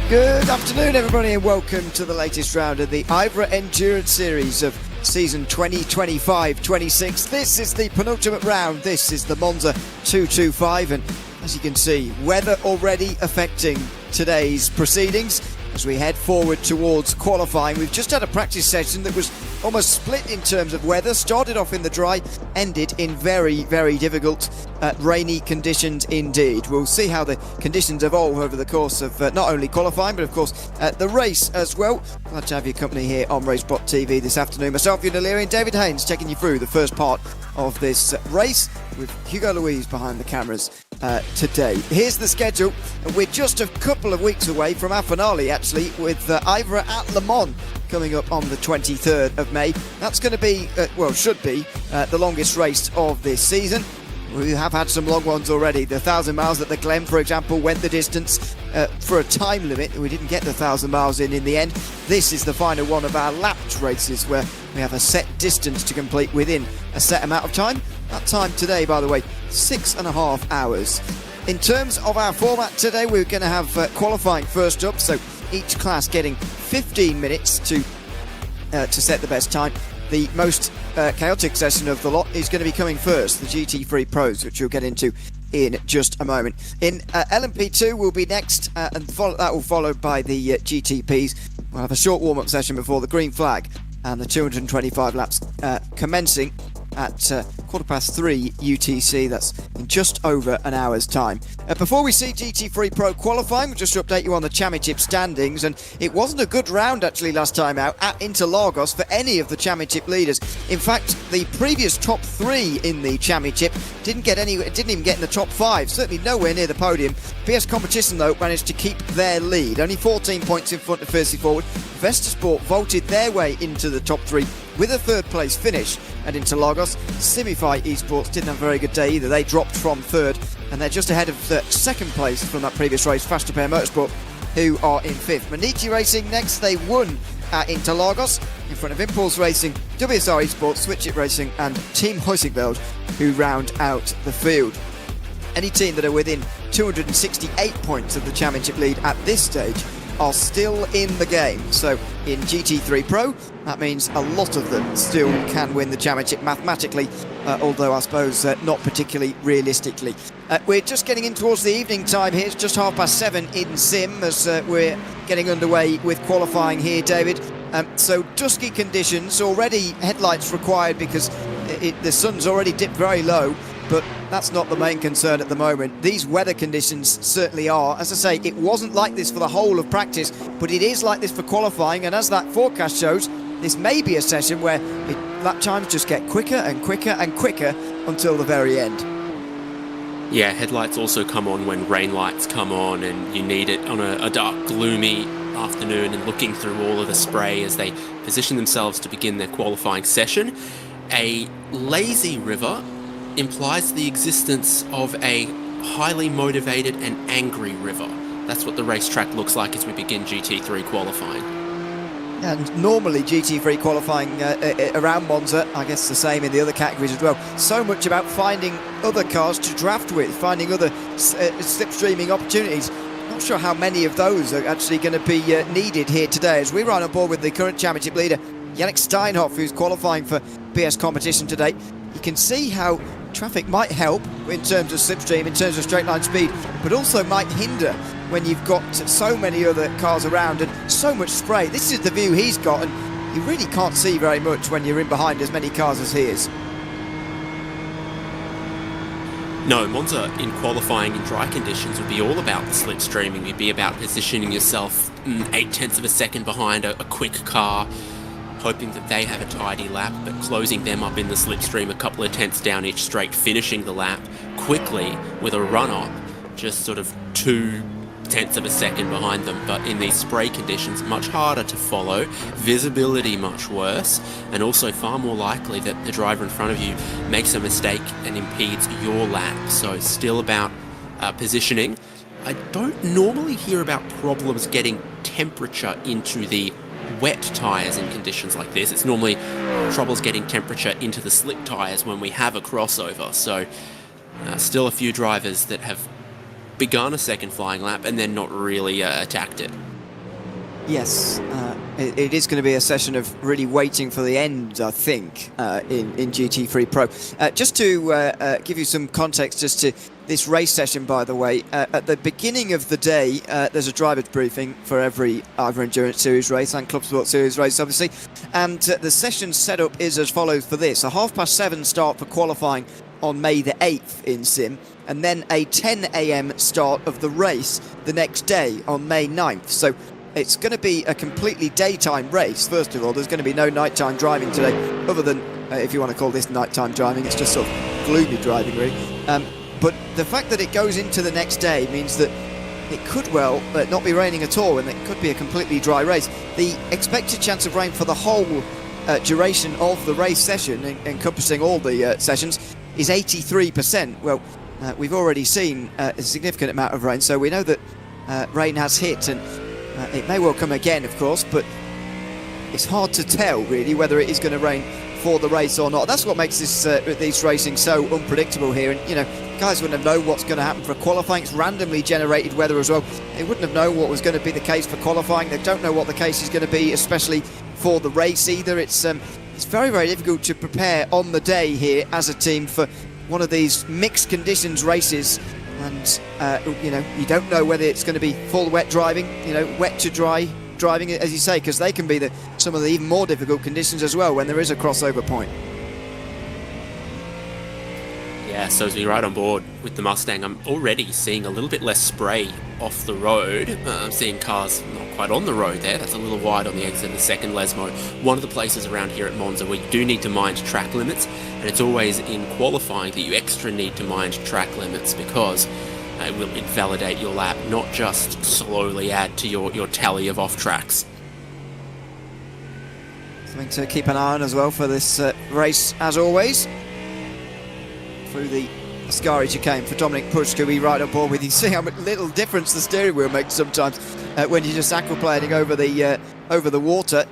Good afternoon, everybody, and welcome to the latest round of the IVRA Endurance Series of season 2025-26. This is the penultimate round. This is the Monza 225, and as you can see, weather already affecting today's proceedings as we head forward towards qualifying. We've just had a practice session that was almost split in terms of weather. Started off in the dry, ended in very, very difficult rainy conditions indeed. We'll see how the conditions evolve over the course of not only qualifying, but of course the race as well. Glad to have your company here on RaceSpotTV this afternoon. Myself, Ian O'Leary, and David Haynes taking you through the first part of this race with Hugo Louise behind the cameras today. Here's the schedule. We're just a couple of weeks away from our finale, actually, with IVRA at Le Mans coming up on the 23rd of May. That's going to be, should be, the longest race of this season. We have had some long ones already. The 1,000 miles at the Glen, for example, went the distance for a time limit. We didn't get the 1,000 miles in the end. This is the final one of our lapped races where we have a set distance to complete within a set amount of time. That time today, by the way, 6.5 hours. In terms of our format today, we're going to have qualifying first up, so each class getting 15 minutes to set the best time. The most chaotic session of the lot is going to be coming first, the GT3 Pros, which we'll get into in just a moment. In LMP2 will be next, and that will followed by the GTPs. We'll have a short warm-up session before the green flag and the 225 laps commencing at 3:15 UTC. That's in just over an hour's time. Before we see GT3 Pro qualifying, we'll just update you on the championship standings, and it wasn't a good round actually last time out at Interlagos for any of the championship leaders. In fact, the previous top three in the championship didn't even get in the top five, certainly nowhere near the podium. PS Competition though managed to keep their lead, only 14 points in front of Fiercely Forward. Vesta Sport vaulted their way into the top three with a third place finish at Interlagos. Simify Esports didn't have a very good day either. They dropped from third, and they're just ahead of the second place from that previous race, Fast Repair Motorsport, who are in fifth. Manichi Racing next, they won at Interlagos in front of Impulse Racing, WSR Esports, Switch It Racing and Team Huizinveld, who round out the field. Any team that are within 268 points of the championship lead at this stage are still in the game. So in GT3 Pro, that means a lot of them still can win the championship mathematically, although I suppose not particularly realistically. We're just getting in towards the evening time here. It's just 7:30 in Sim as we're getting underway with qualifying here, David. So dusky conditions, already headlights required because the sun's already dipped very low, but that's not the main concern at the moment. These weather conditions certainly are. As I say, it wasn't like this for the whole of practice, but it is like this for qualifying, and as that forecast shows, this may be a session where lap times just get quicker and quicker and quicker until the very end. Yeah, headlights also come on when rain lights come on, and you need it on a dark, gloomy afternoon, and looking through all of the spray as they position themselves to begin their qualifying session. A lazy river implies the existence of a highly motivated and angry river. That's what the racetrack looks like as we begin GT3 qualifying. And normally GT3 qualifying around Monza, I guess the same in the other categories as well, so much about finding other cars to draft with, finding other slipstreaming opportunities. Not sure how many of those are actually going to be needed here today, as we run on board with the current championship leader, Yannick Steinhoff, who's qualifying for PS Competition today. You can see how traffic might help in terms of slipstream, in terms of straight line speed, but also might hinder when you've got so many other cars around and so much spray. This is the view he's got, and you really can't see very much when you're in behind as many cars as he is. No, Monza in qualifying in dry conditions would be all about the slipstreaming. You'd be about positioning yourself 0.8 of a second behind a quick car, hoping that they have a tidy lap, but closing them up in the slipstream a couple of tenths down each straight, finishing the lap quickly with a run-up, just sort of 0.2 of a second behind them. But in these spray conditions, much harder to follow, visibility much worse, and also far more likely that the driver in front of you makes a mistake and impedes your lap. So it's still about positioning. I don't normally hear about problems getting temperature into the wet tyres in conditions like this. It's normally troubles getting temperature into the slick tyres when we have a crossover. So still a few drivers that have begun a second flying lap and then not really attacked it. Yes, it is going to be a session of really waiting for the end, I think, in GT3 Pro. Just to give you some context as to this race session, by the way, at the beginning of the day, there's a driver's briefing for every IVRA Endurance Series race and Club Sport Series race, obviously. And the session setup is as follows for this. A 7:30 start for qualifying on May the 8th in Sim, and then a 10 AM start of the race the next day on May 9th. So it's going to be a completely daytime race. First of all, there's going to be no nighttime driving today, other than, if you want to call this nighttime driving, it's just sort of gloomy driving, really. But the fact that it goes into the next day means that it could well not be raining at all, and it could be a completely dry race. The expected chance of rain for the whole duration of the race session, encompassing all the sessions, is 83%. Well, we've already seen a significant amount of rain, so we know that rain has hit, and it may well come again, of course, but it's hard to tell, really, whether it is going to rain for the race or not. That's what makes this racing so unpredictable here. And, you know, guys wouldn't have known what's going to happen for qualifying. It's randomly generated weather as well. They wouldn't have known what was going to be the case for qualifying. They don't know what the case is going to be, especially for the race either. It's very, very difficult to prepare on the day here as a team for one of these mixed conditions races. And, you know, you don't know whether it's going to be full wet driving, you know, wet to dry driving, as you say, because they can be some of the even more difficult conditions as well when there is a crossover point. Yeah, so as we ride on board with the Mustang, I'm already seeing a little bit less spray off the road. I'm seeing cars not quite on the road there. That's a little wide on the exit of the second Lesmo. One of the places around here at Monza where you do need to mind track limits, and it's always in qualifying that you extra need to mind track limits, because it will invalidate your lap, not just slowly add to your tally of off tracks. Something to keep an eye on as well for this race, as always. Through the Ascari chicane for Dominic Pushka, we ride on board with. You see how little difference the steering wheel makes sometimes when you're just aquaplaning over the water.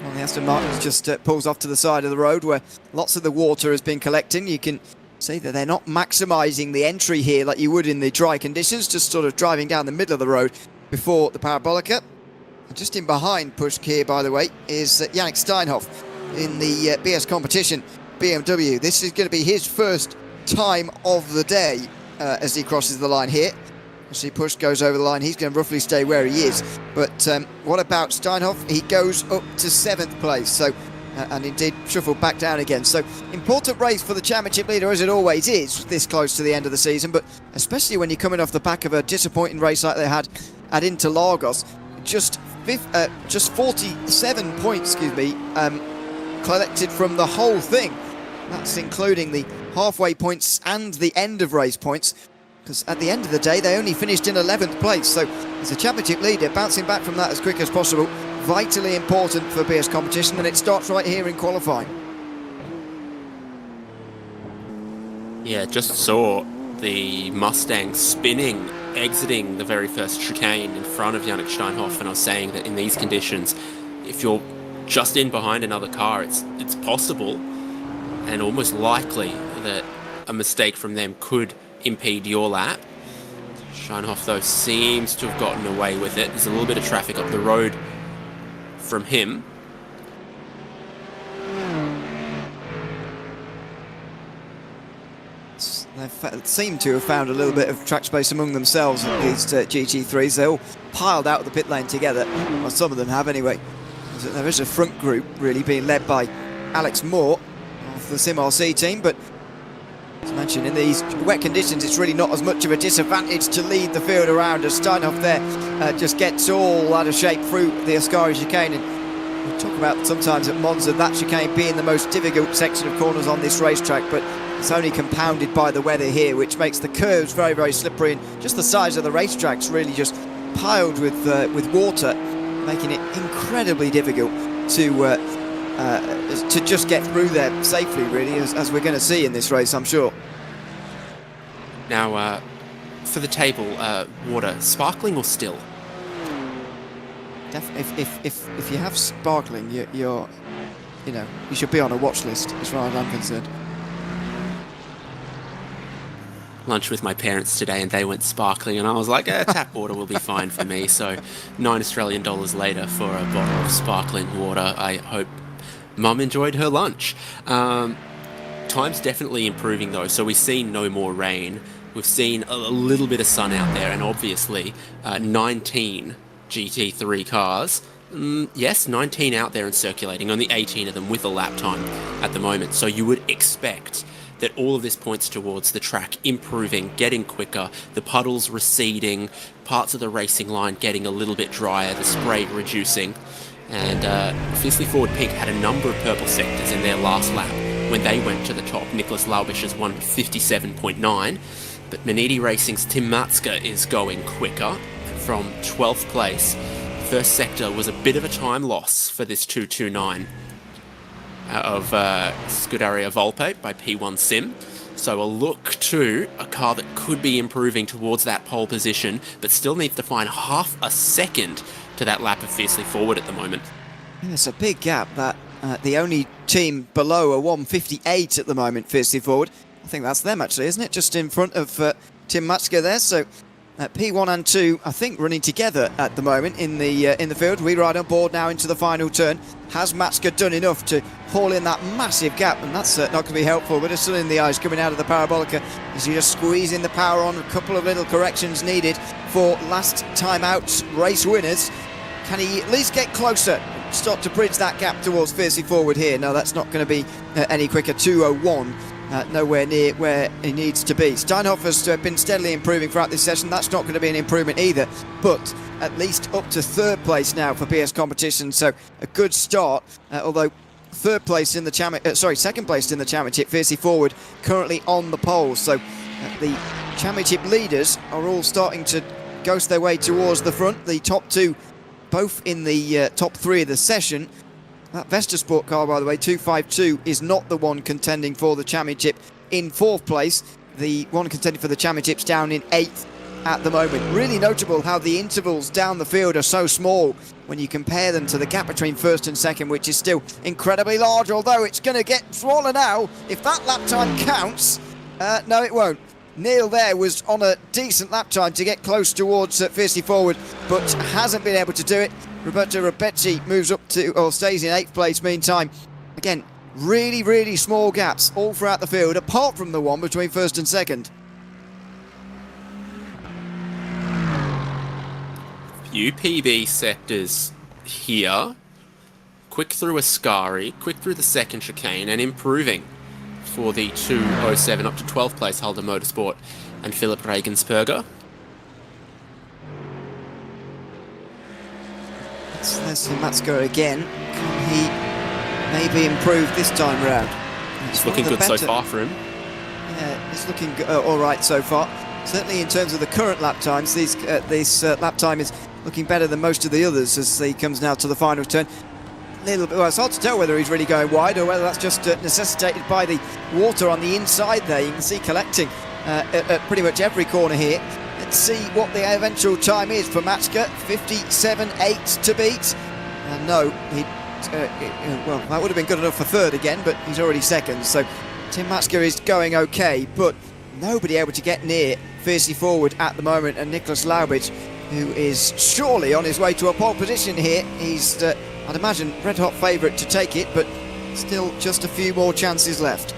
Well, the Aston Martin just pulls off to the side of the road where lots of the water has been collecting. You can see that they're not maximising the entry here like you would in the dry conditions, just sort of driving down the middle of the road before the Parabolica. And just in behind Pushka here, by the way, is Yannick Steinhoff in the BS competition BMW. This is going to be his first time of the day as he crosses the line here. As he goes over the line, he's going to roughly stay where he is. But what about Steinhoff? He goes up to 7th place, so and indeed shuffled back down again. So important race for the championship leader, as it always is this close to the end of the season, but especially when you're coming off the back of a disappointing race like they had at Interlagos. Just 47 points, collected from the whole thing. That's including the halfway points and the end of race points, because at the end of the day they only finished in 11th place. So as a championship leader, bouncing back from that as quick as possible, vitally important for BS competition, and it starts right here in qualifying. Yeah, just saw the Mustang spinning, exiting the very first chicane in front of Yannick Steinhoff, and I was saying that in these conditions, if you're just in behind another car, it's possible and almost likely that a mistake from them could impede your lap. Steinhoff, though, seems to have gotten away with it. There's a little bit of traffic up the road from him. They seem to have found a little bit of track space among themselves, these GT3s. They're all piled out of the pit lane together, or some of them have anyway. There is a front group really being led by Alex Moore of the Sim RC team, but as mentioned, in these wet conditions it's really not as much of a disadvantage to lead the field around, as Steinhoff there just gets all out of shape through the Ascari chicane. And we talk about sometimes at Monza that chicane being the most difficult section of corners on this racetrack, but it's only compounded by the weather here, which makes the curves very, very slippery, and just the size of the racetrack's really just piled with water, making it incredibly difficult to just get through there safely, really, as we're going to see in this race, I'm sure. Now, for the table, water, sparkling or still? If you have sparkling, you should be on a watch list, as far as I'm concerned. lunch with my parents today, and they went sparkling, and I was like, tap water will be fine for me. So $9 later for a bottle of sparkling water. I hope Mum enjoyed her lunch. Time's definitely improving though, so we've seen no more rain. We've seen a little bit of sun out there, and obviously 19 GT3 cars. Yes, 19 out there and circulating, only 18 of them with a lap time at the moment. So you would expect that all of this points towards the track improving, getting quicker, the puddles receding, parts of the racing line getting a little bit drier, the spray reducing. And Fiercely Forward Pink had a number of purple sectors in their last lap when they went to the top. Nicholas Laubischer's won 57.9, but Manidi Racing's Tim Matska is going quicker from 12th place. First sector was a bit of a time loss for this 229 of Scuderia Volpe by P1 Sim. So a look to a car that could be improving towards that pole position, but still needs to find half a second to that lap of Fiercely Forward at the moment. It's a big gap. That the only team below a 158 at the moment, Fiercely Forward. I think that's them actually, isn't it? Just in front of Tim Matska there. So P1 and 2, I think, running together at the moment in the field. We ride on board now into the final turn. Has Matska done enough to haul in that massive gap? And that's not going to be helpful. But it's still in the eyes coming out of the Parabolica. As you just squeezing the power on. A couple of little corrections needed for last time out race winners. Can he at least get closer? Start to bridge that gap towards Fiercely Forward here. No, that's not going to be any quicker. 2:01. Nowhere near where he needs to be. Steinhofer's been steadily improving throughout this session. That's not going to be an improvement either, but at least up to third place now for PS competition, so a good start. Although second place in the championship, Fiercely Forward currently on the pole. So the championship leaders are all starting to ghost their way towards the front. The top two, both in the top three of the session. That Vesta Sport car, by the way, 252, is not the one contending for the championship in fourth place. The one contending for the championship's down in eighth at the moment. Really notable how the intervals down the field are so small when you compare them to the gap between first and second, which is still incredibly large, although it's going to get smaller now. If that lap time counts, no, it won't. Neil there was on a decent lap time to get close towards Fiercely Forward, but hasn't been able to do it. Roberto Robecci moves up to, or stays in 8th place meantime. Again, really, really small gaps all throughout the field, apart from the one between first and second. Few PB sectors here. Quick through Ascari, quick through the second chicane, and improving for the 207 up to 12th place Halder Motorsport and Philip Regensperger. There's Matska again. Can he maybe improve this time round? It's looking good so far for him. Yeah, it's looking all right so far. Certainly in terms of the current lap times, this lap time is looking better than most of the others as he comes now to the final turn. Well, it's hard to tell whether he's really going wide or whether that's just necessitated by the water on the inside there. You can see collecting at pretty much every corner here. Let's see what the eventual time is for Matska. 57.8 to beat. No, well, that would have been good enough for third again, but he's already second. So Tim Matska is going okay, but nobody able to get near Fiercely Forward at the moment. And Nicholas Laubich, who is surely on his way to a pole position here. He's, I'd imagine, red-hot favourite to take it, but still just a few more chances left.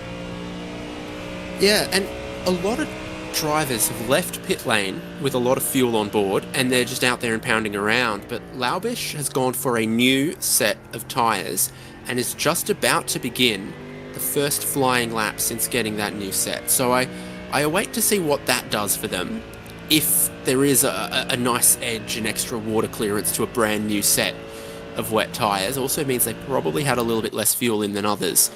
Yeah, and a lot of drivers have left pit lane with a lot of fuel on board, and they're just out there and pounding around. But Laubich has gone for a new set of tyres and is just about to begin the first flying lap since getting that new set. So I await to see what that does for them. If there is a nice edge and extra water clearance to a brand new set of wet tyres, also means they probably had a little bit less fuel in than others.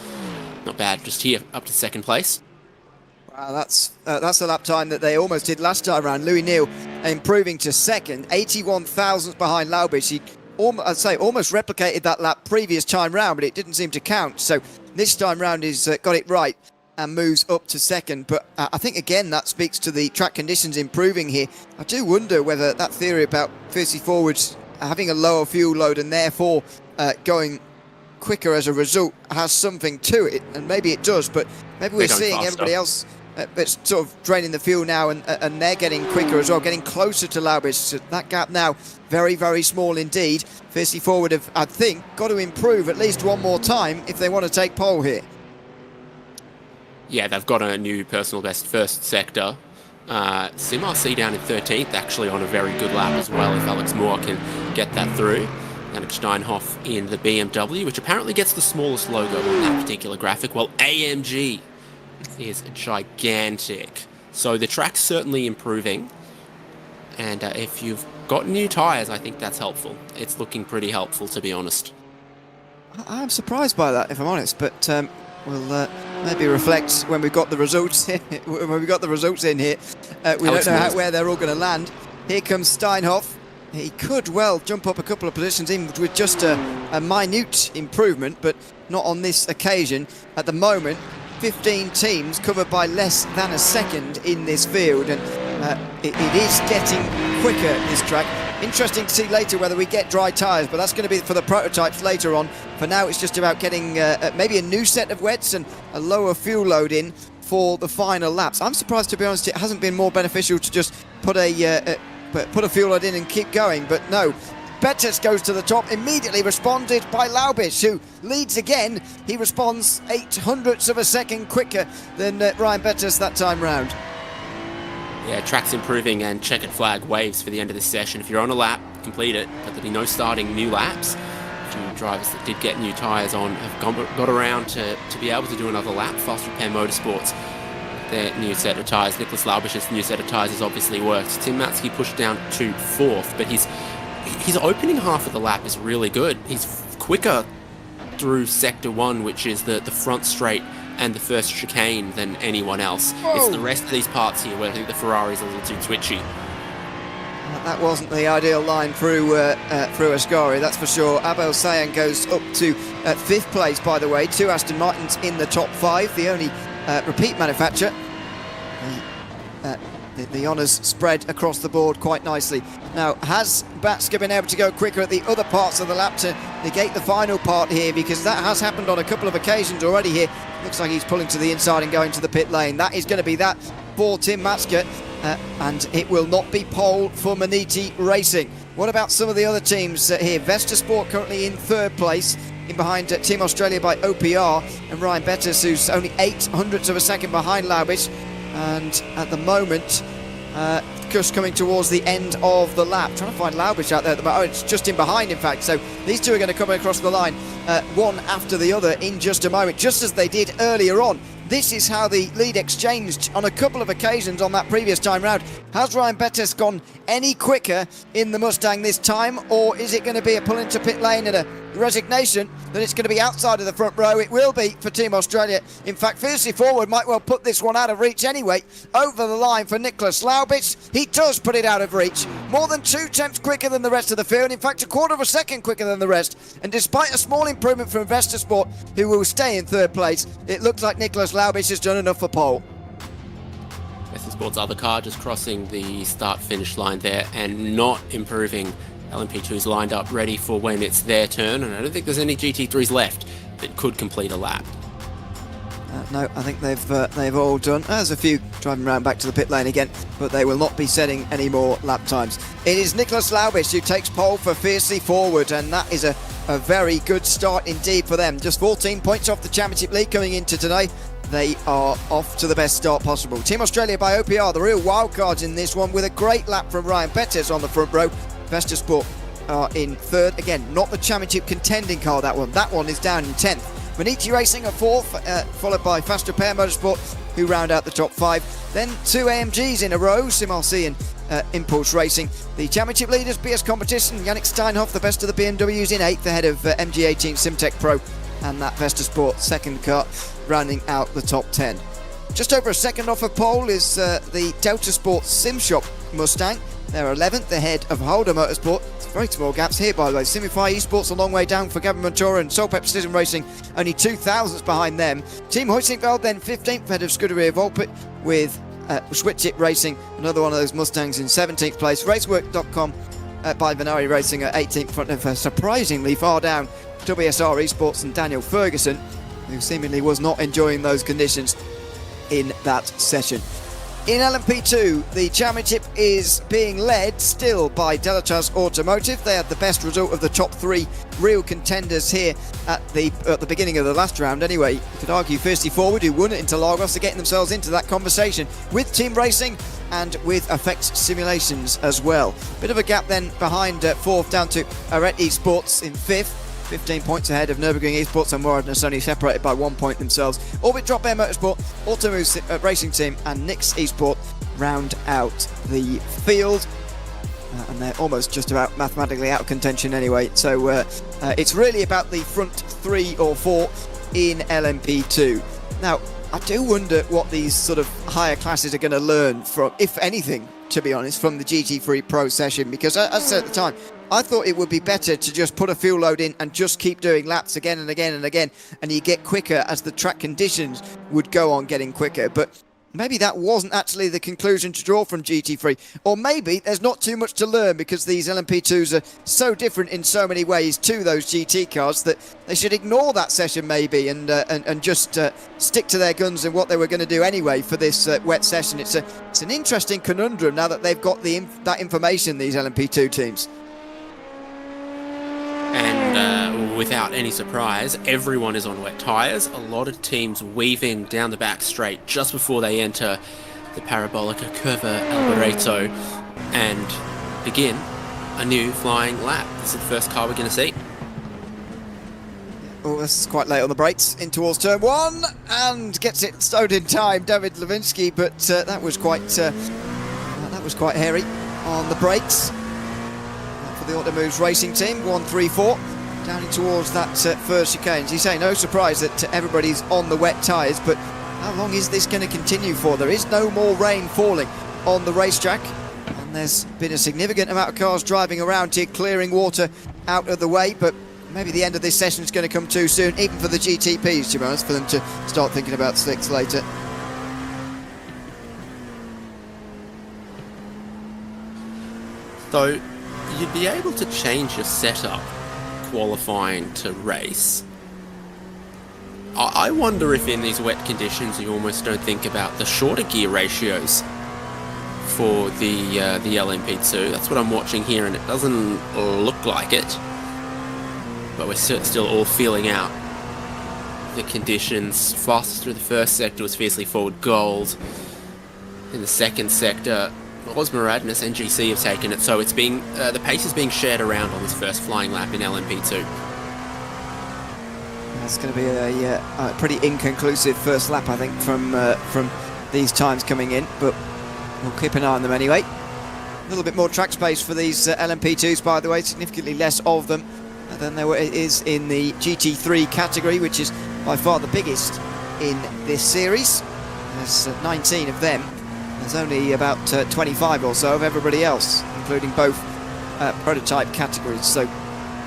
Not bad, just here up to second place. Wow, that's the lap time that they almost did last time around. Louis Neal improving to second, 81 thousandths behind Laubich. He almost replicated that lap previous time round, but it didn't seem to count. So this time round he's got it right and moves up to second. But I think again that speaks to the track conditions improving here. I do wonder whether that theory about Fiercely Forwards having a lower fuel load and therefore going quicker as a result has something to it, and maybe it does, but maybe we're seeing everybody else it's sort of draining the fuel now, and they're getting quicker as well, getting closer to Laubitsch. So that gap now very, very small indeed. Fiercely Forward have, I think, got to improve at least one more time if they want to take pole here. Yeah, they've got a new personal best first sector. Sim RC down in 13th, actually on a very good lap as well, if Alex Moore can get that through. Yannick Steinhoff in the BMW, which apparently gets the smallest logo on that particular graphic, while AMG is gigantic. So the track's certainly improving, and if you've got new tyres, I think that's helpful. It's looking pretty helpful, to be honest. I'm surprised by that, if I'm honest, but we'll maybe reflect when we've got the results in, here. We don't know where they're all going to land. Here comes Steinhoff. He could well jump up a couple of positions in with just a minute improvement, but not on this occasion. At the moment, 15 teams covered by less than a second in this field, and it is getting quicker, this track. Interesting to see later whether we get dry tyres, but that's going to be for the prototypes later on. For now, it's just about getting maybe a new set of wets and a lower fuel load in for the final laps. I'm surprised, to be honest, it hasn't been more beneficial to just put a fuel load in and keep going, but no. Bettis goes to the top, immediately responded by Laubitsch, who leads again. He responds 0.08 of a second quicker than Ryan Bettis that time round. Yeah, track's improving, and checkered flag waves for the end of this session. If you're on a lap, complete it, but there'll be no starting new laps. A few drivers that did get new tyres on have got around to be able to do another lap. Fast Repair Motorsports, their new set of tyres. Nicholas Laubitsch's new set of tyres has obviously worked. Tim Matzke pushed down to 4th, but his opening half of the lap is really good. He's quicker through Sector 1, which is the front straight and the first chicane, than anyone else. Whoa. It's the rest of these parts here where I think the Ferrari's a little too twitchy. That wasn't the ideal line through Ascari, that's for sure. Abel Sayan goes up to 5th place, by the way. 2 Aston Martins in the top 5, the only repeat manufacturer. The honours spread across the board quite nicely. Now, has Batska been able to go quicker at the other parts of the lap to negate the final part here? Because that has happened on a couple of occasions already here. Looks like he's pulling to the inside and going to the pit lane. That is going to be that for Tim Matzke, and it will not be pole for Maniti Racing. What about some of the other teams here? Vestasport currently in 3rd place, in behind Team Australia by OPR, and Ryan Bettis, who's only 0.08 of a second behind Laubitsch. And at the moment, just coming towards the end of the lap. Trying to find Laubitsch out there at the moment. Oh, it's just in behind, in fact. So these two are going to come across the line, one after the other in just a moment, just as they did earlier on. This is how the lead exchanged on a couple of occasions on that previous time round. Has Ryan Bettis gone any quicker in the Mustang this time, or is it going to be a pull into pit lane and a resignation that it's going to be outside of the front row? It will be for Team Australia. In fact, Fiercely Forward might well put this one out of reach anyway. Over the line for Nicholas Laubitsch. He does put it out of reach. More than 2 tenths quicker than the rest of the field. In fact, 1/4 of a second quicker than the rest. And despite a small improvement from Vestasport, who will stay in 3rd place, it looks like Nicholas Laubitsch has done enough for pole. Vestasport's other car just crossing the start-finish line there and not improving. LMP2's lined up ready for when it's their turn, and I don't think there's any GT3s left that could complete a lap. No, I think they've all done. There's a few driving around back to the pit lane again, but they will not be setting any more lap times. It is Nicholas Laubitsch who takes pole for Fiercely Forward, and that is a very good start indeed for them. Just 14 points off the championship lead coming into today. They are off to the best start possible. Team Australia by OPR, the real wildcards in this one, with a great lap from Ryan Bettis on the front row. Vestasport are in 3rd. Again, not the championship contending car, that one. That one is down in 10th. Maniti Racing are 4th, followed by Fast Repair Motorsport, who round out the top 5. Then 2 AMGs in a row, Sim RC and Impulse Racing. The championship leaders, BS Competition, Yannick Steinhoff, the best of the BMWs, in 8th, ahead of MG18 Simtech Pro, and that Vestasport 2nd car, rounding out the top 10. Just over a second off of pole is the Delta Sport Simshop Mustang. They're 11th ahead of Holder Motorsport. It's very small gaps here, by the way. Simify Esports a long way down for Gavin Montoura, and Solpep Precision Racing only 2 thousandths behind them. Team Hoysinkveld then 15th ahead of Scuderia Volpit, with Switchit Racing, another one of those Mustangs, in 17th place. Racework.com by Venari Racing at 18th, front of surprisingly far down WSR Esports and Daniel Ferguson, who seemingly was not enjoying those conditions. in that session. In LMP2, the championship is being led still by Delatraz Automotive. They had the best result of the top three real contenders here at the beginning of the last round. Anyway, you could argue Thirsty Forward, who won it into Lagos, are getting themselves into that conversation with Team Racing and with Effects Simulations as well. Bit of a gap then behind fourth, down to Arete Esports in fifth. 15 points ahead of Nürburgring Esports and Moradness, only separated by 1 point themselves. Orbit Drop Bear Motorsport, Automoves Racing Team and Nix Esport round out the field. And they're almost just about mathematically out of contention anyway. So it's really about the front 3 or 4 in LMP2. Now, I do wonder what these sort of higher classes are going to learn from, if anything, to be honest, from the GT3 Pro session. Because as I said at the time, I thought it would be better to just put a fuel load in and just keep doing laps again and again and again, and you get quicker as the track conditions would go on getting quicker. But maybe that wasn't actually the conclusion to draw from GT3. Or maybe there's not too much to learn because these LMP2s are so different in so many ways to those GT cars that they should ignore that session maybe and just stick to their guns and what they were going to do anyway for this wet session. It's an interesting conundrum now that they've got that information, these LMP2 teams. And without any surprise, everyone is on wet tyres. A lot of teams weaving down the back straight just before they enter the Parabolica Curva Alboreto and begin a new flying lap. This is the first car we're going to see. Oh, this is quite late on the brakes, in towards turn 1, and gets it stowed in time, David Lewinsky, but that was quite hairy on the brakes. The Automoves Racing Team, 1-3-4, down in towards that first chicane. As you say, no surprise that everybody's on the wet tyres, but how long is this going to continue for? There is no more rain falling on the racetrack, and there's been a significant amount of cars driving around here, clearing water out of the way, but maybe the end of this session is going to come too soon, even for the GTPs, to be honest, for them to start thinking about slicks later. So you'd be able to change your setup qualifying to race. I wonder if in these wet conditions you almost don't think about the shorter gear ratios for the LMP2. That's what I'm watching here, and it doesn't look like it. But we're still all feeling out the conditions. Fastest through the first sector was Fiercely Forward Gold. In the second sector, Moradness and GC have taken it, so it's being the pace is being shared around on this first flying lap in LMP2. It's going to be a pretty inconclusive first lap, I think, from these times coming in, but we'll keep an eye on them anyway. A little bit more track space for these LMP2s, by the way, significantly less of them than there is in the GT3 category, which is by far the biggest in this series. There's 19 of them. There's only about 25 or so of everybody else, including both prototype categories, so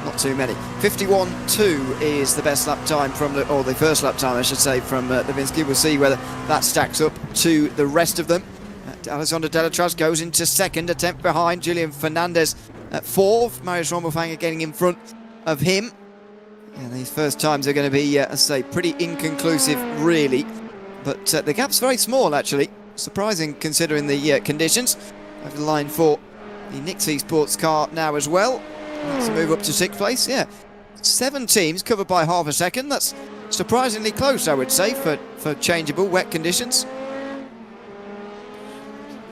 not too many. 51.2 is the best lap time or the first lap time, I should say, from Lewinsky. We'll see whether that stacks up to the rest of them. Alexander Delatraz goes into second, attempt behind Julian Fernandez at fourth. Marius Rommelfanger getting in front of him. And these first times are going to be, as I say, pretty inconclusive, really. But the gap's very small, actually. Surprising considering the conditions. Over the line for the Nix Esports car now as well. Let's move up to sixth place. Yeah, 7 teams covered by half a second. That's surprisingly close, I would say, for changeable wet conditions.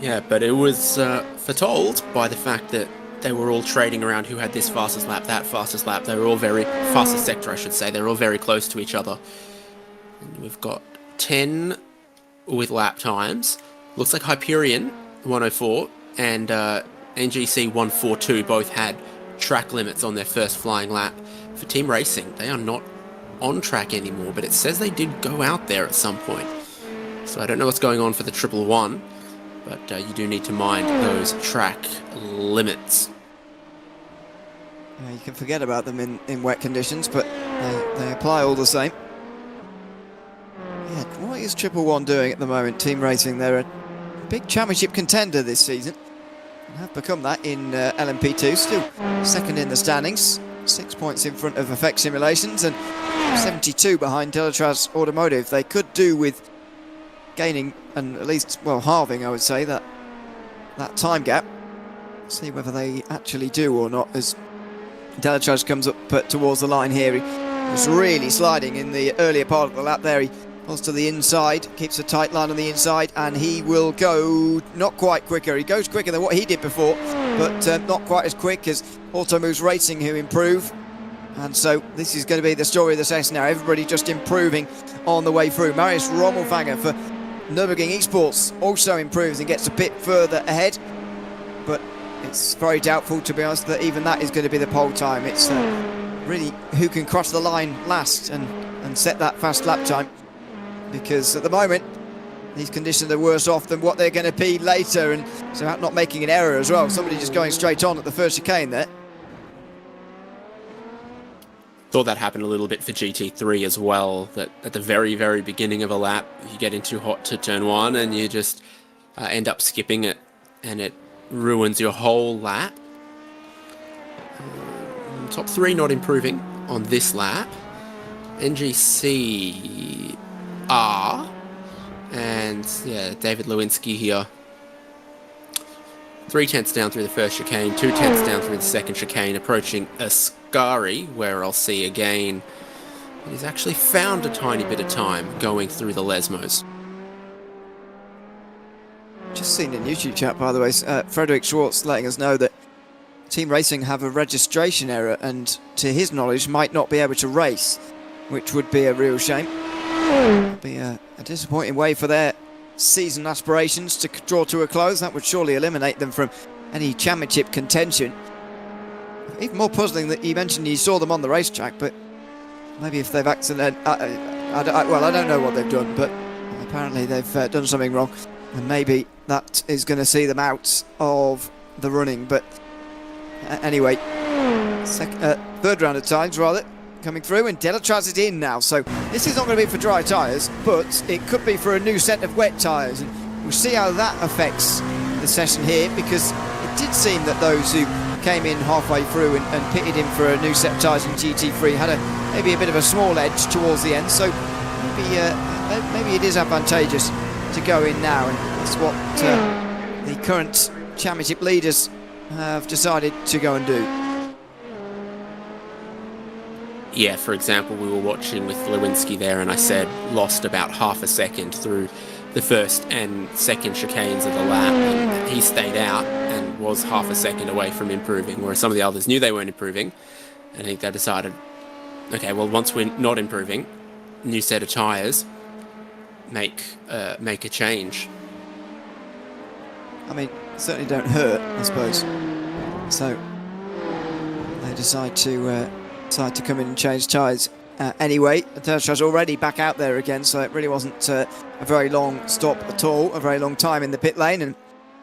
Yeah, but it was foretold by the fact that they were all trading around who had this fastest lap, that fastest lap. They were all fastest sector, I should say. They were all very close to each other. And we've got 10 with lap times. Looks like Hyperion 104 and NGC 142 both had track limits on their first flying lap. For Team Racing, they are not on track anymore, but it says they did go out there at some point. So I don't know what's going on for the 111, but you do need to mind those track limits. Yeah, you can forget about them in wet conditions, but they apply all the same. Yeah, what is 111 doing at the moment? Team Racing, they're a big championship contender this season and have become that in LMP2. Still second in the standings, 6 points in front of Effect Simulations and 72 behind Delatraz Automotive. They could do with gaining and at least, well, halving, I would say, that time gap. See whether they actually do or not as Delatraj comes up towards the line here. He was really sliding in the earlier part of the lap there. He pulls to the inside, keeps a tight line on the inside, and he will go not quite quicker. He goes quicker than what he did before, but not quite as quick as Automoves Racing, who improve. And so this is going to be the story of the session now. Everybody just improving on the way through. Marius Rommelfanger for Nürburgring Esports also improves and gets a bit further ahead. But it's very doubtful, to be honest, that even that is going to be the pole time. It's really who can cross the line last and set that fast lap time. Because at the moment, these conditions are worse off than what they're going to be later. And so out not making an error as well. Somebody just going straight on at the first chicane there. Thought that happened a little bit for GT3 as well, that at the very, very beginning of a lap, you get in too hot to turn one and you just end up skipping it, and it ruins your whole lap. Top three not improving on this lap. NGC are, and yeah, David Lewinsky here. 3 tenths down through the first chicane, 2 tenths down through the second chicane, approaching Ascari, where I'll see again he's actually found a tiny bit of time going through the Lesmos. Just seen in YouTube chat, by the way, Frederick Schwartz letting us know that Team Racing have a registration error and, to his knowledge, might not be able to race, which would be a real shame. It'd be a disappointing way for their season aspirations to draw to a close. That would surely eliminate them from any championship contention. Even more puzzling that you mentioned you saw them on the racetrack, but maybe if they've accidentally... well, I don't know what they've done, but apparently they've done something wrong, and maybe that is going to see them out of the running. But anyway, third round of times, rather, coming through, and Delatraj is in now, so this is not going to be for dry tyres, but it could be for a new set of wet tyres, and we'll see how that affects the session here, because it did seem that those who came in halfway through and pitted in for a new set of tyres in GT3 had maybe a bit of a small edge towards the end, so maybe it is advantageous to go in now, and that's what the current championship leaders have decided to go and do. Yeah, for example, we were watching with Lewinsky there, and I said lost about half a second through the first and second chicanes of the lap, and he stayed out and was half a second away from improving, whereas some of the others knew they weren't improving, and I think they decided, okay, well, once we're not improving, new set of tyres, make a change. I mean, certainly don't hurt, I suppose. So they decide to come in and change tyres. Anyway, Delatraj already back out there again, so it really wasn't a very long stop at all, a very long time in the pit lane, and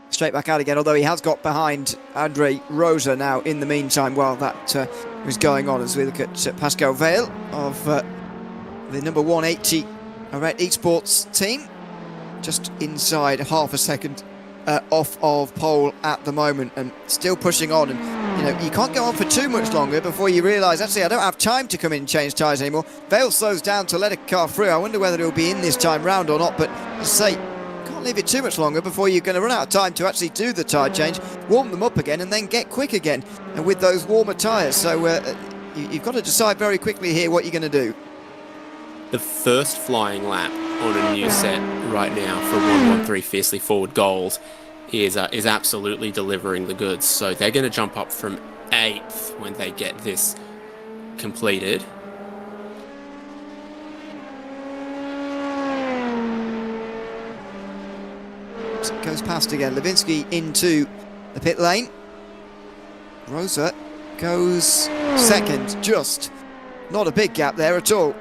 straight back out again, although he has got behind Andre Rosa now in the meantime while that was going on, as we look at Pascal Vale of the number 180 Red Esports team, just inside half a second off of pole at the moment, and still pushing on. And you know, you can't go on for too much longer before you realise, actually, I don't have time to come in and change tyres anymore. Vale slows down to let a car through. I wonder whether he'll be in this time round or not, but as I say, can't leave it too much longer before you're going to run out of time to actually do the tyre change, warm them up again, and then get quick again, and with those warmer tyres. So you've got to decide very quickly here what you're going to do. The first flying lap on a new set right now for 113 Fiercely Forward Gold is absolutely delivering the goods. So they're going to jump up from 8th when they get this completed. So it goes past again. Lewinsky into the pit lane. Rosa goes second, just. Not a big gap there at all.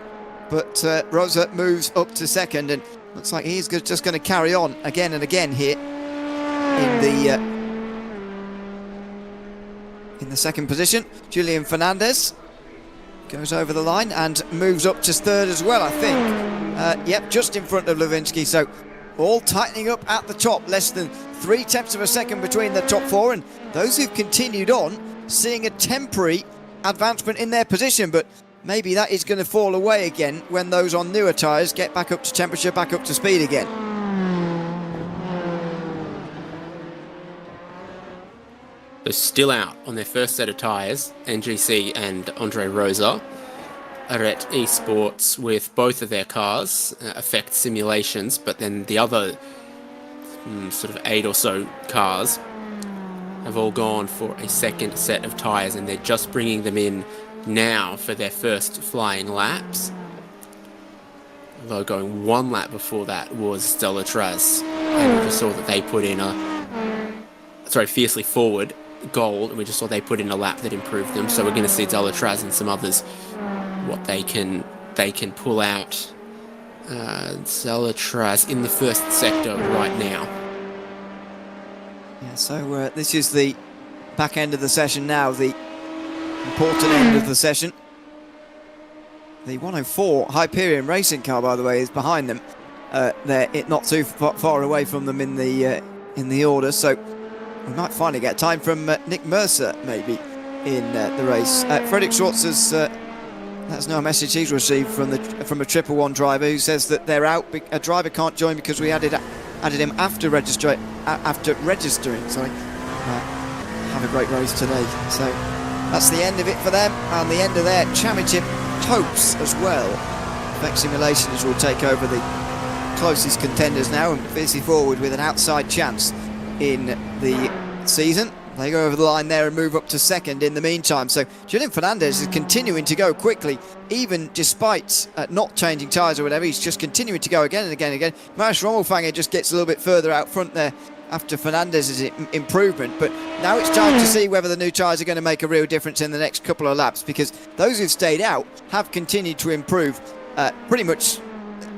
But Rosa moves up to second, and looks like he's just going to carry on again and again here in the second position. Julian Fernandez goes over the line and moves up to third as well, I think. Yep, just in front of Lewinsky. So all tightening up at the top, less than 3 tenths of a second between the top 4, and those who've continued on seeing a temporary advancement in their position, but maybe that is going to fall away again when those on newer tyres get back up to temperature, back up to speed again. So still out on their first set of tyres, NGC and Andre Rosa are at eSports with both of their cars, Effect Simulations, but then the other sort of 8 or so cars have all gone for a second set of tyres, and they're just bringing them in now for their first flying laps. Although going one lap before that was Stella Traz, and we just saw that they put in Fiercely Forward gold, and we just saw they put in a lap that improved them. So we're going to see Stella Traz and some others what they can pull out. Stella Traz in the first sector right now. Yeah, so this is the back end of the session now, the important end of the session. The 104 Hyperion racing car, by the way, is behind them. They're not too far away from them in the order, so we might finally get time from Nick Mercer, maybe, in the race. Frederick Schwartz has that's no message he's received from a 111 driver who says that they're out. A driver can't join because we added him after registering. Sorry. Have a great race today. So that's the end of it for them, and the end of their championship hopes as well. Effect Simulations will take over the closest contenders now, and Fiercely Forward with an outside chance in the season. They go over the line there and move up to second in the meantime. So Julian Fernandez is continuing to go quickly, even despite not changing tyres or whatever. He's just continuing to go again and again and again. Marius Rommelfanger just gets a little bit further out front there after Fernandez's improvement. But now it's time to see whether the new tyres are going to make a real difference in the next couple of laps, because those who've stayed out have continued to improve pretty much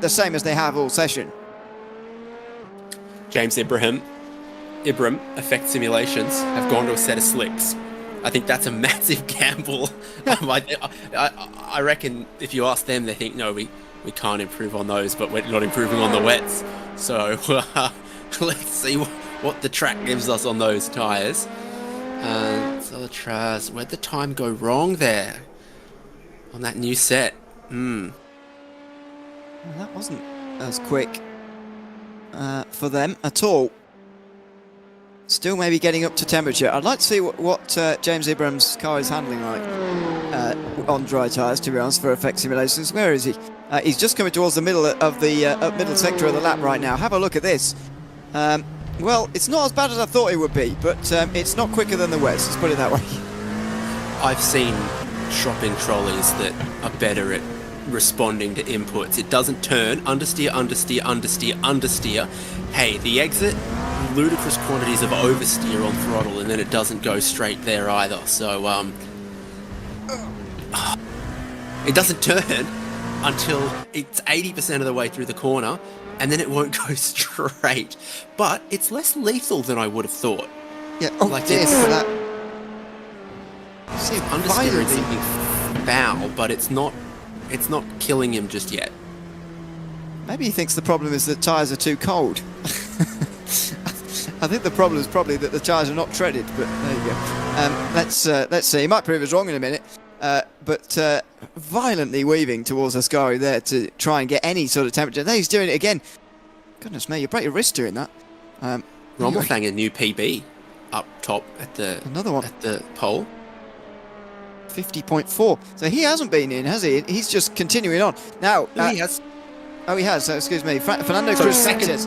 the same as they have all session. James Ibrahim, Effect Simulations, have gone to a set of slicks. I think that's a massive gamble. I reckon if you ask them, they think, no, we can't improve on those, but we're not improving on the wets. So let's see what the track gives us on those tyres. Stella Traz, where'd the time go wrong there on that new set? Well, that wasn't as quick for them at all. Still maybe getting up to temperature. I'd like to see what James Ibrahim's car is handling like on dry tyres, to be honest, for Effect Simulations. Where is he? He's just coming towards the middle of the middle sector of the lap right now. Have a look at this. Well, it's not as bad as I thought it would be, but it's not quicker than the West, let's put it that way. I've seen shopping trolleys that are better at responding to inputs. It doesn't turn, understeer, understeer, understeer, understeer. Hey, the exit, ludicrous quantities of oversteer on throttle, and then it doesn't go straight there either. So, it doesn't turn until it's 80% of the way through the corner, and then it won't go straight. But it's less lethal than I would have thought. Yeah, oh, like this. That. See, understeering something foul, but it's not killing him just yet. Maybe he thinks the problem is that tyres are too cold. I think the problem is probably that the tyres are not treaded, but there you go. Let's see. He might prove us wrong in a minute. But violently weaving towards Ascari there to try and get any sort of temperature. There he's doing it again. Goodness me, you break your wrist doing that. Rommelfanger, new PB up top at the pole. 50.4. So he hasn't been in, has he? He's just continuing on. Now, he has. Oh, he has. So, excuse me. Fernando Cruz Sanchez.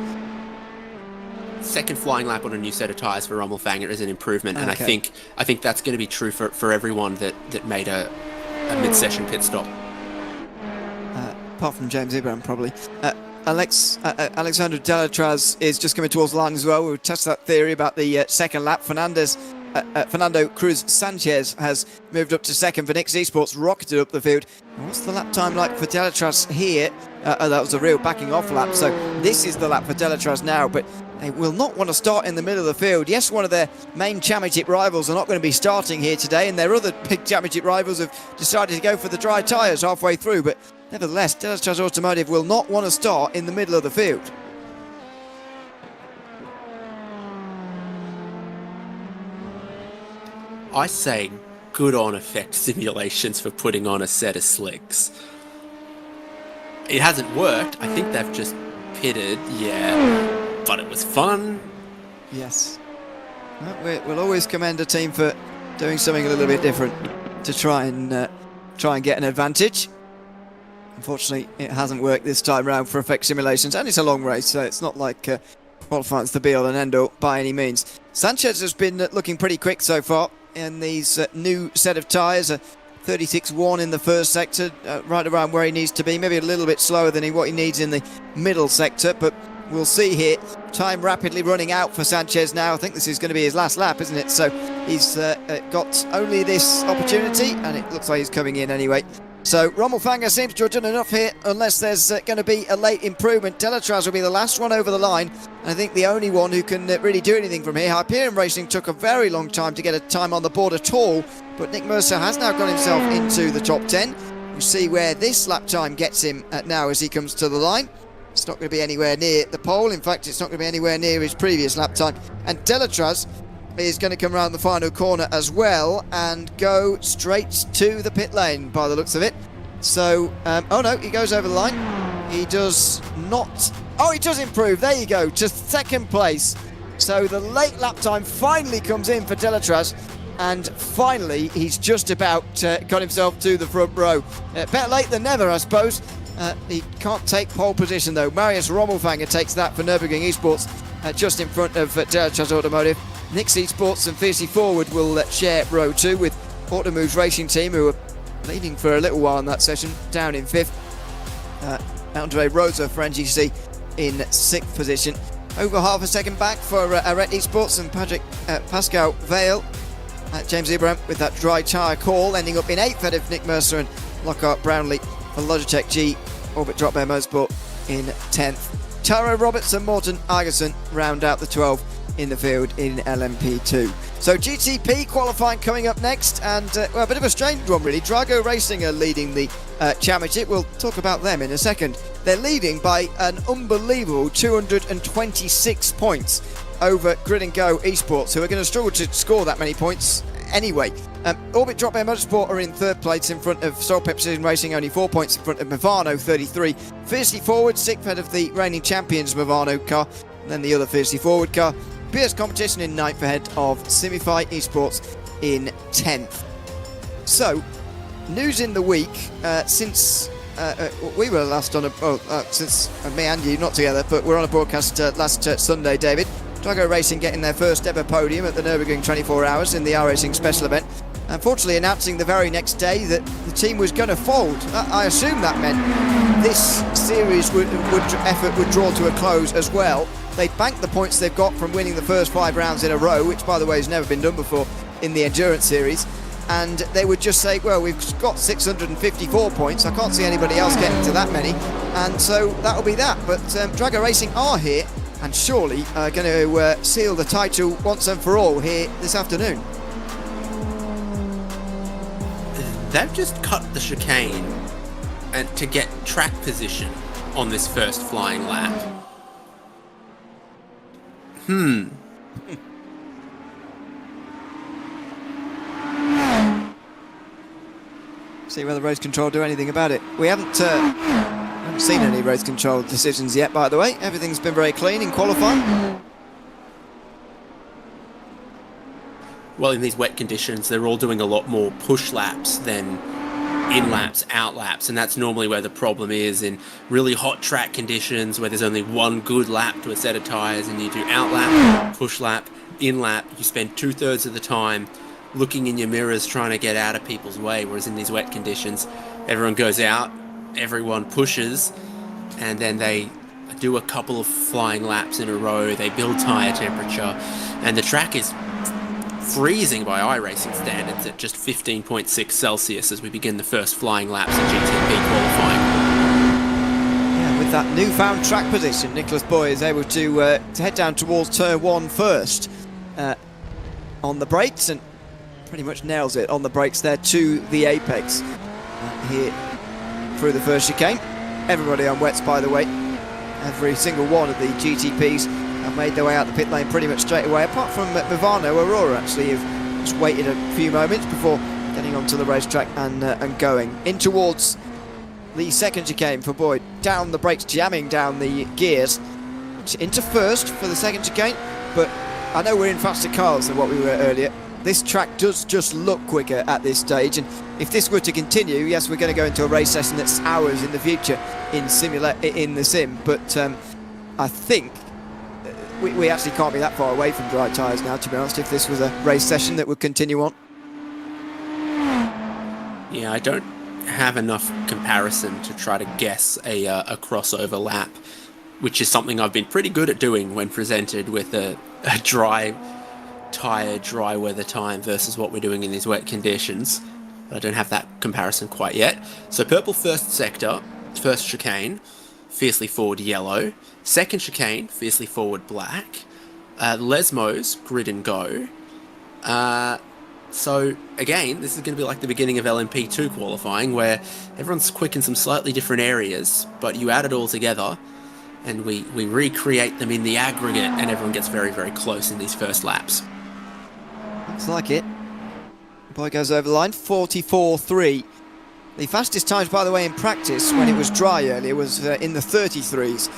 Second flying lap on a new set of tyres for Rommelfanger is an improvement, and I think that's going to be true for everyone that made a mid-session pit stop. Apart from James Ibrahim, probably. Alexander Delatraz is just coming towards the line as well. We'll test that theory about the second lap. Fernando Cruz Sanchez has moved up to second. For Nix Esports rocketed up the field. And what's the lap time like for Delatraz here? That was a real backing off lap. So this is the lap for Delatraz now, but they will not want to start in the middle of the field. Yes, one of their main championship rivals are not going to be starting here today, and their other big championship rivals have decided to go for the dry tyres halfway through, but nevertheless, Delatraz Automotive will not want to start in the middle of the field. I say good on Effect Simulations for putting on a set of slicks. It hasn't worked. I think they've just pitted, yeah, but it was fun. Yes. We'll always commend a team for doing something a little bit different to try and get an advantage. Unfortunately, it hasn't worked this time round for Effect Simulations, and it's a long race, so it's not like qualifying's the be-all and end-all by any means. Sanchez has been looking pretty quick so far in these new set of tyres. 36.1 in the first sector, right around where he needs to be. Maybe a little bit slower than what he needs in the middle sector, but we'll see here. Time rapidly running out for Sanchez now. I think this is going to be his last lap, isn't it? So he's got only this opportunity, and it looks like he's coming in anyway. So Rommel Fanger seems to have done enough here, unless there's going to be a late improvement. Delatraz will be the last one over the line, and I think the only one who can really do anything from here. Hyperion Racing took a very long time to get a time on the board at all, but Nick Mercer has now got himself into the top 10. We'll see where this lap time gets him now as he comes to the line. It's not going to be anywhere near the pole. In fact, it's not going to be anywhere near his previous lap time. And Delatraz is going to come around the final corner as well and go straight to the pit lane by the looks of it. So, oh no, he goes over the line. He does not. Oh, he does improve. There you go, to second place. So the late lap time finally comes in for Delatraz, and finally he's just about got himself to the front row. Better late than never, I suppose. He can't take pole position though. Marius Rommelfanger takes that for Nürburgring Esports, just in front of Delatraz Automotive. Nix Esports and Fiercely Forward will share row 2 with Automove's racing team, who are leading for a little while in that session, down in 5th. Andre Rosa for NGC in 6th position. Over half a second back for Arret Esports and Pascal Vale. James Ibrahim with that dry tyre call, ending up in 8th ahead of Nick Mercer and Lockhart Brownlee for Logitech G. Orbit Drop Bear Motorsport in 10th. Taro Roberts and Morten Igerson round out the 12 in the field in LMP2. So GTP qualifying coming up next, and well, a bit of a strange one really. Drago Racing are leading the championship. We'll talk about them in a second. They're leading by an unbelievable 226 points over Grid and Go Esports, who are going to struggle to score that many points anyway. Orbit Drop Bear Motorsport are in 3rd place in front of Soul Precision Racing, only 4 points in front of Movano, 33. Fiercely Forward, 6th head of the reigning champions Movano car, and then the other Fiercely Forward car. PS Competition in 9th ahead of Simify Esports in 10th. So, news in the week since we were last on since me and you, not together, but we're on a broadcast last Sunday, David. Drago Racing getting their first ever podium at the Nürburgring 24 Hours in the R-Racing special event. Unfortunately, announcing the very next day that the team was going to fold. I assume that meant this series effort would draw to a close as well. They'd bank the points they've got from winning the first 5 rounds in a row, which, by the way, has never been done before in the Endurance Series. And they would just say, well, we've got 654 points. I can't see anybody else getting to that many. And so that'll be that. But Drago Racing are here and surely going to seal the title once and for all here this afternoon. They've just cut the chicane and to get track position on this first flying lap. See whether race control do anything about it. We haven't seen any race control decisions yet, by the way. Everything's been very clean in qualifying. Well, in these wet conditions, they're all doing a lot more push laps than in laps, out laps, and that's normally where the problem is. In really hot track conditions where there's only one good lap to a set of tyres and you do out lap, push lap, in lap, you spend 2/3 of the time looking in your mirrors trying to get out of people's way, whereas in these wet conditions, everyone goes out, everyone pushes, and then they do a couple of flying laps in a row, they build tyre temperature, and the track is freezing by iRacing standards at just 15.6 Celsius as we begin the first flying laps of GTP qualifying. Yeah, with that newfound track position, Nicholas Boy is able to head down towards turn 1 first on the brakes, and pretty much nails it on the brakes there to the apex here through the first chicane. Everybody on wets, by the way. Every single one of the GTPs have made their way out the pit lane pretty much straight away, apart from Movano Aurora, actually, who've just waited a few moments before getting onto the racetrack and going in towards the second chicane for Boyd. Down the brakes, jamming down the gears into first for the second chicane, but I know we're in faster cars than what we were earlier. This track does just look quicker at this stage, and if this were to continue, yes, we're going to go into a race session that's hours in the future in the sim, but I think we actually can't be that far away from dry tyres now, to be honest, if this was a race session that would continue on. Yeah, I don't have enough comparison to try to guess a crossover lap, which is something I've been pretty good at doing when presented with a dry tyre, dry weather time versus what we're doing in these wet conditions. But I don't have that comparison quite yet. So purple first sector, first chicane, fiercely forward yellow. Second chicane, fiercely forward black. Lesmos, grid and go. So again, this is going to be like the beginning of LMP2 qualifying, where everyone's quick in some slightly different areas, but you add it all together and we recreate them in the aggregate, and everyone gets very, very close in these first laps. Looks like it. Boy goes over the line, 44.3. The fastest times, by the way, in practice when it was dry earlier was in the 33s.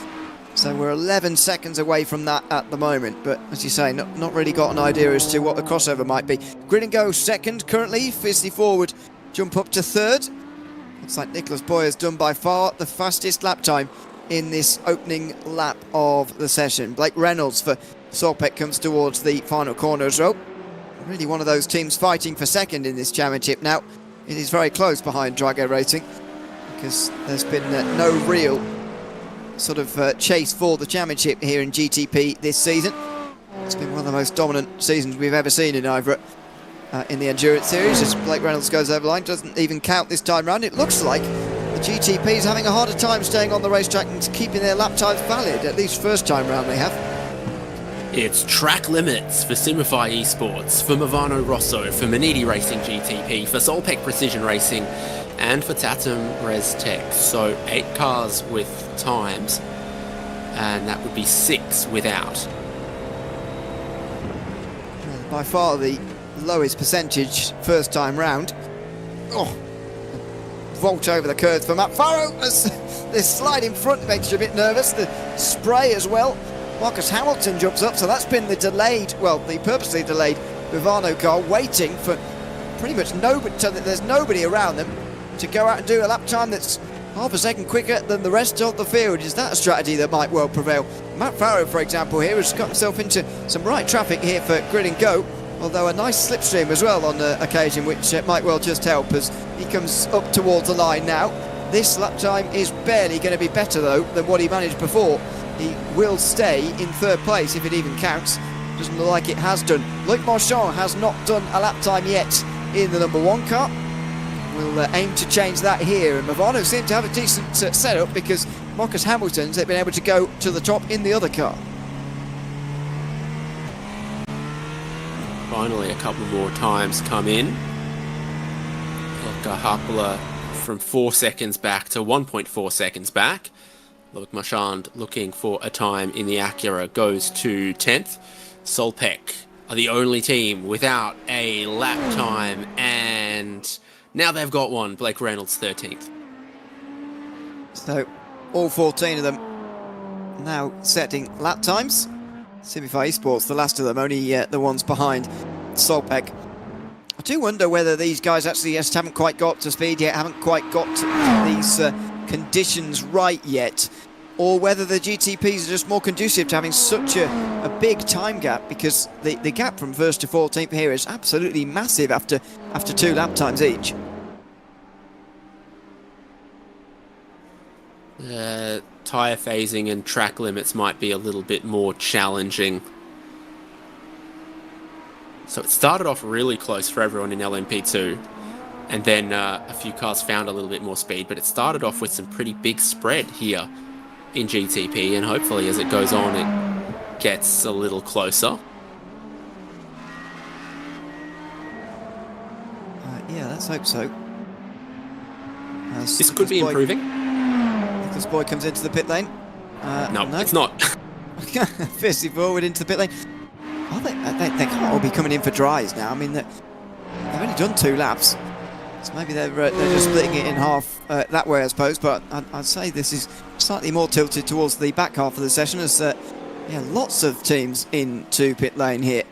So we're 11 seconds away from that at the moment. But as you say, not really got an idea as to what the crossover might be. Grid and go second currently, fiercely forward, jump up to third. Looks like Nicholas Boy has done by far the fastest lap time in this opening lap of the session. Blake Reynolds for Solpec comes towards the final corner as well. Really one of those teams fighting for second in this championship now. It is very close behind Drago Racing because there's been no real sort of chase for the championship here in GTP this season. It's been one of the most dominant seasons we've ever seen in IVRA in the Endurance Series, as Blake Reynolds goes over the line. Doesn't even count this time round. It looks like the GTP is having a harder time staying on the racetrack and keeping their lap times valid, at least first time round they have. It's track limits for Simify Esports, for Movano Rosso, for Manidi Racing GTP, for Solpec Precision Racing, and for Tatum Res Tech. So 8 cars with times, and that would be 6 without. By far the lowest percentage first time round. Oh, vault over the curves for Matt Farrow. This slide in front makes you a bit nervous. The spray as well. Marcus Hamilton jumps up, so that's been the purposely delayed Movano car waiting for pretty much nobody, so that there's nobody around them to go out and do a lap time that's half a second quicker than the rest of the field. Is that a strategy that might well prevail? Matt Farrow, for example, here has got himself into some right traffic here for grid and go, although a nice slipstream as well on occasion, which might well just help as he comes up towards the line now. This lap time is barely going to be better, though, than what he managed before. He will stay in third place if it even counts. Doesn't look like it has done. Luc Marchand has not done a lap time yet in the number 1 car. We'll aim to change that here, and Movano seem to have a decent setup because Marcus Hamilton's been able to go to the top in the other car. Finally, a couple more times come in. Ilkka Hakola from 4 seconds back to 1.4 seconds back. Luc Marchand looking for a time in the Acura goes to 10th. Solpec are the only team without a lap time, and now they've got one. Blake Reynolds 13th. So all 14 of them now setting lap times. Simify Esports, the last of them, only the ones behind Solpec. I do wonder whether these guys actually just haven't quite got to speed yet, haven't quite got these conditions right yet, or whether the GTPs are just more conducive to having such a big time gap, because the gap from first to 14th here is absolutely massive after 2 lap times each. Tyre phasing and track limits might be a little bit more challenging. So it started off really close for everyone in LMP2, and then a few cars found a little bit more speed, but it started off with some pretty big spread here in GTP, and hopefully as it goes on it gets a little closer. Yeah, let's hope so. This could be improving. Nicholas Boy comes into the pit lane. No, it's not. Fiercely forward into the pit lane. Oh, they can't all be coming in for dries now. I mean, they've only done 2 laps, so maybe they're just splitting it in half that way, I suppose. But I'd say this is slightly more tilted towards the back half of the session, as Yeah, lots of teams into pit lane here.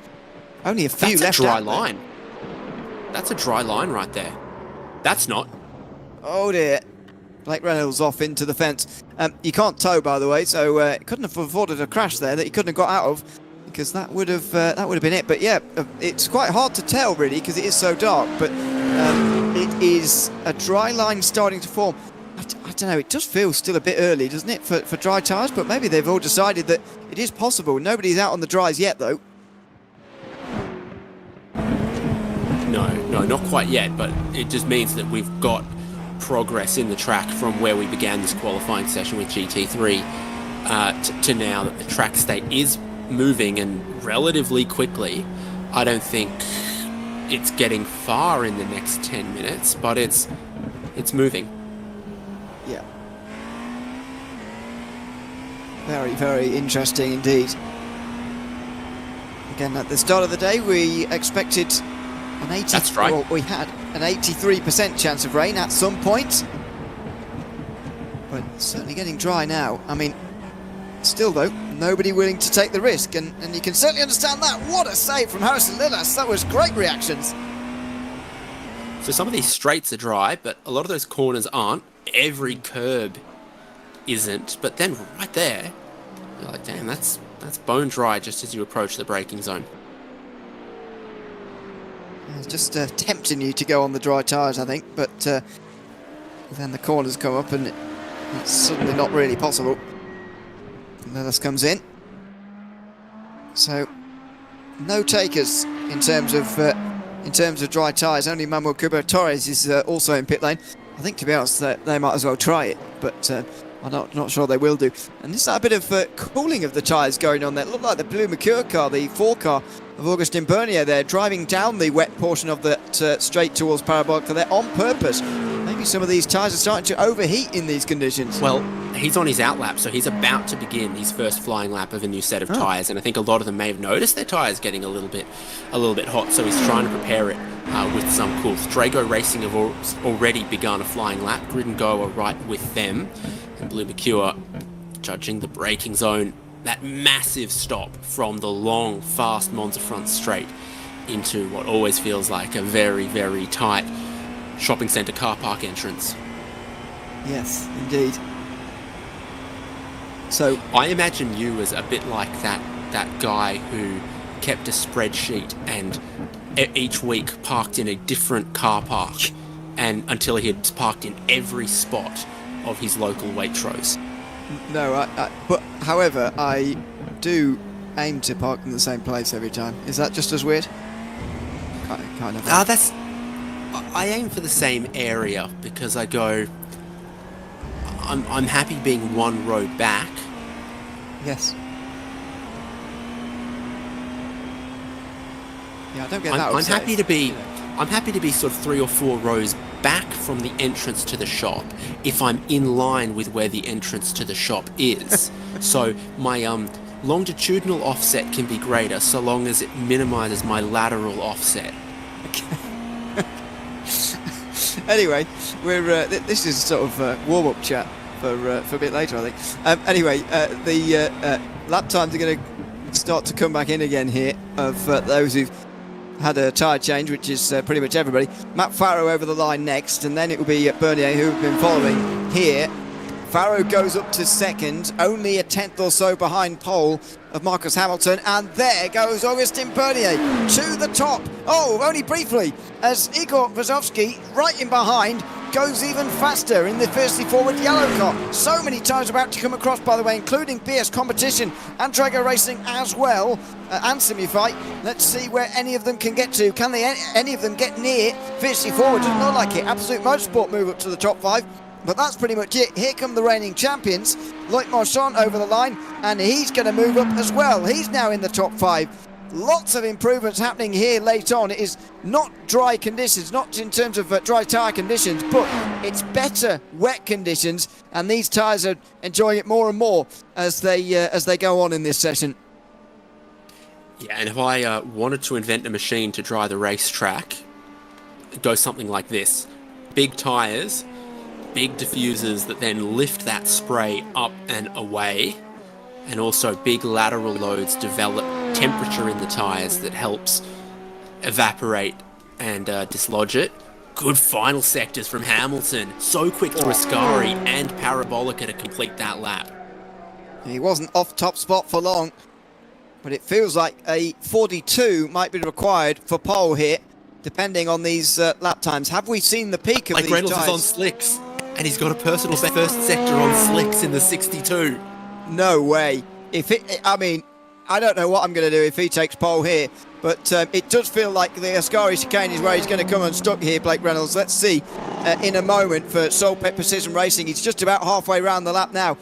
Only a few That's left. That's a dry out there. line. That's a dry line right there. That's not. Oh dear. Blake Reynolds off into the fence. You can't tow, by the way, so couldn't have afforded a crash there that he couldn't have got out of, because that would have been it. But yeah, it's quite hard to tell really because it is so dark. But it is a dry line starting to form. I don't know. It does feel still a bit early, doesn't it, for dry tyres? But maybe they've all decided that it is possible. Nobody's out on the dries yet, though. No, not quite yet. But it just means that we've got progress in the track from where we began this qualifying session with GT3 to now that the track state is moving and relatively quickly. I don't think it's getting far in the next 10 minutes, but it's moving. Yeah. Very, very interesting indeed. Again, at the start of the day, we expected an 80. That's right. Well, we had an 83% chance of rain at some point, but it's certainly getting dry now. I mean, still though, nobody willing to take the risk, and you can certainly understand that. What a save from Harrison Lillas. That was great reactions. So some of these straights are dry, but a lot of those corners aren't. Every curb isn't, but then right there, you're like, damn, that's bone dry just as you approach the braking zone. It's just tempting you to go on the dry tyres, I think, but then the corners come up and it's suddenly not really possible. And Lillas comes in. So, no takers in terms of dry tyres. Only Manuel Cubo Torres is also in pit lane. I think, to be honest, they might as well try it, but I'm not sure they will do. And there's a bit of cooling of the tyres going on there. It looked like the Blue Mercure car, the 4 car of Augustin Bernier there, driving down the wet portion of that straight towards Parabolic there on purpose. Maybe some of these tyres are starting to overheat in these conditions. Well, he's on his outlap, so he's about to begin his first flying lap of a new set of tyres, and I think a lot of them may have noticed their tyres getting a little bit hot, so he's trying to prepare it with some cool. Drago Racing have already begun a flying lap. Grid and Go are right with them, and Blue Mercure judging the braking zone. That massive stop from the long, fast Monza front straight into what always feels like a very, very tight shopping centre car park entrance. Yes, indeed. So I imagine you as a bit like that guy who kept a spreadsheet and each week parked in a different car park, and until he had parked in every spot of his local Waitrose. no, but however, I do aim to park in the same place every time. Is that just as weird? Kind of. I aim for the same area because I go, I'm happy being one row back. Yes. Yeah, I don't get that. I'm happy to be, I'm happy to be sort of 3 or 4 rows back from the entrance to the shop if I'm in line with where the entrance to the shop is. So my longitudinal offset can be greater so long as it minimises my lateral offset. Anyway, we're this is sort of warm-up chat for a bit later, I think. Anyway, the lap times are going to start to come back in again here of those who've had a tyre change, which is pretty much everybody. Matt Farrow over the line next, and then it will be Bernier who've been following here. Farrow goes up to second, only a tenth or so behind pole of Marcus Hamilton, and there goes Augustin Bernier to the top. Oh, only briefly, as Igor Vazovsky, right in behind, goes even faster in the fiercely forward yellow car. So many tyres about to come across, by the way, including PS Competition and Drago Racing as well, and Semi-Fight. Let's see where any of them can get to. Can they any of them get near fiercely forward? Doesn't look like it. Absolute Motorsport move up to the top 5. But that's pretty much it. Here come the reigning champions. Loic Marchand over the line, and he's going to move up as well. He's now in the top 5. Lots of improvements happening here late on. It is not dry conditions, not in terms of dry tyre conditions, but it's better wet conditions, and these tyres are enjoying it more and more as they go on in this session. Yeah, and if I wanted to invent a machine to dry the racetrack, it'd go something like this. Big tyres, big diffusers that then lift that spray up and away, and also big lateral loads develop temperature in the tyres that helps evaporate and dislodge it. Good final sectors from Hamilton. So quick to Ascari and Parabolica to complete that lap. He wasn't off top spot for long, but it feels like a 42 might be required for pole here, depending on these lap times. Have we seen the peak of these Reynolds tyres? is on slicks, and he's got a personal first sector on slicks in the 62. No way. I mean, I don't know what I'm going to do if he takes pole here, but it does feel like the Ascari chicane is where he's going to come unstuck here, Blake Reynolds. Let's see in a moment for Solpet Precision Racing. He's just about halfway around the lap now.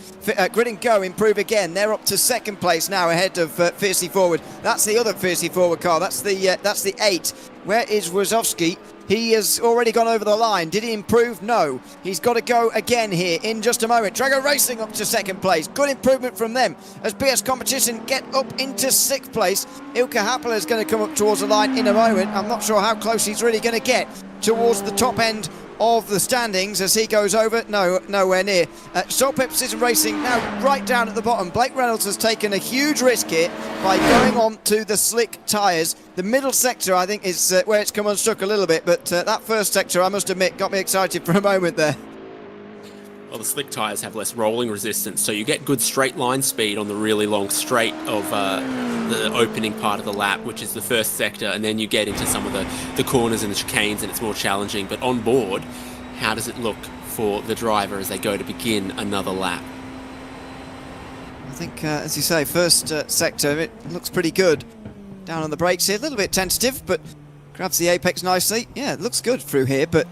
Grid and Go improve again. They're up to second place now, ahead of Fiercely Forward. That's the other Fiercely Forward car. That's the 8. Where is Wazowski? He has already gone over the line. Did he improve? No. He's got to go again here in just a moment. Drago Racing up to second place. Good improvement from them as BS Competition get up into 6th place. Ilka Happel is going to come up towards the line in a moment. I'm not sure how close he's really going to get towards the top end of the standings as he goes over. No, nowhere near. Solpet Precision Racing now right down at the bottom. Blake Reynolds has taken a huge risk here by going on to the slick tyres. The middle sector, I think, is where it's come unstuck a little bit, but that first sector, I must admit, got me excited for a moment there. Well, the slick tyres have less rolling resistance, so you get good straight line speed on the really long straight of the opening part of the lap, which is the first sector, and then you get into some of the corners and the chicanes, and it's more challenging. But on board, how does it look for the driver as they go to begin another lap? I think, as you say, first sector, it looks pretty good. Down on the brakes here, a little bit tentative, but grabs the apex nicely. Yeah, it looks good through here, but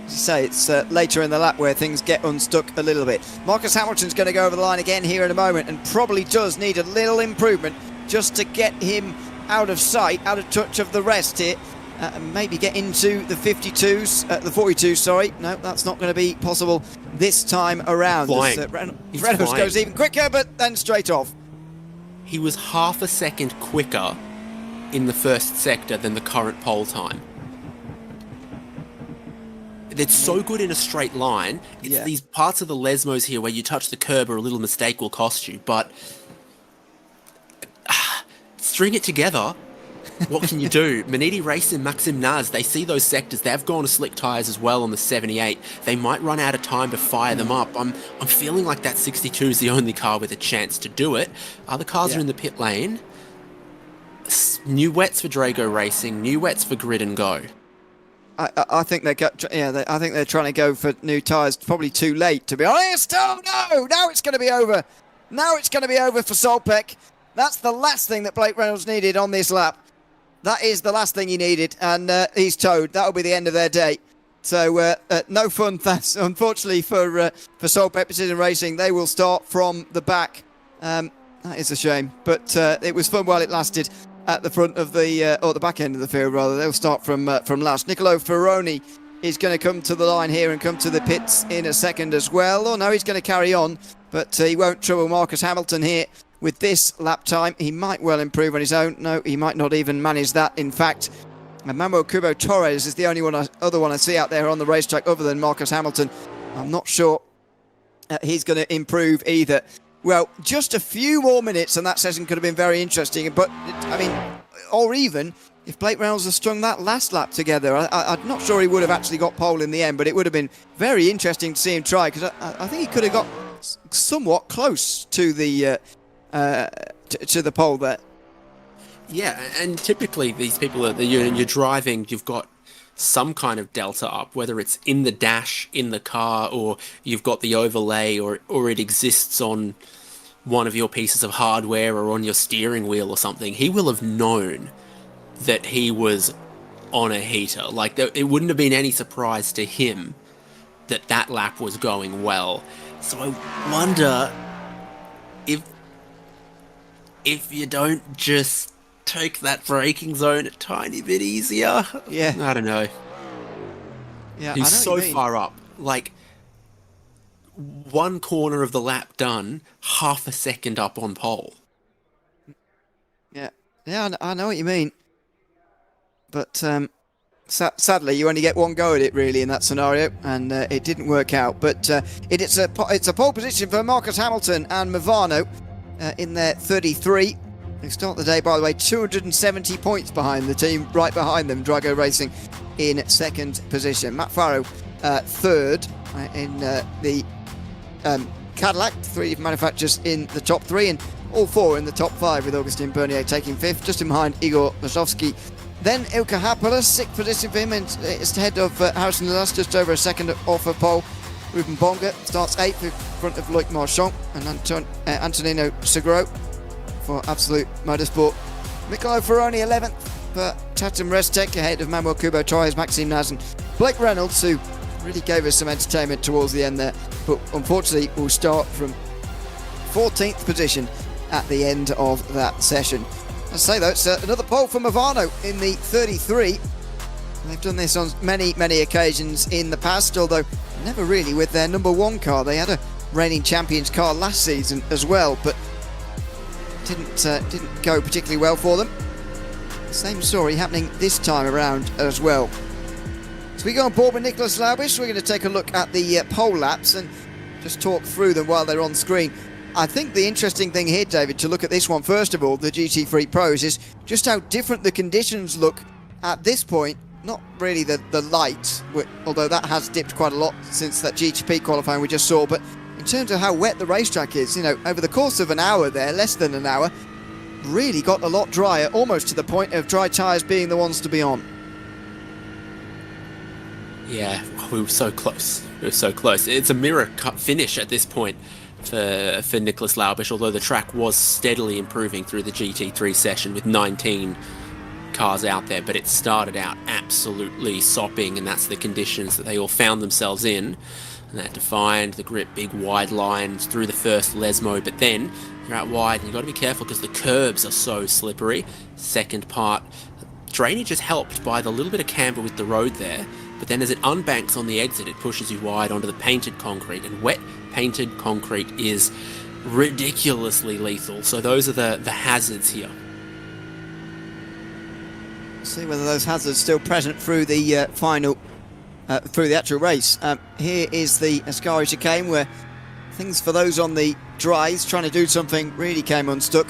as you say, it's later in the lap where things get unstuck a little bit. Marcus Hamilton's going to go over the line again here in a moment, and probably does need a little improvement just to get him out of sight, out of touch of the rest here. And maybe get into the 52s, the 42s, sorry. No, that's not going to be possible this time around. Reynolds goes even quicker, but then straight off. He was half a second quicker in the first sector than the current pole time. It's so good in a straight line. It's these parts of the Lesmos here where you touch the curb or a little mistake will cost you, but string it together. What can you do? Maniti Racing, Maxim Naz, they see those sectors. They've gone to slick tyres as well on the 78. They might run out of time to fire them up. I'm feeling like that 62 is the only car with a chance to do it. Other cars are in the pit lane. New wets for Drago Racing, new wets for Grid and Go. I think I think they're trying to go for new tyres. Probably too late, to be honest. Oh no! Now it's going to be over. Now it's going to be over for Solpec. That's the last thing that Blake Reynolds needed on this lap. That is the last thing he needed, and he's towed. That'll be the end of their day. So no fun, that's unfortunately for Solpec Precision Racing. They will start from the back. That is a shame, but it was fun while it lasted. At the front of the, or the back end of the field rather. They'll start from last. Niccolo Ferroni is going to come to the line here and come to the pits in a second as well. Oh no, he's going to carry on, but he won't trouble Marcus Hamilton here with this lap time. He might well improve on his own. No, he might not even manage that. In fact, Manuel Cubo Torres is the only other one I see out there on the racetrack other than Marcus Hamilton. I'm not sure he's going to improve either. Well, just a few more minutes and that session could have been very interesting. But, I mean, or even if Blake Reynolds had strung that last lap together, I'm not sure he would have actually got pole in the end, but it would have been very interesting to see him try, because I think he could have got somewhat close to the pole there. Yeah, and typically these people, you're driving, you've got some kind of delta up, whether it's in the dash, in the car, or you've got the overlay, or it exists on one of your pieces of hardware or on your steering wheel or something. He will have known that he was on a heater. Like, it wouldn't have been any surprise to him that that lap was going well. So I wonder if you don't just take that braking zone a tiny bit easier. Yeah. I don't know. Yeah, he's so far up. Like, one corner of the lap done, half a second up on pole. Yeah. Yeah, I know what you mean. But sadly, you only get one go at it, really, in that scenario, and it didn't work out. But it's a pole position for Marcus Hamilton and Movano. in their 33. They start the day, by the way, 270 points behind the team right behind them, Drago Racing in second position. Matt Farrow third in the Cadillac, 3 manufacturers in the top 3, and all 4 in the top 5, with Augustin Bernier taking 5th, just in behind Igor Lazowski. Then Ilka Happala, 6th position for him, and it's ahead of Harrison Lass, just over a second off of pole. Ruben Bonga starts 8th in front of Loic Marchand and Antonino Seguro for Absolute Motorsport. Niccolo Ferroni 11th for Tatum Restek, ahead of Manuel Kubo Torres, Maxime Naz and Blake Reynolds, who really gave us some entertainment towards the end there, but unfortunately will start from 14th position at the end of that session. I say though, it's another pole for Movano in the 33. They've done this on many occasions in the past, although never really with their number 1 car. They had a reigning champions car last season as well, but didn't go particularly well for them. Same story happening this time around as well. So we go on board with Nicholas Laubish. We're going to take a look at the pole laps and just talk through them while they're on screen. I think the interesting thing here, David, to look at this one first of all, the GT3 Pros, is just how different the conditions look at this point. Not really the light, although that has dipped quite a lot since that GTP qualifying we just saw, but in terms of how wet the racetrack is, you know, over the course of an hour there, less than an hour, really got a lot drier, almost to the point of dry tyres being the ones to be on. Yeah, we were so close. We were so close. It's a mirror cut finish at this point for Nicholas Laubish, although the track was steadily improving through the GT3 session with 19 cars out there, but it started out absolutely sopping, and that's the conditions that they all found themselves in. And that defined the grip, big wide lines through the first Lesmo, but then you're out wide and you've got to be careful because the curbs are so slippery. Second part, drainage is helped by the little bit of camber with the road there, but then as it unbanks on the exit, it pushes you wide onto the painted concrete, and wet painted concrete is ridiculously lethal. So those are the hazards here. See whether those hazards still present through the final, through the actual race. Here is the Ascari chicane, where things for those on the dries trying to do something really came unstuck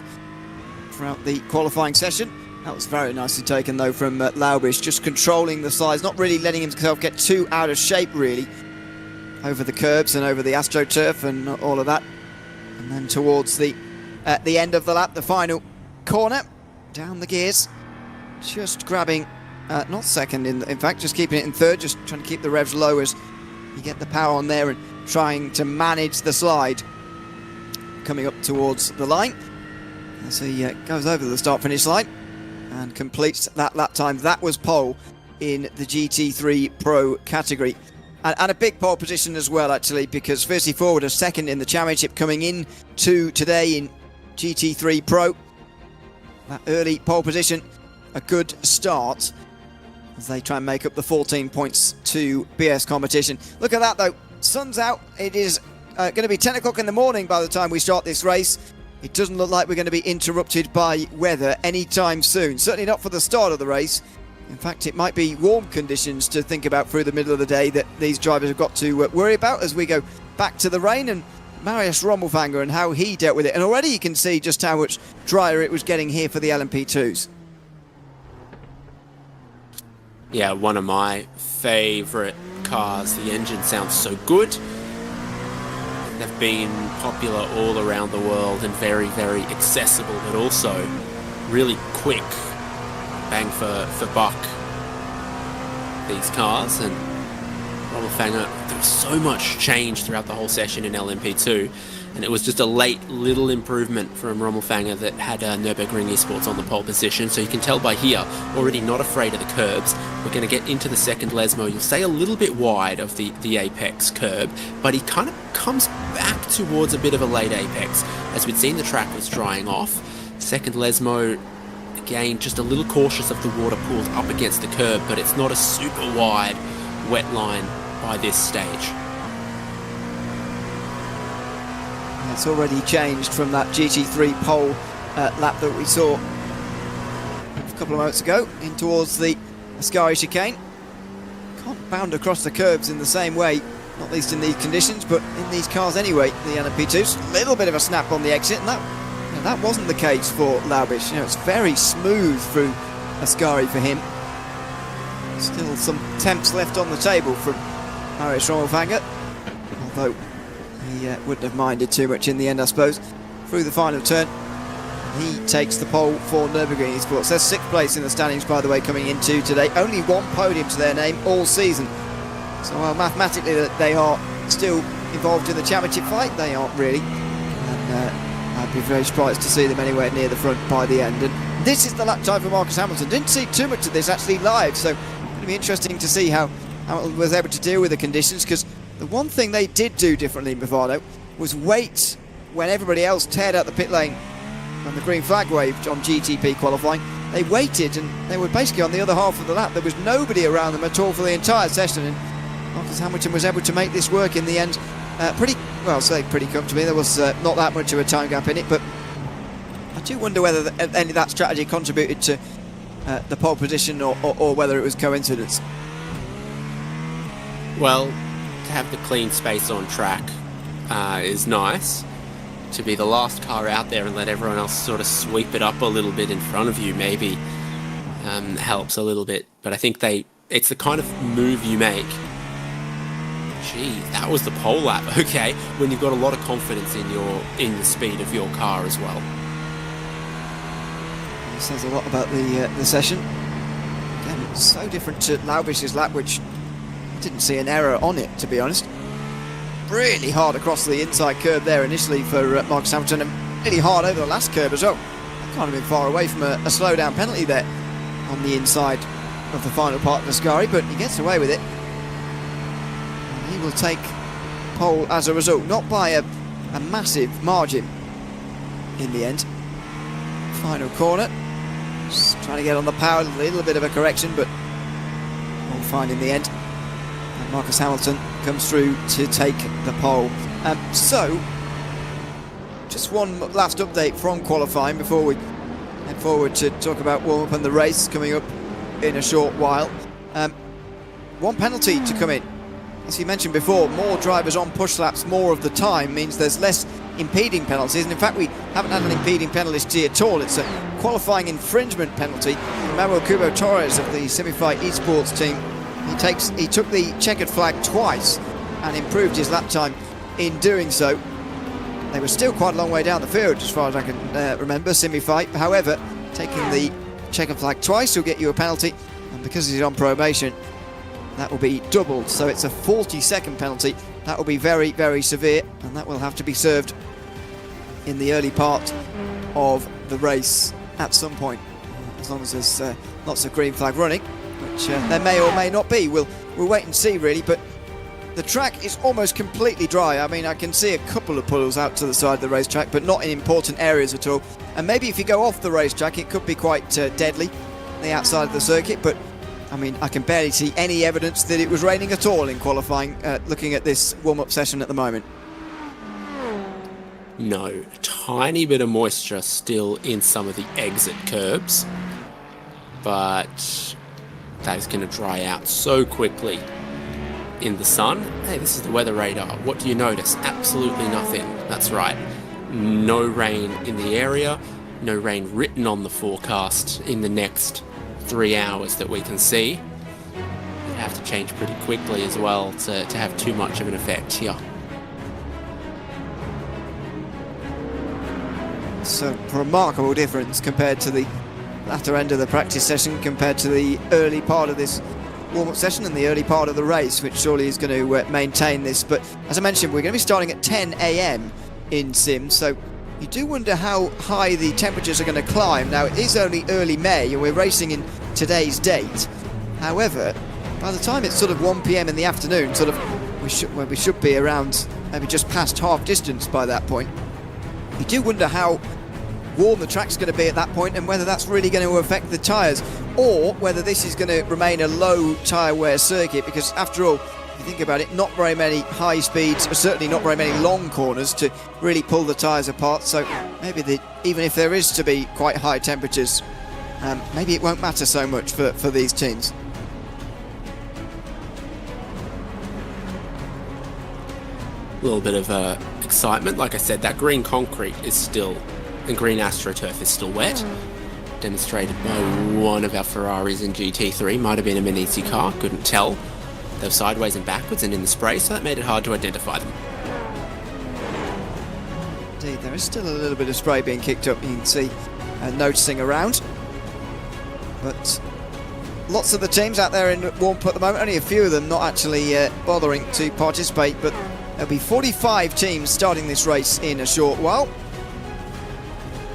throughout the qualifying session. That was very nicely taken though from Laubish, just controlling the sides, not really letting himself get too out of shape really, over the curbs and over the AstroTurf and all of that. And then towards the end of the lap, the final corner, down the gears, just grabbing, not second, in fact, just keeping it in third, just trying to keep the revs low as you get the power on there and trying to manage the slide. Coming up towards the line as he goes over the start-finish line and completes that lap time. That was pole in the GT3 Pro category. And a big pole position as well, actually, because firstly forward a second in the championship coming in to today in GT3 Pro. That early pole position, a good start as they try and make up the 14 points to BS competition. Look at that though, sun's out. It is going to be 10 o'clock in the morning by the time we start this race. It doesn't look like we're going to be interrupted by weather anytime soon. Certainly not for the start of the race. In fact, it might be warm conditions to think about through the middle of the day that these drivers have got to worry about as we go back to the rain. And Marius Rommelfanger and how he dealt with it. And already you can see just how much drier it was getting here for the LMP2s. Yeah, one of my favourite cars. The engine sounds so good. They've been popular all around the world and very, very accessible, but also really quick. Bang for buck, these cars. And Rommelfanger, there was so much change throughout the whole session in LMP2, and it was just a late little improvement from Rommelfanger that had Nürburgring Esports on the pole position. So you can tell by here, already not afraid of the curbs. We're going to get into the second Lesmo. You'll stay a little bit wide of the apex curb, but he kind of comes back towards a bit of a late apex. As we'd seen, the track was drying off. Second Lesmo, again, just a little cautious of the water pulled up against the curb, but it's not a super wide wet line by this stage. It's already changed from that GT3 pole lap that we saw a couple of moments ago in towards the Ascari chicane. Can't bound across the curbs in the same way, not least in these conditions, but in these cars anyway, the LMP2s. A little bit of a snap on the exit, and that Now, that wasn't the case for Laubish. It's very smooth through Ascari for him. Still some attempts left on the table from Marius Rommelwanger, although he wouldn't have minded too much in the end, I suppose. Through the final turn, he takes the pole for Nürburgring Esports. They're 6th place in the standings, by the way, coming into today. Only one podium to their name all season. So while mathematically they are still involved in the championship fight, they aren't really. And I'd be very surprised to see them anywhere near the front by the end. And this is the lap time for Marcus Hamilton. Didn't see too much of this actually live, so it's going to be interesting to see how Hamilton was able to deal with the conditions, because the one thing they did do differently in Bavaro was wait when everybody else teared out the pit lane and the green flag waved on GTP qualifying. They waited and they were basically on the other half of the lap. There was nobody around them at all for the entire session, and Marcus Hamilton was able to make this work in the end pretty comfortably. There was not that much of a time gap in it, but I do wonder whether any of that strategy contributed to the pole position or whether it was coincidence. Well, to have the clean space on track is nice. To be the last car out there and let everyone else sort of sweep it up a little bit in front of you maybe helps a little bit. But I think it's the kind of move you make. Gee, that was the pole lap. Okay, when you've got a lot of confidence in the speed of your car as well. It says a lot about the session. Again, it's so different to Laubish's lap, which I didn't see an error on it, to be honest. Really hard across the inside curb there initially for Marcus Hamilton, and really hard over the last curb as well. Can't have been far away from a slowdown penalty there on the inside of the final part of Ascari, but he gets away with it. And he will take pole as a result, not by a massive margin in the end. Final corner, just trying to get on the power, a little bit of a correction, but all fine in the end. And Marcus Hamilton comes through to take the pole. So, just one last update from qualifying before we head forward to talk about warm-up and the race coming up in a short while. One penalty to come in. As you mentioned before, more drivers on push laps more of the time means there's less impeding penalties, and in fact we haven't had an impeding penalty at all. It's a qualifying infringement penalty from Manuel Cubo Torres of the Simify Esports team. He took the checkered flag twice and improved his lap time in doing so. They were still quite a long way down the field as far as I can remember, Simify. However, taking the checkered flag twice will get you a penalty, and because he's on probation, that will be doubled, so it's a 40-second penalty. That will be very, very severe, and that will have to be served in the early part of the race at some point, as long as there's lots of green flag running, which there may or may not be. We'll wait and see, really, but the track is almost completely dry. I mean, I can see a couple of puddles out to the side of the racetrack, but not in important areas at all. And maybe if you go off the racetrack, it could be quite deadly, the outside of the circuit, but I mean, I can barely see any evidence that it was raining at all in qualifying, looking at this warm-up session at the moment. No, a tiny bit of moisture still in some of the exit curbs, but that is going to dry out so quickly in the sun. Hey, this is the weather radar. What do you notice? Absolutely nothing. That's right. No rain in the area, no rain written on the forecast in the next 3 hours that we can see. It'd have to change pretty quickly as well to have too much of an effect here. It's a remarkable difference compared to the latter end of the practice session, compared to the early part of this warm-up session and the early part of the race, which surely is going to maintain this. But as I mentioned, we're going to be starting at 10 AM in Sim, so you do wonder how high the temperatures are going to climb. Now, it is only early May and we're racing in today's date. However, by the time it's sort of 1 PM in the afternoon, we should be around maybe just past half distance by that point. You do wonder how warm the track's going to be at that point, and whether that's really going to affect the tyres, or whether this is going to remain a low tyre wear circuit, because after all, if you think about it, not very many high speeds, certainly not very many long corners to really pull the tyres apart. So maybe even if there is to be quite high temperatures, maybe it won't matter so much for these teams. A little bit of excitement. Like I said, that green concrete is still the green AstroTurf is still wet, demonstrated by one of our Ferraris in GT3. Might have been a Manisi car, couldn't tell. They were sideways and backwards and in the spray, so that made it hard to identify them. Indeed, there is still a little bit of spray being kicked up, you can see, noticing around. But lots of the teams out there in warm-up at the moment, only a few of them not actually bothering to participate, but there'll be 45 teams starting this race in a short while.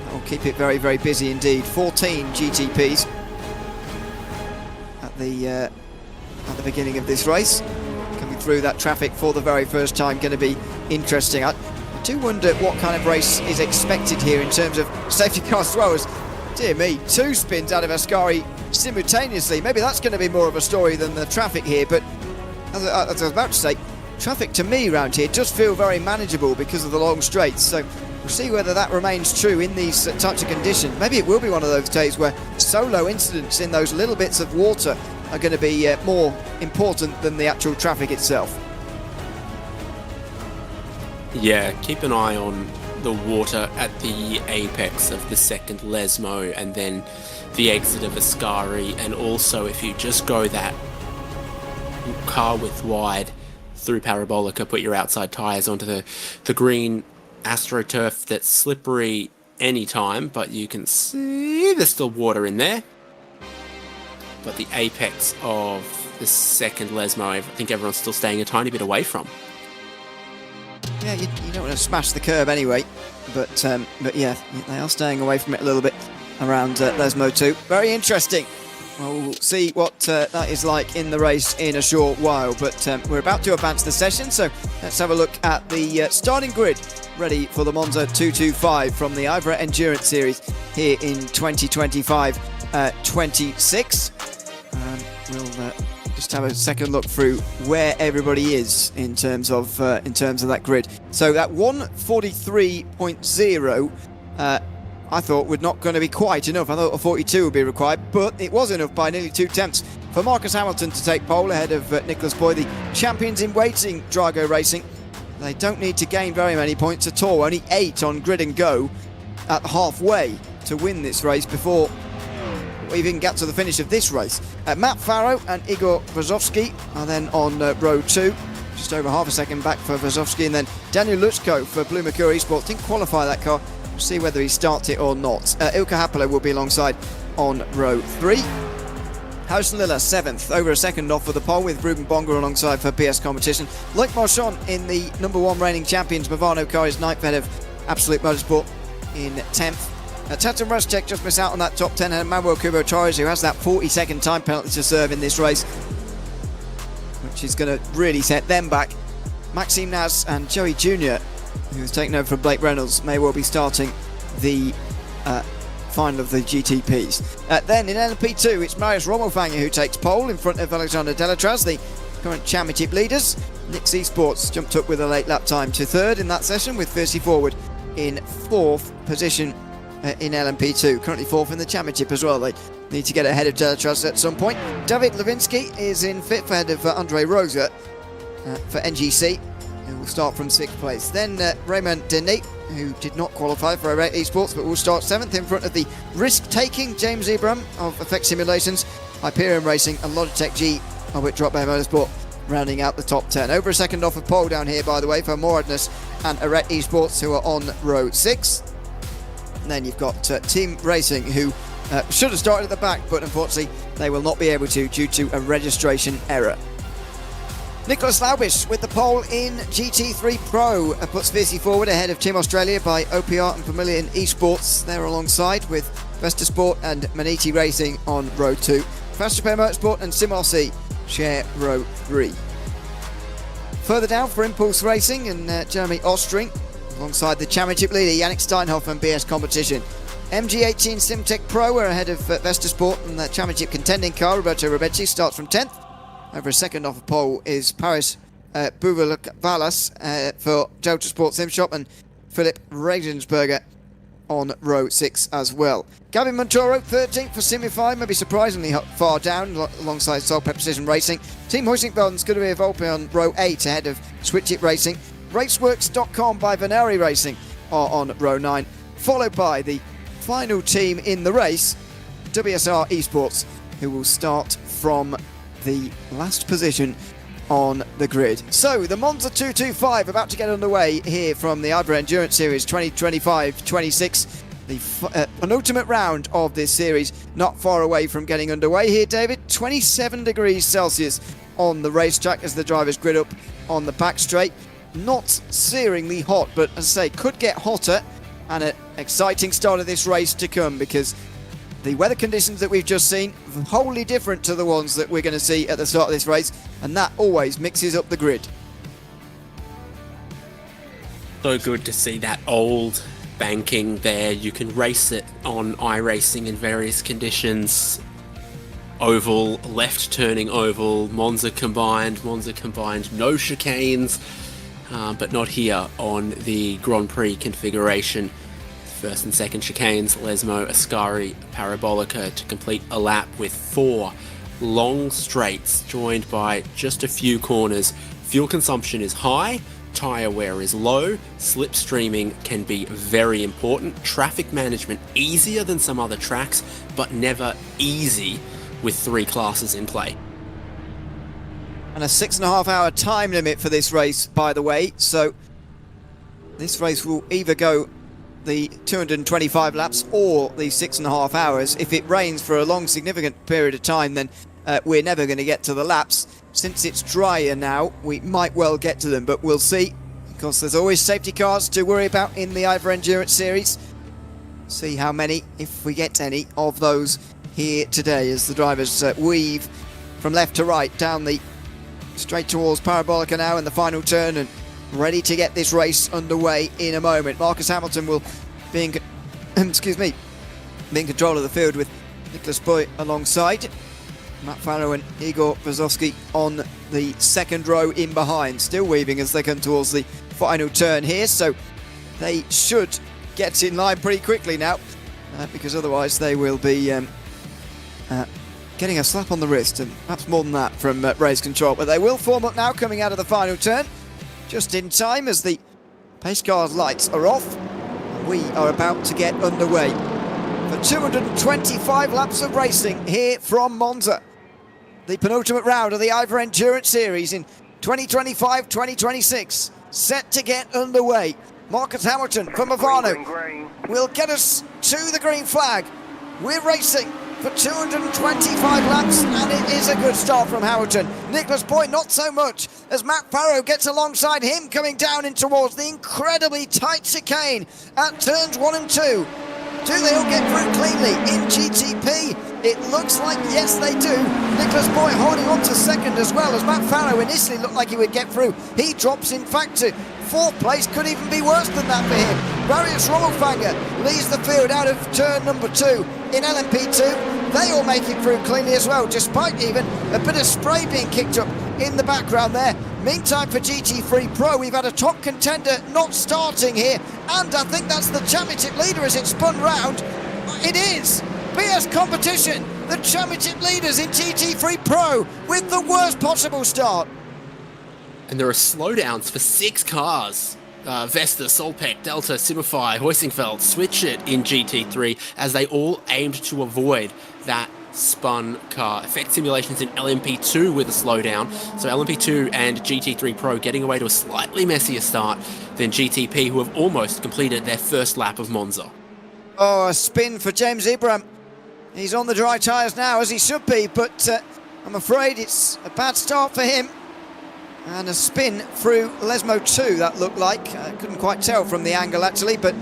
That'll keep it very, very busy indeed. 14 GTPs at the beginning of this race. Coming through that traffic for the very first time, going to be interesting. I do wonder what kind of race is expected here in terms of safety cars as well. As, dear me, 2 spins out of Ascari simultaneously. Maybe that's going to be more of a story than the traffic here, but as I was about to say, traffic to me around here does feel very manageable because of the long straights, so we'll see whether that remains true in these types of conditions. Maybe it will be one of those days where solo incidents in those little bits of water are going to be more important than the actual traffic itself. Yeah, keep an eye on the water at the apex of the second Lesmo and then the exit of Ascari, and also if you just go that car width wide through Parabolica, put your outside tyres onto the green AstroTurf that's slippery anytime, but you can see there's still water in there. But the apex of the second Lesmo, I think everyone's still staying a tiny bit away from. Yeah, you don't want to smash the curb anyway, but yeah, they are staying away from it a little bit around Lesmo 2. Very interesting. Well, we'll see what that is like in the race in a short while, but we're about to advance the session, so let's have a look at the starting grid ready for the Monza 225 from the IVRA Endurance Series here in 2025-26. We'll just have a second look through where everybody is in terms of that grid. So that 143.0 I thought would not going to be quite enough. I thought a 42 would be required, but it was enough by nearly 2 tenths for Marcus Hamilton to take pole ahead of Nicholas Boy, the champions in waiting Drago Racing. They don't need to gain very many points at all, only 8 on grid and go at halfway to win this race before we even get to the finish of this race. Matt Farrow and Igor Vazovsky are then on row 2, just over half a second back for Vazovsky, and then Daniel Luchko for Blue Mercury Esports. Didn't qualify that car. We'll see whether he starts it or not. Ilka Happelo will be alongside on row 3. Harrison Lilla 7th, over a second off for the pole, with Ruben Bonga alongside for PS Competition. Loic Marchand in the #1 reigning champions Movano car is 9th ahead of Absolute Motorsport in 10th. Tatan Rostek just missed out on that top 10, and Manuel Kubo Torres, who has that 40-second time penalty to serve in this race, which is going to really set them back. Maxime Naz and Joey Jr., who's taken over from Blake Reynolds, may well be starting the final of the GTPs. Then in LMP2, it's Marius Rommelfanger who takes pole in front of Alexander Delatraz, the current championship leaders. Nix Esports jumped up with a late lap time to 3rd in that session, with Fiercely Forward in 4th position in LMP2, currently 4th in the championship as well. They need to get ahead of Delatraz at some point. David Levinsky is in 5th ahead of Andre Rosa for NGC, who will start from 6th place. Then Raymond Denis, who did not qualify for Iraq Esports, but will start 7th in front of the risk-taking James Ibram of Effect Simulations, Hyperion Racing and Logitech G of it Drop Bay Motorsport, rounding out the top 10. Over a second off of pole down here, by the way, for Moradness and Iraq Esports, who are on row 6. And then you've got Team Racing, who should have started at the back, but unfortunately they will not be able to due to a registration error. Nicholas Laubish with the pole in GT3 Pro puts Fiercely Forward ahead of Team Australia by OPR and Vermilion Esports. They're alongside with Vesta Sport and Maniti Racing on row 2. Fast Japan Motorsport and Simossi share row 3. Further down for Impulse Racing and Jeremy Ostring, alongside the championship leader Yannick Steinhoff and BS Competition. MG18 Simtech Pro are ahead of Vesta Sport, and the championship contending car Roberto Robetti starts from 10th. Over a second off a pole is Paris Bouvalacvalas for Jota Sport Sim Shop, and Philip Regensberger on row 6 as well. Gavin Montoro 13th for Simify, maybe surprisingly far down alongside Solpep Precision Racing. Team Huizingbelden's going to be Volpe on row 8 ahead of Switch It Racing. Raceworks.com by Venari Racing are on row 9. followed by the final team in the race, WSR Esports, who will start from the last position on the grid. So the Monza 225 about to get underway here from the IVRA Endurance Series 2025-26. The penultimate round of this series, not far away from getting underway here, David. 27 degrees Celsius on the racetrack as the drivers grid up on the back straight. Not searingly hot, but as I say, could get hotter, and an exciting start of this race to come, because the weather conditions that we've just seen are wholly different to the ones that we're going to see at the start of this race, and that always mixes up the grid. So good to see that old banking there. You can race it on iRacing in various conditions. Oval, left turning oval, Monza combined, no chicanes, but not here on the Grand Prix configuration. First and second chicanes, Lesmo, Ascari, Parabolica to complete a lap with 4 long straights joined by just a few corners. Fuel consumption is high, tyre wear is low, slipstreaming can be very important, traffic management easier than some other tracks, but never easy with 3 classes in play. And a 6.5 hour time limit for this race, by the way, so this race will either go the 225 laps or the 6.5 hours. If it rains for a long significant period of time, then we're never going to get to the laps. Since it's drier now, we might well get to them, but we'll see. Of course, there's always safety cars to worry about in the IVRA Endurance Series. See how many, if we get any, of those here today as the drivers weave from left to right down the straight towards Parabolica now in the final turn, and ready to get this race underway in a moment. Marcus Hamilton will be in, be in control of the field with Nicholas Boy alongside. Matt Farrow and Igor Vazovsky on the second row in behind, still weaving as they come towards the final turn here, so they should get in line pretty quickly now, because otherwise they will be getting a slap on the wrist, and perhaps more than that from race control. But they will form up now coming out of the final turn, just in time as the pace car's lights are off. We are about to get underway for 225 laps of racing here from Monza. The penultimate round of the IVRA Endurance Series in 2025-2026, set to get underway. Marcus Hamilton from Ivano will get us to the green flag. We're racing for 225 laps, and it is a good start from Hamilton. Nicholas Boy not so much, as Matt Farrow gets alongside him, coming down in towards the incredibly tight chicane at turns 1 and 2. Do they all get through cleanly in GTP? It looks like yes they do. Nicholas Boy holding on to second as well, as Matt Farrow initially looked like he would get through. He drops in fact to 4th place, could even be worse than that for him. Marius Rommelfanger leads the field out of turn number 2 in LMP2. They all make it through cleanly as well, despite even a bit of spray being kicked up in the background there. Meantime, for GT3 Pro, we've had a top contender not starting here, and I think that's the championship leader as it spun round. It is PS Competition, the championship leaders in GT3 Pro, with the worst possible start. And there are slowdowns for 6 cars. Vesta, Solpec, Delta, Simify, Hoisingfeld switch it in GT3 as they all aimed to avoid that spun car. Effect simulations in LMP2 with a slowdown. So LMP2 and GT3 Pro getting away to a slightly messier start than GTP, who have almost completed their first lap of Monza. Oh, a spin for James Ibram. He's on the dry tyres now, as he should be, but I'm afraid it's a bad start for him. And a spin through Lesmo 2, that looked like. I couldn't quite tell from the angle, actually, but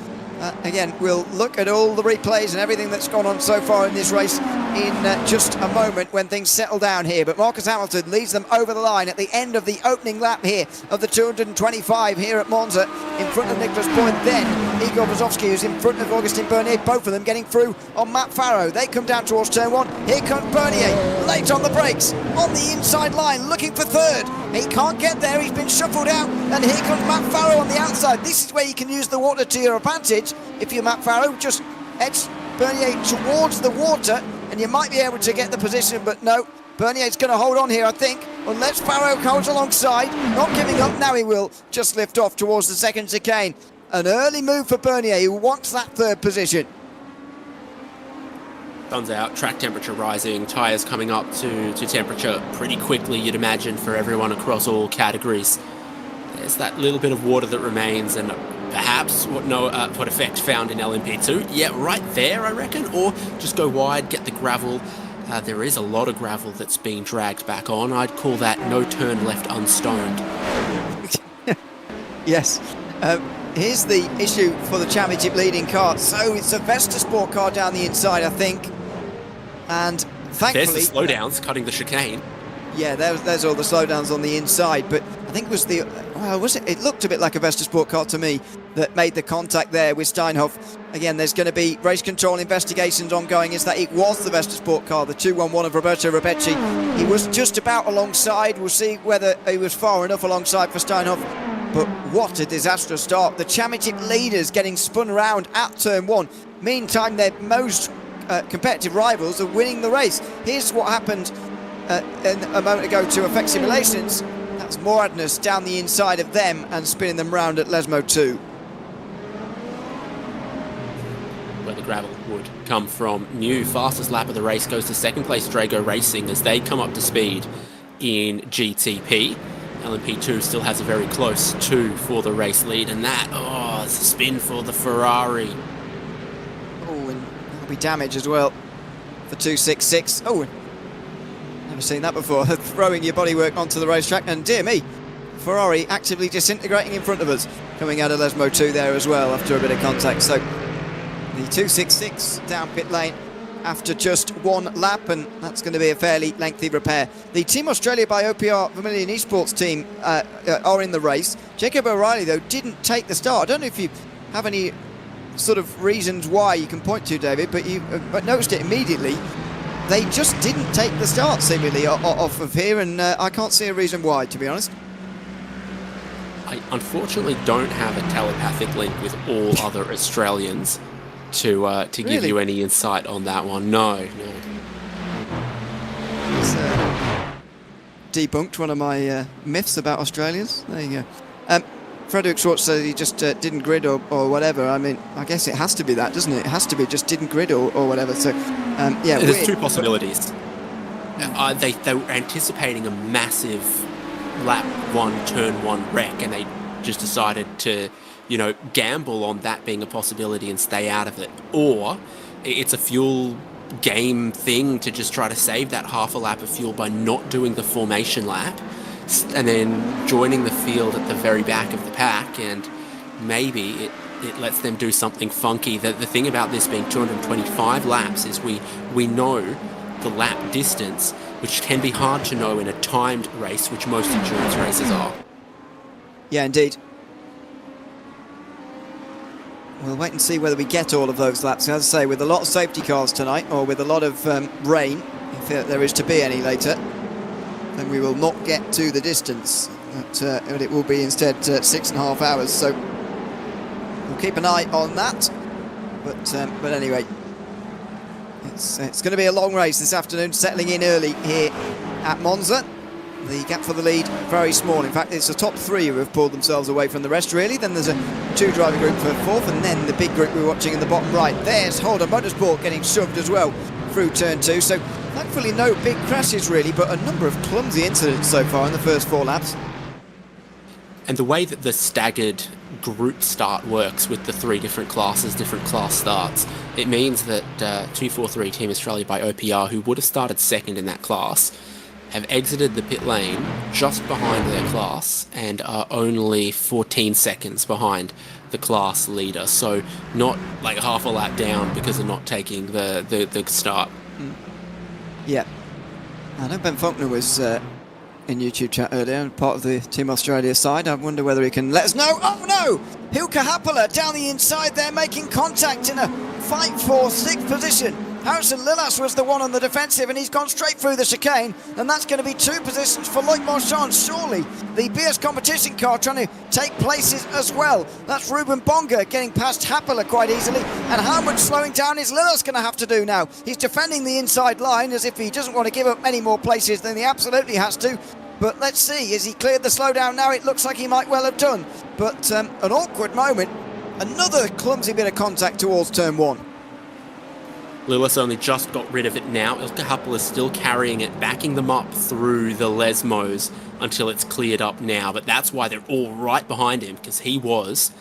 again, we'll look at all the replays and everything that's gone on so far in this race in just a moment when things settle down here. But Marcus Hamilton leads them over the line at the end of the opening lap here of the 225 here at Monza, in front of Nicholas Boyd, then Igor Vazovsky, who's in front of Augustin Bernier, both of them getting through on Matt Farrow. They come down towards turn 1. Here comes Bernier, late on the brakes, on the inside line, looking for third. He can't get there, he's been shuffled out, and here comes Matt Farrow on the outside. This is where you can use the water to your advantage. If you're Matt Farrow, just edge Bernier towards the water, and you might be able to get the position, but no, Bernier's going to hold on here, I think, unless Farrow holds alongside, not giving up. Now he will just lift off towards the second chicane. an early move for Bernier, who wants that third position. Sun's out, track temperature rising, tyres coming up to temperature pretty quickly, you'd imagine, for everyone across all categories. There's that little bit of water that remains, and perhaps what effect found in LMP2. Yeah, right there, I reckon. Or just go wide, get the gravel. There is a lot of gravel that's being dragged back on. I'd call that no turn left unstoned. Yes. Here's the issue for the championship leading car. So it's a Vesta Sport car down the inside, I think. And thankfully... There's the slowdowns cutting the chicane. Yeah, there's all the slowdowns on the inside, but I think it was the... Well, was it? It looked a bit like a Vesta Sport car to me that made the contact there with Steinhoff. Again, there's going to be race control investigations ongoing. Is that it was the Vesta Sport car, the 211 of Roberto Rebecci. He was just about alongside. We'll see whether he was far enough alongside for Steinhoff. But what a disastrous start. The championship leaders getting spun around at turn one. Meantime, their most competitive rivals are winning the race. Here's what happened a moment ago to Effect Simulations. That's Moradness down the inside of them and spinning them round at Lesmo 2. Where the gravel would come from. New fastest lap of the race goes to second place Drago Racing as they come up to speed in GTP. LMP2 still has a very close 2 for the race lead, and that, it's a spin for the Ferrari. Oh, and that'll be damage as well for 266. Oh, never seen that before. Throwing your bodywork onto the racetrack, and dear me, Ferrari actively disintegrating in front of us, coming out of Lesmo 2 there as well after a bit of contact. So the 266 down pit lane after just one lap, and that's going to be a fairly lengthy repair. The Team Australia by OPR Vermilion Esports team are in the race. Jacob O'Reilly, though, didn't take the start. I don't know if you have any sort of reasons why you can point to, David, but you noticed it immediately. They just didn't take the start, seemingly, off of here, and I can't see a reason why, to be honest. I unfortunately don't have a telepathic link with all other Australians to give you any insight on that one. No. It's debunked one of my myths about Australians. There you go. Frederick Schwartz says he just didn't grid or whatever. I mean, I guess it has to be that, doesn't it? It has to be just didn't grid or whatever. So, yeah. There's two possibilities. They were anticipating a massive lap 1, turn 1 wreck, and they just decided to, gamble on that being a possibility and stay out of it. Or it's a fuel game thing to just try to save that half a lap of fuel by not doing the formation lap and then joining the field at the very back of the pack, and maybe it lets them do something funky. The thing about this being 225 laps is we know the lap distance, which can be hard to know in a timed race, which most endurance races are. Yeah, indeed. We'll wait and see whether we get all of those laps. As I say, with a lot of safety cars tonight, or with a lot of rain, if there is to be any later, then we will not get to the distance. But it will be instead 6.5 hours. So we'll keep an eye on that. But anyway, it's going to be a long race this afternoon, settling in early here at Monza. The gap for the lead very small. In fact, it's the top 3 who have pulled themselves away from the rest, really. Then there's a 2-driver group for 4th, and then the big group we're watching in the bottom right. There's Holden Motorsport getting shoved as well through turn 2. So thankfully no big crashes really, but a number of clumsy incidents so far in the first 4 laps. And the way that the staggered group start works with the 3 different classes, different class starts, it means that 243 Team Australia by OPR, who would have started second in that class, have exited the pit lane just behind their class and are only 14 seconds behind the class leader. So not like half a lap down because of not taking the start. Yeah. I know Ben Faulkner was in YouTube chat earlier, part of the Team Australia side. I wonder whether he can let us know. Oh no! Hilke Happela down the inside there, making contact in a fight for 6th position. Harrison Lillas was the one on the defensive, and he's gone straight through the chicane, and that's going to be 2 positions for Loic Marchand. Surely the BS competition car trying to take places as well. That's Ruben Bonga getting past Happela quite easily, and how much slowing down is Lillas going to have to do now? He's defending the inside line as if he doesn't want to give up any more places than he absolutely has to. But let's see, has he cleared the slowdown now? It looks like he might well have done. But an awkward moment another clumsy bit of contact towards turn 1. Lewis only just got rid of it now. Ilka Happel is still carrying it, backing them up through the Lesmos until it's cleared up now. But that's why they're all right behind him, because he was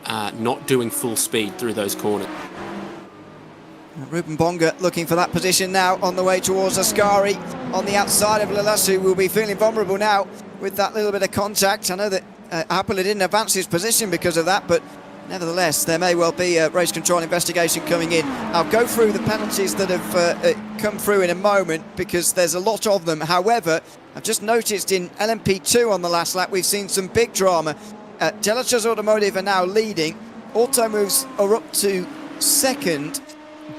not doing full speed through those corners. Ruben Bonga looking for that position now on the way towards Ascari on the outside of Lilas, who will be feeling vulnerable now with that little bit of contact. I know that Happel didn't advance his position because of that, but nevertheless, there may well be a race control investigation coming in. I'll go through the penalties that have come through in a moment because there's a lot of them. However, I've just noticed in LMP2 on the last lap, we've seen some big drama. Delachas Automotive are now leading. Automoves are up to second.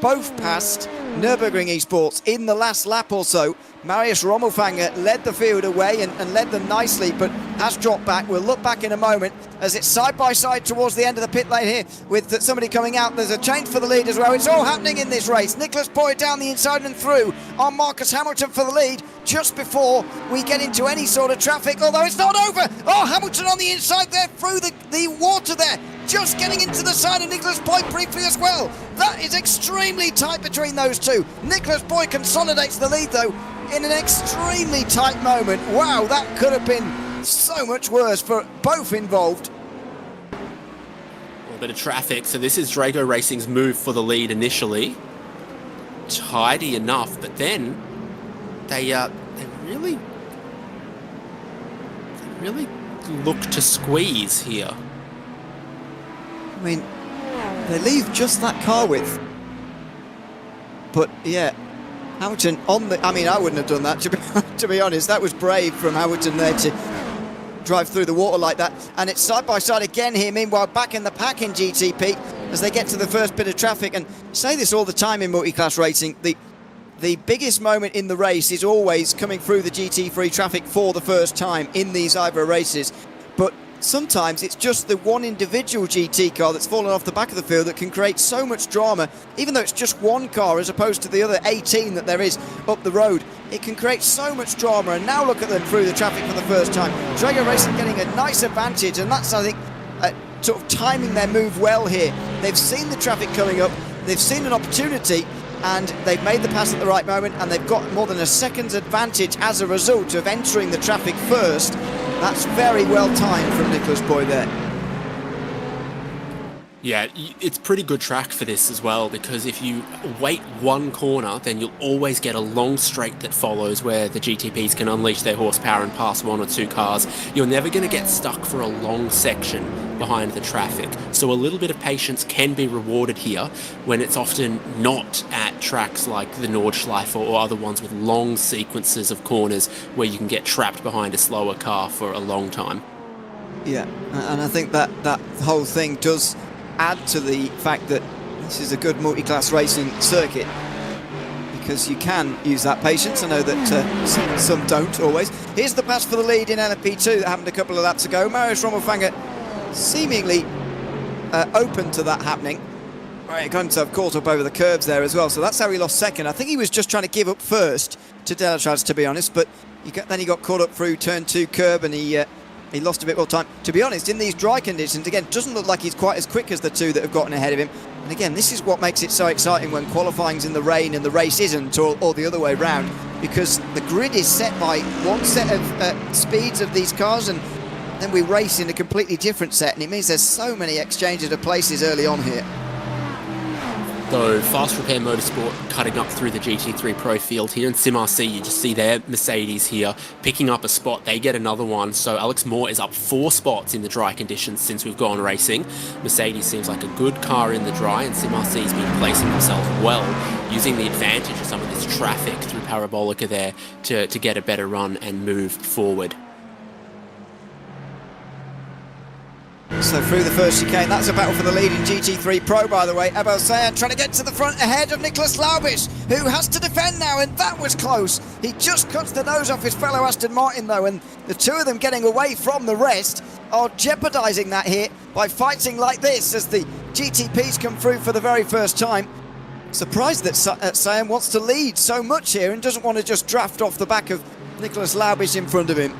Both passed Nürburgring Esports in the last lap or so. Marius Rommelfanger led the field away and led them nicely, but has dropped back. We'll look back in a moment as it's side by side towards the end of the pit lane here with somebody coming out. There's a change for the lead as well. It's all happening in this race. Nicholas Boyd down the inside and through on Marcus Hamilton for the lead just before we get into any sort of traffic, although it's not over. Oh, Hamilton on the inside there through the water there, just getting into the side of Nicholas Boyd briefly as well. That is extremely tight between those two. Nicholas Boyd consolidates the lead though in an extremely tight moment. Wow, that could have been so much worse for both involved. A little bit of traffic, so this is Drago Racing's move for the lead initially. Tidy enough, but then they really look to squeeze here. I mean, they leave just that car width. But yeah, Hamilton on the... I mean, I wouldn't have done that, to be honest. That was brave from Hamilton there to drive through the water like that. And it's side by side again here, meanwhile, back in the pack in GTP as they get to the first bit of traffic. And I say this all the time in multi-class racing, the biggest moment in the race is always coming through the GT3 traffic for the first time in these IVRA races. But sometimes it's just the one individual GT car that's fallen off the back of the field that can create so much drama, even though it's just one car as opposed to the other 18 that there is up the road. It can create so much drama, and now look at them through the traffic for the first time. Drago Racing getting a nice advantage, and that's, I think, sort of timing their move well here. They've seen the traffic coming up, they've seen an opportunity, and they've made the pass at the right moment, and they've got more than a second's advantage as a result of entering the traffic first. That's very well timed from Nicholas Boyd there. Yeah, it's pretty good track for this as well, because if you wait one corner, then you'll always get a long straight that follows where the GTPs can unleash their horsepower and pass one or two cars. You're never going to get stuck for a long section behind the traffic. So a little bit of patience can be rewarded here when it's often not at tracks like the Nordschleife or other ones with long sequences of corners where you can get trapped behind a slower car for a long time. Yeah, and I think that whole thing does add to the fact that this is a good multi-class racing circuit, because you can use that patience. I know that some don't always. Here's the pass for the lead in LMP2 that happened a couple of laps ago. Marius Rommelfanger seemingly open to that happening. Right, going to have caught up over the curbs there as well, so that's how he lost second. I think he was just trying to give up first to Delachas, to be honest, but then he got caught up through turn 2 curb, and he lost a bit more time. To be honest, in these dry conditions, again, doesn't look like he's quite as quick as the two that have gotten ahead of him. And again, this is what makes it so exciting when qualifying's in the rain and the race isn't, or the other way round, because the grid is set by one set of speeds of these cars, and then we race in a completely different set, and it means there's so many exchanges of places early on here. Though Fast Repair Motorsport cutting up through the GT3 Pro field here, and SimRC, you just see their Mercedes here picking up a spot. They get another one, so Alex Moore is up 4 spots in the dry conditions since we've gone racing. Mercedes seems like a good car in the dry, and SimRC's been placing himself well, using the advantage of some of this traffic through Parabolica there to get a better run and move forward. So through the first chicane, that's a battle for the lead in GT3 Pro, by the way. Abel Sayan trying to get to the front ahead of Nicholas Laubish, who has to defend now, and that was close. He just cuts the nose off his fellow Aston Martin, though, and the two of them getting away from the rest are jeopardising that here by fighting like this as the GTPs come through for the very first time. Surprised that Sayan wants to lead so much here and doesn't want to just draft off the back of Nicholas Laubish in front of him.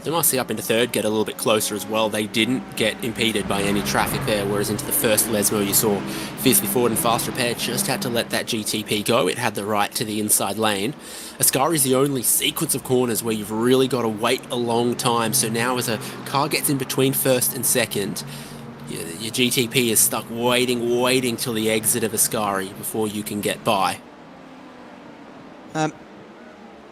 Demasi up into third, get a little bit closer as well. They didn't get impeded by any traffic there, whereas into the first Lesmo you saw fiercely forward and fast repair just had to let that GTP go. It had the right to the inside lane. Ascari's the only sequence of corners where you've really got to wait a long time. So now as a car gets in between first and second, your GTP is stuck waiting till the exit of Ascari before you can get by.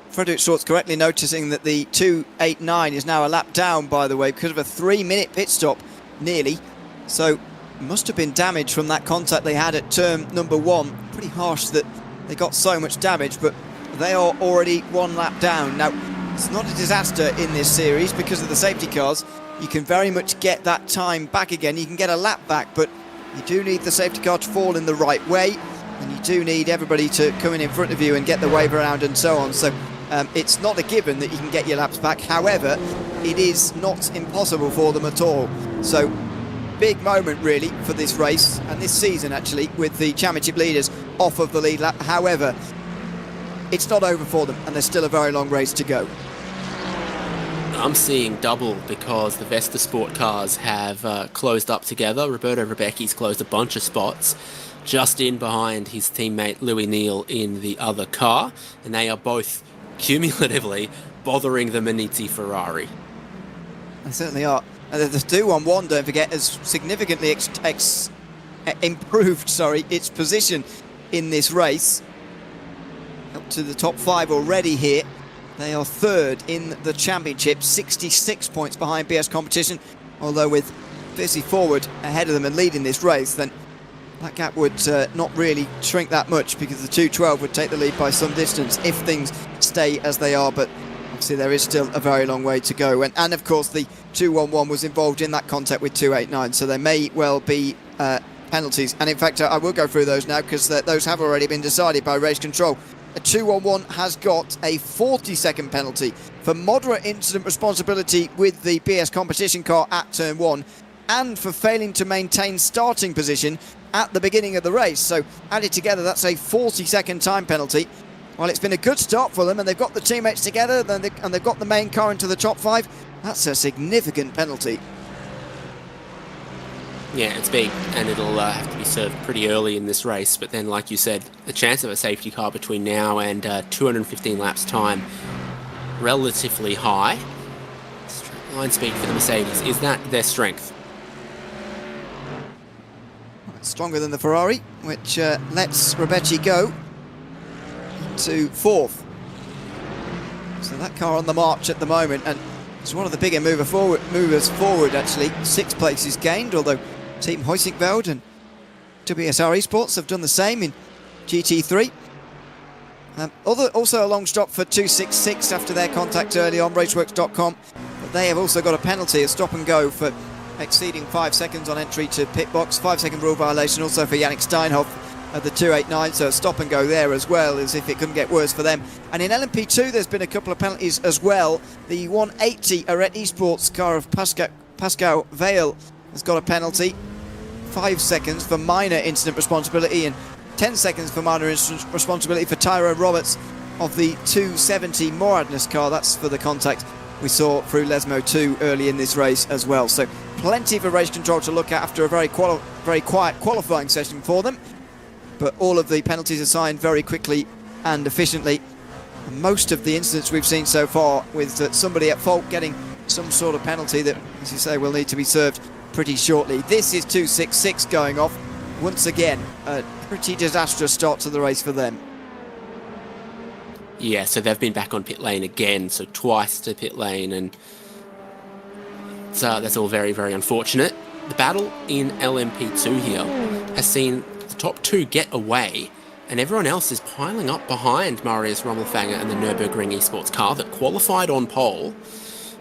Frederick Short's correctly noticing that the 289 is now a lap down, by the way, because of a 3-minute pit stop, nearly. So, must have been damage from that contact they had at turn number 1. Pretty harsh that they got so much damage, but they are already 1 lap down. Now, it's not a disaster in this series because of the safety cars. You can very much get that time back again. You can get a lap back, but you do need the safety car to fall in the right way, and you do need everybody to come in front of you and get the wave around and so on. So, it's not a given that you can get your laps back. However, it is not impossible for them at all. So, big moment really for this race and this season actually, with the championship leaders off of the lead lap. However, it's not over for them and there's still a very long race to go. I'm seeing double because the Vesta Sport cars have closed up together. Roberto Rebecchi's closed a bunch of spots just in behind his teammate Louis Neal in the other car, and they are both cumulatively bothering the Manizzi Ferrari. They certainly are. And the 211, don't forget, has significantly improved its position in this race. Up to the top 5 already here. They are third in the championship, 66 points behind BS Competition. Although with fiercely forward ahead of them and leading this race, then that gap would not really shrink that much, because the 212 would take the lead by some distance if things stay as they are. But obviously there is still a very long way to go. And of course the 211 was involved in that contact with 289, so there may well be penalties. And in fact, I will go through those now, because those have already been decided by race control. A 211 has got a 40-second penalty for moderate incident responsibility with the BS Competition car at turn 1, and for failing to maintain starting position at the beginning of the race. So added together, that's a 40-second time penalty. Well, it's been a good start for them, and they've got the teammates together, and they've got the main car into the top 5. That's a significant penalty. Yeah, it's big, and it'll have to be served pretty early in this race. But then, like you said, the chance of a safety car between now and 215 laps time, relatively high. Straight line speed for the Mercedes, is that their strength? Stronger than the Ferrari, which lets Rebecchi go to 4th. So that car on the march at the moment, and it's one of the bigger movers forward actually. 6 places gained, although Team Heusinkveld and WSR Esports have done the same in GT3. Also a long stop for 266 after their contact early on, raceworks.com. But they have also got a penalty, a stop and go for exceeding 5 seconds on entry to pit box. 5-second rule violation also for Yannick Steinhoff at the 289, so a stop and go there as well, as if it couldn't get worse for them. And in LMP2 there's been a couple of penalties as well. The 180 Arete Esports car of Pascal Vale has got a penalty. 5 seconds for minor incident responsibility and 10 seconds for minor incident responsibility for Tyrone Roberts of the 270 Moradness car. That's for the contact we saw through Lesmo 2 early in this race as well. So plenty for race control to look at after a very quiet qualifying session for them. But all of the penalties are signed very quickly and efficiently. And most of the incidents we've seen so far with somebody at fault getting some sort of penalty that, as you say, will need to be served pretty shortly. This is 266 going off. Once again, a pretty disastrous start to the race for them. Yeah, so they've been back on pit lane again, so twice to pit lane, and so that's all very, very unfortunate. The battle in LMP2 here has seen the top 2 get away, and everyone else is piling up behind Marius Rommelfanger and the Nürburgring Esports car that qualified on pole.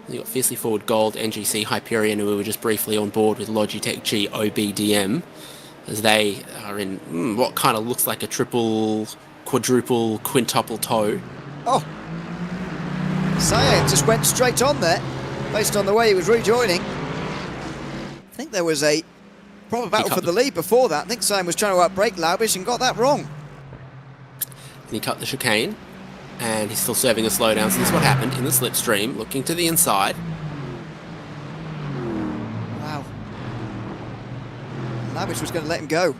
You've got fiercely forward Gold, NGC, Hyperion, who were just briefly on board with Logitech G OBDM, as they are in what kind of looks like a triple, quadruple, quintuple toe. Oh, Sayed just went straight on there, based on the way he was rejoining. I think there was a proper battle for the lead before that. I think Sayed was trying to outbrake Laubish and got that wrong. And he cut the chicane, and he's still serving a slowdown. So this is what happened in the slipstream, looking to the inside. Labich was going to let him go.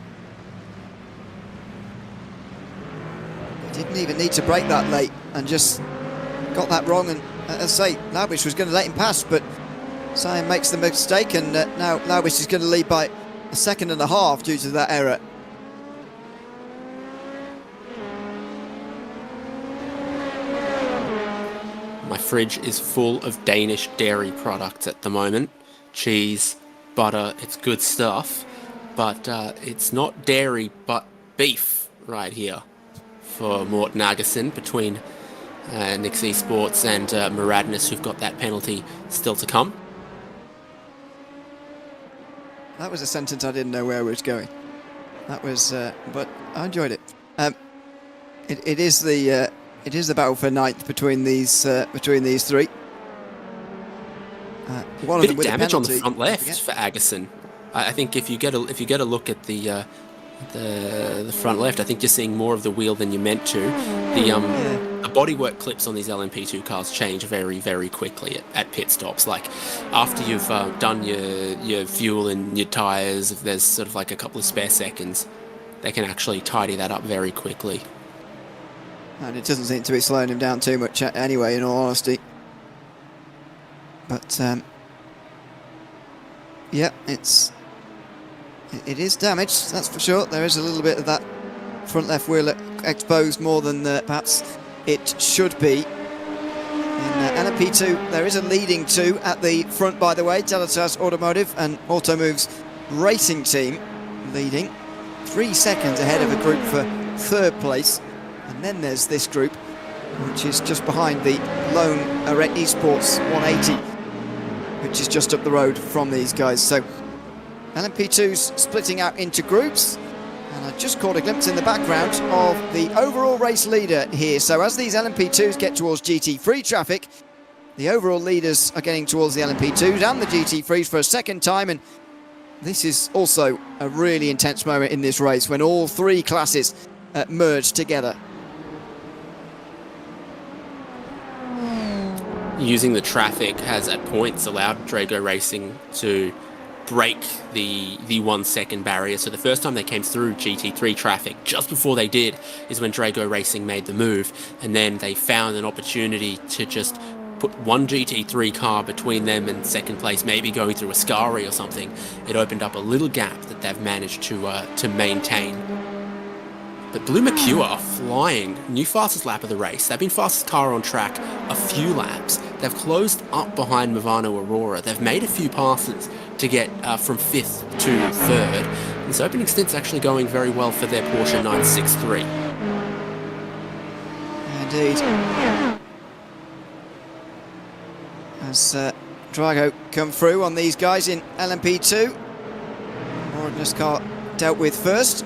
He didn't even need to brake that late and just got that wrong. And as I say, Labich was going to let him pass, but Simon makes the mistake, and now Labich is going to lead by 1.5 seconds due to that error. My fridge is full of Danish dairy products at the moment. Cheese, butter, it's good stuff. But it's not dairy, but beef right here for Morten Agerson between Nix Esports and Muradness, who've got that penalty still to come. That was a sentence I didn't know where it was going. That was, but I enjoyed it. It is the battle for ninth between these three. One Bit of them of with damage a on the penalty, front left for Agerson. I think if you get a look at the front left, I think you're seeing more of the wheel than you meant to. The bodywork clips on these LMP2 cars change very, very quickly at pit stops. Like after you've done your fuel and your tyres, if there's sort of like a couple of spare seconds, they can actually tidy that up very quickly. And it doesn't seem to be slowing him down too much anyway, in all honesty. But yeah, it is damaged, that's for sure. There is a little bit of that front left wheel exposed more than perhaps it should be. In LMP2, there is a leading two at the front, by the way. Teletas Automotive and Automove's racing team leading 3 seconds ahead of a group for third place. And then there's this group, which is just behind the lone Esports 180, which is just up the road from these guys. So LMP2's splitting out into groups, and I just caught a glimpse in the background of the overall race leader here. So as these LMP2s get towards GT3 traffic, the overall leaders are getting towards the LMP2s and the GT3s for a second time, and this is also a really intense moment in this race when all three classes merge together. Using the traffic has at points allowed Drago Racing to break the 1 second barrier. So the first time they came through GT3 traffic, just before they did, is when Drago Racing made the move, and then they found an opportunity to just put one GT3 car between them and second place, maybe going through Ascari or something. It opened up a little gap that they've managed to maintain. But Blue Mercure are flying. New fastest lap of the race. They've been fastest car on track a few laps. They've closed up behind Movano Aurora. They've made a few passes to get from 5th to 3rd. This opening stint's actually going very well for their Porsche 963. Indeed. As Drago come through on these guys in LMP2. Moradna's car dealt with first.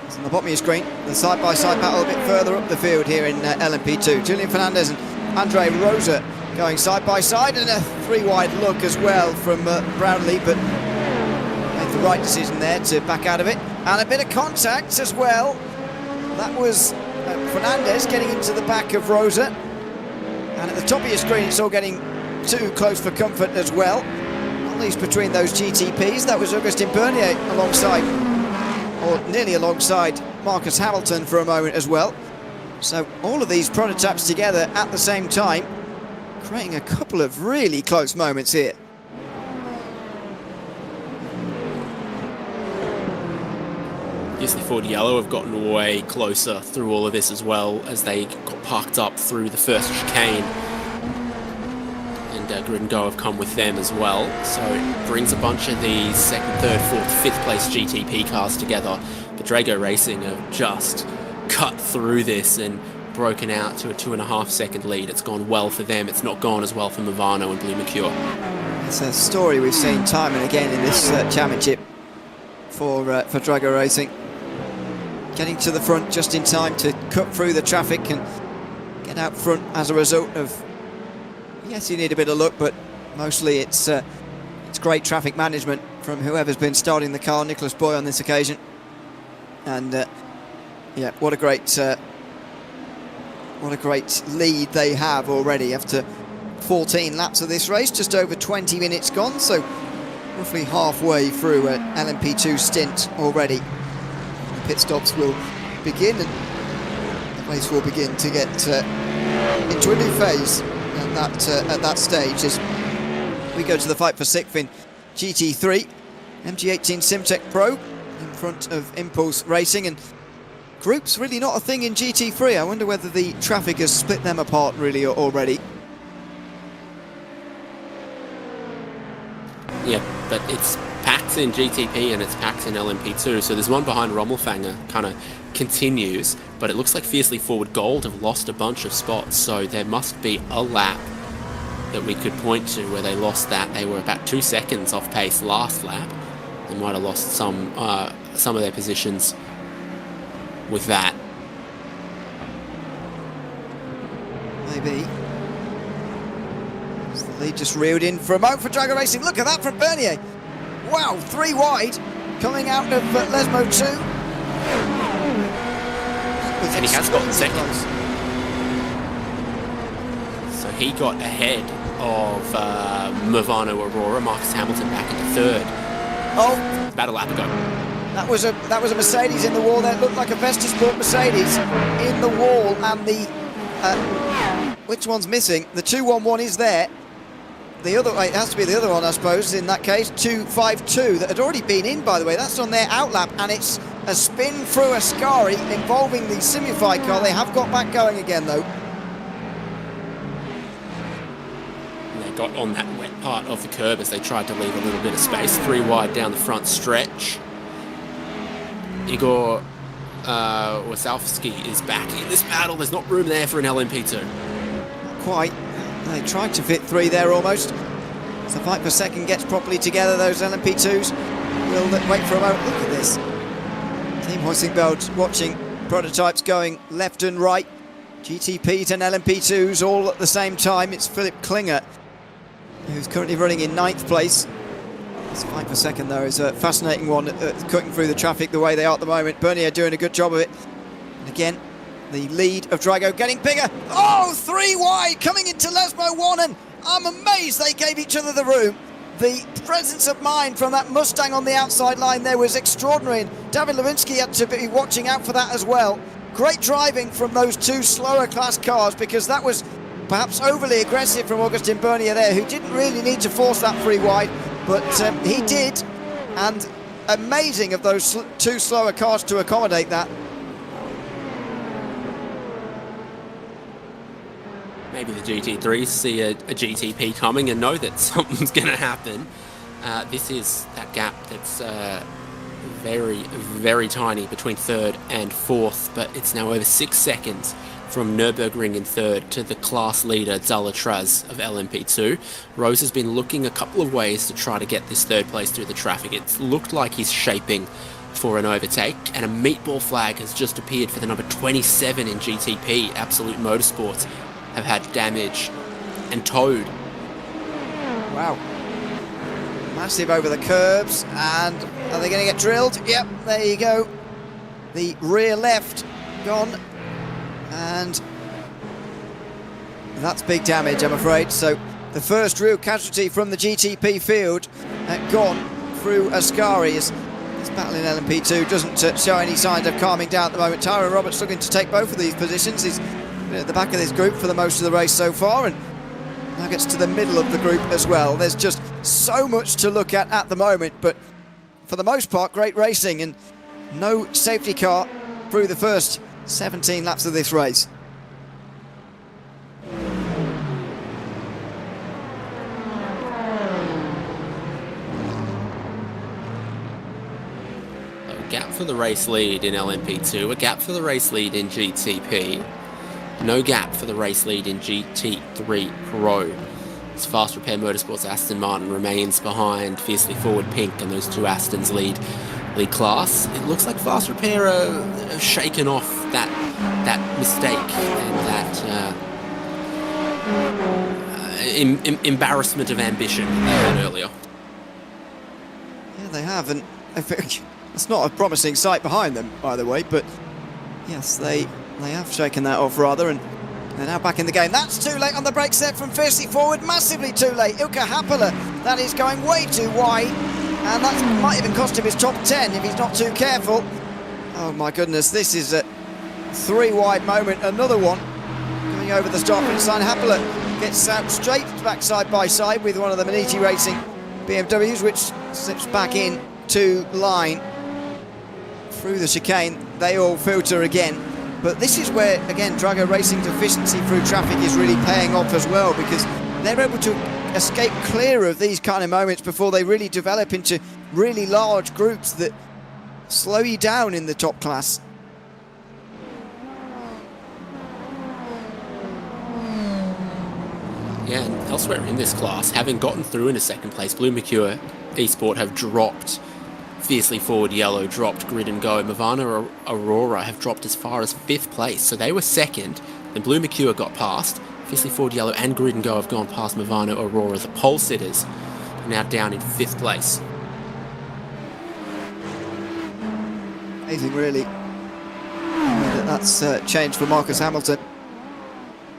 It's on the bottom of your screen. The side-by-side battle a bit further up the field here in LMP2. Julian Fernandez and Andre Rosa going side-by-side, and a three-wide look as well from Brownlee, but made the right decision there to back out of it. And a bit of contact as well. That was Fernandez getting into the back of Rosa. And at the top of your screen, it's all getting too close for comfort as well. At least between those GTPs. That was Augustin Bernier alongside, or nearly alongside, Marcus Hamilton for a moment as well. So all of these prototypes together at the same time, creating a couple of really close moments here. Yes, the Ford Yellow have gotten way closer through all of this as well, as they got parked up through the first chicane. And Grid and Go have come with them as well. So it brings a bunch of the 2nd, 3rd, 4th, 5th place GTP cars together. But Drago Racing have just cut through this and broken out to a 2.5 second lead. It's gone well for them. It's not gone as well for Movano and Blue Mercure. It's a story we've seen time and again in this championship for Drago Racing. Getting to the front just in time to cut through the traffic and get out front as a result of, yes, you need a bit of luck, but mostly it's great traffic management from whoever's been starting the car, Nicholas Boy on this occasion. And yeah, what a great lead they have already after 14 laps of this race, just over 20 minutes gone. So roughly halfway through an LMP2 stint already. The pit stops will begin and the race will begin to get into a new phase at that stage as we go to the fight for sixth in GT3. MG18 Simtech Pro in front of Impulse Racing, and groups really not a thing in GT3. I wonder whether the traffic has split them apart really already. Yeah, but it's packed in GTP and it's packed in LMP2, so there's one behind Rommelfanger, kind of continues, but it looks like Fiercely Forward Gold have lost a bunch of spots, so there must be a lap that we could point to where they lost that. They were about 2 seconds off pace last lap. They might have lost some of their positions with that. Maybe. As the lead just reeled in for a moment for Drago Racing. Look at that from Bernier. Wow, 3 wide coming out of Lesmo 2. And he has gotten second. So he got ahead of Movano Aurora, Marcus Hamilton back into third. Oh, about a lap ago. That was a Mercedes in the wall there. It looked like a Vestas Sport Mercedes in the wall, and the which one's missing? The 211 is there. The other, it has to be the other one, I suppose. In that case, 252 that had already been in, by the way. That's on their outlap, and it's a spin through Ascari involving the Simify car. They have got back going again, though. Got on that wet part of the curb as they tried to leave a little bit of space. 3 wide down the front stretch. Igor Wasalski is back in this battle. There's not room there for an LMP2. Not quite. They tried to fit 3 there almost. As the fight for second gets properly together, those LMP2s will wait for a moment. Look at this. Team Hoising-Beld watching prototypes going left and right. GTPs and LMP2s all at the same time. It's Philip Klinger, who's currently running in 9th place. This fight for second, though, is a fascinating one, cutting through the traffic the way they are at the moment. Bernier doing a good job of it. And again, the lead of Drago getting bigger. Oh, 3 wide coming into Lesmo 1, and I'm amazed they gave each other the room. The presence of mind from that Mustang on the outside line there was extraordinary, and David Lewinsky had to be watching out for that as well. Great driving from those 2 slower class cars, because that was perhaps overly aggressive from Augustin Bernier there, who didn't really need to force that 3 wide, but he did, and amazing of those 2 slower cars to accommodate that. Maybe the GT3s see a GTP coming and know that something's going to happen. This is that gap that's very, very tiny between 3rd and 4th, but it's now over 6 seconds from Nürburgring in 3rd to the class leader Zalatraz of LMP2. Rose has been looking a couple of ways to try to get this 3rd place through the traffic. It's looked like he's shaping for an overtake, and a meatball flag has just appeared for the number 27 in GTP. Absolute Motorsports have had damage and towed. Wow. Massive over the curbs, and are they going to get drilled? Yep, there you go. The rear left gone, and that's big damage, I'm afraid. So the first real casualty from the GTP field gone through Ascari. This battle in LMP2 doesn't show any signs of calming down at the moment. Tyrone Roberts looking to take both of these positions. He's at the back of this group for the most of the race so far, and now gets to the middle of the group as well. There's just so much to look at the moment, but for the most part, great racing, and no safety car through the first 17 laps of this race. A gap for the race lead in LMP2, a gap for the race lead in GTP, no gap for the race lead in GT3 Pro. As Fast Repair Motorsports Aston Martin remains behind Fiercely Forward Pink, and those 2 Astons lead class. It looks like Fast Repair have shaken off that mistake and that embarrassment of ambition they had earlier. Yeah, they have, and I think it's not a promising sight behind them, by the way, but yes, they have shaken that off rather, and They're now back in the game. That's too late on the brakes there from Fiercely Forward. Massively too late. Ilkka Happala, that is going way too wide. And that might even cost him his top 10 if he's not too careful. Oh my goodness, this is a 3 wide moment. Another one going over the start finish line. Happala gets out straight back side by side with one of the Maniti Racing BMWs, which slips back in to line through the chicane. They all filter again. But this is where, again, Drago Racing's efficiency through traffic is really paying off as well, because they're able to escape clear of these kind of moments before they really develop into really large groups that slow you down in the top class. Yeah, and elsewhere in this class, having gotten through into second place, Blue Mercure Esport have dropped Fiercely Forward Yellow, dropped Grid and Go. Movana Aurora have dropped as far as 5th place, so they were second. Then Blue Mercure got past. Fiercely Forward Yellow and Grid and Go have gone past Movana Aurora. The pole sitters are now down in 5th place. Amazing, really. That's changed for Marcus Hamilton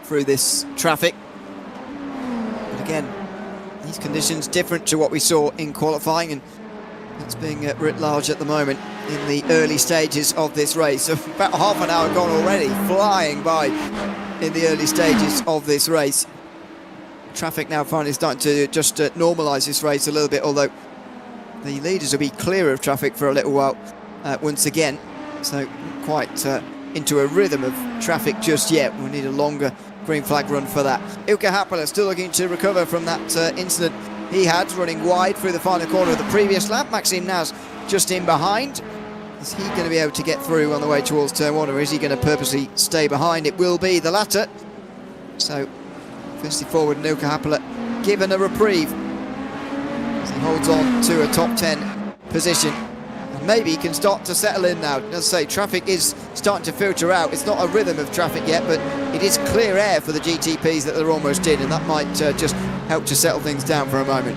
through this traffic. But again, these conditions different to what we saw in qualifying, and that's being writ large at the moment in the early stages of this race. So about half an hour gone already, flying by in the early stages of this race. Traffic now finally starting to just normalise this race a little bit, although the leaders will be clear of traffic for a little while once again. So quite into a rhythm of traffic just yet. We'll need a longer green flag run for that. Ilkka Happala still looking to recover from that incident he had, running wide through the final corner of the previous lap. Maxime Naz just in behind. Is he going to be able to get through on the way towards turn 1, or is he going to purposely stay behind? It will be the latter. So, Fiercely Forward and Ilkka Happala given a reprieve as he holds on to a top 10 position. And maybe he can start to settle in now. As I say, traffic is starting to filter out. It's not a rhythm of traffic yet, but it is clear air for the GTPs that they're almost in, and that might just help to settle things down for a moment.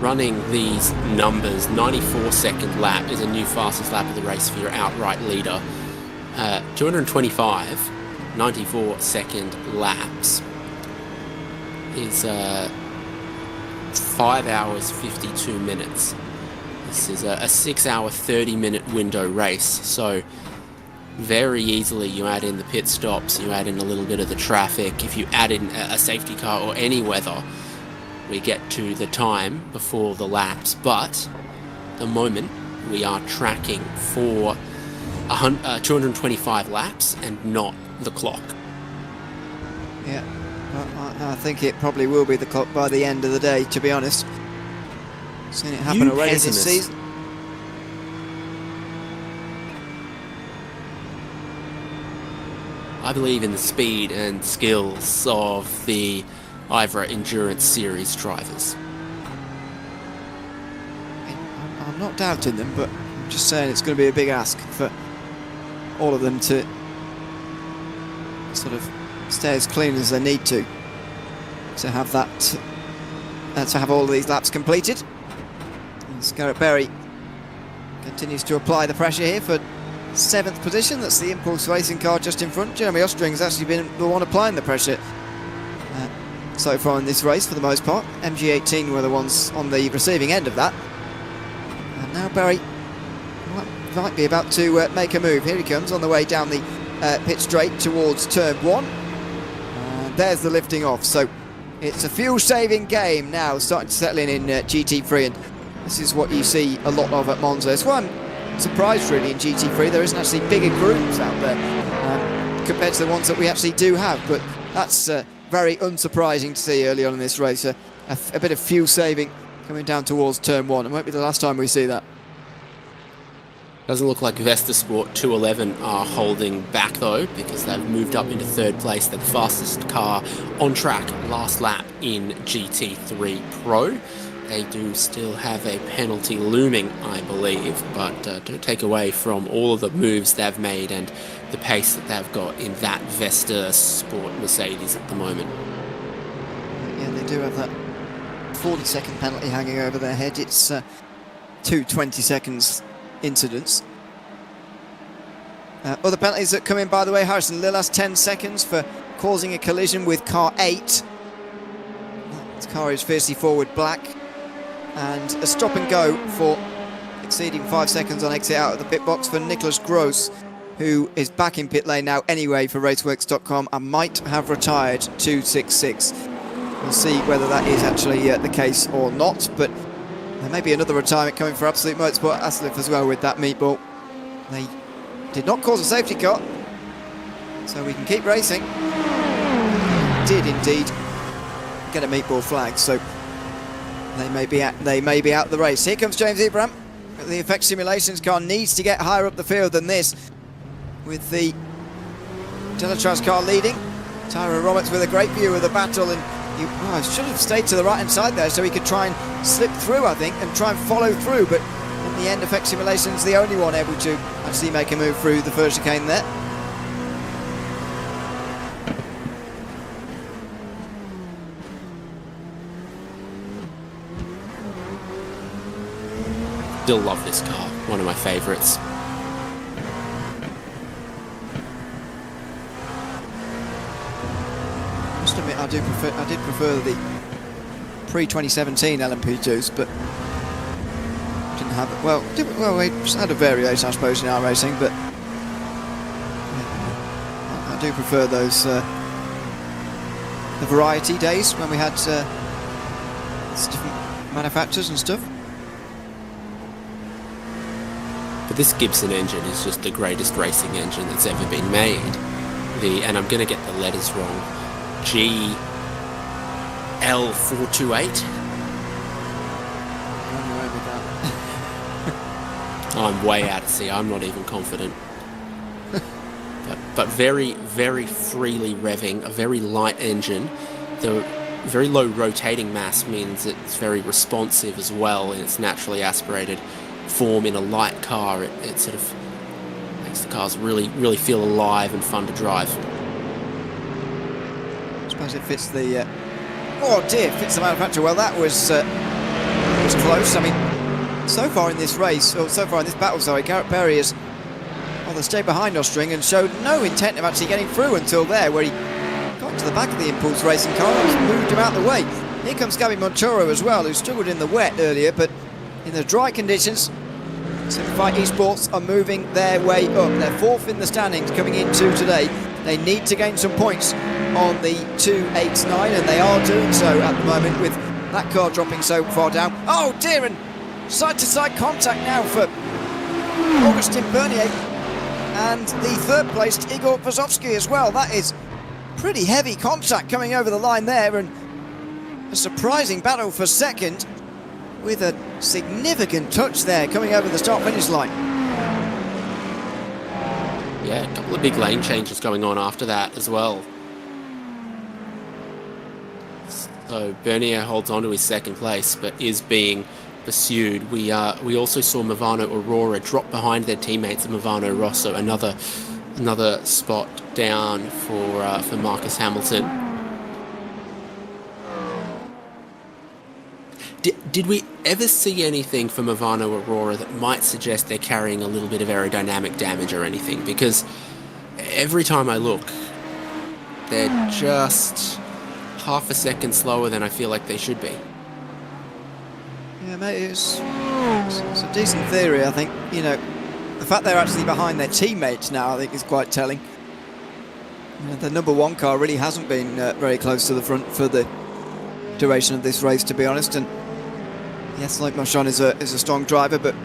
Running these numbers, 94-second lap is a new fastest lap of the race for your outright leader. 225 94-second laps is 5 hours 52 minutes. This is a 6 hour 30-minute window race, so very easily you add in the pit stops, you add in a little bit of the traffic, if you add in a safety car or any weather, we get to the time before the laps. But at the moment we are tracking for 225 laps and not the clock. Yeah, I think it probably will be the clock by the end of the day, to be honest. Seen it happen already this season. I believe in the speed and skills of the IVRA Endurance Series drivers. I'm not doubting them, but I'm just saying it's going to be a big ask for all of them to sort of stay as clean as they need to have that, to have all of these laps completed. And Garrett Berry continues to apply the pressure here for 7th position. That's the Impulse Racing car just in front. Jeremy Ostring's actually been the one applying the pressure so far in this race for the most part. MG18 were the ones on the receiving end of that. And now Berry might be about to make a move. Here he comes on the way down the pit straight towards turn 1. And there's the lifting off. So it's a fuel-saving game now starting to settle in GT3, and this is what you see a lot of at Monza. That's why I'm surprised really in GT3 there isn't actually bigger groups out there compared to the ones that we actually do have, but that's very unsurprising to see early on in this race. A bit of fuel saving coming down towards turn 1. It won't be the last time we see that. Doesn't look like Vesta Sport 211 are holding back though, because they've moved up into 3rd place. They're the fastest car on track last lap in GT3 Pro. They do still have a penalty looming, I believe, but don't take away from all of the moves they've made and the pace that they've got in that Vesta Sport Mercedes at the moment. Yeah, they do have that 40-second penalty hanging over their head. It's 2 20 seconds incidents. Other penalties that come in, by the way, Harrison Lillas, 10 seconds for causing a collision with car 8. This car is fiercely forward black. And a stop and go for exceeding 5 seconds on exit out of the pit box for Nicholas Gross, who is back in pit lane now anyway for raceworks.com and might have retired 266. We'll see whether that is actually the case or not, but there may be another retirement coming for Absolute Motorsport Aslif as well with that meatball. They did not cause a safety car, so we can keep racing. Did indeed get a meatball flag, so they may be out the race. Here comes James Ibrahim. The effect simulations car needs to get higher up the field than this, with the Delatraz car leading. Tyra Roberts with a great view of the battle, and he should have stayed to the right hand side there so he could try and slip through, I think, and try and follow through, but in the end effect simulations the only one able to actually make a move through the first chicane there. Still love this car, one of my favourites. Must admit, I did prefer the pre-2017 LMP2s, but didn't have it. Well, we had a variation, I suppose, in our racing, but yeah, I do prefer those the variety days when we had different manufacturers and stuff. But this Gibson engine is just the greatest racing engine that's ever been made. And I'm going to get the letters wrong, GL428. I'm way out at sea, I'm not even confident. but very, very freely revving, a very light engine. The very low rotating mass means it's very responsive as well in its naturally aspirated form in a light car. It sort of makes the cars really, really feel alive and fun to drive. I suppose it fits the... oh dear, fits the manufacturer. Well, that was close. I mean, so far in this race, or so far in this battle, sorry, Garrett Perry has stayed behind Ostring and showed no intent of actually getting through until there, where he got to the back of the Impulse Racing car and moved him out the way. Here comes Gabby Montoro as well, who struggled in the wet earlier, but in the dry conditions, Simplified Esports are moving their way up. They're fourth in the standings coming into today. They need to gain some points on the 289, and they are doing so at the moment with that car dropping so far down. Oh dear, and side-to-side contact now for Augustin Bernier and the third-placed Igor Vazovsky as well. That is pretty heavy contact coming over the line there, and a surprising battle for second, with a significant touch there coming over the start-finish line. Yeah, a couple of big lane changes going on after that as well. So Bernier holds on to his second place, but is being pursued. We also saw Movano Aurora drop behind their teammates at Movano Rosso. Another spot down for Marcus Hamilton. Did we ever see anything from Movano Aurora that might suggest they're carrying a little bit of aerodynamic damage or anything? Because every time I look, they're just half a second slower than I feel like they should be. Yeah, mate, it's a decent theory, I think. You know, the fact they're actually behind their teammates now, I think, is quite telling. You know, the number one car really hasn't been very close to the front for the duration of this race, to be honest. And yes, like Marchand is a strong driver, but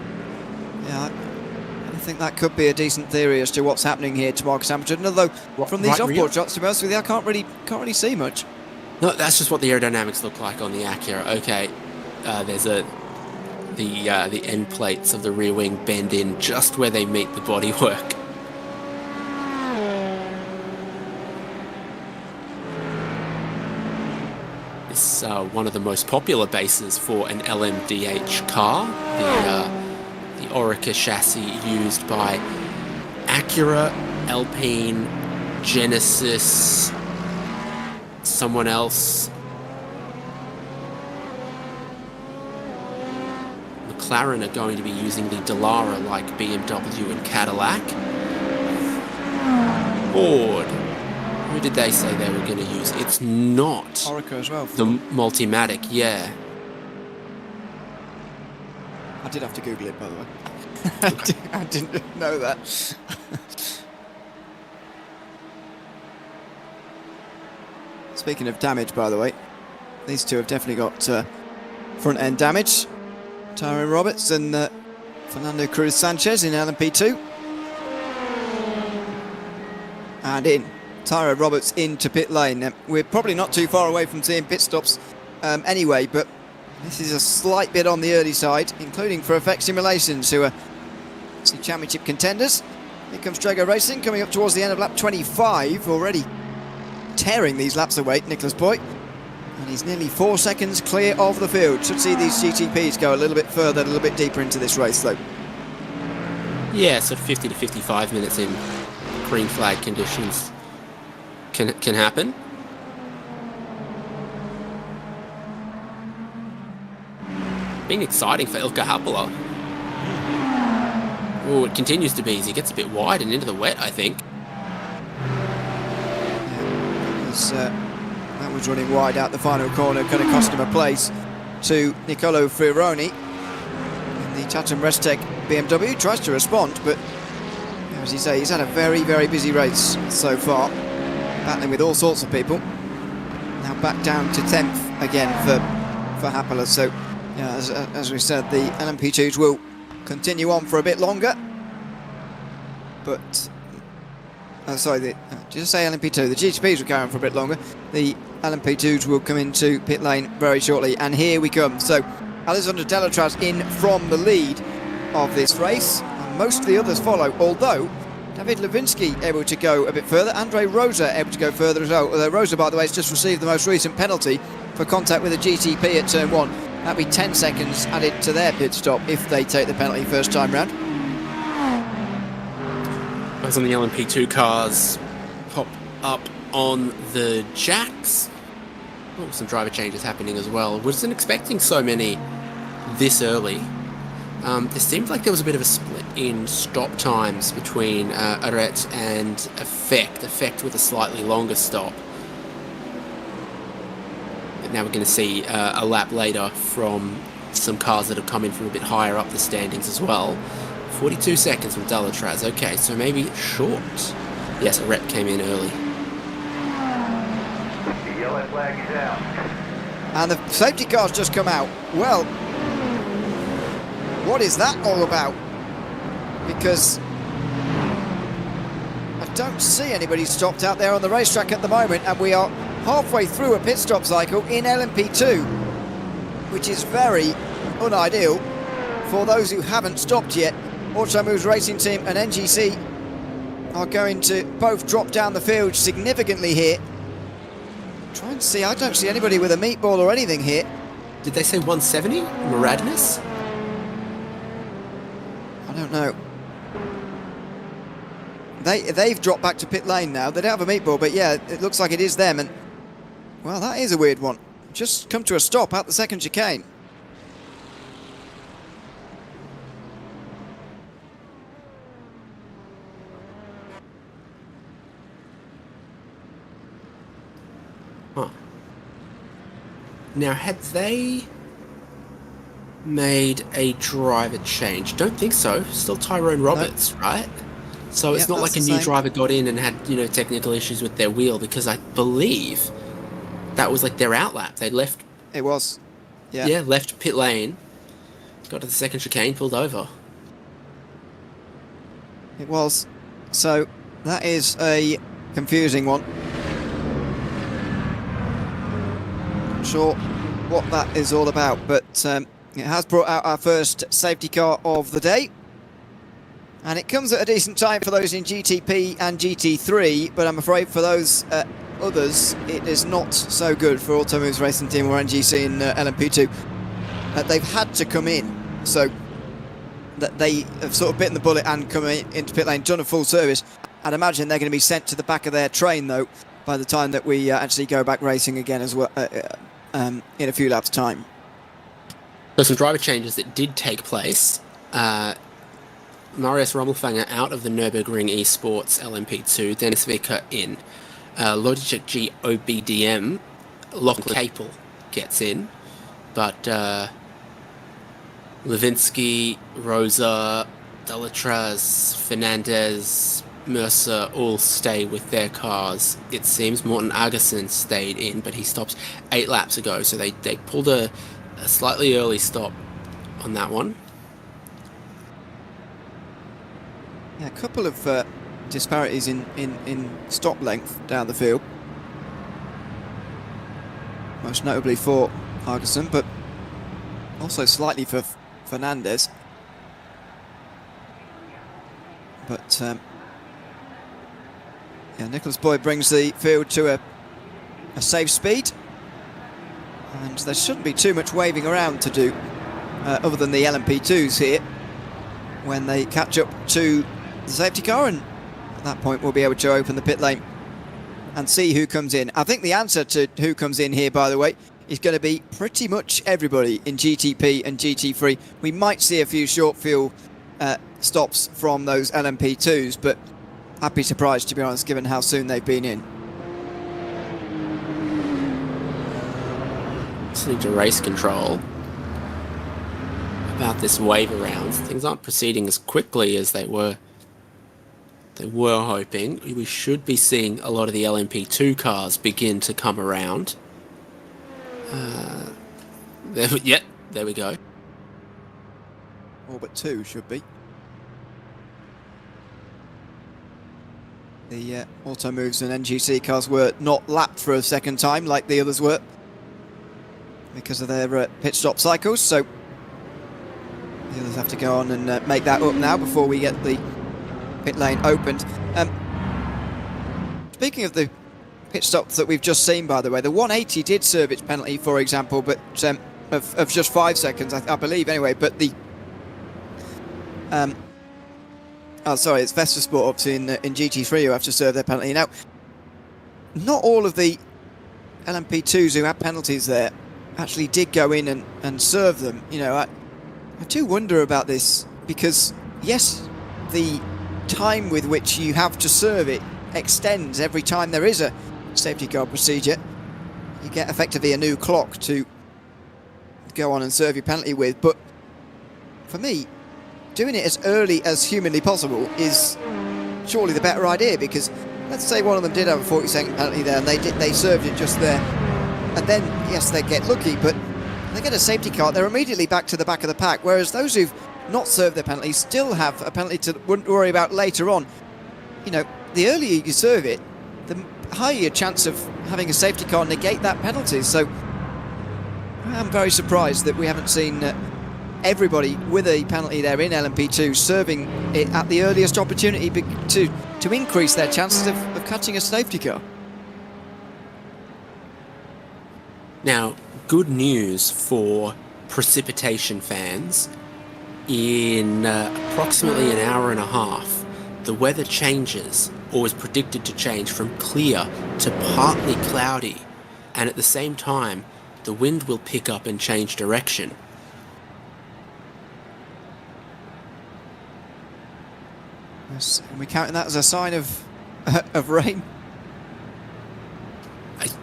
yeah, I think that could be a decent theory as to what's happening here to Marcus Hamilton. Although from these offboard shots, to be honest with you, I can't really see much. No, that's just what the aerodynamics look like on the Acura. Okay, there's the end plates of the rear wing bend in just where they meet the bodywork. This one of the most popular bases for an LMDH car, the Orica chassis used by Acura, Alpine, Genesis, someone else. McLaren are going to be using the Dallara like BMW and Cadillac. board. Who did they say they were going to use? It's not Orica as well. the Multimatic, yeah. I did have to Google it, by the way. I didn't know that. Speaking of damage, by the way, these two have definitely got front end damage. Tyrone Roberts and Fernando Cruz Sanchez in LMP2. And in Tyrone Roberts into pit lane. We're probably not too far away from seeing pit stops anyway, but this is a slight bit on the early side, including for Effect Simulations, who are the championship contenders. Here comes Drago Racing coming up towards the end of lap 25, already tearing these laps away, Nicholas Boy. And he's nearly 4 seconds clear of the field. Should see these GTPs go a little bit further, a little bit deeper into this race, though. Yeah, so 50 to 55 minutes in green flag conditions can happen. Being exciting for Ilkka Happala. Oh, it continues to be as he gets a bit wide and into the wet, I think. Yeah, that was running wide out the final corner, going to cost him a place to Nicolo Fironi. The Chatham Restec BMW tries to respond, but as you say, he's had a very, very busy race so far, battling with all sorts of people. Now back down to 10th again for Happala. So, yeah, as we said, the LMP2s will continue on for a bit longer. But, did I say LMP2? The GTPs will carry on for a bit longer. The LMP2s will come into pit lane very shortly. And here we come. So, Alessandro Delatraz in from the lead of this race. And most of the others follow, although David Lewinsky able to go a bit further. Andre Rosa able to go further as well. Although Rosa, by the way, has just received the most recent penalty for contact with a GTP at turn 1. That'll be 10 seconds added to their pit stop if they take the penalty first time round. As on the LMP2 cars pop up on the jacks. Oh, some driver changes happening as well. Wasn't expecting so many this early. There seemed like there was a bit of a split in stop times between Aret and Effect. Effect with a slightly longer stop. But now we're going to see a lap later from some cars that have come in from a bit higher up the standings as well. 42 seconds from Delatraz. Okay, so maybe short. Yes, Aret came in early. The yellow flag is out. And the safety car's just come out. Well, what is that all about? Because I don't see anybody stopped out there on the racetrack at the moment, and we are halfway through a pit stop cycle in LMP2, which is very unideal for those who haven't stopped yet. Automoves Racing Team and NGC are going to both drop down the field significantly here. Try and see, I don't see anybody with a meatball or anything here. Did they say 170? Radness? I don't know. They've dropped back to pit lane now. They don't have a meatball, but yeah, it looks like it is them. And well, that is a weird one. Just come to a stop at the second chicane. Huh. Now, had they made a driver change? Don't think so. Still Tyrone Roberts, right? So it's not like a new driver got in and had, technical issues with their wheel, because I believe that was like their outlap. They left. It was. Yeah. Yeah, left pit lane, got to the second chicane, pulled over. It was. So that is a confusing one. Not sure what that is all about, but it has brought out our first safety car of the day. And it comes at a decent time for those in GTP and GT3, but I'm afraid for those others, it is not so good for Automoves Racing Team or NGC in LMP2. They've had to come in, so that they have sort of bitten the bullet and come into pit lane, done a full service. I'd imagine they're going to be sent to the back of their train, though, by the time that we actually go back racing again as well in a few laps' time. So some driver changes that did take place. Marius Rommelfanger out of the Nürburgring Esports LMP2, Dennis Vicker in. Logitech G OBDM, Lachlan Capel gets in, but Levinsky, Rosa, Delatraz, Fernandez, Mercer all stay with their cars. It seems Morten Agerson stayed in, but he stopped 8 laps ago, so they pulled a slightly early stop on that one. Yeah, a couple of disparities in stop length down the field. Most notably for Agerson, but also slightly for Fernandez. But yeah, Nicholas Boyd brings the field to a safe speed, and there shouldn't be too much waving around to do other than the LMP2s here when they catch up to the safety car, and at that point we'll be able to open the pit lane and see who comes in. I think the answer to who comes in here, by the way, is going to be pretty much everybody in GTP and GT3. We might see a few short fuel stops from those LMP2s, but I'd be surprised, to be honest, given how soon they've been in. Listening to race control about this wave around, things aren't proceeding as quickly as they were hoping. We should be seeing a lot of the LMP2 cars begin to come around. There we go. All but 2 should be. The Auto Moves and NGC cars were not lapped for a second time like the others were because of their pit stop cycles, so the others have to go on and make that up now before we get the pit lane opened. Speaking of the pit stops that we've just seen, by the way, the 180 did serve its penalty, for example, but of just 5 seconds, I believe, anyway. But the oh, sorry, it's Vespersport obviously in GT3 who have to serve their penalty. Now, not all of the LMP2s who had penalties there actually did go in and serve them. You know, I do wonder about this because, yes, the time with which you have to serve it extends every time there is a safety car procedure. You get effectively a new clock to go on and serve your penalty with, but for me, doing it as early as humanly possible is surely the better idea, because let's say one of them did have a 40-second penalty there and they served it just there, and then yes, they get lucky, but they get a safety car, they're immediately back to the back of the pack, whereas those who've not served their penalties still have a penalty to worry about later on. You know, the earlier you serve it, the higher your chance of having a safety car negate that penalty. So I'm very surprised that we haven't seen everybody with a penalty there in LMP2 serving it at the earliest opportunity to increase their chances of catching a safety car. Now, good news for precipitation fans. In approximately an hour and a half, the weather changes, or is predicted to change, from clear to partly cloudy, and at the same time the wind will pick up and change direction. Yes, are we counting that as a sign of rain?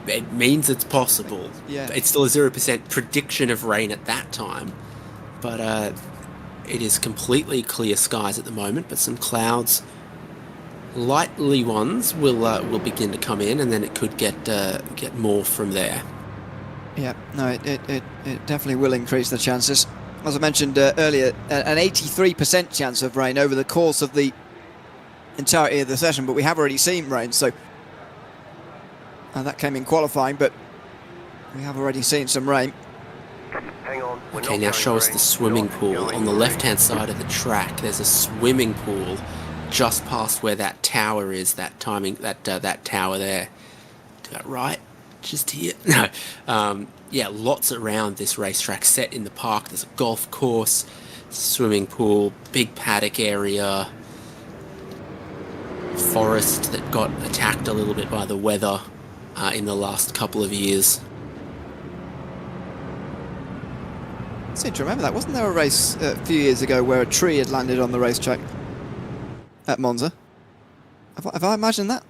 It means it's possible. Yeah. It's still a 0% prediction of rain at that time, but it is completely clear skies at the moment, but some clouds, lightly ones, will begin to come in, and then it could get more from there. Yeah, no, it definitely will increase the chances. As I mentioned earlier, an 83% chance of rain over the course of the entirety of the session, but we have already seen rain, so that came in qualifying, but we have already seen some rain. Hang on. Okay, now show us the swimming pool. On the left-hand side of the track, there's a swimming pool just past where that tower is, that tower there. Is that right? Just here? No. Yeah, lots around this racetrack, set in the park. There's a golf course, swimming pool, big paddock area, forest that got attacked a little bit by the weather in the last couple of years. I seem to remember that. Wasn't there a race a few years ago where a tree had landed on the racetrack? at Monza. Have I imagined that?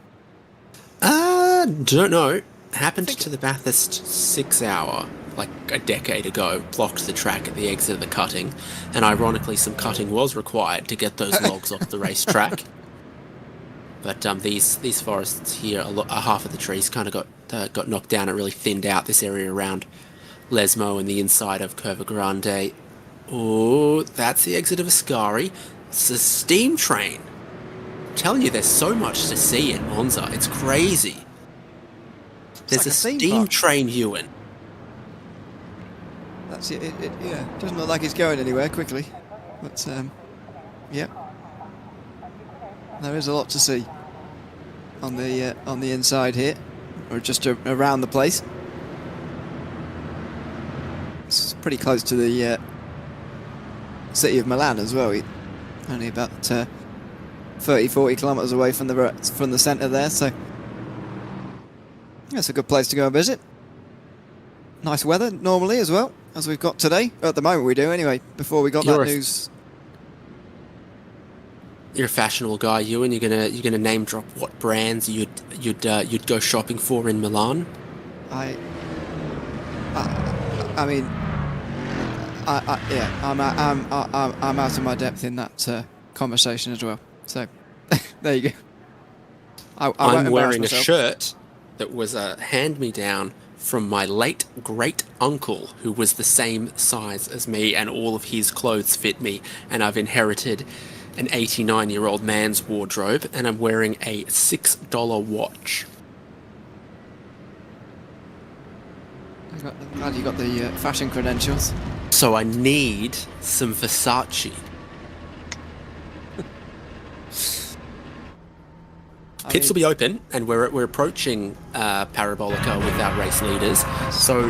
Don't know. Happened to the Bathurst 6 Hour, like a decade ago, blocked the track at the exit of the cutting, and ironically some cutting was required to get those logs off the racetrack. But these forests here, half of the trees kind of got knocked down. It really thinned out this area around Lesmo and the inside of Curva Grande. Oh, that's the exit of Ascari. It's a steam train. I'm telling you, there's so much to see in Monza. It's crazy. There's like a a theme steam park. train, Ewan. That's it. Yeah, doesn't look like it's going anywhere quickly, but yeah, there is a lot to see on the inside here, or just around the place. It's pretty close to the city of Milan as well. Only about 30-40 kilometers away from the centre there, so that's a good place to go and visit. Nice weather normally as well, as we've got today. At the moment we do anyway, before we got that news. You're a fashionable guy, Ewan. You're gonna name drop what brands you'd go shopping for in Milan. I mean, yeah, I'm out of my depth in that conversation as well. So there you go. I'm wearing a shirt that was a hand-me-down from my late great-uncle, who was the same size as me, and all of his clothes fit me, and I've inherited an 89-year-old man's wardrobe, and I'm wearing a $6 watch. I'm glad you got the fashion credentials. So I need some Versace. Pits will be open, and we're approaching Parabolica with our race leaders. So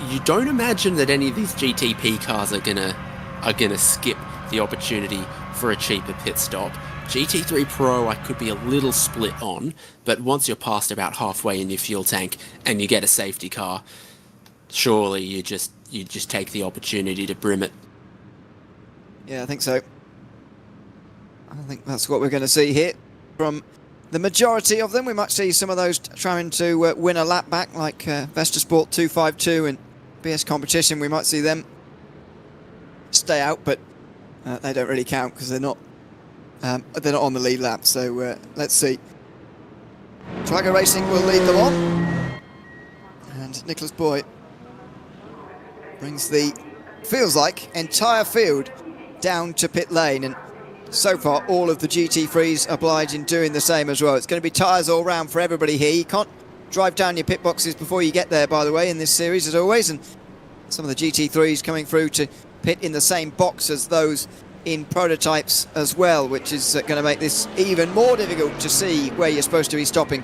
you don't imagine that any of these GTP cars are gonna skip the opportunity for a cheaper pit stop. GT3 Pro I could be a little split on, but once you're past about halfway in your fuel tank and you get a safety car, surely you just take the opportunity to brim it. Yeah, I think so. I think that's what we're going to see here from the majority of them. We might see some of those trying to win a lap back, like Vestasport 252 and BS Competition. We might see them stay out, but they don't really count because they're not on the lead lap. So let's see. Drago Racing will lead them on, and Nicholas Boy brings the, feels like, entire field down to pit lane, and so far all of the GT3s oblige in doing the same as well. It's going to be tyres all round for everybody here. You can't drive down your pit boxes before you get there, by the way, in this series as always, and some of the GT3s coming through to pit in the same box as those in prototypes as well, which is going to make this even more difficult to see where you're supposed to be stopping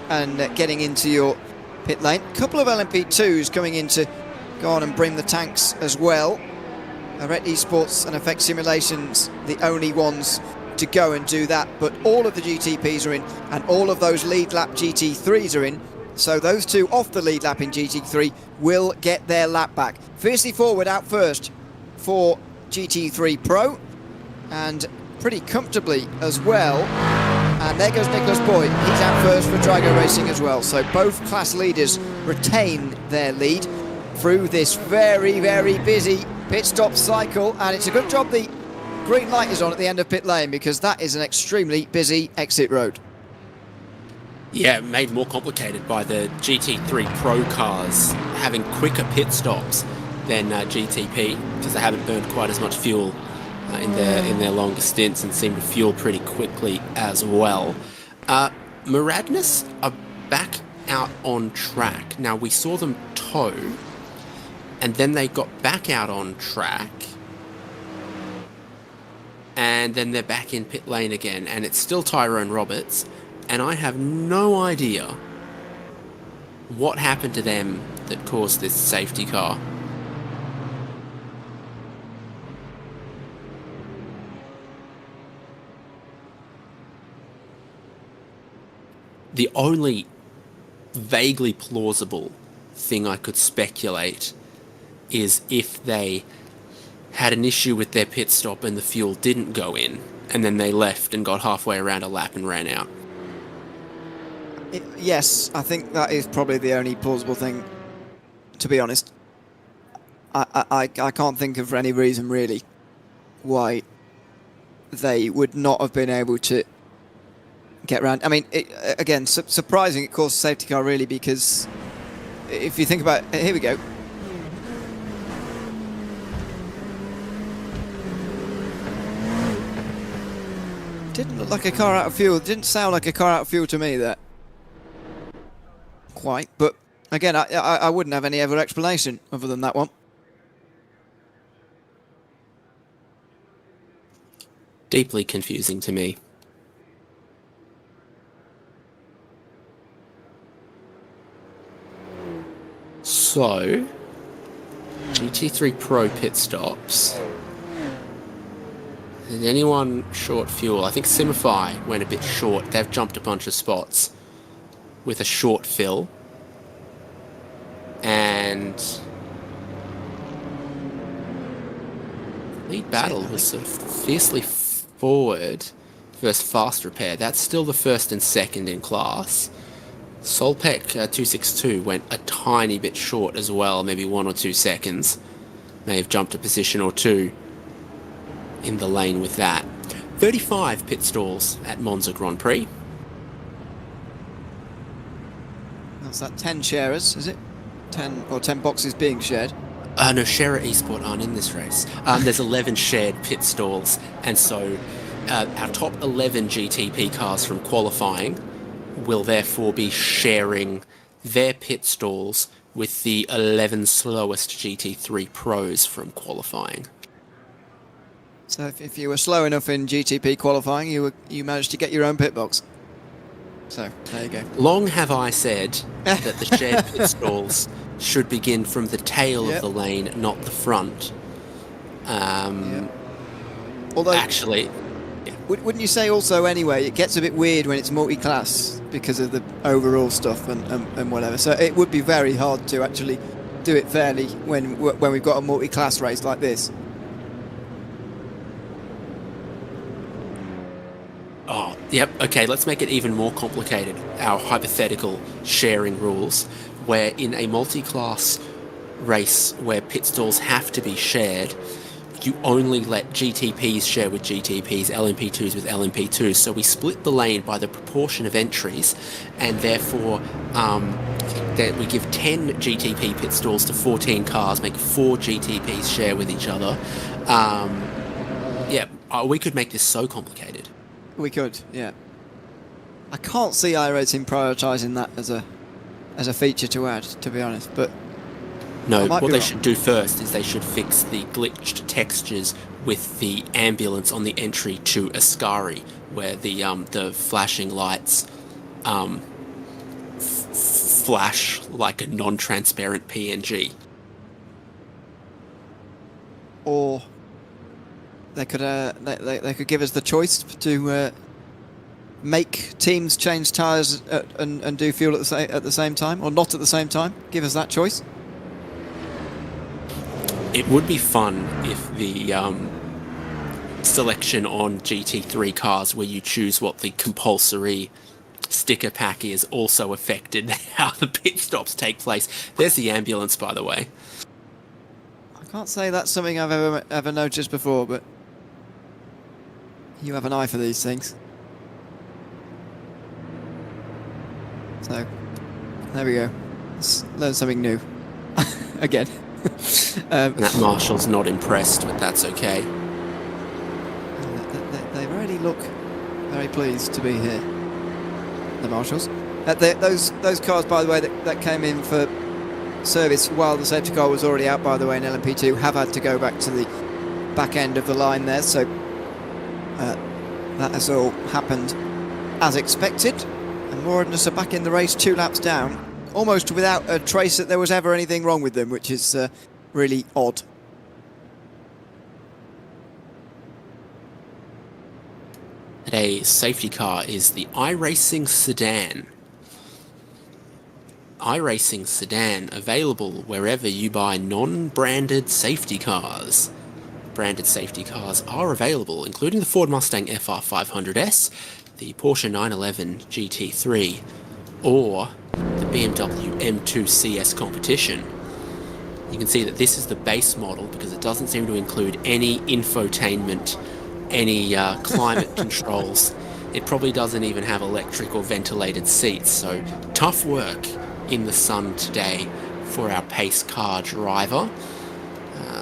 and getting into your pit lane. A couple of LMP2s coming in to go on and bring the tanks as well. Red Esports and Effect Simulations, the only ones to go and do that, but all of the GTPs are in, and all of those lead lap GT3s are in, so those two off the lead lap in GT3 will get their lap back. Fiercely forward out first for GT3 Pro, and pretty comfortably as well, and there goes Nicholas Boyd. He's out first for Drago Racing as well, so both class leaders retain their lead through this very, very busy pit stop cycle, and it's a good job the green light is on at the end of pit lane, because that is an extremely busy exit road. Yeah, made more complicated by the GT3 Pro cars having quicker pit stops than GTP, because they haven't burned quite as much fuel in their longer stints and seem to fuel pretty quickly as well. Muradness are back out on track. Now, we saw them tow, and then they got back out on track, and then they're back in pit lane again, and it's still Tyrone Roberts, and I have no idea what happened to them that caused this safety car. The only vaguely plausible thing I could speculate is if they had an issue with their pit stop and the fuel didn't go in, and then they left and got halfway around a lap and ran out. Yes, I think that is probably the only plausible thing, to be honest. I can't think of any reason really why they would not have been able to get around. I mean, again, surprising it caused a safety car really, because if you think about it, here we go. Didn't look like a car out of fuel. Didn't sound like a car out of fuel to me, that. Quite, but again, I wouldn't have any other explanation other than that one. Deeply confusing to me. So, GT3 Pro pit stops. Is anyone short fuel? I think Simify went a bit short. They've jumped a bunch of spots with a short fill. And lead battle was sort of fiercely forward versus fast repair. That's still the first and second in class. Solpec 262 went a tiny bit short as well, maybe 1 or 2 seconds. May have jumped a position or two in the lane with that. 35 pit stalls at Monza Grand Prix. That's that 10 sharers, is it? 10 or 10 boxes being shared. No, Share Esport aren't in this race. There's 11 shared pit stalls, and so our top 11 GTP cars from qualifying will therefore be sharing their pit stalls with the 11 slowest GT3 Pros from qualifying. So if you were slow enough in GTP qualifying, you managed to get your own pit box. So there you go. Long have I said that the shared pit stalls should begin from the tail of the lane, not the front. Although, actually, wouldn't you say also anyway, it gets a bit weird when it's multi-class because of the overall stuff and whatever. So it would be very hard to actually do it fairly when we've got a multi-class race like this. Oh, yep, okay, let's make it even more complicated. Our hypothetical sharing rules, where in a multi-class race where pit stalls have to be shared, you only let GTPs share with GTPs, LMP2s with LMP2s. So we split the lane by the proportion of entries, and therefore that we give 10 GTP pit stalls to 14 cars, make 4 GTPs share with each other. We could make this so complicated. We could, yeah. I can't see iRacing prioritising that as a feature to add, to be honest, but no, what they should do first is they should fix the glitched textures with the ambulance on the entry to Ascari, where the flashing lights flash like a non-transparent PNG. Or they could give us the choice to make teams change tyres and do fuel at the same time, or not at the same time. Give us that choice. It would be fun if the selection on GT3 cars where you choose what the compulsory sticker pack is also affected how the pit stops take place. There's the ambulance, by the way. I can't say that's something I've ever noticed before, but you have an eye for these things. So, there we go. Let's learn something new. Again. That Marshall's not impressed, but that's okay. They really look very pleased to be here, the Marshalls. Those cars, by the way, that came in for service while the safety car was already out, by the way, in LMP2, have had to go back to the back end of the line there, so that has all happened as expected. And Moradness are back in the race 2 laps down, almost without a trace that there was ever anything wrong with them, which is really odd. Today's safety car is the iRacing Sedan. iRacing Sedan, available wherever you buy non-branded safety cars. branded safety cars are available, including the Ford Mustang FR500S, the Porsche 911 GT3, or the BMW M2 CS Competition. You can see that this is the base model because it doesn't seem to include any infotainment, any climate controls. It probably doesn't even have electric or ventilated seats, so tough work in the sun today for our pace car driver.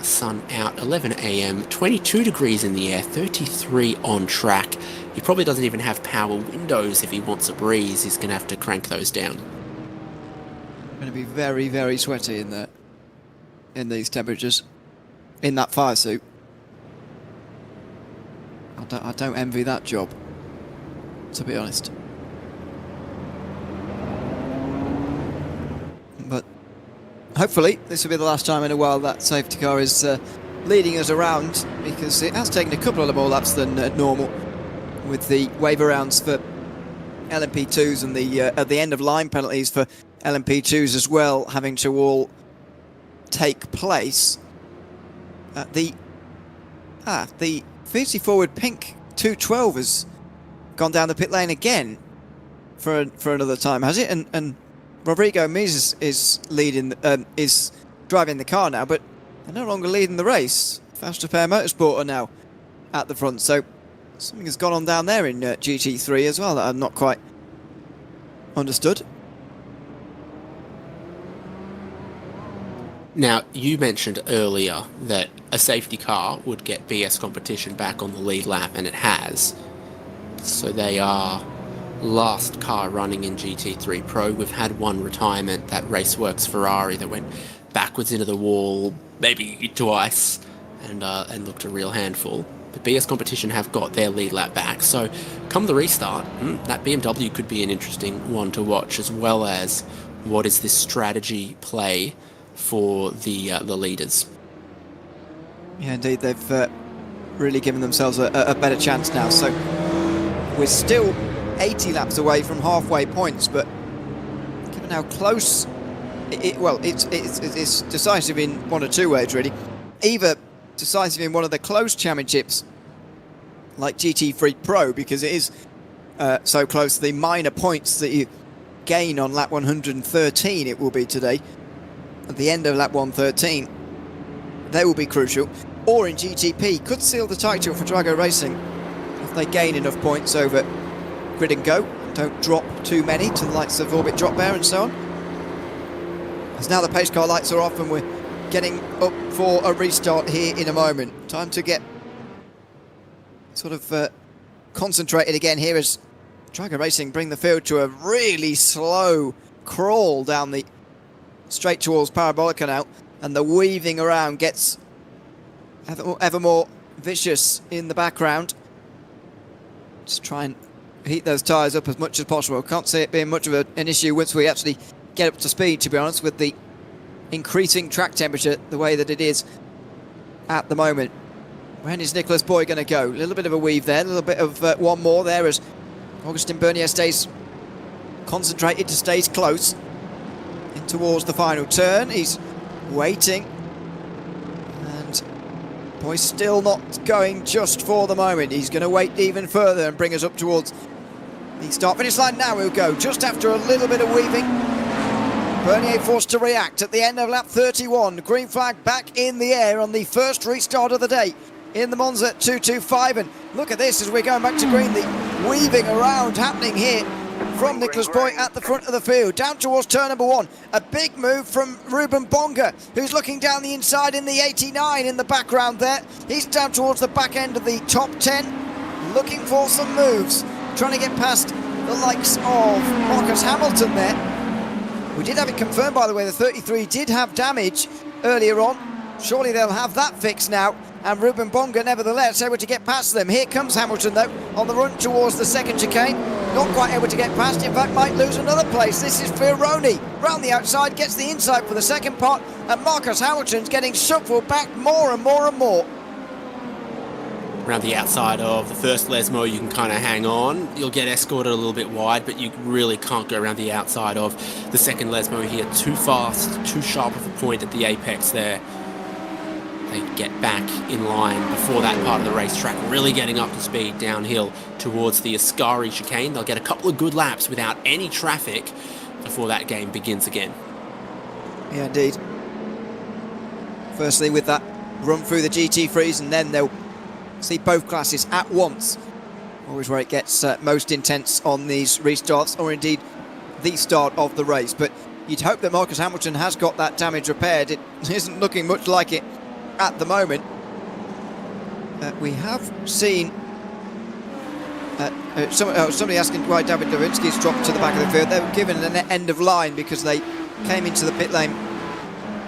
Sun out, 11 a.m, 22 degrees in the air, 33 on track. He probably doesn't even have power windows. If he wants a breeze, he's going to have to crank those down. Going to be very, very sweaty in these temperatures, in that fire suit. I don't envy that job, to be honest. But hopefully this will be the last time in a while that safety car is leading us around, because it has taken a couple of more laps than normal with the wave arounds for LMP2s and the at the end of line penalties for LMP2s as well, having to all take place. The 50 forward pink 212 has gone down the pit lane again for another time, has it? And Rodrigo Mies is leading, is driving the car now, but they're no longer leading the race. Fast Repair Motorsport are now at the front, so something has gone on down there in GT3 as well that I've not quite understood. Now, you mentioned earlier that a safety car would get BS Competition back on the lead lap, and it has. So they are last car running in GT3 Pro. We've had one retirement, that Raceworks Ferrari that went backwards into the wall, maybe twice, and looked a real handful. But BS Competition have got their lead lap back, so come the restart, that BMW could be an interesting one to watch, as well as what is this strategy play for the leaders. Yeah, indeed, they've really given themselves a better chance now. So we're still 80 laps away from halfway points, but given how close, it's decisive in one or two ways, really. Either decisive in one of the close championships, like GT3 Pro, because it is so close. The minor points that you gain on lap 113, it will be today, at the end of lap 113, they will be crucial. Or in GTP, could seal the title for Drago Racing if they gain enough points over Grid and Go, don't drop too many to the likes of Orbit Drop Bear and so on. As now the pace car lights are off and we're getting up for a restart here in a moment. Time to get sort of concentrated again here as Drago Racing bring the field to a really slow crawl down the straight towards Parabolica now, and the weaving around gets ever more vicious in the background. Just try and heat those tyres up as much as possible. Can't see it being much of an issue once we actually get up to speed, to be honest, with the increasing track temperature the way that it is at the moment. When is Nicholas Boy going to go? A little bit of a weave there, a little bit of one more there as Augustin Bernier stays concentrated to stays close in towards the final turn. He's waiting, and Boy's still not going just for the moment. He's going to wait even further and bring us up towards the start-finish line. Now we'll go just after a little bit of weaving. Bernier forced to react at the end of lap 31. Green flag back in the air on the first restart of the day in the Monza 225. And look at this as we're going back to green. The weaving around happening here from Nicholas Boy at the front of the field, down towards turn number one. A big move from Ruben Bonga, who's looking down the inside in the 89 in the background there. He's down towards the back end of the top 10, looking for some moves, trying to get past the likes of Marcus Hamilton there. We did have it confirmed, by the way, the 33 did have damage earlier on. Surely they'll have that fixed now. And Ruben Bonga, nevertheless, able to get past them. Here comes Hamilton, though, on the run towards the second chicane. Not quite able to get past, in fact, might lose another place. This is Fironi. Round the outside, gets the inside for the second part. And Marcus Hamilton's getting shuffled back more and more and more. Around the outside of the first Lesmo, you can kind of hang on. You'll get escorted a little bit wide, but you really can't go around the outside of the second Lesmo here. Too fast, too sharp of a point at the apex there. they get back in line before that part of the racetrack, really getting up to speed downhill towards the Ascari chicane. They'll get a couple of good laps without any traffic before that game begins again. Yeah, indeed. Firstly with that run through the GT3s, and then they'll see both classes at once. Always where it gets most intense on these restarts, or indeed the start of the race. But you'd hope that Marcus Hamilton has got that damage repaired. It isn't looking much like it at the moment. We have seen somebody asking why David Lewinsky's dropped to the back of the field. They were given an end of line because they came into the pit lane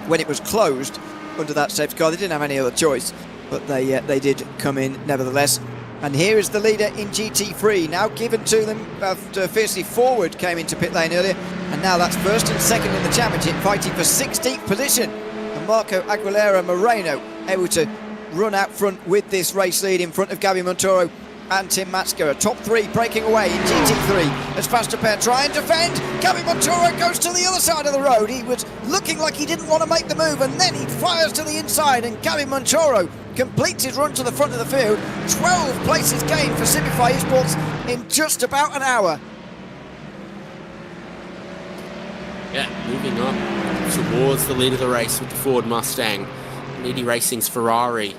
when it was closed under that safety car. They didn't have any other choice, but they did come in nevertheless. And here is the leader in GT3, now given to them after Fiercely Forward came into pit lane earlier, and now that's first and second in the championship, fighting for 16th position. And Marco Aguilera Moreno able to run out front with this race lead in front of Gabby Montoro and Tim Matsker. A top three breaking away in GT3 as Fast Pair try and defend. Gabby Montoro goes to the other side of the road. He was looking like he didn't want to make the move, and then he fires to the inside, and Gabby Montoro completes his run to the front of the field. 12 places gained for Simplify Esports in just about an hour. Yeah, moving up towards the lead of the race with the Ford Mustang. Needy Racing's Ferrari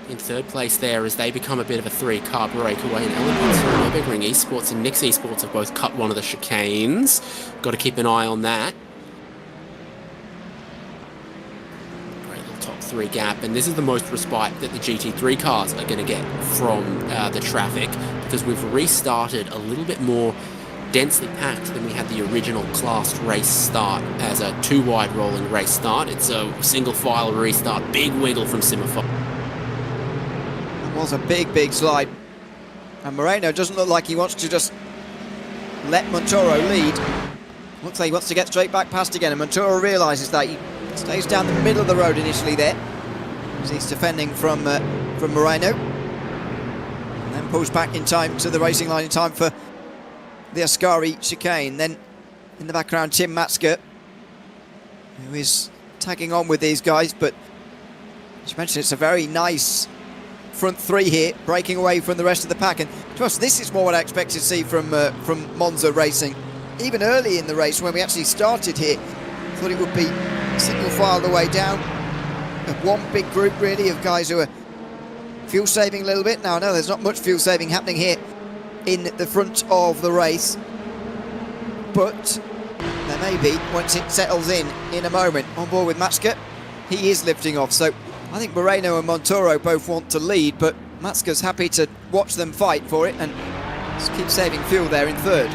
in third place there as they become a bit of a three-car breakaway. And Elements from Nürburgring Esports and Nix Esports have both cut one of the chicanes. Got to keep an eye on that. Great little top three gap, and this is the most respite that the GT3 cars are going to get from the traffic, because we've restarted a little bit more densely packed than we had the original classed race start as a two-wide rolling race start. It's a single file restart, big wiggle from Simify. It was a big slide, and Moreno doesn't look like he wants to just let Montoro lead. Looks like he wants to get straight back past again, and Montoro realises that. He stays down the middle of the road initially there as he's defending from Moreno, and then pulls back in time to the racing line in time for the Ascari chicane. Then in the background, Tim Matsker, who is tagging on with these guys, but as you mentioned, it's a very nice front three here, breaking away from the rest of the pack. And to us, this is more what I expected to see from Monza Racing. Even early in the race, when we actually started here, I thought it would be single file the way down. One big group really of guys who are fuel saving a little bit. Now I know there's not much fuel saving happening here in the front of the race, but there may be once it settles in a moment. On board with Matsker, he is lifting off, so I think Moreno and Montoro both want to lead, but Matsker's happy to watch them fight for it and just keep saving fuel there in third.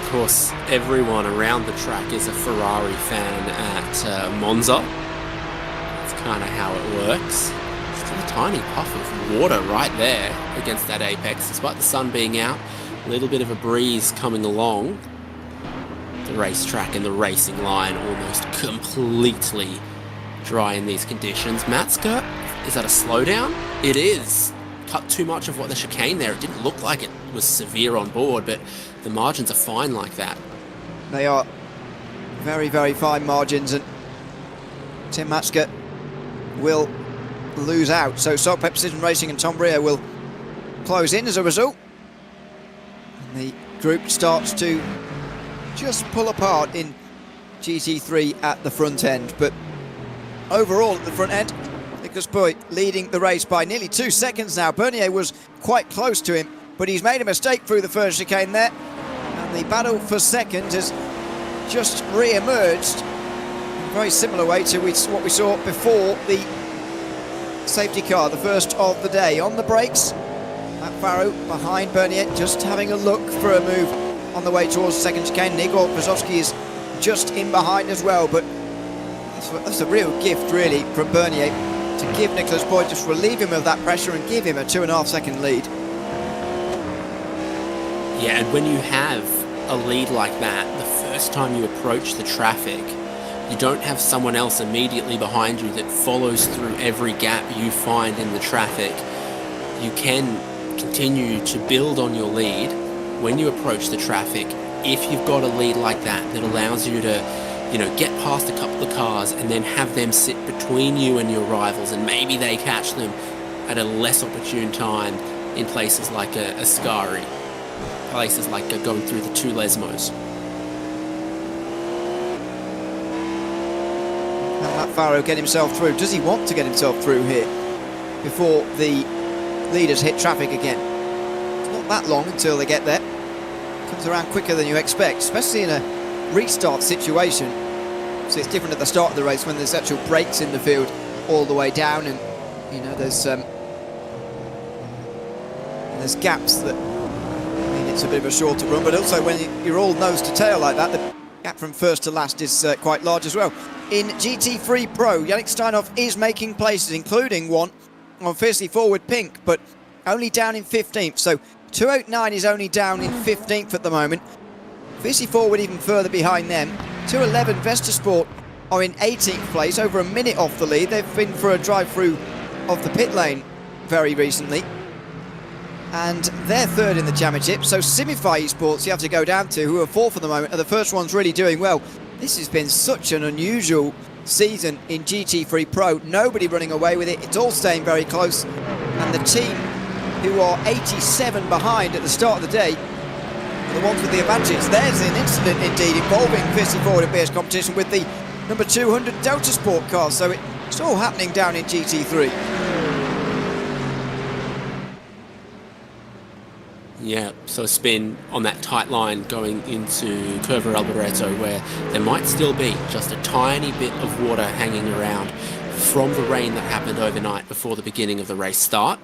Of course, everyone around the track is a Ferrari fan at Monza. That's kind of how it works. Just a tiny puff of water right there against that apex, despite the sun being out. A little bit of a breeze coming along. The racetrack and the racing line almost completely dry in these conditions. Matsker, is that a slowdown? It is. Cut too much of what the chicane there. It didn't look like it was severe on board, but the margins are fine like that. They are very fine margins, and Tim Matsker will lose out. So Saltpep Precision Racing and Tom Brea will close in as a result. And the group starts to just pull apart in GT3 at the front end, but overall at the front end, Nicolas Pouy leading the race by nearly 2 seconds now. Bernier was quite close to him, but he's made a mistake through the first chicane there, and the battle for second has just re-emerged in a very similar way to what we saw before the safety car, the first of the day. On the brakes, Matt Farrow behind Bernier, just having a look for a move on the way towards the second chicane. Igor Brzozowski is just in behind as well, but that's a real gift really from Bernier to give Nicolas Pouy, just relieve him of that pressure and give him a 2.5 second lead. Yeah, and when you have a lead like that, the first time you approach the traffic, you don't have someone else immediately behind you that follows through every gap you find in the traffic. You can continue to build on your lead when you approach the traffic, if you've got a lead like that that allows you to you know, get past a couple of cars and then have them sit between you and your rivals, and maybe they catch them at a less opportune time in places like a Ascari, places like going through the two Lesmos. Can Matt Farrow get himself through? Does he want to get himself through here before the leaders hit traffic again? It's not that long until they get there. Comes around quicker than you expect, especially in a restart situation. So it's different at the start of the race when there's actual breaks in the field all the way down, and you know there's gaps that mean it's a bit of a shorter run, but also when you're all nose to tail like that, the gap from first to last is quite large as well. In GT3 Pro, Yannick Steinhoff is making places, including one on fiercely forward Pink, but only down in 15th. So 209 is only down in 15th at the moment. Fiercely forward even further behind them. 211 Vesta Sport are in 18th place, over a minute off the lead. They've been for a drive-through of the pit lane very recently, and they're third in the championship. So Simify Esports you have to go down to, who are fourth at the moment, are the first ones really doing well. This has been such an unusual season in GT3 Pro. Nobody running away with it. It's all staying very close, and the team who are 87 behind at the start of the day are the ones with the advantage. There's an incident indeed involving fiercely forward and BS competition with the number 200 Delta Sport car, so it's all happening down in GT3. Yeah, so a spin on that tight line going into Curva Alboreto, where there might still be just a tiny bit of water hanging around from the rain that happened overnight before the beginning of the race start.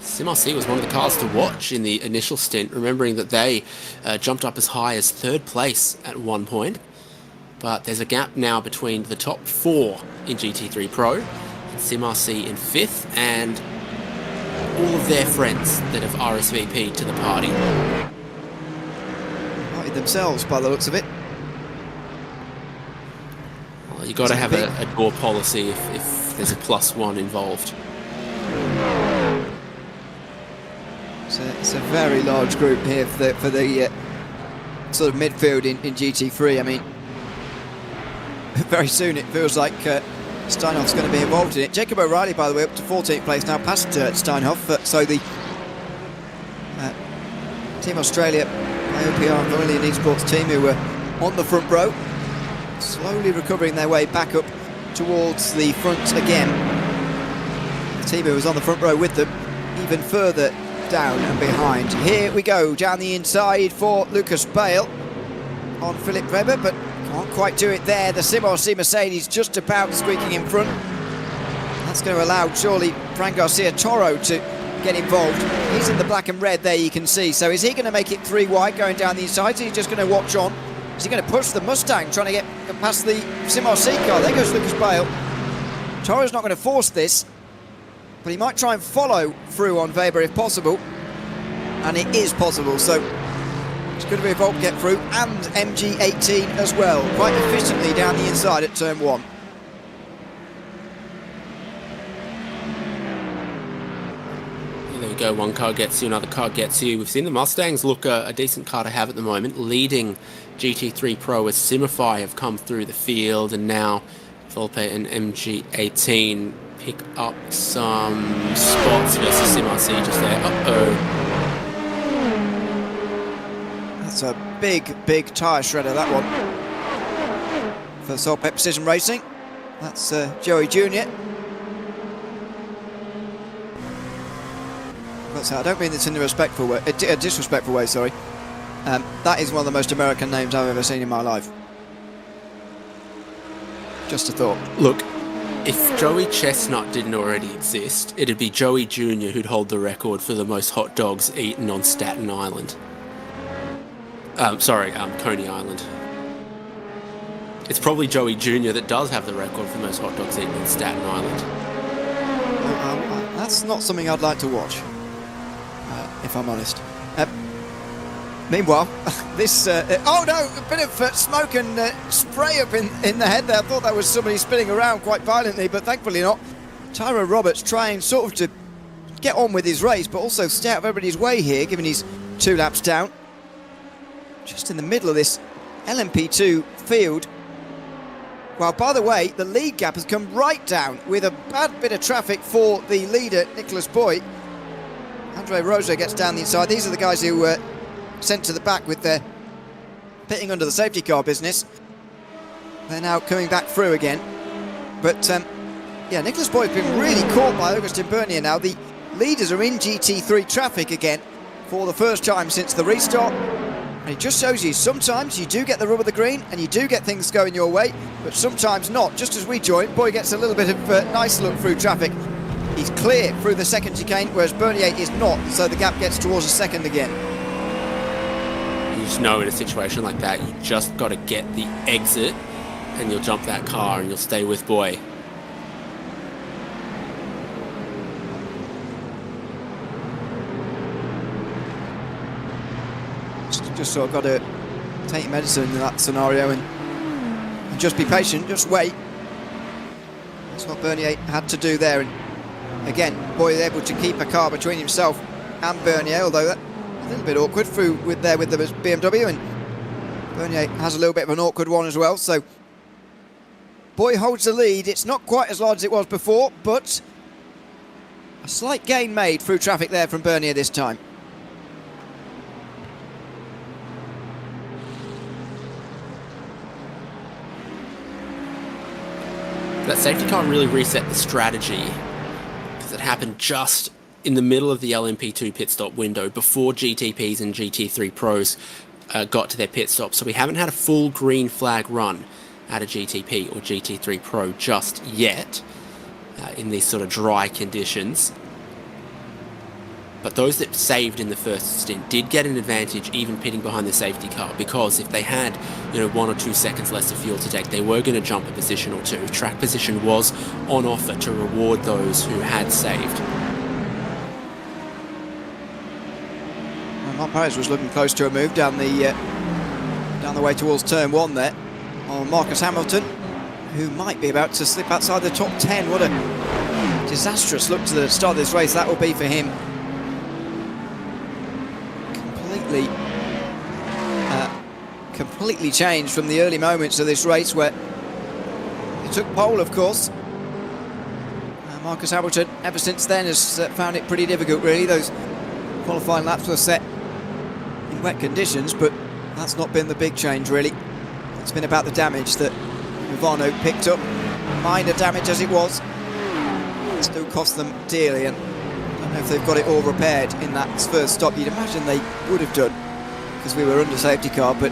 SimRC was one of the cars to watch in the initial stint, remembering that they jumped up as high as third place at one point. But there's a gap now between the top four in GT3 Pro, and SimRC in fifth, and all of their friends that have RSVP'd to the party. Party themselves by the looks of it. Well, you've got to have a door policy if there's a +1 involved. It's a very large group here for the sort of midfield in GT3. I mean, very soon it feels like Steinhoff's going to be involved in it. Jacob O'Reilly, by the way, up to 14th place now, past Steinhoff. So the Team Australia, IOPR and Vermilion Esports team, who were on the front row, slowly recovering their way back up towards the front again. The team who was on the front row with them, even further down and behind. Here we go, down the inside for Lucas Bale on Philip Weber, but can't quite do it there. The SimRC Mercedes just about squeaking in front. That's going to allow surely Fran Garcia Toro to get involved. He's in the black and red there, you can see. So is he going to make it 3 wide going down the inside? Is he just going to watch on? Is he going to push the Mustang, trying to get past the SimRC car? There goes Lucas Bale. Toro's not going to force this, but he might try and follow through on Weber if possible, and it is possible. So it's going to be a Volt get through, and MG18 as well, quite efficiently down the inside at turn 1. There you go, one car gets you, another car gets you. We've seen the Mustangs look a decent car to have at the moment. Leading GT3 Pro as Simify have come through the field, and now Volpe and MG18 pick up some spots versus SimRC just there. Uh-oh. That's a big tyre shredder, that one. For Solpep Precision Racing. That's Joey Jr. I don't mean this in a disrespectful way, sorry. That is one of the most American names I've ever seen in my life. Just a thought. Look, if Joey Chestnut didn't already exist, it'd be Joey Jr. who'd hold the record for the most hot dogs eaten on Staten Island. Coney Island. It's probably Joey Jr. that does have the record for the most hot dogs eaten on Staten Island. That's not something I'd like to watch, if I'm honest. Meanwhile, this... oh no, a bit of smoke and spray up in the head there. I thought that was somebody spinning around quite violently, but thankfully not. Tyro Roberts trying sort of to get on with his race, but also stay out of everybody's way here, given he's 2 laps down. Just in the middle of this LMP2 field. Well, by the way, the lead gap has come right down with a bad bit of traffic for the leader, Nicholas Boy. Andre Rosa gets down the inside. These are the guys who were sent to the back with their pitting under the safety car business. They're now coming back through again. But, yeah, Nicholas Boy's been really caught by Augustin Bernier now. The leaders are in GT3 traffic again for the first time since the restart. And it just shows you, sometimes you do get the rub of the green and you do get things going your way, but sometimes not. Just as we joined, Boy gets a little bit of nice look through traffic. He's clear through the second chicane, whereas Bernier is not, so the gap gets towards the second again. You just know in a situation like that, you just got to get the exit and you'll jump that car and you'll stay with Boy. Just sort of got to take your medicine in that scenario and just be patient, just wait. That's what Bernier had to do there. And again, Boy is able to keep a car between himself and Bernier, although that's a little bit awkward through with the BMW, and Bernier has a little bit of an awkward one as well. So Boy holds the lead. It's not quite as large as it was before, but a slight gain made through traffic there from Bernier this time. That safety car really reset the strategy because it happened just in the middle of the LMP2 pit stop window before GTPs and GT3 Pros got to their pit stop. So we haven't had a full green flag run at a GTP or GT3 Pro just yet in these sort of dry conditions. But those that saved in the first stint did get an advantage even pitting behind the safety car, because if they had 1 or 2 seconds less of fuel to take, they were going to jump a position or two. Track position was on offer to reward those who had saved. Well, Marc Perez was looking close to a move down the way towards turn 1 there on Marcus Hamilton, who might be about to slip outside the top 10. What a disastrous look to the start of this race that will be for him. Completely changed from the early moments of this race, where he took pole, of course. Marcus Hamilton, ever since then, has found it pretty difficult, really. Those qualifying laps were set in wet conditions, but that's not been the big change, really. It's been about the damage that Movano picked up. Minor damage as it was, it still cost them dearly, and I don't know if they've got it all repaired in that first stop. You'd imagine they would have done, because we were under safety car, but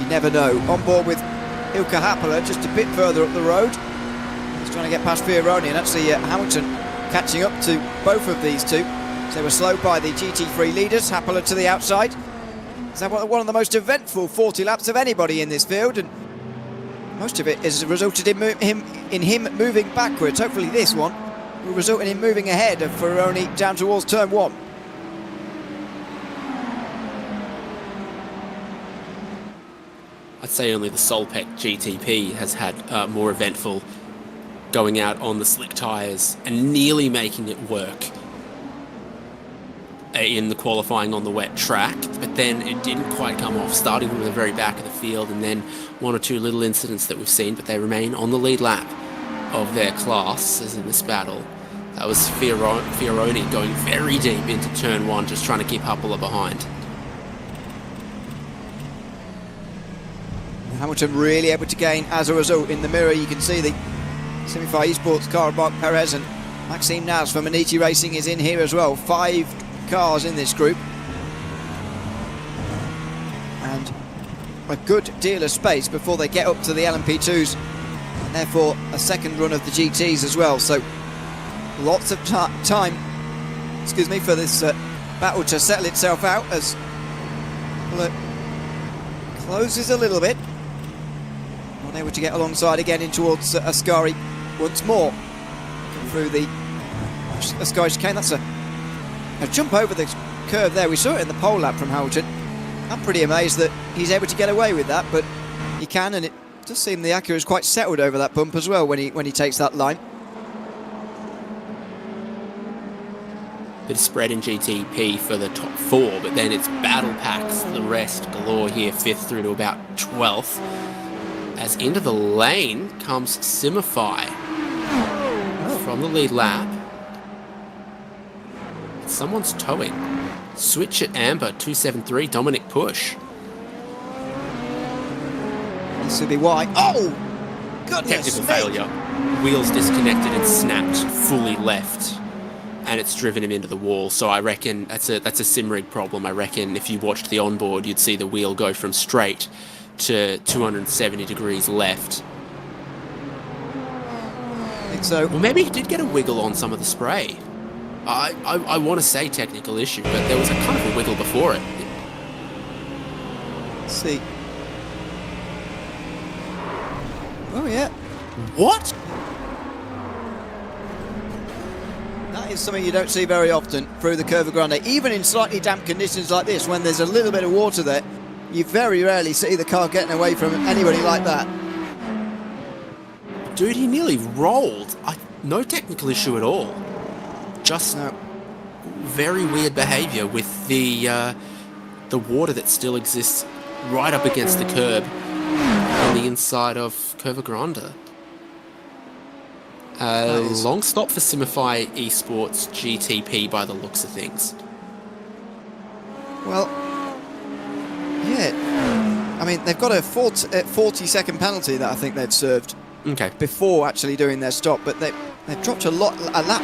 you never know. On board with Ilkka Happala, just a bit further up the road. He's trying to get past Fioroni, and actually Hamilton catching up to both of these two. So they were slowed by the GT3 leaders. Happala to the outside. Is that one of the most eventful 40 laps of anybody in this field, and most of it has resulted in him moving backwards. Hopefully this one will result in him moving ahead of Fioroni down towards turn 1. I'd say only the Solpec GTP has had more eventful, going out on the slick tyres and nearly making it work in the qualifying on the wet track, but then it didn't quite come off, starting from the very back of the field, and then 1 or 2 little incidents that we've seen, but they remain on the lead lap of their class as in this battle. That was Fioroni going very deep into turn 1, just trying to keep Happala behind. Hamilton really able to gain as a result. In the mirror you can see the Semify Esports car of Marc Perez, and Maxime Naz from Maniti Racing is in here as well. 5 cars in this group, and a good deal of space before they get up to the LMP2s, and therefore a second run of the GTs as well. So lots of time for this battle to settle itself out, as it closes a little bit. Not able to get alongside again in towards Ascari once more through the Ascari chicane. That's a jump over the curve there. We saw it in the pole lap from Hamilton. I'm pretty amazed that he's able to get away with that, but he can, and it does seem the Acura is quite settled over that bump as well when he takes that line. bit of spread in GTP for the top 4, but then it's battle packs, the rest galore here, 5th through to about 12th. As into the lane comes Simify from the lead lap. Someone's towing. Switch at Amber, 273, Dominic Push. This will be why. Oh! Goodness Technical me. failure. Wheels disconnected and snapped fully left. And it's driven him into the wall. So I reckon that's a sim rig problem. I reckon if you watched the onboard, you'd see the wheel go from straight to 270 degrees left. I think so. Well, maybe he did get a wiggle on some of the spray. I want to say technical issue, but there was a kind of a wiggle before it. Let's see. Oh, yeah. What? That is something you don't see very often through the Curva Grande. Even in slightly damp conditions like this, when there's a little bit of water there, you very rarely see the car getting away from anybody like that. Dude, he nearly rolled. No technical issue at all. Just very weird behaviour with the water that still exists right up against the curb on the inside of Curva Grande. Long stop for Simify Esports GTP by the looks of things. Well, yeah. I mean, they've got a 40-second penalty that I think they've served before actually doing their stop, but they've dropped a lap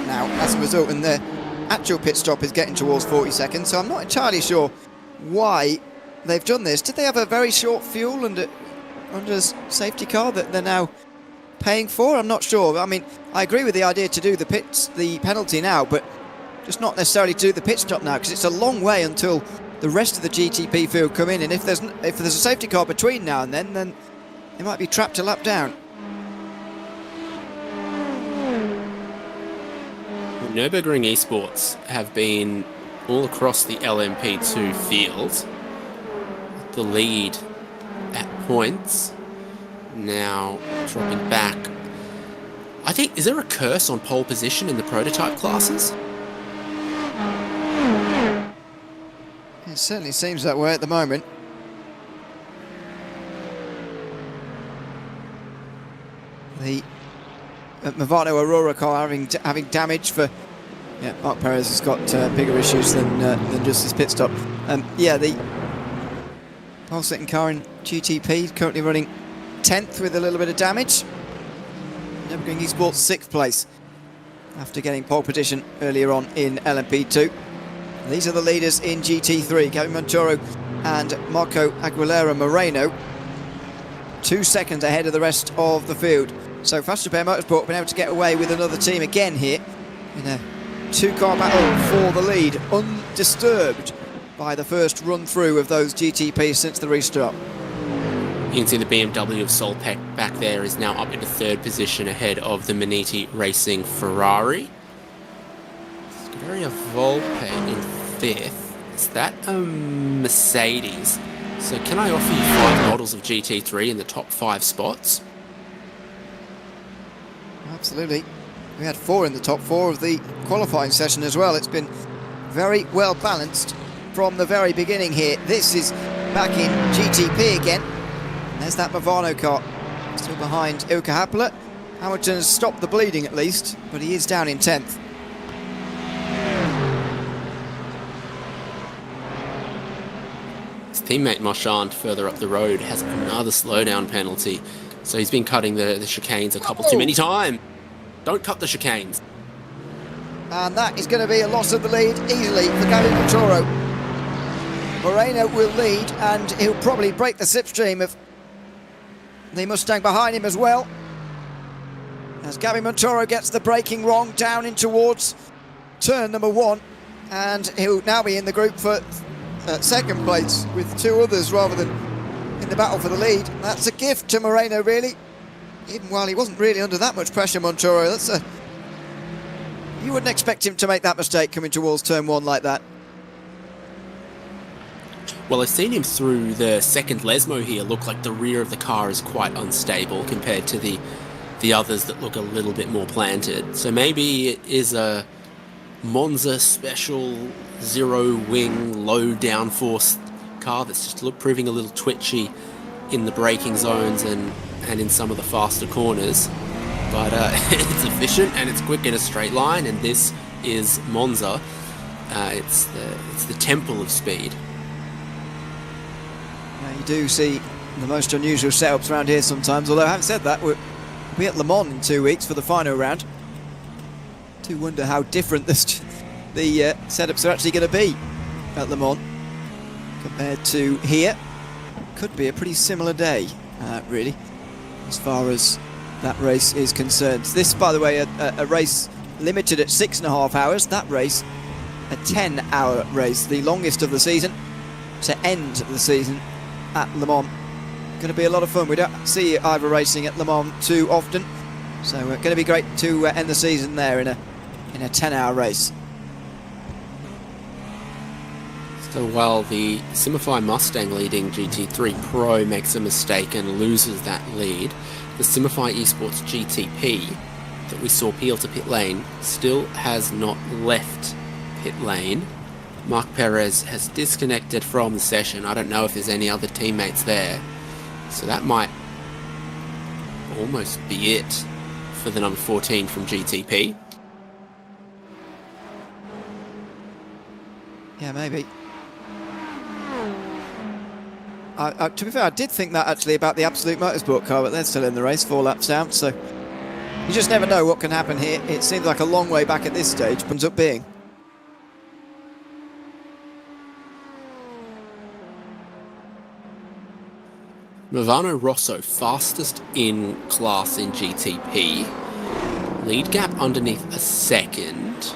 now as a result, and their actual pit stop is getting towards 40 seconds, so I'm not entirely sure why they've done this. Did they have a very short fuel under a safety car that they're now paying for? I'm not sure. I mean, I agree with the idea to do the penalty now, but just not necessarily to do the pit stop now, because it's a long way until the rest of the GTP field come in, and if there's a safety car between now and then they might be trapped a lap down. Nürburgring Esports have been all across the LMP2 field. The lead at points. Now dropping back. I think, is there a curse on pole position in the prototype classes? It certainly seems that way at the moment. The Movado Aurora car having damage for... Yeah, Mark Perez has got bigger issues than just his pit stop. Yeah, the pole-sitting car in GTP currently running 10th with a little bit of damage. Nürburgring Esports 6th place after getting pole position earlier on in LMP2. These are the leaders in GT3, Gavin Montoro and Marco Aguilera Moreno. 2 seconds ahead of the rest of the field. So Fast Repair Motorsport have been able to get away with another team again here in a 2-car battle for the lead, undisturbed by the first run through of those GTPs since the restart. You can see the BMW of Solpec back there is now up into 3rd position ahead of the Maniti Racing Ferrari. Scuderia Volpe in 5th. Is that a Mercedes? So can I offer you 5 models of GT3 in the top 5 spots? Absolutely. We had 4 in the top 4 of the qualifying session as well. It's been very well balanced from the very beginning here. This is back in GTP again. There's that Movado car still behind Ilkka Happila. Hamilton has stopped the bleeding at least, but he is down in 10th. His teammate Marchand further up the road has another slowdown penalty. So he's been cutting the chicanes a couple too many times. Don't cut the chicanes. And that is going to be a loss of the lead easily for Gavin Montoro. Moreno will lead, and he'll probably break the slipstream of the Mustang behind him as well. As Gavin Montoro gets the braking wrong down in towards turn number 1, and he'll now be in the group for 2nd place with 2 others rather than in the battle for the lead. That's a gift to Moreno, really. Even while he wasn't really under that much pressure, Montoro, you wouldn't expect him to make that mistake coming towards turn 1 like that. Well, I've seen him through the 2nd Lesmo here look like the rear of the car is quite unstable compared to the others that look a little bit more planted. So maybe it is a Monza special zero wing, low downforce car that's just proving a little twitchy in the braking zones and in some of the faster corners. But it's efficient and it's quick in a straight line, and this is Monza. It's the temple of speed. Now you do see the most unusual setups around here sometimes, although having said that, we'll be at Le Mans in 2 weeks for the final round. Do wonder how different the setups are actually going to be at Le Mans compared to here. Could be a pretty similar day, really, as far as that race is concerned. This, by the way, a race limited at 6.5 hours. That race, a 10-hour race, the longest of the season, to end the season at Le Mans. Going to be a lot of fun. We don't see IVRA racing at Le Mans too often, so going to be great to end the season there in a 10-hour race. So while the Simify Mustang leading GT3 Pro makes a mistake and loses that lead, the Simify Esports GTP that we saw peel to pit lane still has not left pit lane. Marc Perez has disconnected from the session. I don't know if there's any other teammates there, so that might almost be it for the number 14 from GTP. Yeah, maybe. To be fair, I did think that actually about the Absolute Motorsport car, but they're still in the race, 4 laps down, so you just never know what can happen here. It seems like a long way back at this stage, ends up being. Movano Rosso, fastest in class in GTP. Lead gap underneath a second.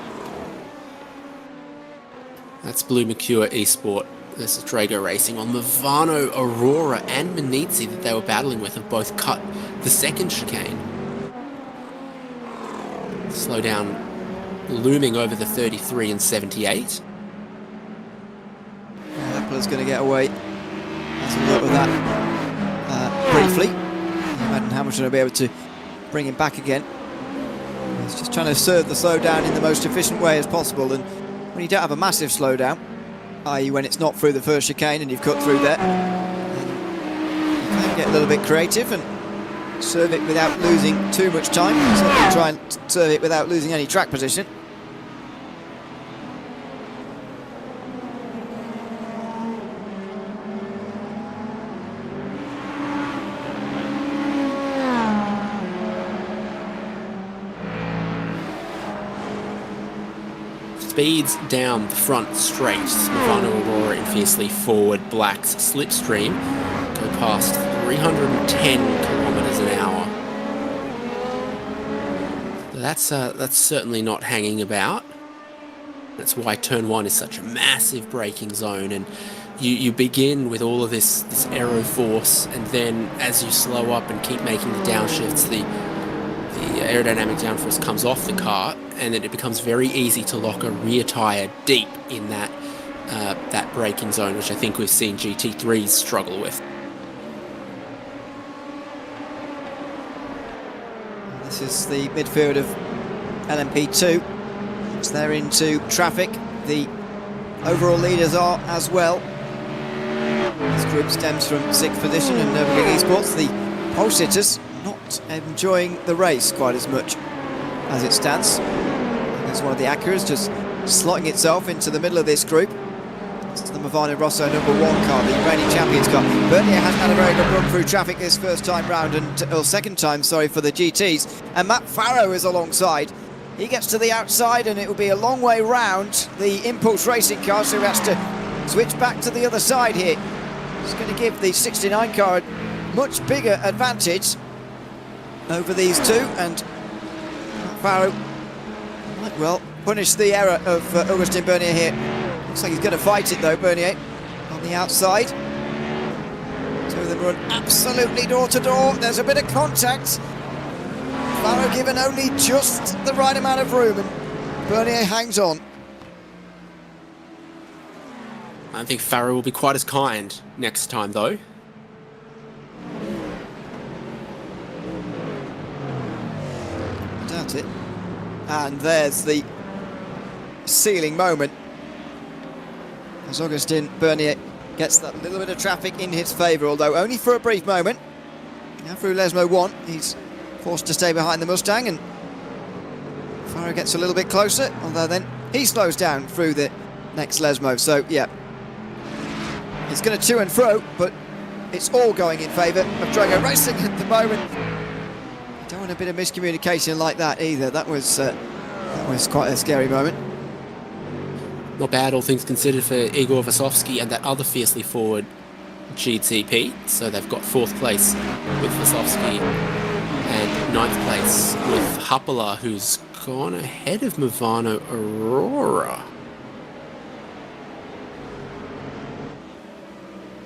That's Blue Mercure Esport versus Drago Racing. On Movano, Aurora and Manizzi that they were battling with have both cut the second chicane. Slow down looming over the 33 and 78. Lepler's going to get away. Let's have a look at that briefly. Imagine how much they'll be able to bring him back again. He's just trying to serve the slowdown in the most efficient way as possible, and when you don't have a massive slowdown, i.e. when it's not through the first chicane and you've cut through there, you can get a little bit creative and serve it without losing too much time. So try and serve it without losing any track position. Speeds down the front straight. Movano, Aurora and fiercely forward Black's slipstream go past 310 kilometers an hour. That's certainly not hanging about. That's why turn 1 is such a massive braking zone, and you begin with all of this aero force, and then as you slow up and keep making the downshifts, the aerodynamic downforce comes off the car, and then it becomes very easy to lock a rear tyre deep in that braking zone, which I think we've seen GT3s struggle with. This is the midfield of LMP2. So they're into traffic. The overall leaders are as well. This group stems from 6th position, and Nürburgring Esports, the pole sitters, not enjoying the race quite as much as it stands. There's one of the Acuras just slotting itself into the middle of this group. It's the Movano Rosso number 1 car, the reigning champions car. Bernier hasn't had a very good run through traffic this first time round, or second time, sorry, for the GTs. And Matt Farrow is alongside. He gets to the outside, and it will be a long way round the Impulse Racing car, so he has to switch back to the other side here. It's going to give the 69 car a much bigger advantage over these two, and Farrow might well punish the error of Augustin Bernier here. Looks like he's going to fight it though, Bernier on the outside. Two of them run absolutely door to door. There's a bit of contact. Farrow given only just the right amount of room, and Bernier hangs on. I don't think Farrow will be quite as kind next time though. I doubt it. And there's the sealing moment as Augustin Bernier gets that little bit of traffic in his favour, although only for a brief moment. Now through Lesmo 1, he's forced to stay behind the Mustang, and Farah gets a little bit closer, although then he slows down through the next Lesmo. So yeah, it's going to and fro, but it's all going in favour of Drago Racing at the moment. You don't want a bit of miscommunication like that either. That was quite a scary moment. Not bad, all things considered, for Igor Vasovsky and that other fiercely forward GTP. So they've got 4th place with Vasovsky and 9th place with Happala, who's gone ahead of Movano Aurora.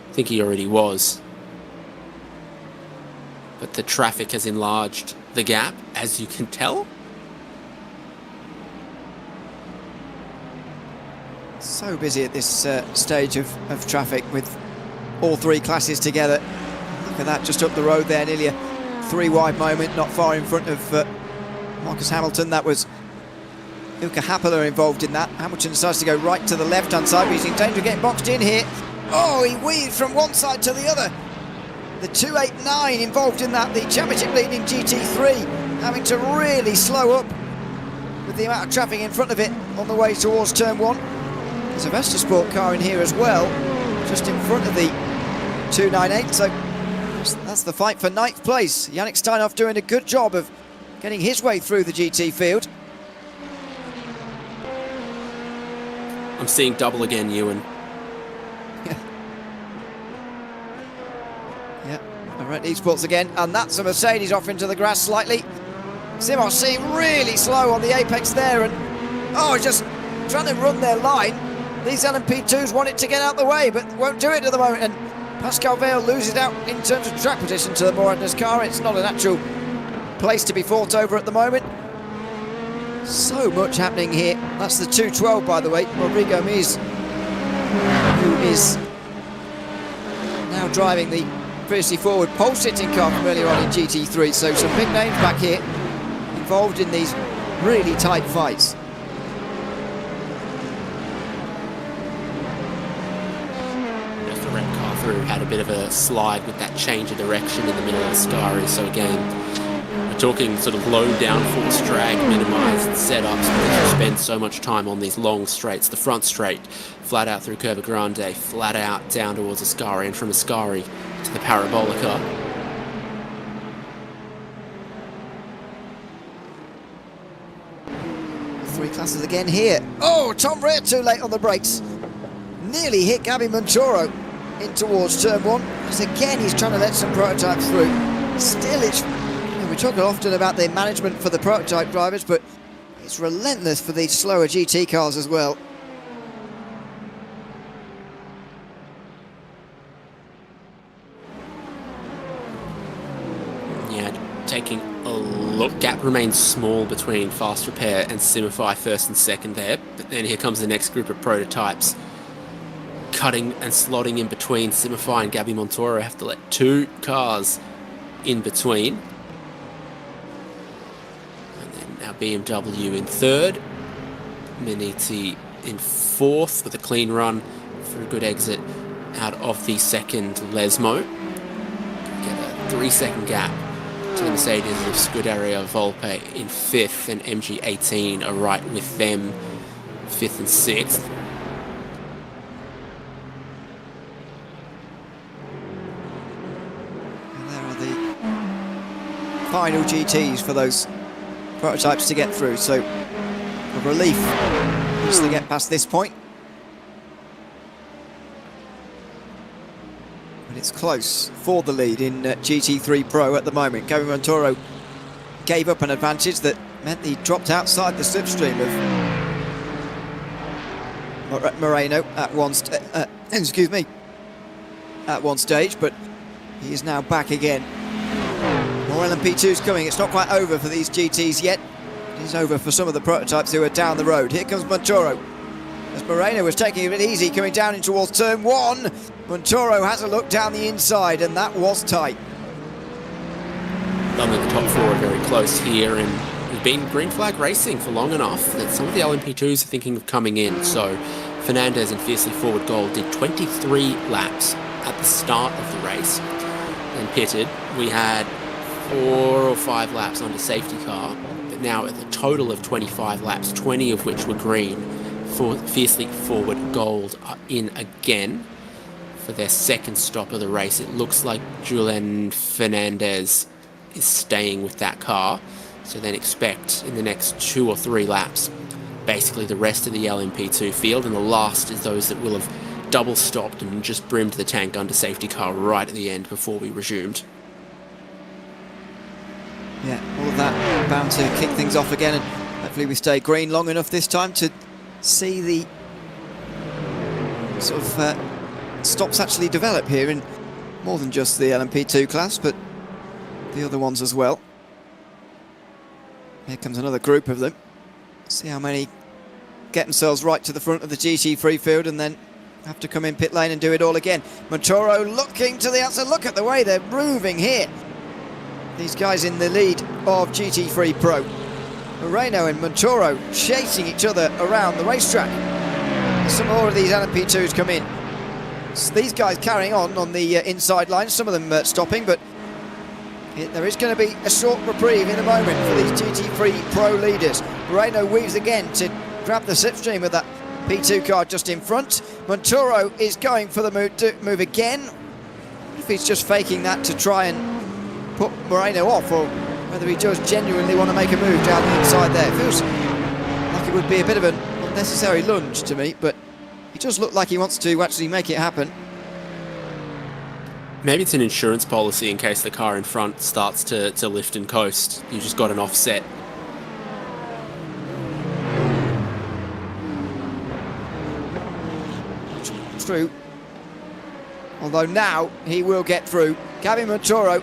I think he already was. But the traffic has enlarged the gap, as you can tell. So busy at this stage of traffic with all 3 classes together. Look at that, just up the road there, nearly a 3-wide moment, not far in front of Marcus Hamilton. That was Ilkka Happala involved in that. Hamilton decides to go right to the left-hand side, but he's in danger of getting boxed in here. Oh, he weaved from one side to the other. The 289 involved in that, the championship leading GT3, having to really slow up with the amount of traffic in front of it on the way towards turn 1. There's a Vesta Sport car in here as well, just in front of the 298, so that's the fight for 9th place. Yannick Steinhoff doing a good job of getting his way through the GT field. I'm seeing double again, Ewan. Yeah, all right, esports again, and that's a Mercedes off into the grass slightly. Simos seemed really slow on the apex there, and just trying to run their line. These LMP2s want it to get out the way, but won't do it at the moment, and Pascal Vale loses out in terms of track position to the Moradna's car. It's not a natural place to be fought over at the moment. So much happening here. That's the 212, by the way. Rodrigo Mies, who is now driving the fiercely forward pole-sitting car from earlier on in GT3. So some big names back here involved in these really tight fights. Had a bit of a slide with that change of direction in the middle of the Scari. So again, we're talking sort of low downforce drag, minimised setups, because you spend so much time on these long straights. The front straight, flat out through Curva Grande, flat out down towards Ascari, and from Ascari to the Parabolica. Three classes again here. Oh, Tom Rea too late on the brakes. Nearly hit Gabby Montoro in towards turn 1, as again he's trying to let some prototypes through. Still, we talk often about the management for the prototype drivers, but it's relentless for these slower GT cars as well. Yeah, taking a look, gap remains small between Fast Repair and Simify first and second there, but then here comes the next group of prototypes. Cutting and slotting in between. Simify and Gabby Montoro have to let 2 cars in between. And then now BMW in 3rd. Miniti in 4th with a clean run for a good exit out of the second Lesmo. Get a 3-second gap to the Mercedes of Scuderia Volpe in 5th, and MG18 are right with them, 5th and 6th. Final GTs for those prototypes to get through, so a relief once they get past this point. But it's close for the lead in GT3 Pro at the moment. Gabby Montoro gave up an advantage that meant he dropped outside the slipstream of Moreno at one at one stage, but he is now back again. More LMP2s coming. It's not quite over for these GTs yet. It is over for some of the prototypes who are down the road. Here comes Montoro, as Moreno was taking it a bit easy coming down in towards turn 1. Montoro has a look down the inside, and that was tight. I mean, the top 4 are very close here, and we've been green flag racing for long enough that some of the LMP2s are thinking of coming in. So Fernandez and Fiercely Forward Gold did 23 laps at the start of the race and pitted. We had 4 or 5 laps under safety car, but now at the total of 25 laps, 20 of which were green, for Fiercely Forward Gold are in again for their second stop of the race. It looks like Julian Fernandez is staying with that car, so then expect in the next 2 or 3 laps basically the rest of the LMP2 field, and the last is those that will have double stopped and just brimmed the tank under safety car right at the end before we resumed. Yeah, all of that bound to kick things off again, and hopefully we stay green long enough this time to see the sort of stops actually develop here in more than just the LMP2 class, but the other ones as well. Here comes another group of them. See how many get themselves right to the front of the GT3 field and then have to come in pit lane and do it all again. Montoro looking to the outside. Look at the way they're moving here. These guys in the lead of GT3 Pro. Moreno and Montoro chasing each other around the racetrack. Some more of these LMP2s come in. So these guys carrying on the inside line, some of them stopping, but there is going to be a short reprieve in a moment for these GT3 Pro leaders. Moreno weaves again to grab the slipstream of that P2 car just in front. Montoro is going for the move again. If he's just faking that to try and put Moreno off, or whether he does genuinely want to make a move down the inside there. Feels like it would be a bit of an unnecessary lunge to me, but he does look like he wants to actually make it happen. Maybe it's an insurance policy in case the car in front starts to lift and coast. You just got an offset. Through. Although now he will get through. Gabby Montoro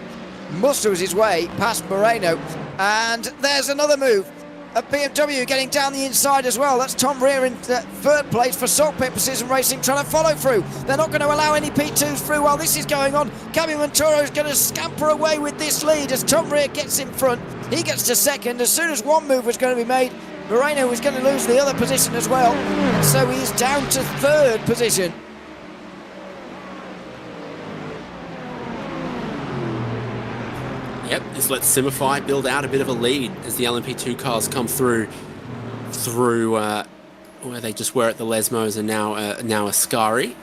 musters his way past Moreno, and there's another move. A BMW getting down the inside as well. That's Tom Rear in third place for Saltpit Precision Racing, trying to follow through. They're not going to allow any P2s through while this is going on. Gabby Montoro is going to scamper away with this lead as Tom Rear gets in front. He gets to second. As soon as one move was going to be made, Moreno was going to lose the other position as well. And so he's down to third position. Yep, this lets Simify build out a bit of a lead as the LMP2 cars come through where they just were at the Lesmos and now Ascari.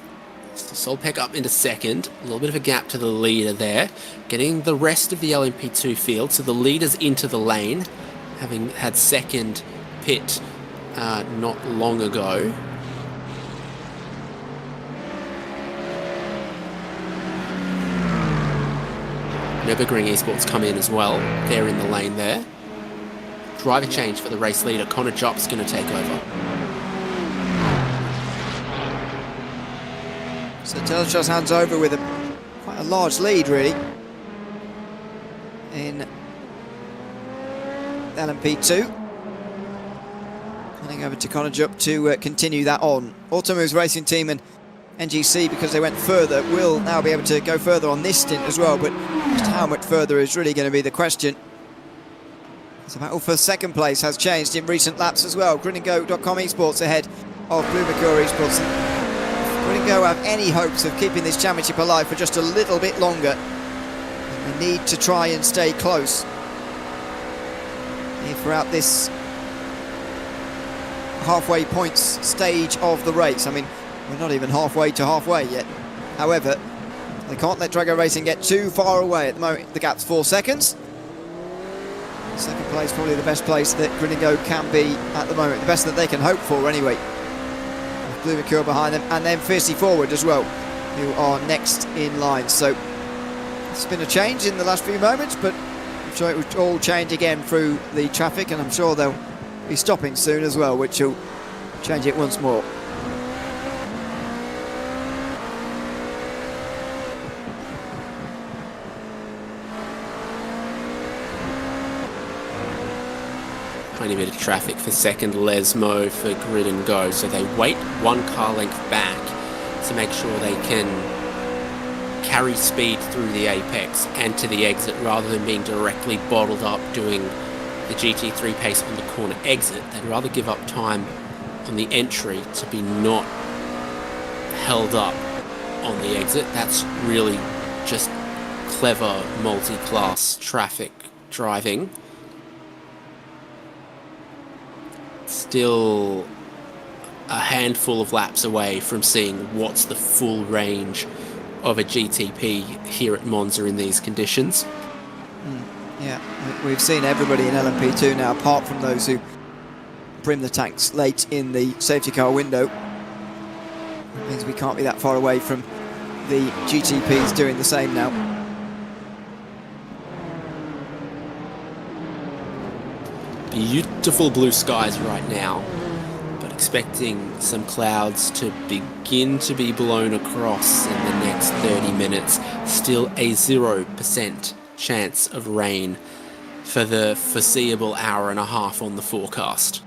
So Solpec up into second, a little bit of a gap to the leader there, getting the rest of the LMP2 field, so the leader's into the lane, having had second pit not long ago. Nürburgring Esports come in as well. They're in the lane there. Driver change for the race leader. Connor Jop's going to take over. So Telchos hands over with quite a large lead, really, in LMP2. Handing over to Connor Jupp to continue that on. Automoves Racing Team and NGC, because they went further, will now be able to go further on this stint as well, but just how much further is really going to be the question. The battle for second place has changed in recent laps as well. GridandGo.com Esports ahead of Blue Mercury Esports. Grid and Go have any hopes of keeping this championship alive for just a little bit longer. They need to try and stay close throughout this halfway points stage of the race. I mean, we're not even halfway to halfway yet. However, they can't let Drago Racing get too far away at the moment. The gap's 4 seconds. Second place, probably the best place that Grid and Go can be at the moment. The best that they can hope for, anyway. With Blue Mercure behind them, and then Fiercely Forward as well, who are next in line. So it's been a change in the last few moments, but I'm sure it will all change again through the traffic, and I'm sure they'll be stopping soon as well, which will change it once more. Tiny bit of traffic for second Lesmo for Grid and Go, so they wait 1 car length back to make sure they can carry speed through the apex and to the exit rather than being directly bottled up doing the GT3 pace on the corner exit. They'd rather give up time on the entry to be not held up on the exit. That's really just clever multi-class traffic driving. Still a handful of laps away from seeing what's the full range of a GTP here at Monza in these conditions. Yeah, we've seen everybody in LMP2 now, apart from those who brim the tanks late in the safety car window. It means we can't be that far away from the GTPs doing the same now. Beautiful blue skies right now, but expecting some clouds to begin to be blown across in the next 30 minutes. Still a 0% chance of rain for the foreseeable hour and a half on the forecast.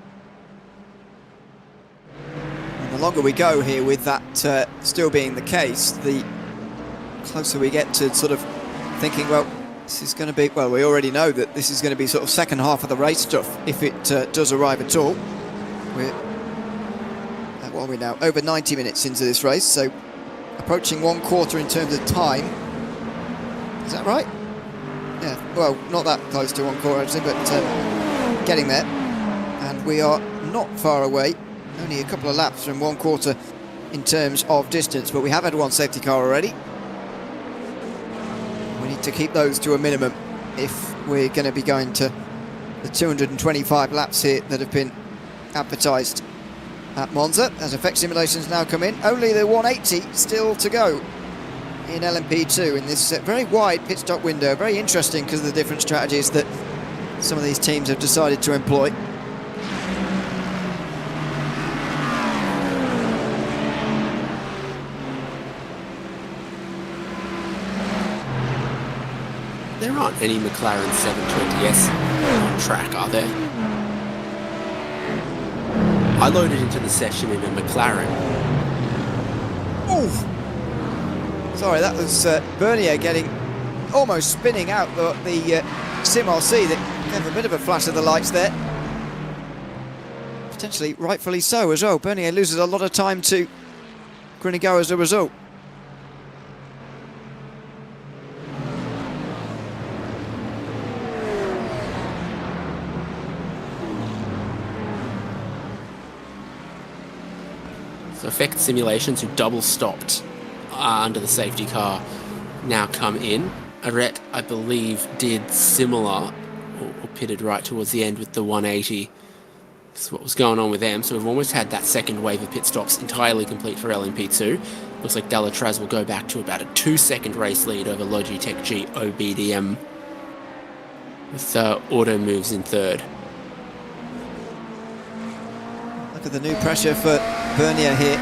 And the longer we go here with that still being the case, the closer we get to sort of thinking, well, this is going to be, well, we already know that this is going to be sort of second half of the race stuff if it does arrive at all. We're, what are we now? Over 90 minutes into this race, so approaching 1/4 in terms of time. Is that right? Yeah, well, not that close to 1/4 actually, but getting there. And we are not far away, only a couple of laps from 1/4 in terms of distance, but we have had one safety car already. We need to keep those to a minimum if we're going to be going to the 225 laps here that have been advertised at Monza. As effect simulations now come in, only the 180 still to go in LMP2 in this very wide pit stop window. Very interesting because of the different strategies that some of these teams have decided to employ. There aren't any McLaren 720S on track, are there? I loaded into the session in a McLaren. Ooh! Sorry, that was Bernier getting almost spinning out the Sim RC that gave a bit of a flash of the lights there. Potentially rightfully so as well. Bernier loses a lot of time to Grinigo as a result. So effect simulations who double stopped under the safety car now come in. Arret, I believe, did similar, or pitted right towards the end with the 180. That's what was going on with them. So we've almost had that second wave of pit stops entirely complete for LMP2. Looks like Delatraz will go back to about a 2-second race lead over Logitech G OBDM, with Auto moves in third. Look at the new pressure for Bernier here.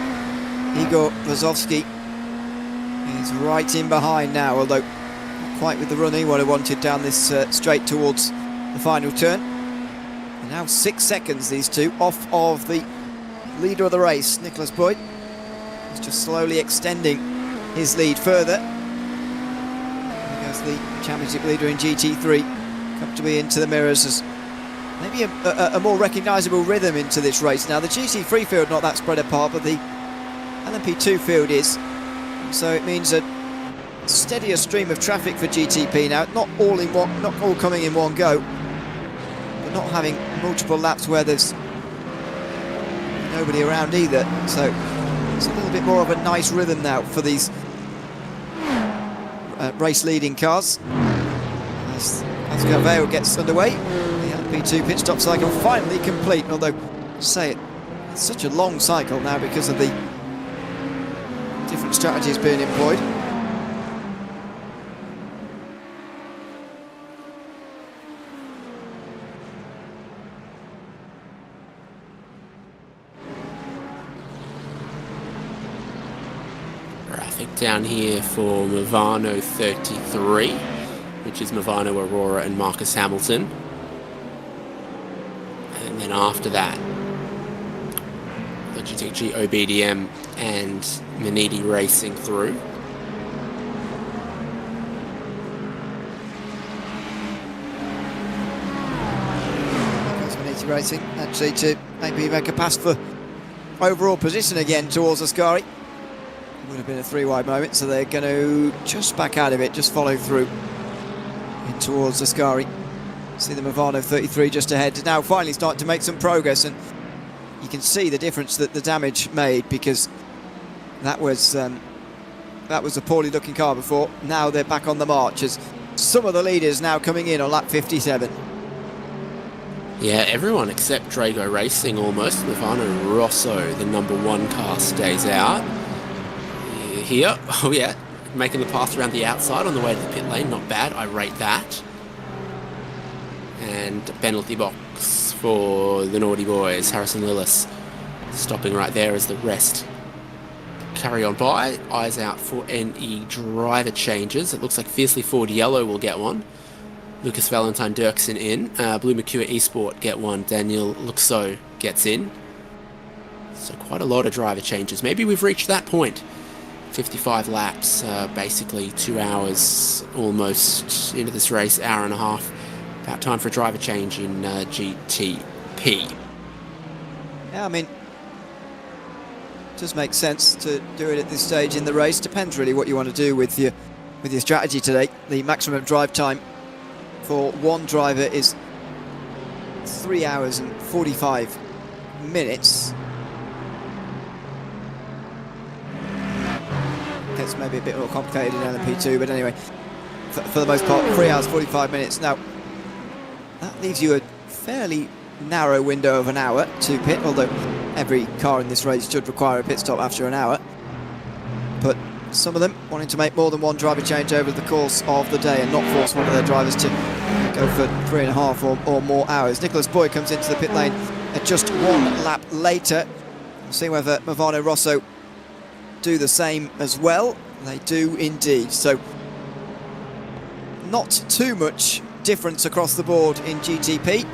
Igor Vazovsky is right in behind now, although not quite with the run he would have wanted down this straight towards the final turn. And now 6 seconds, these two, off of the leader of the race, Nicholas Boyd. He's just slowly extending his lead further. There goes the championship leader in GT3, comfortably into the mirrors as maybe a more recognisable rhythm into this race now. The GT3 field not that spread apart, but the LMP2 field is. So it means a steadier stream of traffic for GTP now. Not all coming in one go, but not having multiple laps where there's nobody around either. So it's a little bit more of a nice rhythm now for these race-leading cars. As Gavale gets underway, the LMP2 pit stop cycle finally complete. Although, say it's such a long cycle now because of the different strategies being employed. Traffic down here for Movano 33, which is Movano, Aurora and Marcus Hamilton. And then after that, Logitech G OBDM and Manidi racing through. Ducati Racing actually to maybe make a pass for overall position again towards Ascari. Would have been a 3-wide moment, so they're going to just back out of it, just follow through in towards Ascari. See the Movano 33 just ahead, now finally starting to make some progress, and you can see the difference that the damage made, because that was a poorly looking car before. Now they're back on the march as some of the leaders now coming in on lap 57. Yeah, everyone except Drago Racing almost. Movano Rosso, the number 1 car, stays out. Here, oh yeah, making the pass around the outside on the way to the pit lane, not bad, I rate that. And penalty box for the naughty boys, Harrison Lillis stopping right there as the rest carry on by. Eyes out for any driver changes. It looks like Fiercely Ford Yellow will get one. Lucas Valentine Dirksen in. Blue Mercure Esport get one. Daniel Luxo gets in. So quite a lot of driver changes. Maybe we've reached that point. 55 laps, basically 2 hours almost into this race, hour and a half. About time for a driver change in GTP. Yeah, I mean, it does make sense to do it at this stage in the race. Depends really what you want to do with your strategy today. The maximum drive time for one driver is 3 hours and 45 minutes. It's maybe a bit more complicated in LMP2, but anyway, for the most part, 3 hours 45 minutes. Now, that leaves you a fairly narrow window of an hour to pit, although every car in this race should require a pit stop after an hour. But some of them wanting to make more than one driver change over the course of the day and not force one of their drivers to go for 3.5 or more hours. Nicholas Boy comes into the pit lane at just 1 lap later. We'll see whether Movano Rosso do the same as well. They do indeed. So not too much difference across the board in GTP.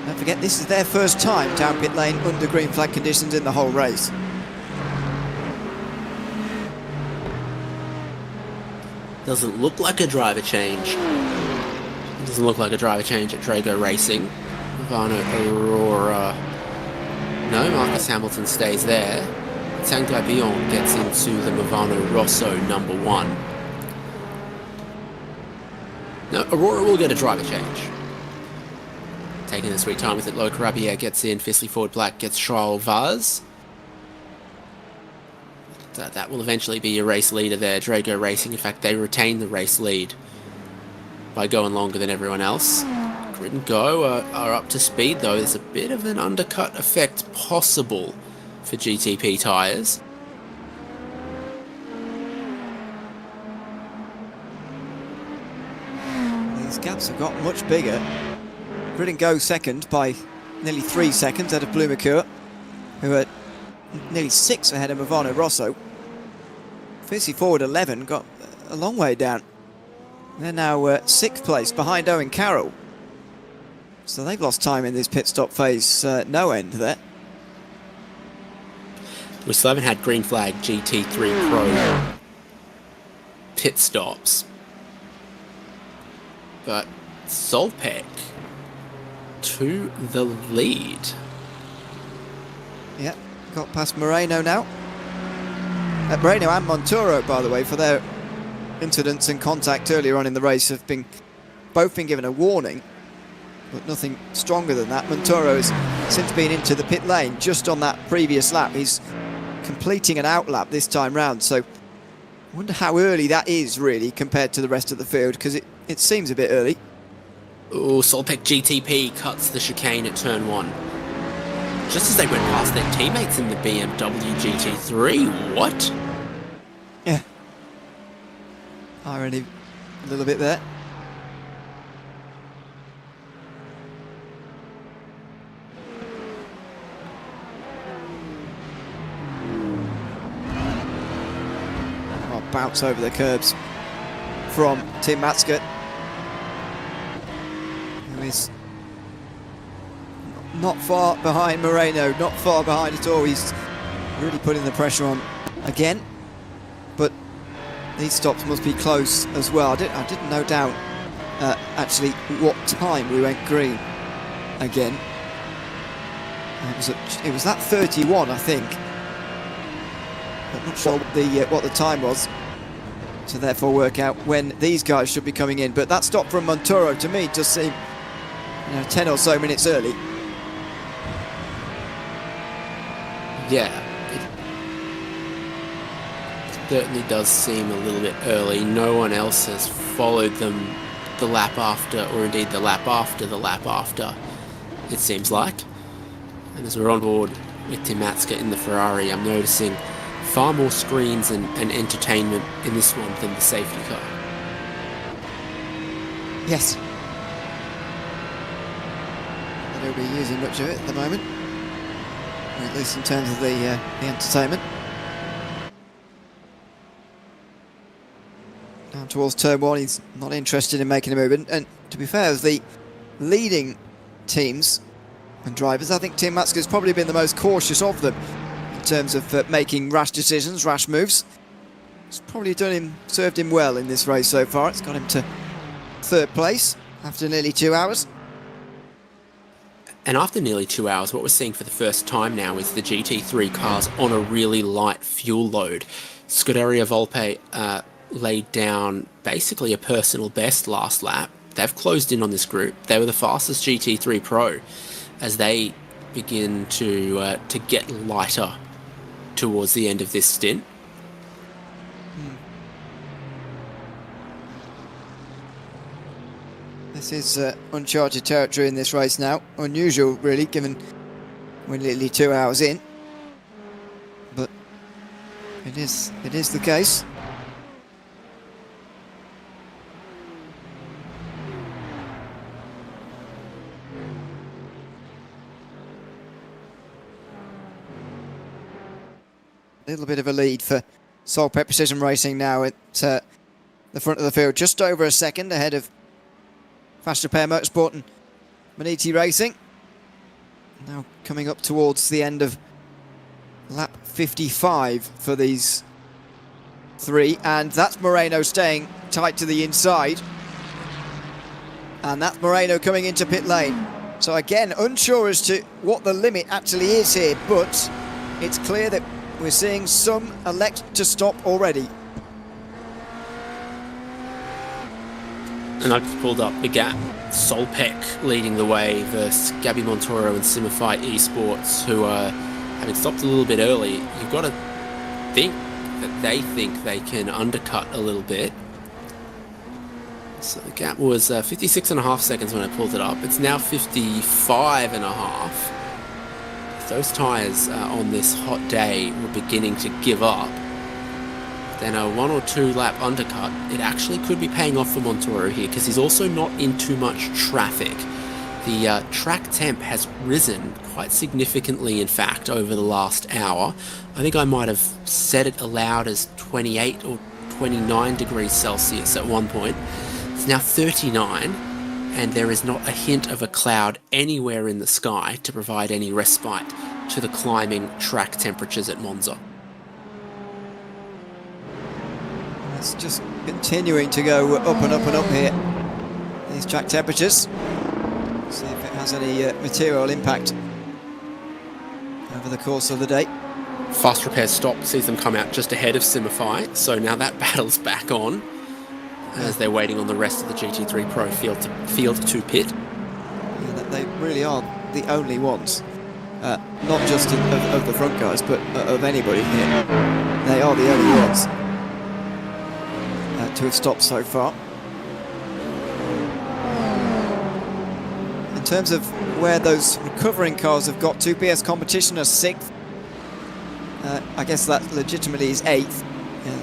Don't forget, this is their first time down pit lane under green flag conditions in the whole race. Doesn't look like a driver change. Doesn't look like a driver change at Drago Racing. Ivana Aurora. No, Marcus Hamilton stays there. Tanguy Bion gets into the Movano Rosso number 1. No, Aurora will get a driver change. Taking the sweet time with it, Lo Carabier gets in, Fiercely Ford Black gets Charles Vaz. That will eventually be your race leader there, Drago Racing. In fact, they retain the race lead by going longer than everyone else. Grid and Go are up to speed though. There's a bit of an undercut effect possible for GTP tyres. These gaps have got much bigger. Grid and Go second by nearly 3 seconds out of Blue Mercure, who are nearly 6 ahead of Movano Rosso. Fiercely Forward 11 got a long way down. They're now 6th place behind Owen Carroll. So they've lost time in this pit stop phase, no end there. We still haven't had green flag GT3 Pro pit stops. But Solpec to the lead. Yeah, got past Moreno now. Moreno and Montoro, by the way, for their incidents and contact earlier on in the race, have both been given a warning, but nothing stronger than that. Montoro has since been into the pit lane just on that previous lap. He's completing an outlap this time round, so I wonder how early that is really compared to the rest of the field, because it seems a bit early. Oh, Solpec GTP cuts the chicane at turn 1. Just as they went past their teammates in the BMW GT3. What? Yeah. Irony a little bit there. Oh, bounce over the curbs from Tim Matska, who is not far behind Moreno, not far behind at all. He's really putting the pressure on again, but these stops must be close as well. I didn't note down actually what time we went green again. It was that 31, I think. I'm not sure what the time was, to therefore work out when these guys should be coming in. But that stop from Montoro, to me, does seem 10 or so minutes early. Yeah, it certainly does seem a little bit early. No one else has followed them the lap after, or indeed the lap after the lap after, it seems like. And as we're on board with Tim Matska in the Ferrari, I'm noticing far more screens and entertainment in this one than the safety car. Yes. I don't be using much of it at the moment, at least in terms of the entertainment. Down towards turn one, he's not interested in making a move. And to be fair, as the leading teams and drivers, I think Tim Matska's probably been the most cautious of them in terms of making rash decisions, rash moves. It's probably served him well in this race so far. It's got him to third place after nearly 2 hours. And after nearly 2 hours, what we're seeing for the first time now is the GT3 cars on a really light fuel load. Scuderia Volpe laid down basically a personal best last lap. They've closed in on this group. They were the fastest GT3 Pro as they begin to get lighter towards the end of this stint. This is uncharted territory in this race now. Unusual, really, given we're nearly 2 hours in. But it is the case. A little bit of a lead for Solpet Precision Racing now at the front of the field, just over a second ahead of Fast Repair Motorsport and Maniti Racing. Now coming up towards the end of lap 55 for these three, and that's Moreno staying tight to the inside, and that's Moreno coming into pit lane. So again, unsure as to what the limit actually is here, but it's clear that we're seeing some elect to stop already. And I've pulled up the gap. Solpec leading the way versus Gabby Montoro and Simify Esports, who are having stopped a little bit early. You've got to think that they think they can undercut a little bit. So the gap was 56.5 seconds when I pulled it up. It's now 55.5. If those tyres on this hot day were beginning to give up, then a 1 or 2 lap undercut, it actually could be paying off for Montoro here, because he's also not in too much traffic. The track temp has risen quite significantly, in fact, over the last hour. I think I might have set it aloud as 28 or 29 degrees Celsius at one point. It's now 39, and there is not a hint of a cloud anywhere in the sky to provide any respite to the climbing track temperatures at Monza. It's just continuing to go up and up and up here, these track temperatures. See if it has any material impact over the course of the day. Fast Repair stop sees them come out just ahead of Simify, so now that battle's back on as they're waiting on the rest of the GT3 Pro field to pit. Yeah, they really are the only ones, not just of the front guys, but of anybody here. They are the only ones to have stopped so far. In terms of where those recovering cars have got to, PS Competition are 6th. I guess that legitimately is 8th.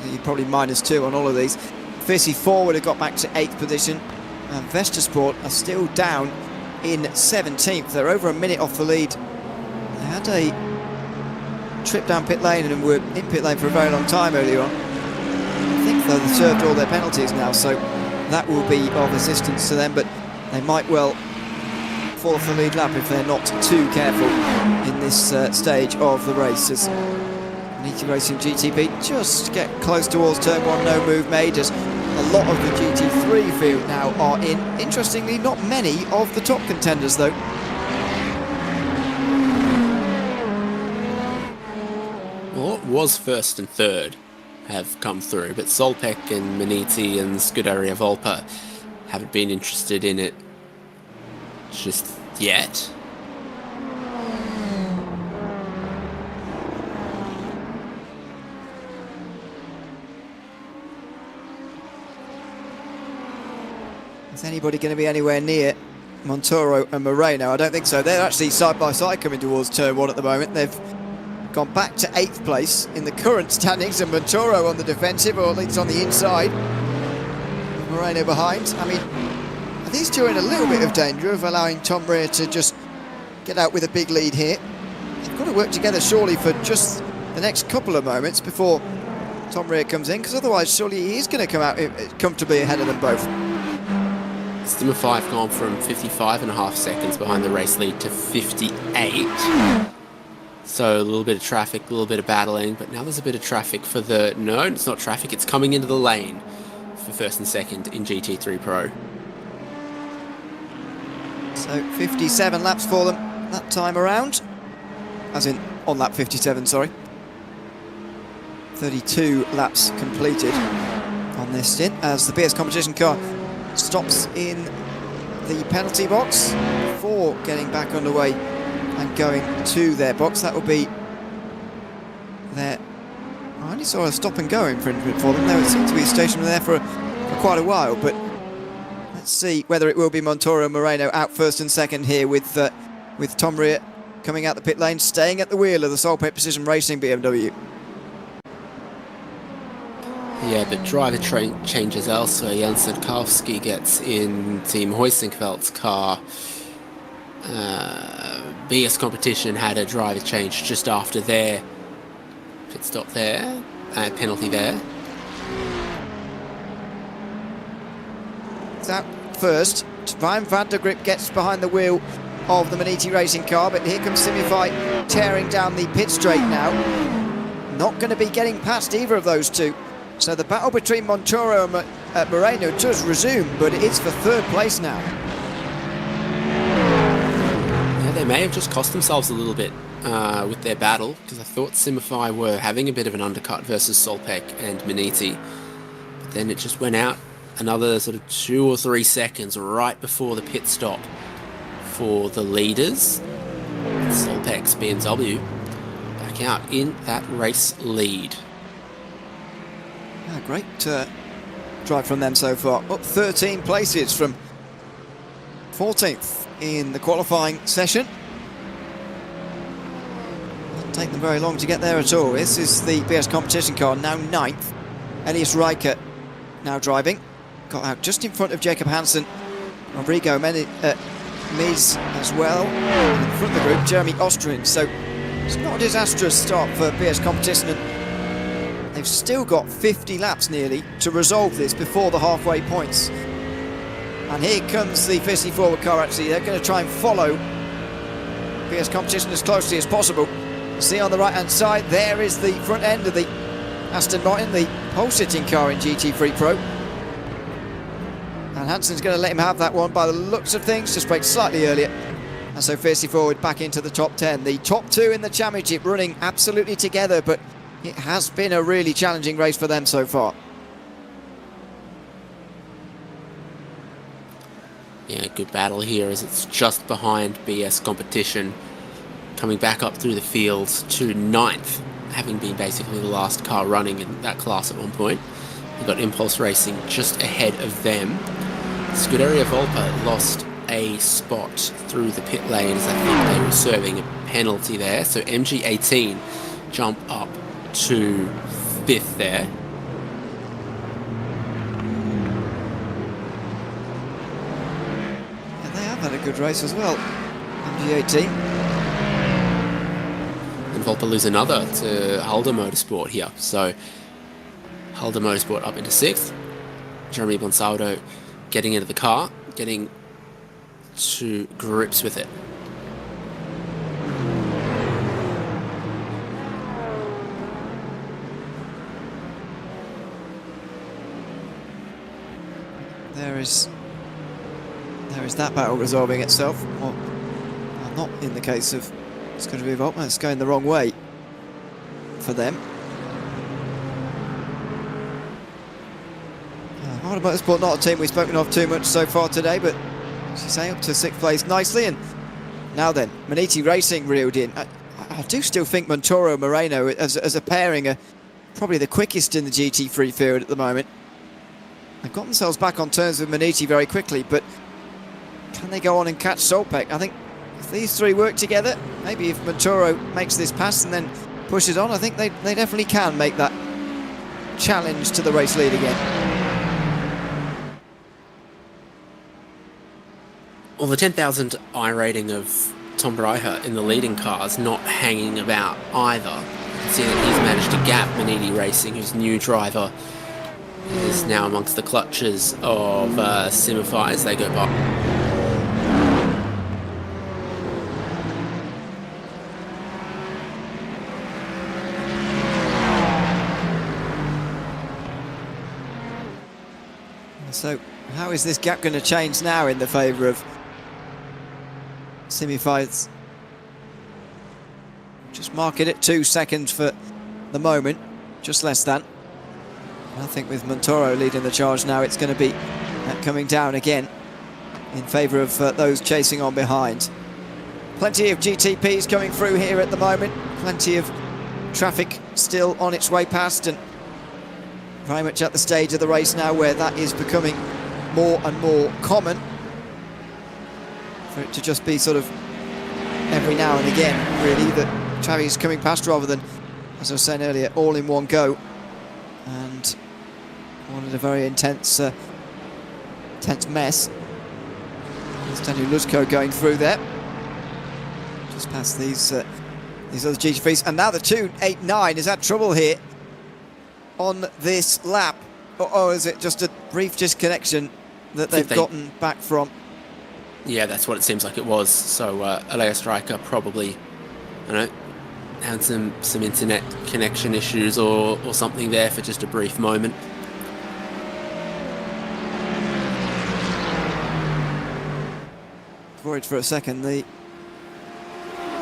You're probably -2 on all of these. Fiercey Forward have got back to 8th position, and Vestasport are still down in 17th. They're over a minute off the lead. They had a trip down pit lane and were in pit lane for a very long time earlier on. I think they've served all their penalties now, so that will be of assistance to them, but they might well fall off the lead lap if they're not too careful in this stage of the race. As Maniti Racing GTB just get close towards turn 1, no move made, as a lot of the GT3 field now are in. Interestingly, not many of the top contenders though. was first and third have come through, but Solpec and Maniti and Scuderia Volpa haven't been interested in it just yet. Is anybody going to be anywhere near Montoro and Moreno? I don't think so. They're actually side by side coming towards turn one at the moment. They've gone back to 8th place in the current standings, and Montoro on the defensive, or at least on the inside. Moreno behind. I mean, are these two in a little bit of danger of allowing Tom Rear to just get out with a big lead here? They've got to work together surely for just the next couple of moments before Tom Rear comes in, because otherwise surely he's going to come out comfortably ahead of them both. Stimify have gone from 55.5 seconds behind the race lead to 58. So a little bit of traffic, a little bit of battling, but now there's a bit of traffic for the... No, it's not traffic, it's coming into the lane for first and second in GT3 Pro. So 57 laps for them that time around. As in, on lap 57, sorry. 32 laps completed on this stint as the BS competition car stops in the penalty box before getting back underway and going to their box. That will be their... I only saw a stop and go infringement for them. They would seem to be stationed there for quite a while, but let's see whether it will be Montoro and Moreno out first and second here with Tom Rear coming out the pit lane, staying at the wheel of the Solpec Precision Racing BMW. Yeah, but driver changes elsewhere. Jan Sadkowski gets in Team Hoysinkveld's car. BS Competition had a driver change just after their pit stop there, penalty there. It's out first. Van der Grip gets behind the wheel of the Maniti Racing car, but here comes Simify tearing down the pit straight now. Not going to be getting past either of those two. So the battle between Montoro and Moreno does resume, but it's for third place now. Yeah, they may have just cost themselves a little bit with their battle, because I thought Simify were having a bit of an undercut versus Solpec and Maniti. But then it just went out another sort of 2 or 3 seconds right before the pit stop for the leaders. Solpec's BMW back out in that race lead. Yeah, great drive from them so far. Up 13 places from 14th in the qualifying session. Didn't take them very long to get there at all. This is the BS competition car, now 9th. Elias Riker now driving. Got out just in front of Jacob Hansen. Rodrigo Miz as well. And in front of the group, Jeremy Austrian. So it's not a disastrous start for BS competition. And they've still got 50 laps nearly to resolve this before the halfway points. And here comes the 54 car actually. They're going to try and follow BS competition as closely as possible. See on the right hand side, there is the front end of the Aston Martin, the pole sitting car in GT3 Pro. And Hansen's going to let him have that one by the looks of things, just braked slightly earlier. And so fiercely forward back into the top 10. The top 2 in the championship running absolutely together, but it has been a really challenging race for them so far. Yeah, good battle here as it's just behind BS competition, coming back up through the fields to 9th, having been basically the last car running in that class at one point. You've got Impulse Racing just ahead of them. Scuderia Volpa lost a spot through the pit lane as I think they were serving a penalty there. So MG18 jump up to 5th there. And they have had a good race as well, MG18. And Volpa lose another to Halder Motorsport here. So Halder Motorsport up into 6th. Jeremy Bonsaldo getting into the car, getting to grips with it. There is that battle resolving itself. Well, not in the case of Scuderia Volpa. It's going the wrong way for them. Harder Motorsport, not a team we've spoken of too much so far today, but as you say, up to 6th place nicely. And now then, Maniti Racing reeled in. I do still think Montoro Moreno as a pairing are probably the quickest in the GT3 field at the moment. They've got themselves back on terms with Maniti very quickly, but can they go on and catch Solpec? I think if these three work together, maybe if Montoro makes this pass and then pushes on, I think they definitely can make that challenge to the race lead again. Well, the 10,000 I rating of Tom Breyer in the leading car is not hanging about either. You can see that he's managed to gap Maniti Racing, whose new driver is now amongst the clutches of Simify as they go by. So how is this gap going to change now in the favour of Simify's? Just mark it at 2 seconds for the moment, just less than. I think with Montoro leading the charge now, it's going to be coming down again in favour of those chasing on behind. Plenty of GTPs coming through here at the moment, plenty of traffic still on its way past, and very much at the stage of the race now where that is becoming more and more common, for it to just be sort of every now and again, really, that traffic is coming past rather than, as I was saying earlier, all in one go. And one of the very intense mess. There's Daniel Luzko going through there, just past these other GT3s, and now the 289 has had trouble here on this lap. Or is it just a brief disconnection that they've gotten back from? Yeah, that's what it seems like it was. So Alea Striker probably, I don't know, had some internet connection issues or something there for just a brief moment. Worried for a second the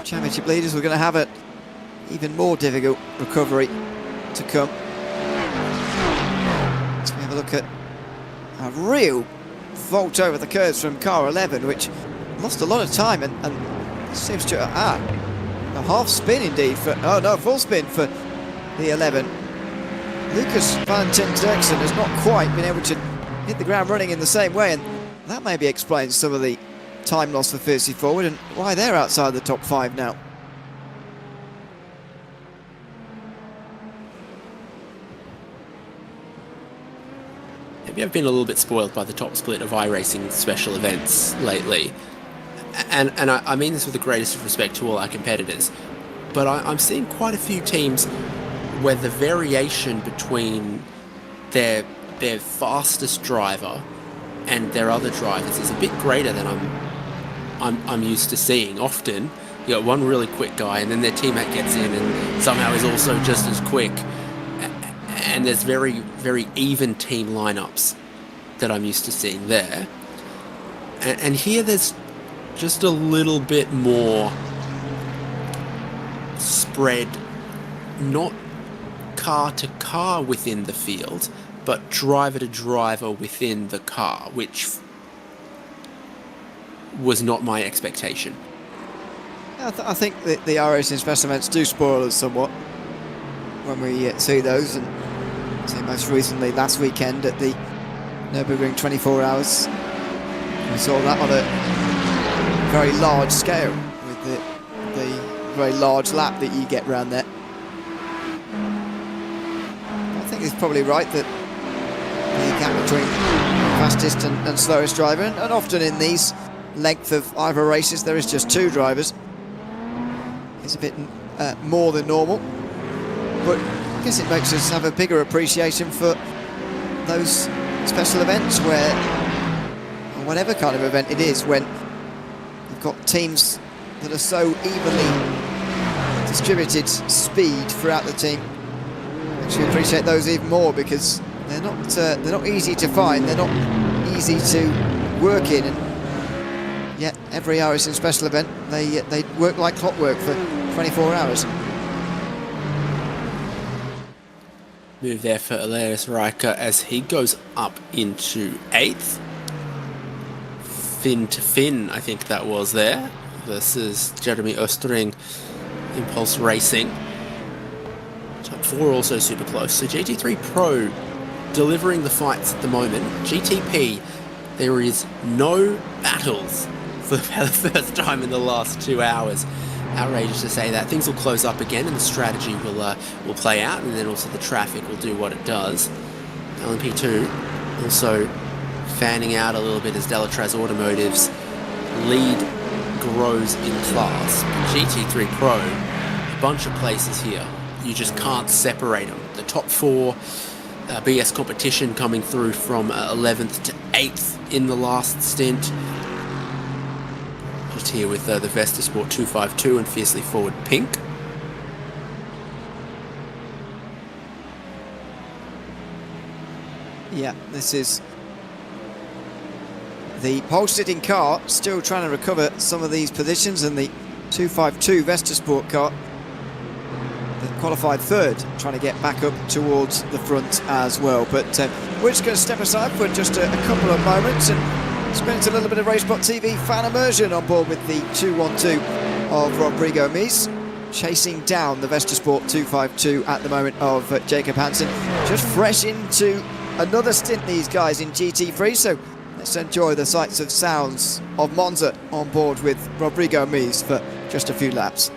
championship leaders were going to have an even more difficult recovery to come. Let's have a look at a real vault over the curves from car 11, which lost a lot of time and seems to a half spin indeed for, oh no, full spin for the 11. Lucas Valentin Dirksen has not quite been able to hit the ground running in the same way, and that maybe explains some of the time loss for Fiercely Forward and why they're outside the top 5 now. Maybe I've been a little bit spoiled by the top split of iRacing special events lately. And I mean this with the greatest of respect to all our competitors, but I'm seeing quite a few teams where the variation between their fastest driver and their other drivers is a bit greater than I'm used to seeing. Often you got one really quick guy and then their teammate gets in and somehow is also just as quick, and there's very, very even team lineups that I'm used to seeing there, and here there's just a little bit more spread, not car to car within the field, but driver to driver within the car, which was not my expectation. I think that the iRacing special events do spoil us somewhat when we see those, and see most recently last weekend at the Nürburgring 24 Hours. We saw that on a very large scale with the very large lap that you get around there. I think it's probably right that the gap between fastest and slowest driver, and often in these length of IVRA races there is just 2 drivers, is a bit more than normal, but I guess it makes us have a bigger appreciation for those special events where, or whatever kind of event it is, when you've got teams that are so evenly distributed speed throughout the team. Actually appreciate those even more, because they're not easy to find, they're not easy to work in, and yet every iRacing special event they work like clockwork for 24 hours. move there for Elias Riker as he goes up into 8th. Fin to fin, I think that was there, versus Jeremy Östring, Impulse Racing. Top 4 also super close. So GT3 Pro delivering the fights at the moment. GTP, there is no battles for the first time in the last 2 hours. Outrageous to say that. Things will close up again and the strategy will play out, and then also the traffic will do what it does. LMP2 also fanning out a little bit as Delatraz Automotive's lead grows in class. But GT3 Pro, a bunch of places here. You just can't separate them. The top 4 BS competition coming through from 11th to 8th in the last stint. Just here with the VestaSport 252 and Fiercely Forward Pink. Yeah, this is the pole-sitting car still trying to recover some of these positions, and the 252 VestaSport car that qualified 3rd, trying to get back up towards the front as well. But we're just going to step aside for just a couple of moments and spent a little bit of RaceSpotTV fan immersion on board with the 212 of Rodrigo Mies, chasing down the VestaSport 252 at the moment of Jacob Hansen. Just fresh into another stint, these guys, in GT3, so let's enjoy the sights of sounds of Monza on board with Rodrigo Mies for just a few laps.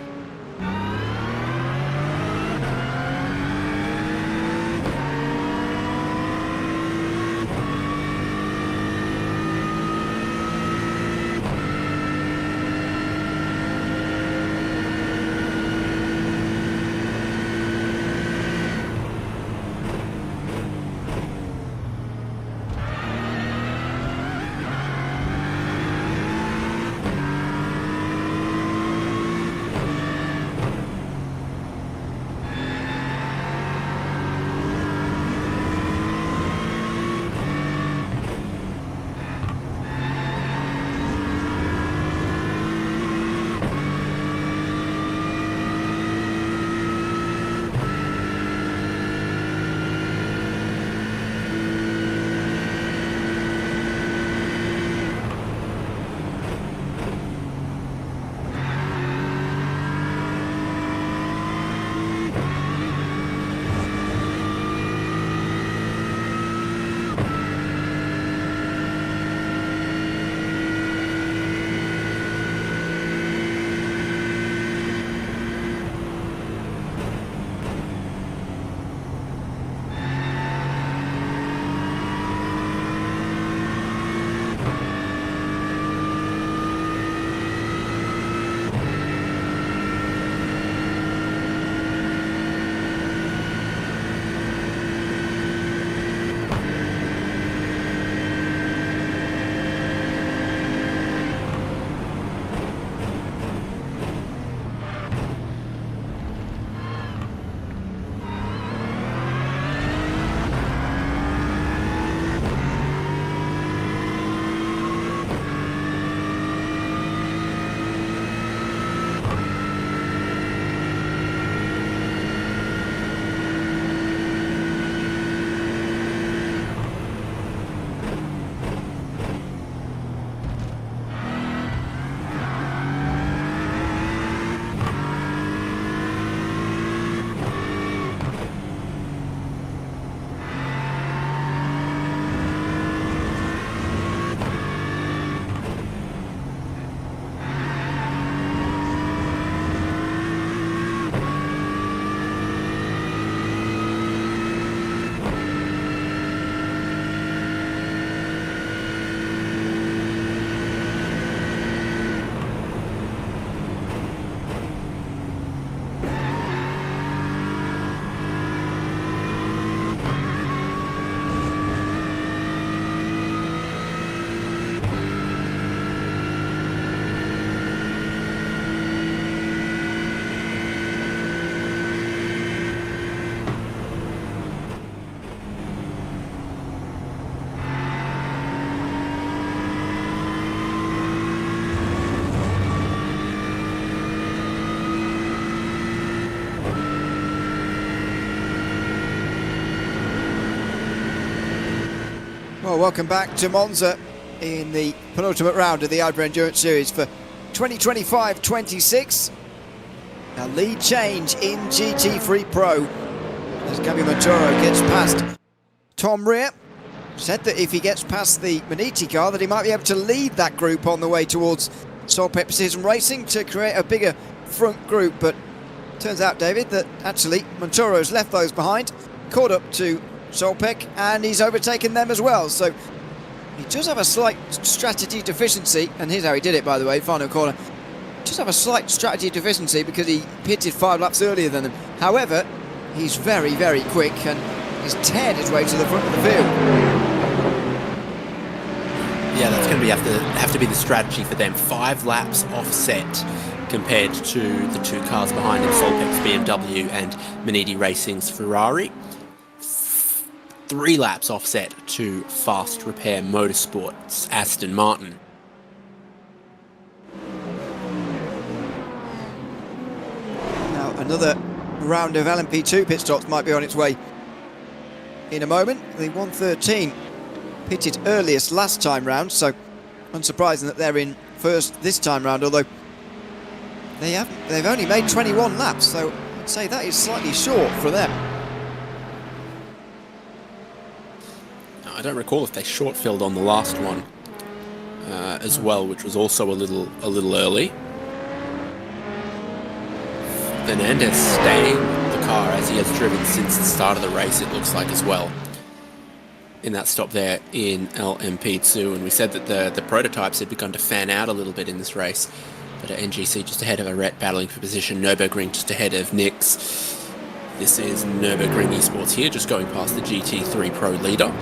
Well, welcome back to Monza in the penultimate round of the IVRA Endurance Series for 2025-26. A lead change in GT3 Pro as Gabby Montoro gets past Tom Rear. Said that if he gets past the Maniti car that he might be able to lead that group on the way towards Solpec Precision Racing to create a bigger front group, but turns out, David, that actually Montoro's left those behind, caught up to Solpec, and he's overtaken them as well. So he does have a slight strategy deficiency, and here's how he did it, by the way, final corner. Just have a slight strategy deficiency because he pitted 5 laps earlier than them. However, he's very, very quick and he's teared his way to the front of the field. Yeah, that's going to have to be the strategy for them. 5 laps offset compared to the 2 cars behind him, Solpec's BMW and Maniti Racing's Ferrari. 3 laps offset to Fast Repair Motorsports' Aston Martin. Now another round of LMP2 pit stops might be on its way in a moment. The 113 pitted earliest last time round, so unsurprising that they're in first this time round, although they've only made 21 laps, so I'd say that is slightly short for them. I don't recall if they short-filled on the last one as well, which was also a little early. Fernandez staying the car as he has driven since the start of the race, it looks like, as well, in that stop there in LMP2. And we said that the prototypes had begun to fan out a little bit in this race, but at NGC just ahead of Arett battling for position, Nürburgring just ahead of Nix. This is Nürburgring Esports here, just going past the GT3 Pro leader.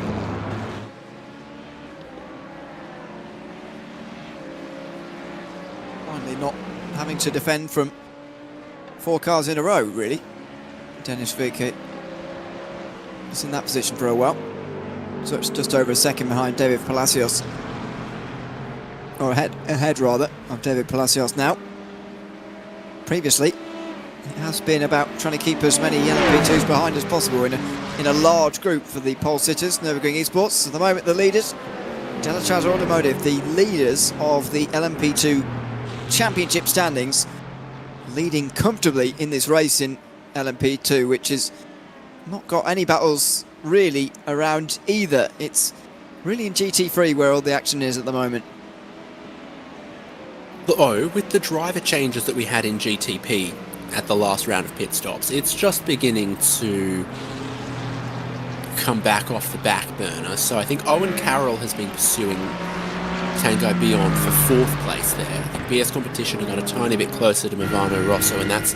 Finally not having to defend from 4 cars in a row, really. Dennis Vick is in that position for a while. So it's just over a second behind David Palacios. Or ahead rather, of David Palacios now. Previously, it has been about trying to keep as many LMP2s behind as possible in a large group for the pole sitters, Nürburgring Esports. At the moment, the leaders, Delachaz Automotive, the leaders of the LMP2 championship standings, leading comfortably in this race in LMP2, which has not got any battles really around either. It's really in GT3 where all the action is at the moment. Though, with the driver changes that we had in GTP at the last round of pit stops, it's just beginning to come back off the back burner. So I think Owen Carroll has been pursuing Tango Beyond for 4th place there. I think BS Competition got a tiny bit closer to Movano Rosso, and that's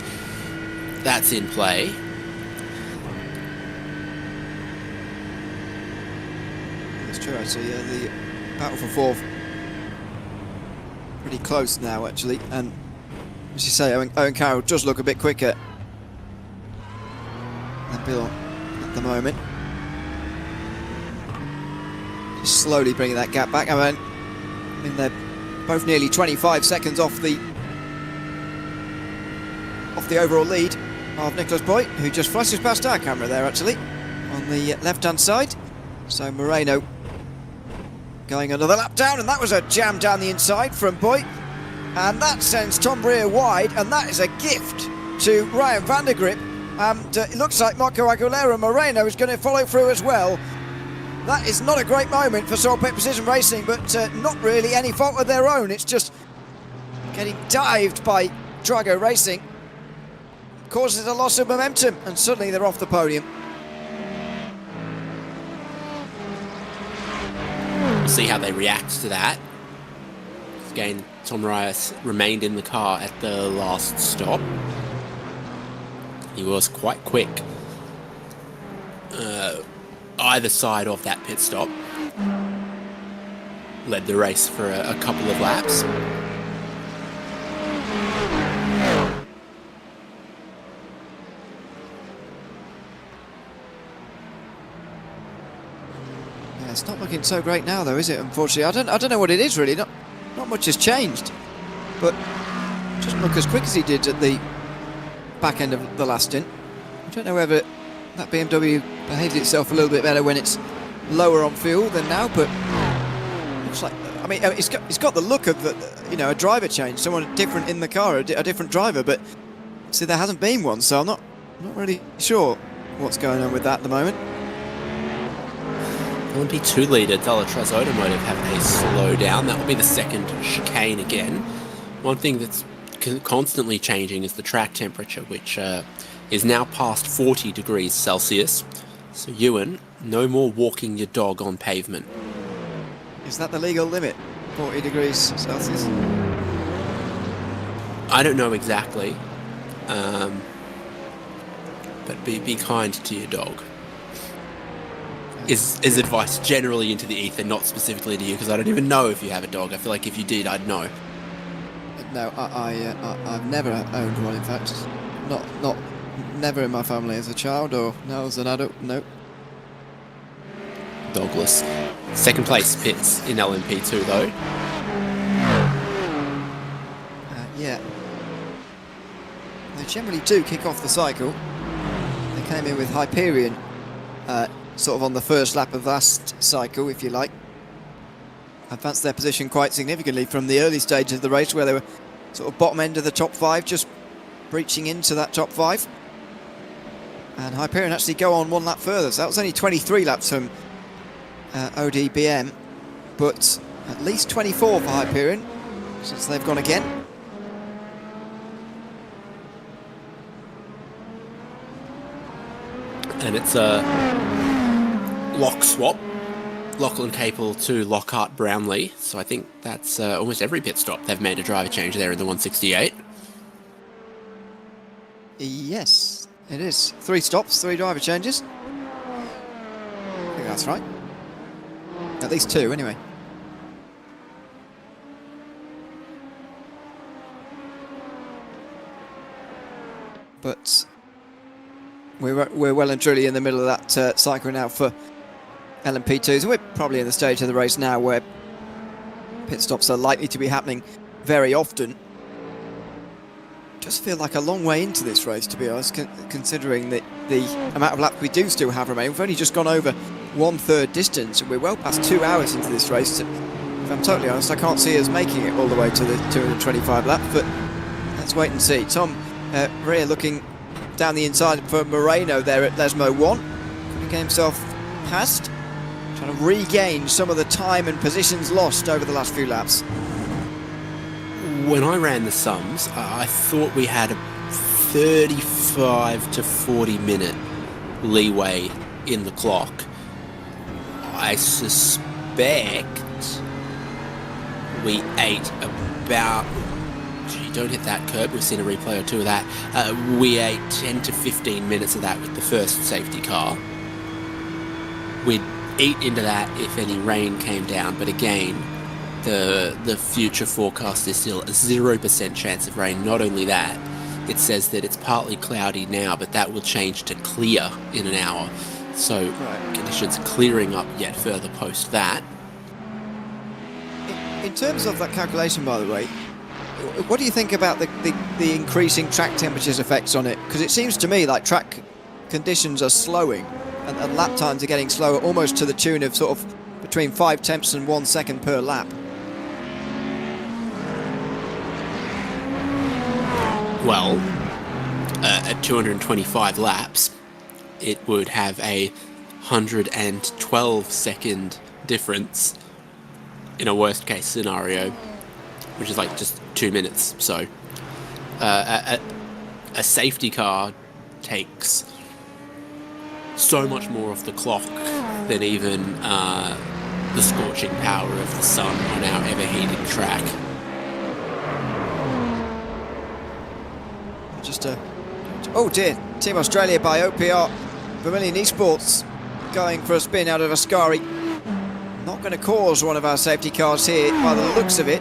in play. That's true, actually. Yeah, the battle for 4th pretty close now, actually. And as you say, Owen Carroll does look a bit quicker than Bill at the moment. Just slowly bringing that gap back. I mean, they're both nearly 25 seconds off the overall lead of Nicholas Boy, who just flashes past our camera there, actually, on the left-hand side. So Moreno going another lap down, and that was a jam down the inside from Boy. And that sends Tom Breer wide, and that is a gift to Ryan van der Grip. And it looks like Marco Aguilera Moreno is going to follow through as well. That is not a great moment for Solpec Precision Racing, but not really any fault of their own. It's just getting dived by Drago Racing. Causes a loss of momentum, and suddenly they're off the podium. We'll see how they react to that. Again, Tom Rias remained in the car at the last stop. He was quite quick either side of that pit stop. Led the race for a couple of laps. Yeah, it's not looking so great now, though, is it? Unfortunately, I don't know what it is really. Not much has changed, but doesn't look as quick as he did at the back end of the last stint. I don't know whether that BMW behaves itself a little bit better when it's lower on fuel than now, but looks like, I mean, it's got the look of a driver change, someone different in the car, a different driver, but see, there hasn't been one, so I'm not really sure what's going on with that at the moment. LMP2 leader Delatraz Automotive having a slow down. That will be the second chicane again. One thing that's constantly changing is the track temperature, which is now past 40 degrees Celsius. So Ewan, no more walking your dog on pavement. Is that the legal limit? 40 degrees Celsius? I don't know exactly, but be kind to your dog. Is advice generally into the ether, not specifically to you, because I don't even know if you have a dog. I feel like if you did, I'd know. No, I've never owned one. In fact, never in my family as a child or now as an adult. Nope. Dogless. Second place pits in LMP2 though. Yeah. They generally do kick off the cycle. They came in with Hyperion, sort of on the first lap of last cycle, if you like. Advanced their position quite significantly from the early stages of the race, where they were sort of bottom end of the top 5, just breaching into that top 5. And Hyperion actually go on one lap further, so that was only 23 laps from ODBM, but at least 24 for Hyperion since they've gone again. And it's a lock swap. Lachlan Capel to Lockhart Brownlee, so I think that's almost every pit stop they've made a driver change there in the 168. Yes, it is. 3 stops, 3 driver changes. I think that's right. At least 2, anyway. But we're well and truly in the middle of that cycle now for LMP2s, and we're probably in the stage of the race now where pit stops are likely to be happening very often. Just feel like a long way into this race, to be honest, considering the amount of laps we do still have remaining. We've only just gone over 1/3 distance, and we're well past 2 hours into this race. So if I'm totally honest, I can't see us making it all the way to the 225 laps, but let's wait and see. Tom Rea looking down the inside for Moreno there at Lesmo 1, putting himself past, trying to regain some of the time and positions lost over the last few laps. When I ran the sums, I thought we had a 35 to 40 minute leeway in the clock. I suspect we ate about... Gee, don't hit that curb, we've seen a replay or two of that. We ate 10 to 15 minutes of that with the first safety car. We'd eat into that if any rain came down, but again, the future forecast is still a 0% chance of rain. Not only that, it says that it's partly cloudy now, but that will change to clear in an hour. So conditions clearing up yet further post that. In terms of that calculation, by the way, what do you think about the increasing track temperatures effects on it? Because it seems to me like track conditions are slowing and lap times are getting slower, almost to the tune of sort of between 5 tenths and 1 second per lap. Well, at 225 laps, it would have a 112 second difference in a worst case scenario, which is like just 2 minutes. So a safety car takes so much more off the clock than even the scorching power of the sun on our ever-heated track. Oh dear, Team Australia by OPR Vermilion Esports going for a spin out of Ascari. Not going to cause one of our safety cars here by the looks of it.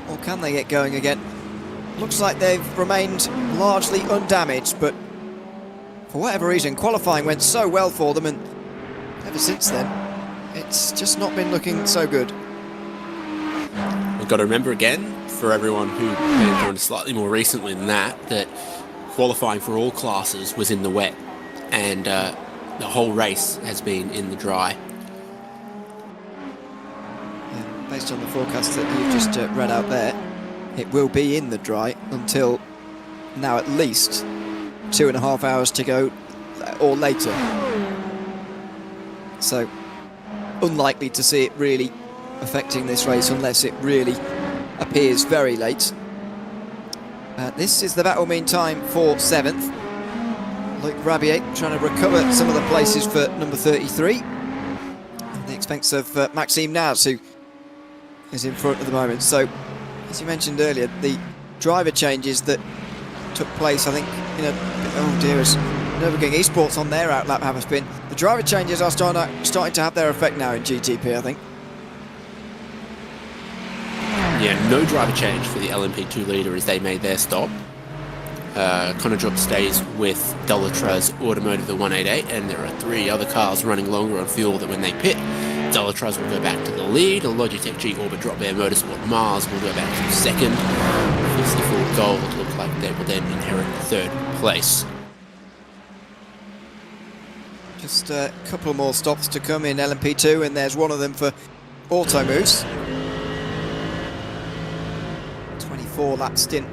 Or can they get going again? Looks like they've remained largely undamaged, but for whatever reason, qualifying went so well for them, and ever since then, it's just not been looking so good. We've got to remember again, for everyone who may have joined us slightly more recently than that qualifying for all classes was in the wet, and the whole race has been in the dry. Yeah, based on the forecast that you've just read out there, it will be in the dry until now at least 2.5 hours to go or later. So unlikely to see it really affecting this race unless it really appears very late. This is the battle meantime for 7th. Luc Rabier trying to recover some of the places for number 33 at the expense of Maxime Naz, who is in front at the moment. So, as you mentioned earlier, the driver changes that took place, I think, oh dear, as Nürburgring Esports on their outlap have a spin. The driver changes are starting to have their effect now in GTP, I think. Yeah, no driver change for the LMP2 leader as they made their stop. Connor Drop stays with Delatraz Automotive, the 188, and there are 3 other cars running longer on fuel that when they pit, Delatraz will go back to the lead, and Logitech G Orbit Drop Air Motorsport Mars will go back to 2nd. 54 Gold look like they will then inherit 3rd place. Just a couple more stops to come in LMP2, and there's one of them for Auto Moves. 24 lap stint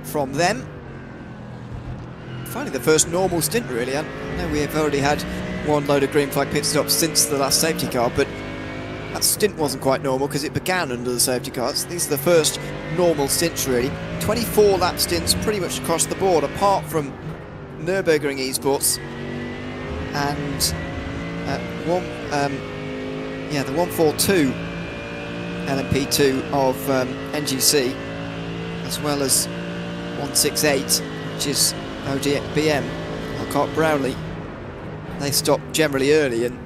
from them. Finally the first normal stint really. I know we have already had one load of green flag pit stops since the last safety car, but that stint wasn't quite normal because it began under the safety cars. These are the first normal stints really. 24 lap stints pretty much across the board, apart from Nürburgring Esports and the 142 LMP2 of NGC, as well as 168, which is ODBM, Alcott Brownlee. They stopped generally early, and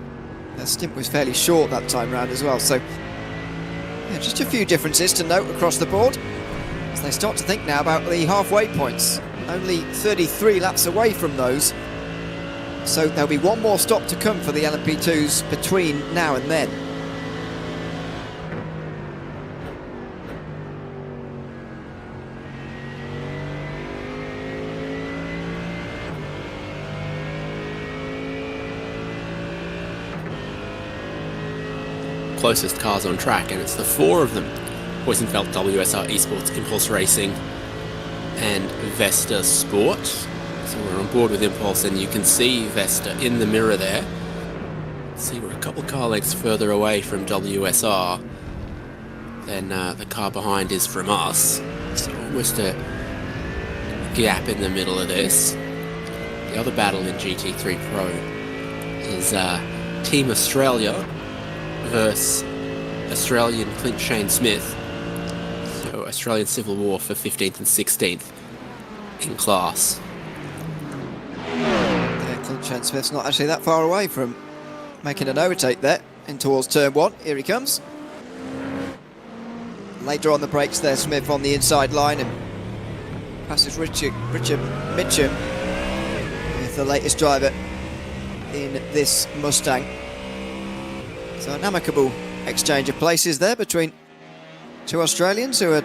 their stint was fairly short that time round as well. So, yeah, just a few differences to note across the board as they start to think now about the halfway points. Only 33 laps away from those, so there'll be one more stop to come for the LMP2s between now and then. Closest cars on track, and it's the 4 of them: Boysenfeld, WSR Esports, Impulse Racing and Vesta Sport. So we're on board with Impulse, and you can see Vesta in the mirror there. See, we're a couple car lengths further away from WSR than the car behind is from us. So almost a gap in the middle of this. The other battle in GT3 Pro is Team Australia versus Australian Clint Shane Smith. So Australian Civil War for 15th and 16th in class. Yeah, Clint Shane Smith's not actually that far away from making an overtake there in towards turn 1. Here he comes. Later on the brakes there, Smith on the inside line and passes Richard Mitchum, with the latest driver in this Mustang. So an amicable exchange of places there between 2 Australians who are,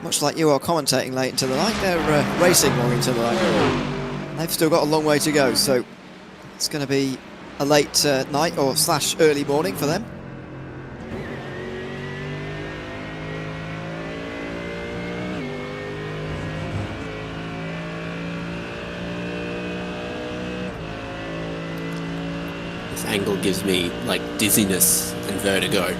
much like you are commentating late into the night, they're racing long into the night. They've still got a long way to go, so it's going to be a late night or / early morning for them. Angle gives me like dizziness and vertigo.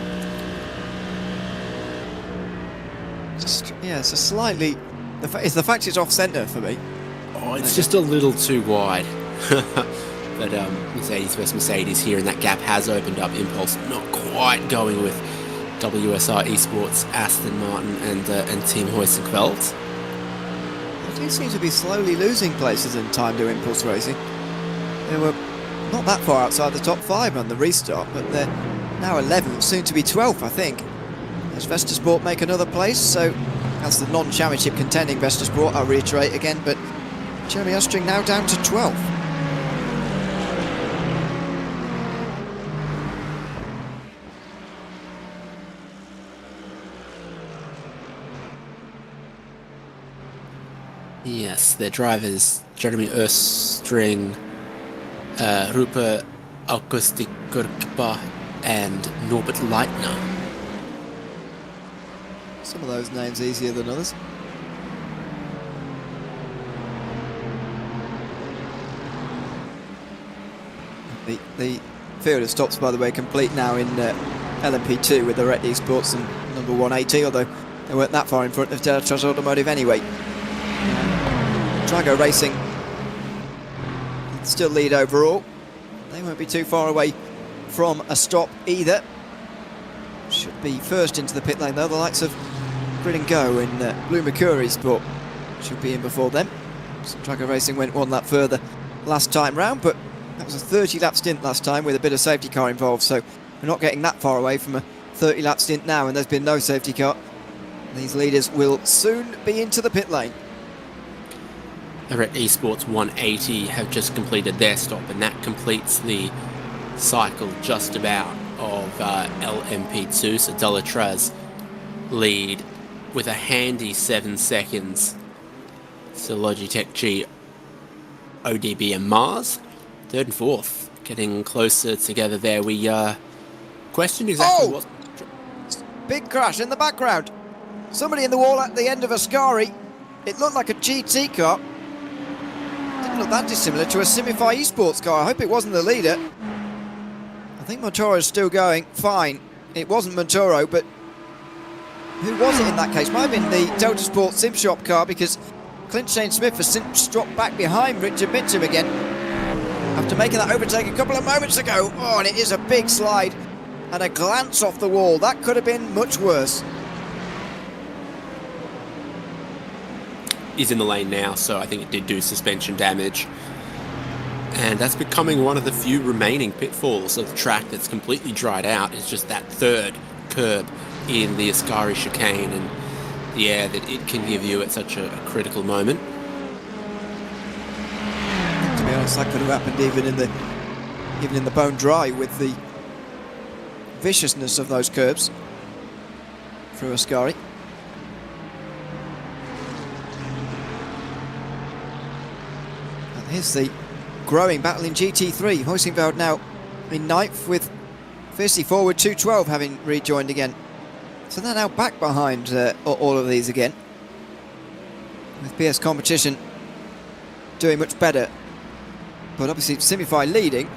Yeah, it's a slightly. It's the fact it's off centre for me. Oh, it's just a little too wide. But Mercedes versus Mercedes here, and that gap has opened up. Impulse not quite going with WSR Esports, Aston Martin, and Team Heusinkveld. They do seem to be slowly losing places in time to Impulse Racing. They were not that far outside the top 5 on the restart, but they're now 11th, soon to be 12th, I think. As Vesta Sport make another place, so that's the non-championship contending Vesta Sport, I'll reiterate again, but Jeremy Ostring now down to 12th. Yes, their drivers, Jeremy Ostring Rupa Augustikirkba and Norbert Leitner. Some of those names easier than others. The field of stops, by the way, complete now in LMP2 with the Red Esports and number 180, although they weren't that far in front of Delatrus Automotive anyway. Drago Racing still lead overall. They won't be too far away from a stop either. Should be first into the pit lane though. The likes of Grid and Go in Blue Mercury Sport should be in before them. So Drago Racing went one lap further last time round, but that was a 30 lap stint last time with a bit of safety car involved, so we're not getting that far away from a 30 lap stint now, and there's been no safety car. These leaders will soon be into the pit lane. The Red Esports 180 have just completed their stop, and that completes the cycle just about of LMP2. So Delatraz lead with a handy 7 seconds. So Logitech G, ODB and Mars, third and fourth, getting closer together there. We questioned exactly what... Big crash in the background. Somebody in the wall at the end of a Ascari. It looked like a GT car. Didn't look that dissimilar to a Simify Esports car. I hope it wasn't the leader. I think Montoro's still going fine. It wasn't Montoro, but who was it in that case? Might have been the Delta Sport Sim Shop car, because Clint Shane Smith has dropped back behind Richard Mitchum again after making that overtake a couple of moments ago. Oh, and it is a big slide and a glance off the wall. That could have been much worse. He's in the lane now, so I think it did do suspension damage. And that's becoming one of the few remaining pitfalls of the track that's completely dried out. It's just that third curb in the Ascari chicane and the air that it can give you at such a critical moment. To be honest, that could have happened even in the bone dry with the viciousness of those curbs through Ascari. And here's the growing battle in GT3. Hoisingveld now in ninth with fiercely forward 212 having rejoined again. So they're now back behind all of these again, with PS Competition doing much better. But obviously Simify leading,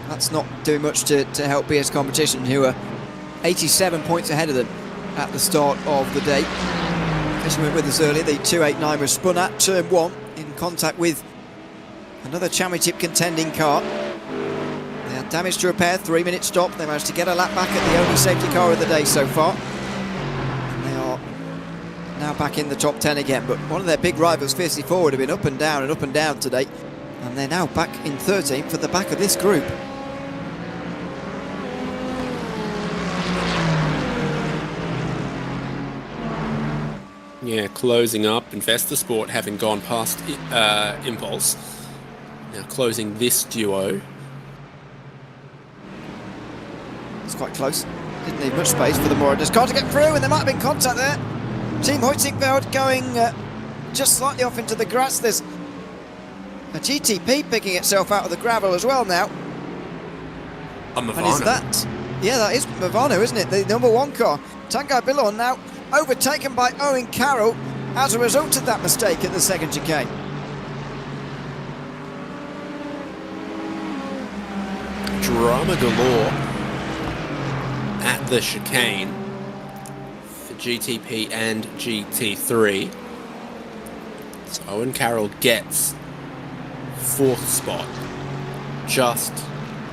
that's not doing much to help PS Competition, who are 87 points ahead of them at the start of the day. As we went with us earlier, the 289 was spun at turn 1 in contact with another championship contending car. They had damage to repair, 3-minute stop. They managed to get a lap back at the only safety car of the day so far. And they are now back in the top 10 again. But one of their big rivals, Fiercely Forward, have been up and down today. And they're now back in 13th at the back of this group. Yeah, closing up. Investor Sport having gone past Impulse. Now closing this duo. It's quite close. Didn't need much space for the Moradus car to get through, and there might have been contact there. Team Hoytingveld going just slightly off into the grass. There's a GTP picking itself out of the gravel as well now. And is that? Yeah, that is Movano, isn't it? The number 1 car. Tanguy Bilon now overtaken by Owen Carroll as a result of that mistake at the second chicane. Drama galore at the chicane for GTP and GT3. So Owen Carroll gets 4th spot, just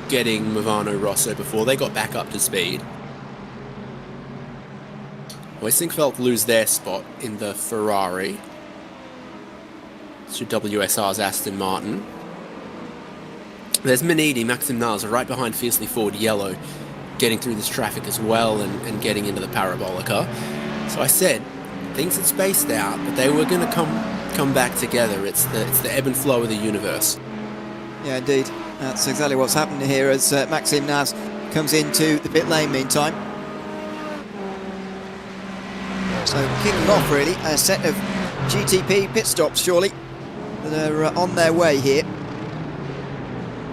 getting Movano Rosso before they got back up to speed. Hoisingveld lose their spot in the Ferrari to WSR's Aston Martin. There's Manidi, Maxim Nars right behind Fiercely Forward Yellow, getting through this traffic as well and getting into the Parabolica. So I said things had spaced out, but they were going to come back together. It's the ebb and flow of the universe. Yeah, indeed. That's exactly what's happening here as Maxim Naz comes into the pit lane meantime. So kicking off really a set of GTP pit stops surely that are on their way here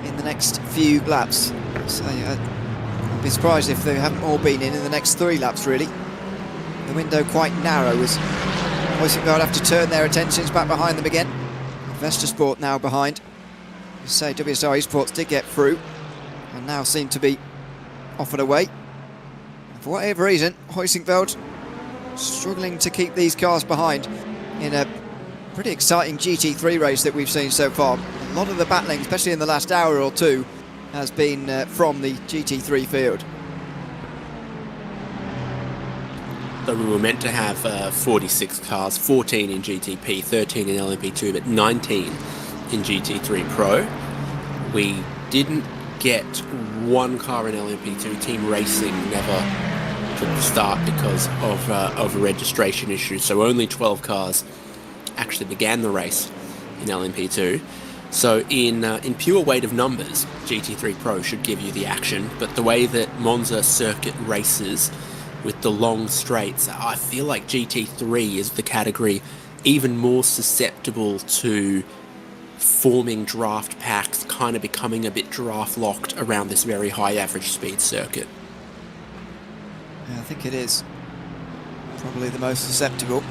in the next few laps. So, I'd be surprised if they haven't all been in the next 3 laps, really. The window quite narrow, as Huizenveld have to turn their attentions back behind them again. Vesta Sport now behind. As say, WSR Esports did get through and now seem to be offered away. For whatever reason, Huizenveld struggling to keep these cars behind in a pretty exciting GT3 race that we've seen so far. A lot of the battling, especially in the last hour or two, has been from the GT3 field. So we were meant to have 46 cars, 14 in GTP, 13 in LMP2, but 19 in GT3 Pro. We didn't get one car in LMP2. Team Racing never took the start because of a registration issue, so only 12 cars actually began the race in LMP2. So in pure weight of numbers, GT3 Pro should give you the action, but the way that Monza circuit races with the long straights, I feel like GT3 is the category even more susceptible to forming draft packs, kind of becoming a bit draft locked around this very high average speed circuit. Yeah, I think it is probably the most susceptible,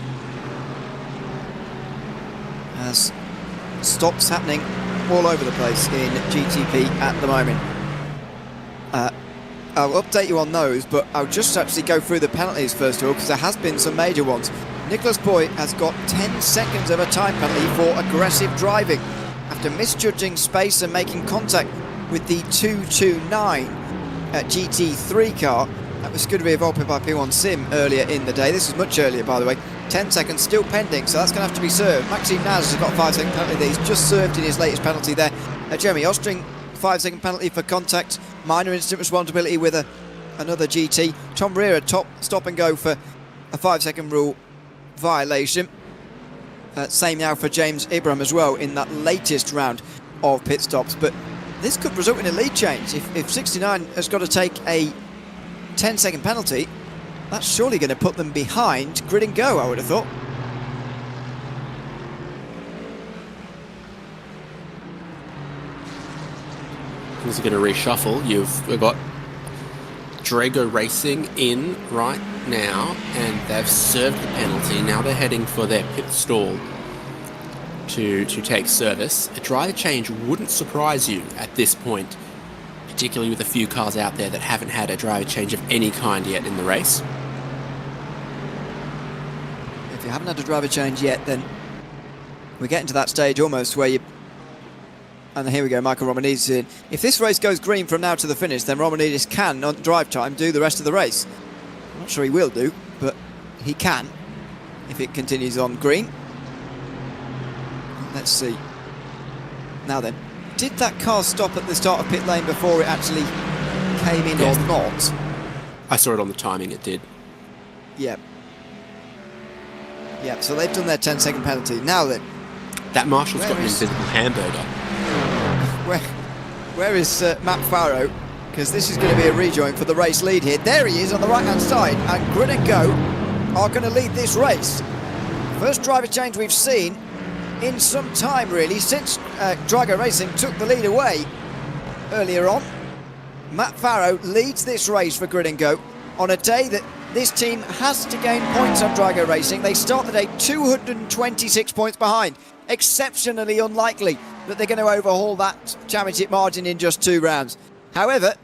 as stops happening all over the place in GTP at the moment. I'll update you on those, but I'll just actually go through the penalties first of all, because there has been some major ones. Nicholas Boy has got 10 seconds of a time penalty for aggressive driving after misjudging space and making contact with the 229 GT3 car. That was going to be evolved by P1 Sim earlier in the day. This is much earlier, by the way. 10 seconds still pending, so that's going to have to be served. Maxime Naz has got a 5-second penalty that he's just served in his latest penalty there. Jeremy Ostring, 5-second penalty for contact, minor instant responsibility with another GT. Tom Rear, top stop and go for a 5-second rule violation. Same now for James Ibram as well in that latest round of pit stops. But this could result in a lead change. If 69 has got to take a 10-second penalty, that's surely going to put them behind grid and go, I would have thought. Things are going to reshuffle. We've got Drago Racing in right now, and they've served the penalty. Now they're heading for their pit stall to take service. A driver change wouldn't surprise you at this point, particularly with a few cars out there that haven't had a driver change of any kind yet in the race. If you haven't had a driver change yet, then we're getting to that stage almost where you... And here we go, Michael Romanidis in. If this race goes green from now to the finish, then Romanidis can, on drive time, do the rest of the race. I'm not sure he will do, but he can if it continues on green. Let's see. Now then, did that car stop at the start of pit lane before it actually came in or not? I saw it on the timing, it did. Yeah. Yeah, so they've done their 10-second penalty. Now then. That marshal's got an invisible hamburger. Where is Matt Farrow? Because this is going to be a rejoin for the race lead here. There he is on the right-hand side, and Grid and Go are going to lead this race. First driver change we've seen in some time, really, since Drago Racing took the lead away earlier on. Matt Farrow leads this race for Grid and Go on a day that this team has to gain points on Drago Racing. They start the day 226 points behind. Exceptionally unlikely that they're going to overhaul that championship margin in just 2 rounds. However,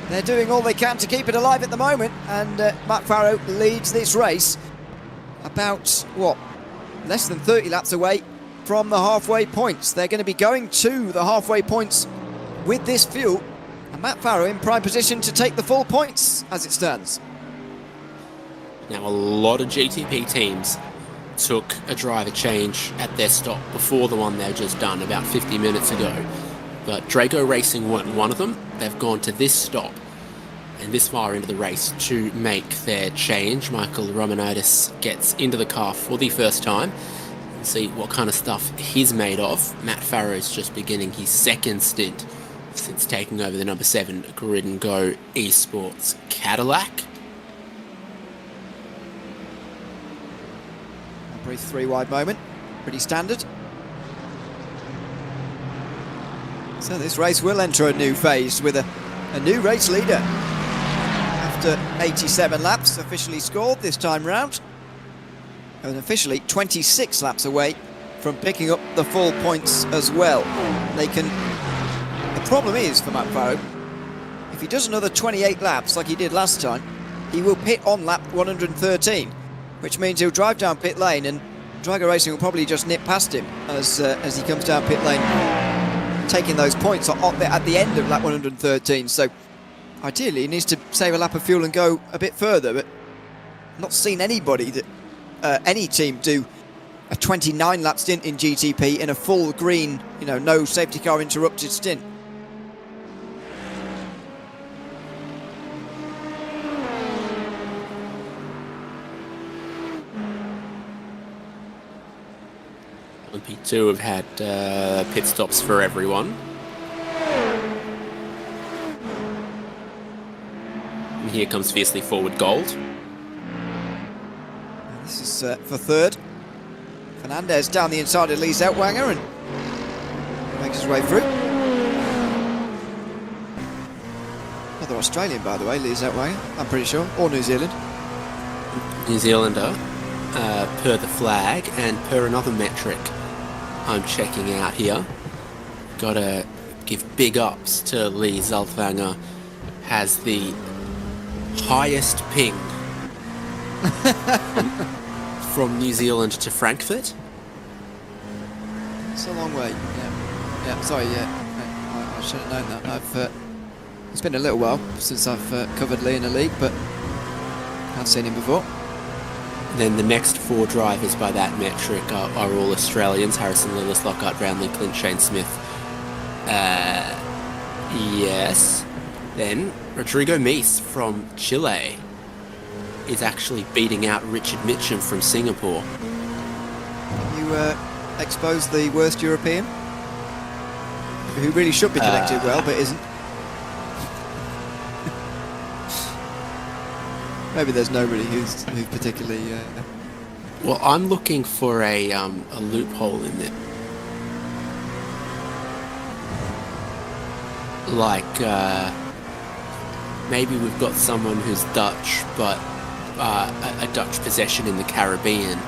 they're doing all they can to keep it alive at the moment, and Matt Farrow leads this race about, what, less than 30 laps away from the halfway points. They're going to be going to the halfway points with this fuel, and Matt Farrow in prime position to take the full points as it stands. Now, a lot of GTP teams took a driver change at their stop before the one they've just done about 50 minutes ago. But Drago Racing weren't one of them. They've gone to this stop and this far into the race to make their change. Michael Romanidis gets into the car for the first time and see what kind of stuff he's made of. Matt Farrow's just beginning his second stint since taking over the number 7 Grid and Go Esports Cadillac. Brief 3 wide moment, pretty standard. So this race will enter a new phase with a new race leader. After 87 laps officially scored this time round, and officially 26 laps away from picking up the full points as well. The problem is for Matt Farrow, if he does another 28 laps like he did last time, he will pit on lap 113, which means he'll drive down pit lane and Drago Racing will probably just nip past him as he comes down pit lane, taking those points at the end of lap 113. So ideally he needs to save a lap of fuel and go a bit further, but I've not seen anybody any team do a 29 lap stint in GTP in a full green, no safety car interrupted stint. P2 have had pit stops for everyone. And here comes fiercely forward Gold. This is for third. Fernandez down the inside of Lee Zeltwanger and makes his way through. Another Australian, by the way, Lee Zeltwanger, I'm pretty sure, or New Zealand. New Zealander, per the flag and per another metric I'm checking out here. Gotta give big ups to Lee Zeltwanger, has the highest ping from New Zealand to Frankfurt. It's a long way. Yeah. Sorry. Yeah, I should have known that. It's been a little while since I've covered Lee in a league, but I've seen him before. Then the next four drivers by that metric are all Australians: Harrison Lillis, Lockhart Brownlee, Clint Shane Smith. Yes. Then Rodrigo Mies from Chile is actually beating out Richard Mitchum from Singapore. You expose the worst European, who really should be connected well, but isn't. Maybe there's nobody who's particularly. Well, I'm looking for a loophole in it. Like maybe we've got someone who's Dutch, but a Dutch possession in the Caribbean.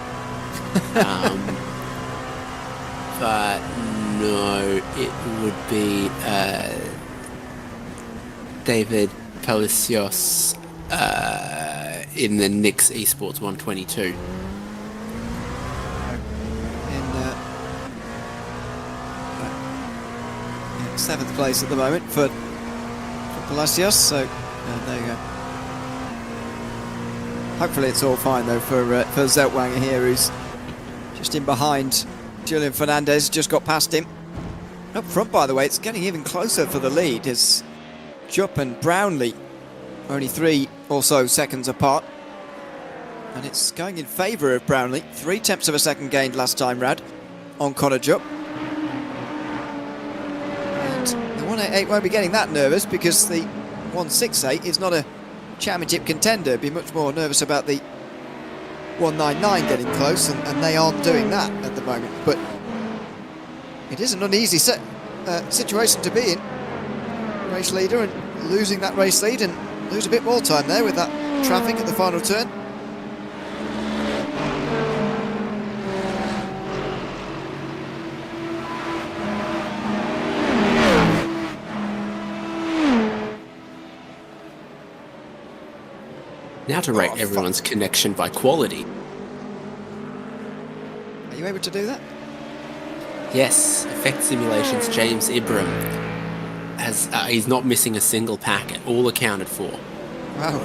But no, it would be David Palacios in the Nix Esports 122. In seventh place at the moment for Palacios, so there you go. Hopefully it's all fine though for Zeltwanger here, who's just in behind Julian Fernandez, just got past him. Up front, by the way, it's getting even closer for the lead as Jupp and Brownlee are only 3 or so seconds apart. And it's going in favour of Brownlee. 0.3 of a second gained last time round on Connor Jupp. And the 188 won't be getting that nervous because the 168 is not a championship contender. Be much more nervous about the 199 getting close, and they aren't doing that at the moment. But it is an uneasy situation to be in. Race leader and losing that race lead, and lose a bit more time there with that traffic at the final turn. Now to rate everyone's connection by quality. Are you able to do that? Yes, Effect Simulations James Ibram has he's not missing a single packet, all accounted for. Wow.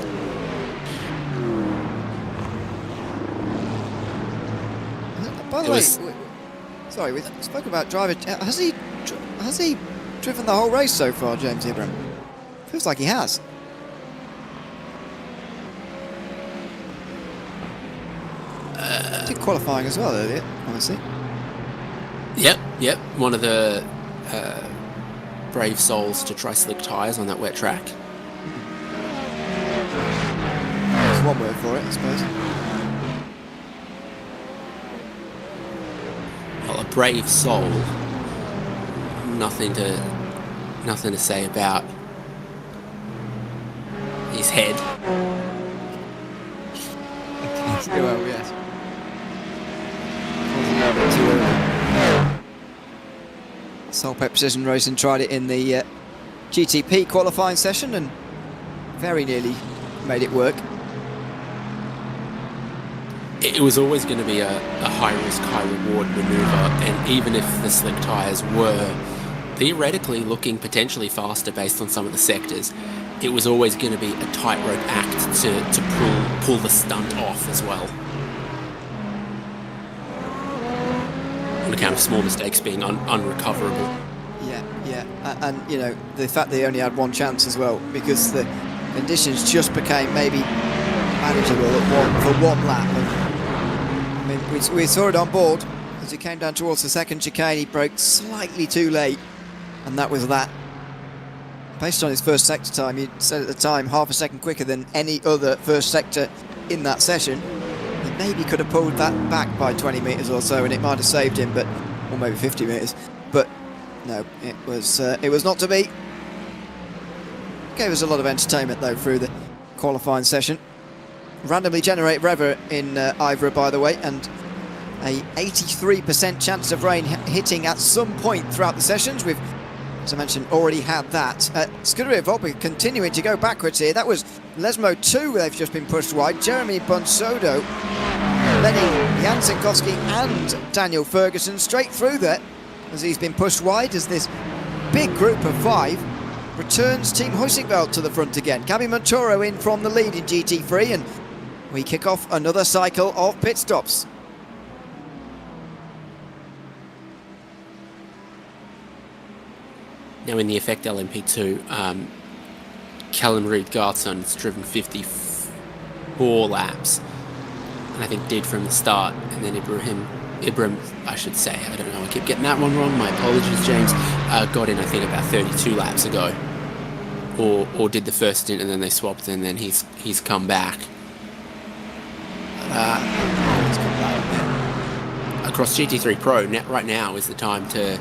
By the way, sorry, we spoke about driver. Has he driven the whole race so far, James Ibram? Feels like he has. Did qualifying as well earlier, honestly. Yep. One of the brave souls to try slick tyres on that wet track. There's one word for it, I suppose. Well, a brave soul. Nothing to Nothing to say about his head. Well, yes. Wasn't a bit too early. Solpec Precision Racing tried it in the GTP qualifying session and very nearly made it work. It was always going to be a high-risk, high-reward manoeuvre, and even if the slick tyres were theoretically looking potentially faster based on some of the sectors, it was always going to be a tightrope act to pull the stunt off as well. On account of small mistakes being unrecoverable. Yeah, and you know, the fact they only had one chance as well, because the conditions just became maybe manageable for one lap. And, I mean, we saw it on board as he came down towards the second chicane. He broke slightly too late, and that was that. Based on his first sector time, he said at the time half a second quicker than any other first sector in that session. He maybe could have pulled that back by 20 metres or so, and it might have saved him, but or maybe 50 metres. But no, it was not to be. Gave us a lot of entertainment though through the qualifying session. Randomly generated weather in IVRA, by the way, and a 83% chance of rain hitting at some point throughout the sessions. We've, as I mentioned, already had that. Scuderia Volpi continuing to go backwards here. That was Lesmo 2, they've just been pushed wide. Jeremy Bonsodo, Lenny Jansenkowski and Daniel Ferguson straight through there as he's been pushed wide, as this big group of 5 returns Team Huizinveld to the front again. Gabi Montoro in from the lead in GT3, and we kick off another cycle of pit stops. Now in the Effect LMP2, Callum Reid-Gartson's driven 54 laps, and I think did from the start, and then Ibrahim, I should say, I don't know, I keep getting that one wrong, my apologies James, got in I think about 32 laps ago, or did the first stint and then they swapped, and then he's come back. Across GT3 Pro, right now is the time to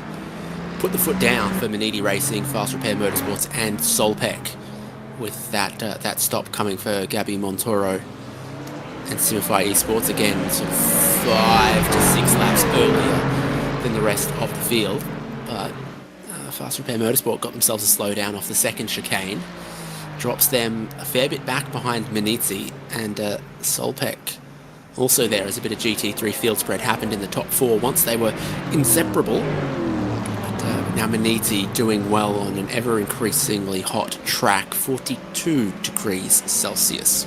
put the foot down for Manidi Racing, Fast Repair Motorsports and Solpec, with that stop coming for Gabi Montoro and Simify Esports again, sort of 5 to 6 laps earlier than the rest of the field. But Fast Repair Motorsport got themselves a slowdown off the second chicane, drops them a fair bit back behind Manizzi, and Solpec also there as a bit of GT3 field spread happened in the top 4 once they were inseparable. Now Manizzi doing well on an ever-increasingly hot track, 42 degrees Celsius.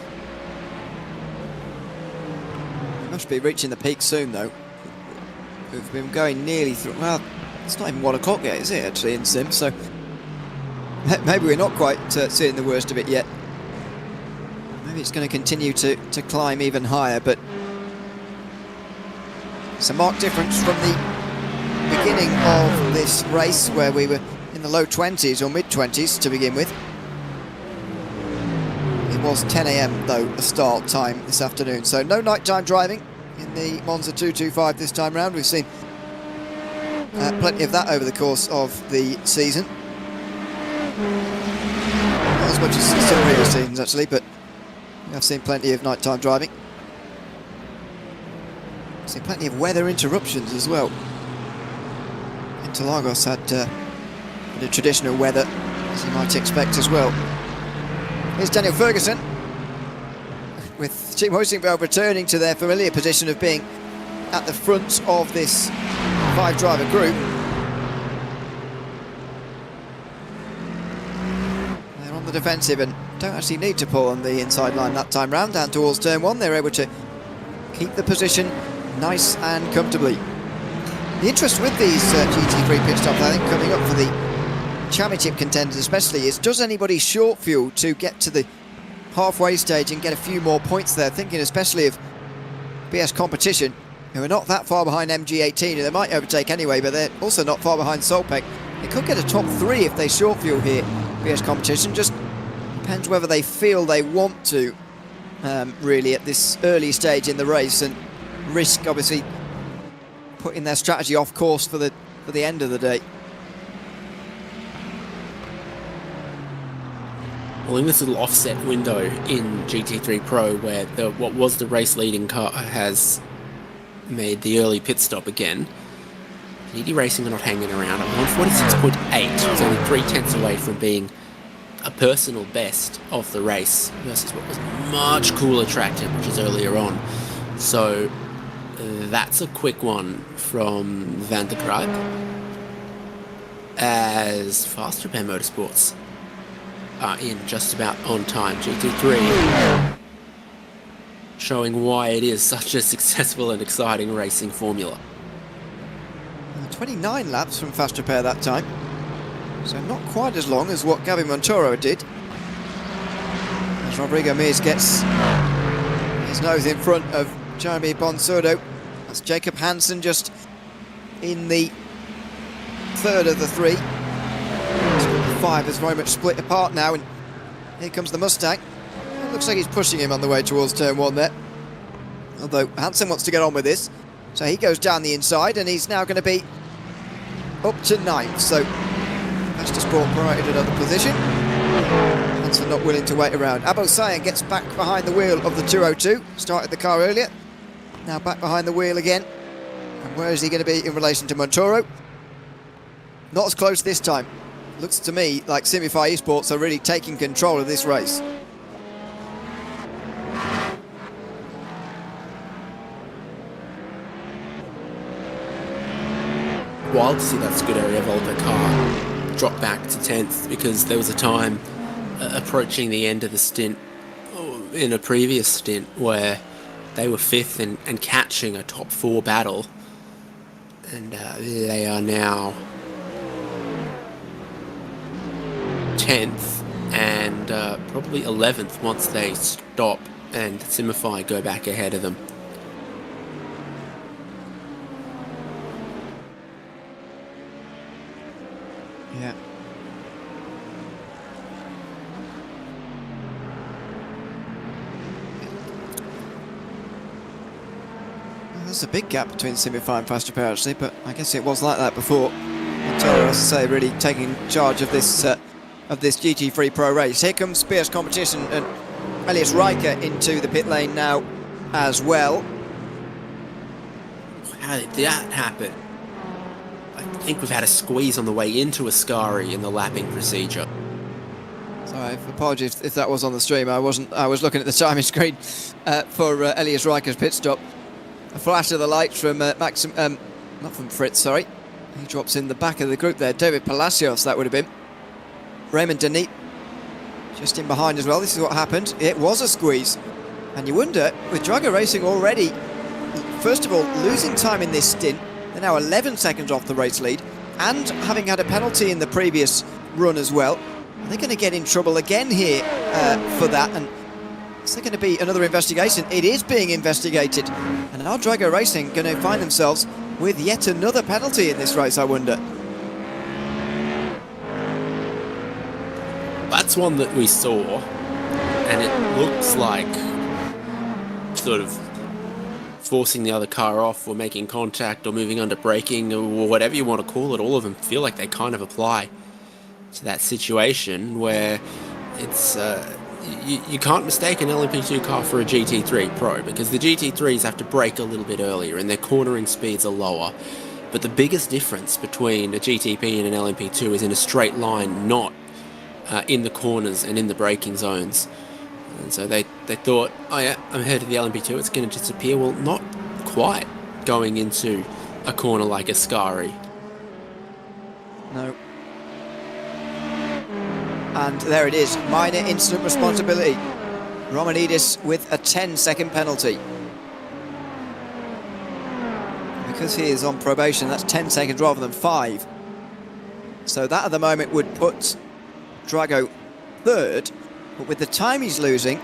Must be reaching the peak soon though. We've been going nearly through, well, it's not even 1 o'clock yet, is it, actually, in Sim, so maybe we're not quite seeing the worst of it yet. Maybe it's going to continue to climb even higher, but it's a marked difference from the beginning of this race where we were in the low 20s or mid 20s to begin with. It was 10 AM though, the start time this afternoon, so no nighttime driving in the Monza 225 this time round. We've seen plenty of that over the course of the season. Not as much as some previous seasons actually, but I've seen plenty of nighttime driving. I've seen plenty of weather interruptions as well. Interlagos had the traditional weather, as you might expect as well. Here's Daniel Ferguson, with Team Huizinveld returning to their familiar position of being at the front of this 5-driver group. They're on the defensive and don't actually need to pull on the inside line that time round. Down towards turn 1, they're able to keep the position nice and comfortably. The interest with these GT3 pit stops, I think, coming up for the championship contenders especially, is does anybody short fuel to get to the halfway stage and get a few more points there? Thinking especially of BS Competition, who are not that far behind MG18, who they might overtake anyway, but they're also not far behind Solpec. They could get a top 3 if they short fuel here, BS Competition. Just depends whether they feel they want to, really, at this early stage in the race, and risk, obviously, putting their strategy off course for the end of the day. Well, in this little offset window in GT3 Pro where what was the race leading car has made the early pit stop again, GT Racing are not hanging around. At 146.8, it's only 3/10 away from being a personal best of the race versus what was a much cooler track temperatures earlier on. So that's a quick one from Van der Grijp, as Fast Repair Motorsports are in just about on time. GT3 showing why it is such a successful and exciting racing formula. 29 laps from Fast Repair that time, so not quite as long as what Gabby Montoro did. As Rodrigo Mears gets his nose in front of Jeremy Bonsurdo, that's Jacob Hansen just in the third of the three. The five is very much split apart now, and here comes the Mustang. It looks like he's pushing him on the way towards turn one there, although Hansen wants to get on with this, so he goes down the inside, and he's now going to be up to ninth. So Master Sport promoted another position. Hansen not willing to wait around. Abo Sayan gets back behind the wheel of the 202. Started the car earlier, now back behind the wheel again. And where is he going to be in relation to Montoro? Not as close this time. Looks to me like Simify Esports are really taking control of this race. Wild to see that Scuderia Volta car drop back to 10th, because there was a time approaching the end of the stint, in a previous stint, where they were 5th and catching a top 4 battle, and they are now 10th and probably 11th once they stop and Simify go back ahead of them. Yeah. Well, there's a big gap between Simify and Fast Repair actually, but I guess it was like that before. Montoro, as I say, really taking charge of this GT3 Pro race. Here comes fierce competition, and Elias Riker into the pit lane now as well. How did that happen? I think we've had a squeeze on the way into Ascari in the lapping procedure. Sorry, apologies if that was on the stream. I was looking at the timing screen for Elias Riker's pit stop. A flash of the lights from not from Fritz, sorry. He drops in the back of the group there. David Palacios, that would have been. Raymond Denit just in behind as well. This is what happened. It was a squeeze. And you wonder, with Drago Racing already, first of all, losing time in this stint, they're now 11 seconds off the race lead, and having had a penalty in the previous run as well, are they going to get in trouble again here for that? And is there going to be another investigation? It is being investigated. And are Drago Racing going to find themselves with yet another penalty in this race, I wonder? That's one that we saw, and it looks like sort of forcing the other car off, or making contact, or moving under braking, or whatever you want to call it. All of them feel like they kind of apply to that situation where it's you can't mistake an LMP2 car for a GT3 Pro, because the GT3s have to brake a little bit earlier and their cornering speeds are lower. But the biggest difference between a GTP and an LMP2 is in a straight line, not in the corners and in the braking zones. And so they thought, oh yeah, I'm ahead of the LMP2, it's going to disappear. Well, not quite going into a corner like Ascari. No. And there it is, minor incident responsibility. Romanidis with a 10-second penalty. Because he is on probation, that's 10 seconds rather than 5. So that at the moment would put Drago third, but with the time he's losing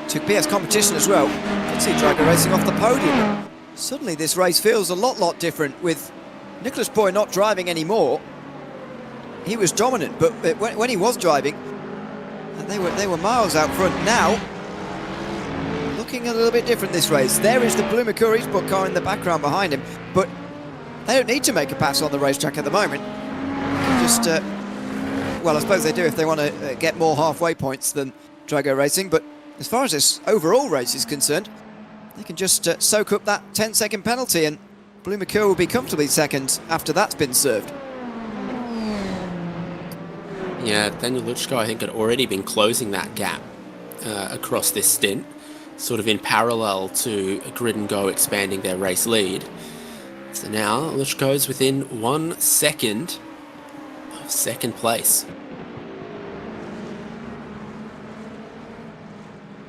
to PS competition as well, you can see Drago Racing off the podium. Suddenly this race feels a lot different with Nicholas Boy not driving anymore. He was dominant, but when he was driving, and they were miles out front. Now, looking a little bit different this race. There is the Blue Mercury Sport car in the background behind him, but they don't need to make a pass on the racetrack at the moment. Just Well, I suppose they do if they want to get more halfway points than Drago Racing, but as far as this overall race is concerned, they can just soak up that 10-second penalty, and Blue Mercure will be comfortably second after that's been served. Yeah, Daniel Luchko, I think, had already been closing that gap across this stint, sort of in parallel to Grid and Go expanding their race lead. So now Luchko's within 1 second of second place.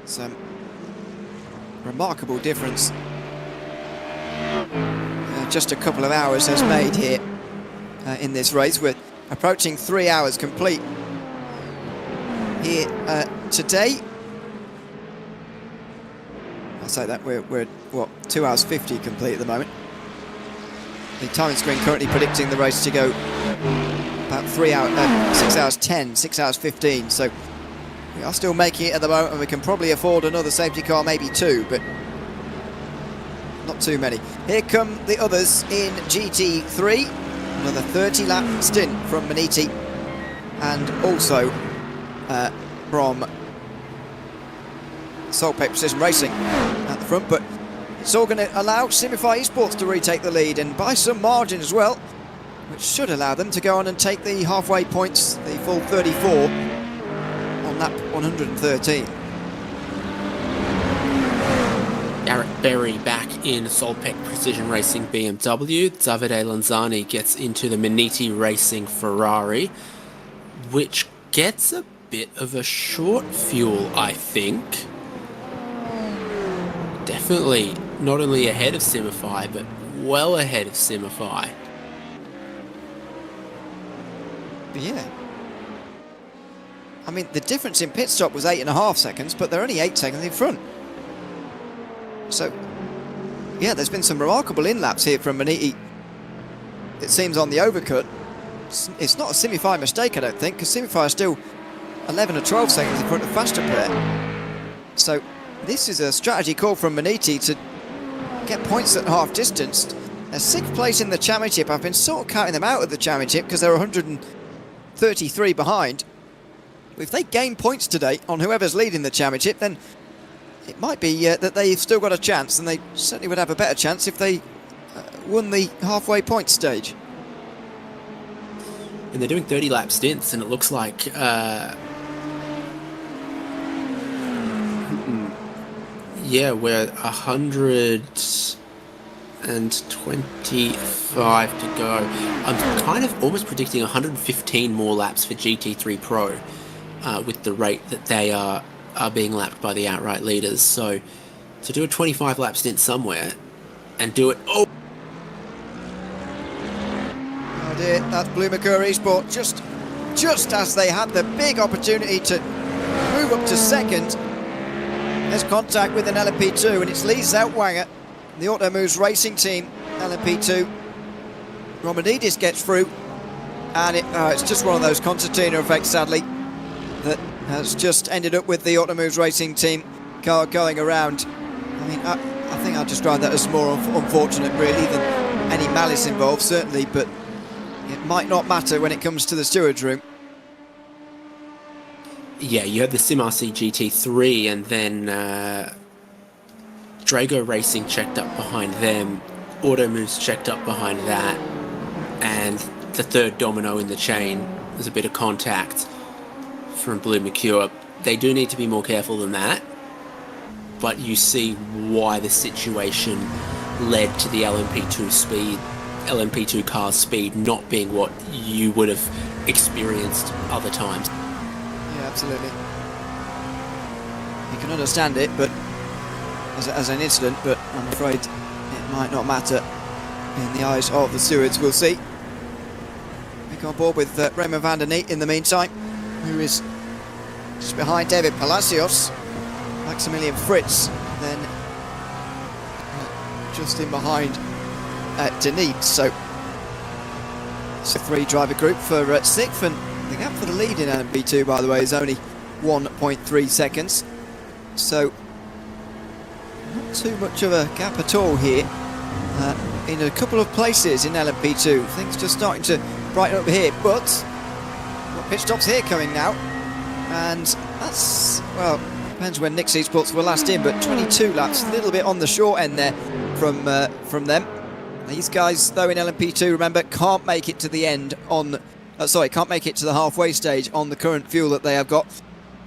Some remarkable difference just a couple of hours has made here in this race. We're approaching 3 hours complete here today. I'll say that we're what, 2 hours 50 complete at the moment. The timing screen currently predicting the race to go about 6 hours 10, 6 hours 15. So we are still making it at the moment, and we can probably afford another safety car, maybe two, but not too many. Here come the others in GT3. Another 30-lap stint from Maniti, and also from Saltpeck Precision Racing at the front, but it's all going to allow Simify Esports to retake the lead, and by some margin as well, which should allow them to go on and take the halfway points, the full 34 on lap 113. Garrett Berry back in Saltpeck Precision Racing BMW. Davide Lanzani gets into the Maniti Racing Ferrari, which gets a bit of a short fuel, I think. Definitely not only ahead of Simify, but well ahead of Simify. Yeah. I mean, the difference in pit stop was 8.5 seconds, but they're only 8 seconds in front. So, yeah, there's been some remarkable in-laps here from Maniti. It seems on the overcut. It's not a Simify mistake, I don't think, because Simify are still 11 or 12 seconds in front of Faster Player. So, this is a strategy call from Maniti to get points at half distance. They're 6th place in the championship. I've been sort of counting them out of the championship because they're 133 behind. If they gain points today on whoever's leading the championship, then it might be that they've still got a chance, and they certainly would have a better chance if they won the halfway point stage. And they're doing 30-lap stints, and it looks like yeah, we're 125 to go. I'm kind of almost predicting 115 more laps for GT3 Pro with the rate that they are being lapped by the outright leaders. So to do a 25-lap stint somewhere and do it... Oh dear, that's Blue Mercure Esports just as they had the big opportunity to move up to second. There's contact with an LMP2, and it's Lee Zeltwanger, the Automoves Racing Team, LMP2. Romanidis gets through, and it's just one of those concertina effects, sadly, that has just ended up with the Automoves Racing Team car going around. I mean, I think I'd describe that as more unfortunate, really, than any malice involved, certainly, but it might not matter when it comes to the steward's room. Yeah, you had the SimRC GT3, and then Drago Racing checked up behind them, Automoves checked up behind that, and the third domino in the chain was a bit of contact from Blue Mercure. They do need to be more careful than that, but you see why the situation led to the LMP2 car's speed not being what you would have experienced other times. Yeah, absolutely. You can understand it, but as an incident, but I'm afraid it might not matter in the eyes of the stewards. We'll see. Back on board with Raymond van der Neet in the meantime, who is just behind David Palacios, Maximilian Fritz, then just in behind Denise. So it's a 3-driver group for 6th, and the gap for the lead in LMP2, by the way, is only 1.3 seconds. So not too much of a gap at all here. In a couple of places in LMP2, things just starting to brighten up here, but what pit stops here coming now. And that's, well, depends when Nick Esports were last in, but 22 laps, a little bit on the short end there from them. These guys, though, in LMP2, remember, can't make it to the end on, can't make it to the halfway stage on the current fuel that they have got.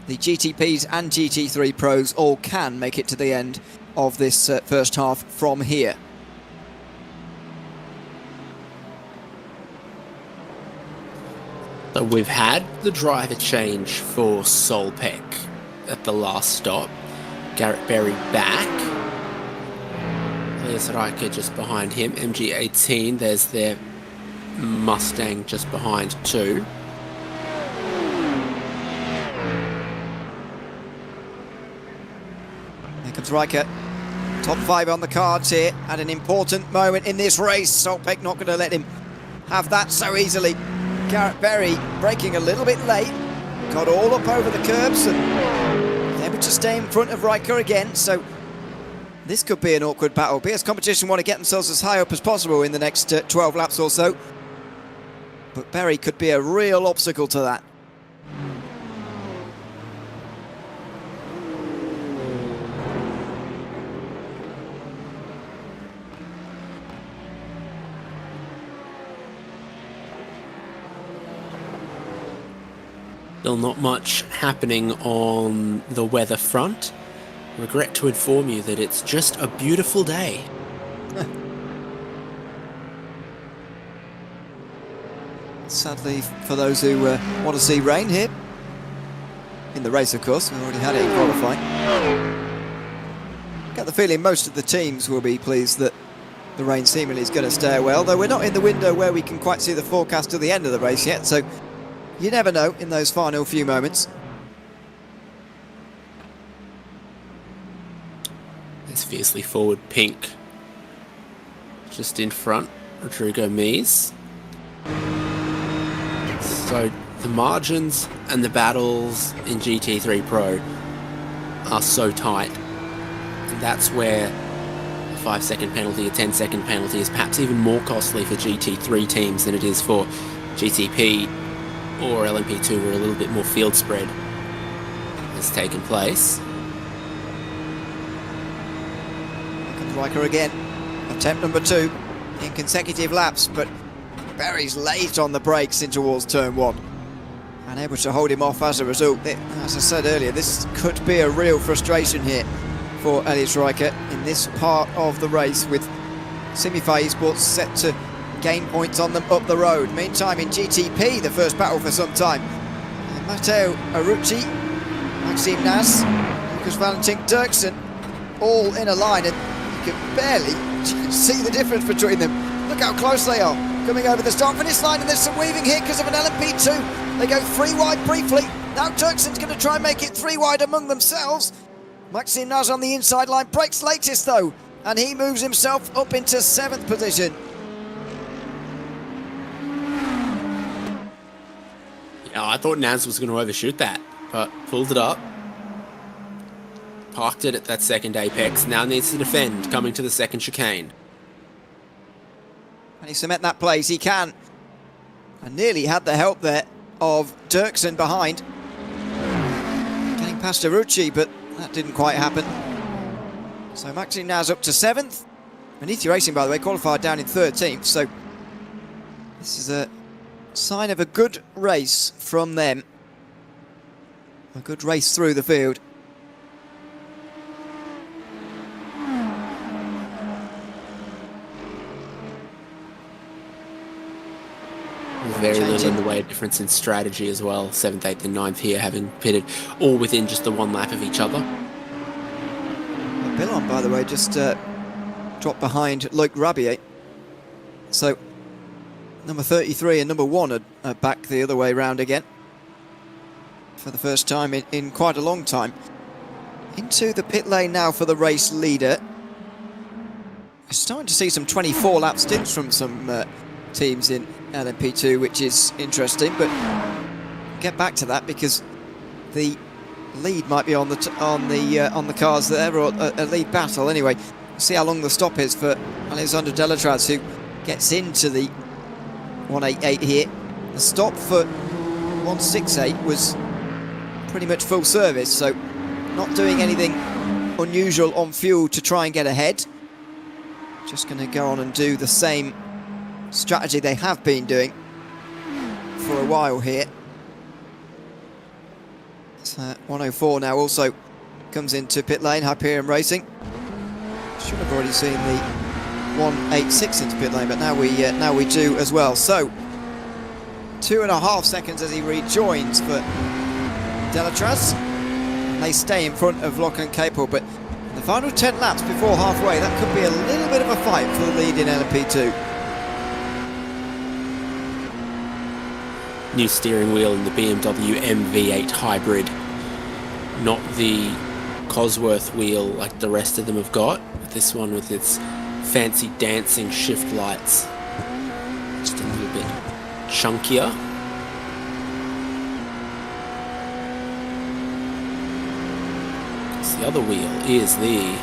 The GTPs and GT3 Pros all can make it to the end of this first half from here. So we've had the driver change for Solpeck at the last stop. Garrett Berry back. There's Riker just behind him. MG18, there's their Mustang just behind too. Here comes Riker. Top 5 on the cards here at an important moment in this race. Solpeck not going to let him have that so easily. Garrett Berry braking a little bit late, got all up over the curbs and able to stay in front of Riker again, so this could be an awkward battle. BS Competition want to get themselves as high up as possible in the next 12 laps or so, but Berry could be a real obstacle to that. Still not much happening on the weather front. Regret to inform you that it's just a beautiful day. Sadly, for those who want to see rain here, in the race of course, we already had it in qualifying. Get the feeling most of the teams will be pleased that the rain seemingly is going to stay well, though we're not in the window where we can quite see the forecast to the end of the race yet, so you never know in those final few moments. It's fiercely forward pink. Just in front, Rodrigo Mies. So the margins and the battles in GT3 Pro are so tight. And that's where a 5-second penalty, a 10-second penalty is perhaps even more costly for GT3 teams than it is for GTP or LMP2, where a little bit more field spread has taken place. Here comes Riker again. Attempt number 2 in consecutive laps, but Berry's late on the brakes in towards turn 1. Unable to hold him off as a result. As I said earlier, this could be a real frustration here for Elliot Riker in this part of the race, with Simify Esports set to gain points on them up the road. Meantime, in GTP, the first battle for some time, Matteo Arucci, Maxime Naz, Lucas Valentin Dirksen, all in a line, and you can barely see the difference between them. Look how close they are, coming over the start-finish line, and there's some weaving here because of an LMP2. They go 3 wide briefly. Now Dirksen's going to try and make it 3 wide among themselves. Maxime Naz on the inside line, breaks latest though, and he moves himself up into 7th position. I thought Naz was going to overshoot that, but pulled it up. Parked it at that second apex. Now needs to defend, coming to the second chicane. And he cement that place, he can. And nearly had the help there of Dirksen behind. Getting past Arucci, but that didn't quite happen. So Maxime Naz up to 7th. Beneath Racing, by the way, qualified down in 13th, so this is a sign of a good race from them. A good race through the field. Very little in the way of difference in strategy as well. 7th, 8th and 9th here having pitted all within just the 1 lap of each other. Billon, by the way, just dropped behind Luc Rabier. So number 33 and number 1 are back the other way round again for the first time in quite a long time. Into the pit lane now for the race leader. We're starting to see some 24 lap stints from some teams in LMP2, which is interesting, but get back to that because the lead might be on the cards there, or a lead battle anyway. See how long the stop is for Alexander Delatraz, who gets into the 188 here. The stop for 168 was pretty much full service, so not doing anything unusual on fuel to try and get ahead. Just going to go on and do the same strategy they have been doing for a while here. It's 104 now, also comes into pit lane, Hyperion Racing. Should have already seen the 186 into pit lane, but now we do as well. So 2.5 seconds as he rejoins for Delatraz. They stay in front of Lachlan Capel, but the final 10 laps before halfway, that could be a little bit of a fight for the lead in LMP2. New steering wheel in the BMW M V8 hybrid, not the Cosworth wheel like the rest of them have got. This one with its fancy dancing shift lights, just a little bit chunkier. The other wheel is the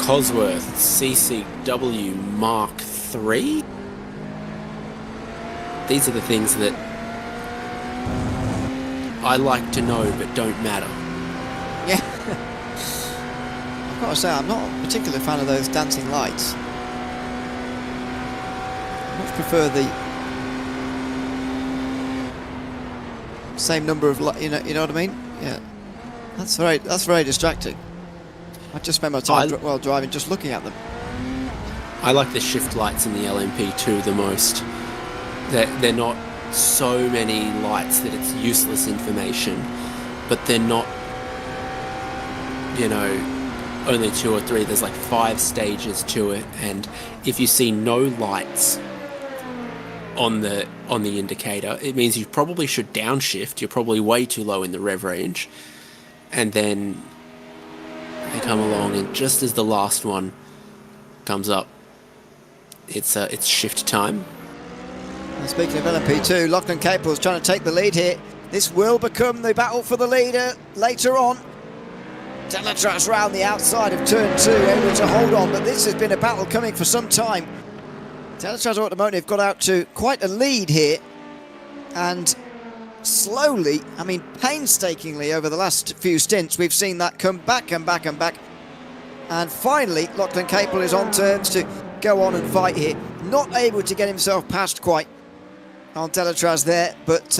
Cosworth CCW Mark III. These are the things that I like to know but don't matter. Yeah. I've got to say, I'm not a particular fan of those dancing lights. I much prefer the same number of lights, you know what I mean? Yeah. That's very distracting. I just spend my time while driving just looking at them. I like the shift lights in the LMP2 the most. They're not so many lights that it's useless information, but they're not, you know, only 2 or 3. There's like 5 stages to it, and if you see no lights on the indicator, it means you probably should downshift. You're probably way too low in the rev range. And then they come along, and just as the last one comes up, it's shift time. And speaking of LMP2, Lachlan Capel is trying to take the lead here. This will become the battle for the leader later on. Delatraz round the outside of turn 2, able to hold on, but this has been a battle coming for some time. Delatraz Automotive got out to quite a lead here, and slowly, I mean painstakingly over the last few stints, we've seen that come back and back and back. And finally, Lachlan Capel is on terms to go on and fight here. Not able to get himself past quite on Delatraz there, but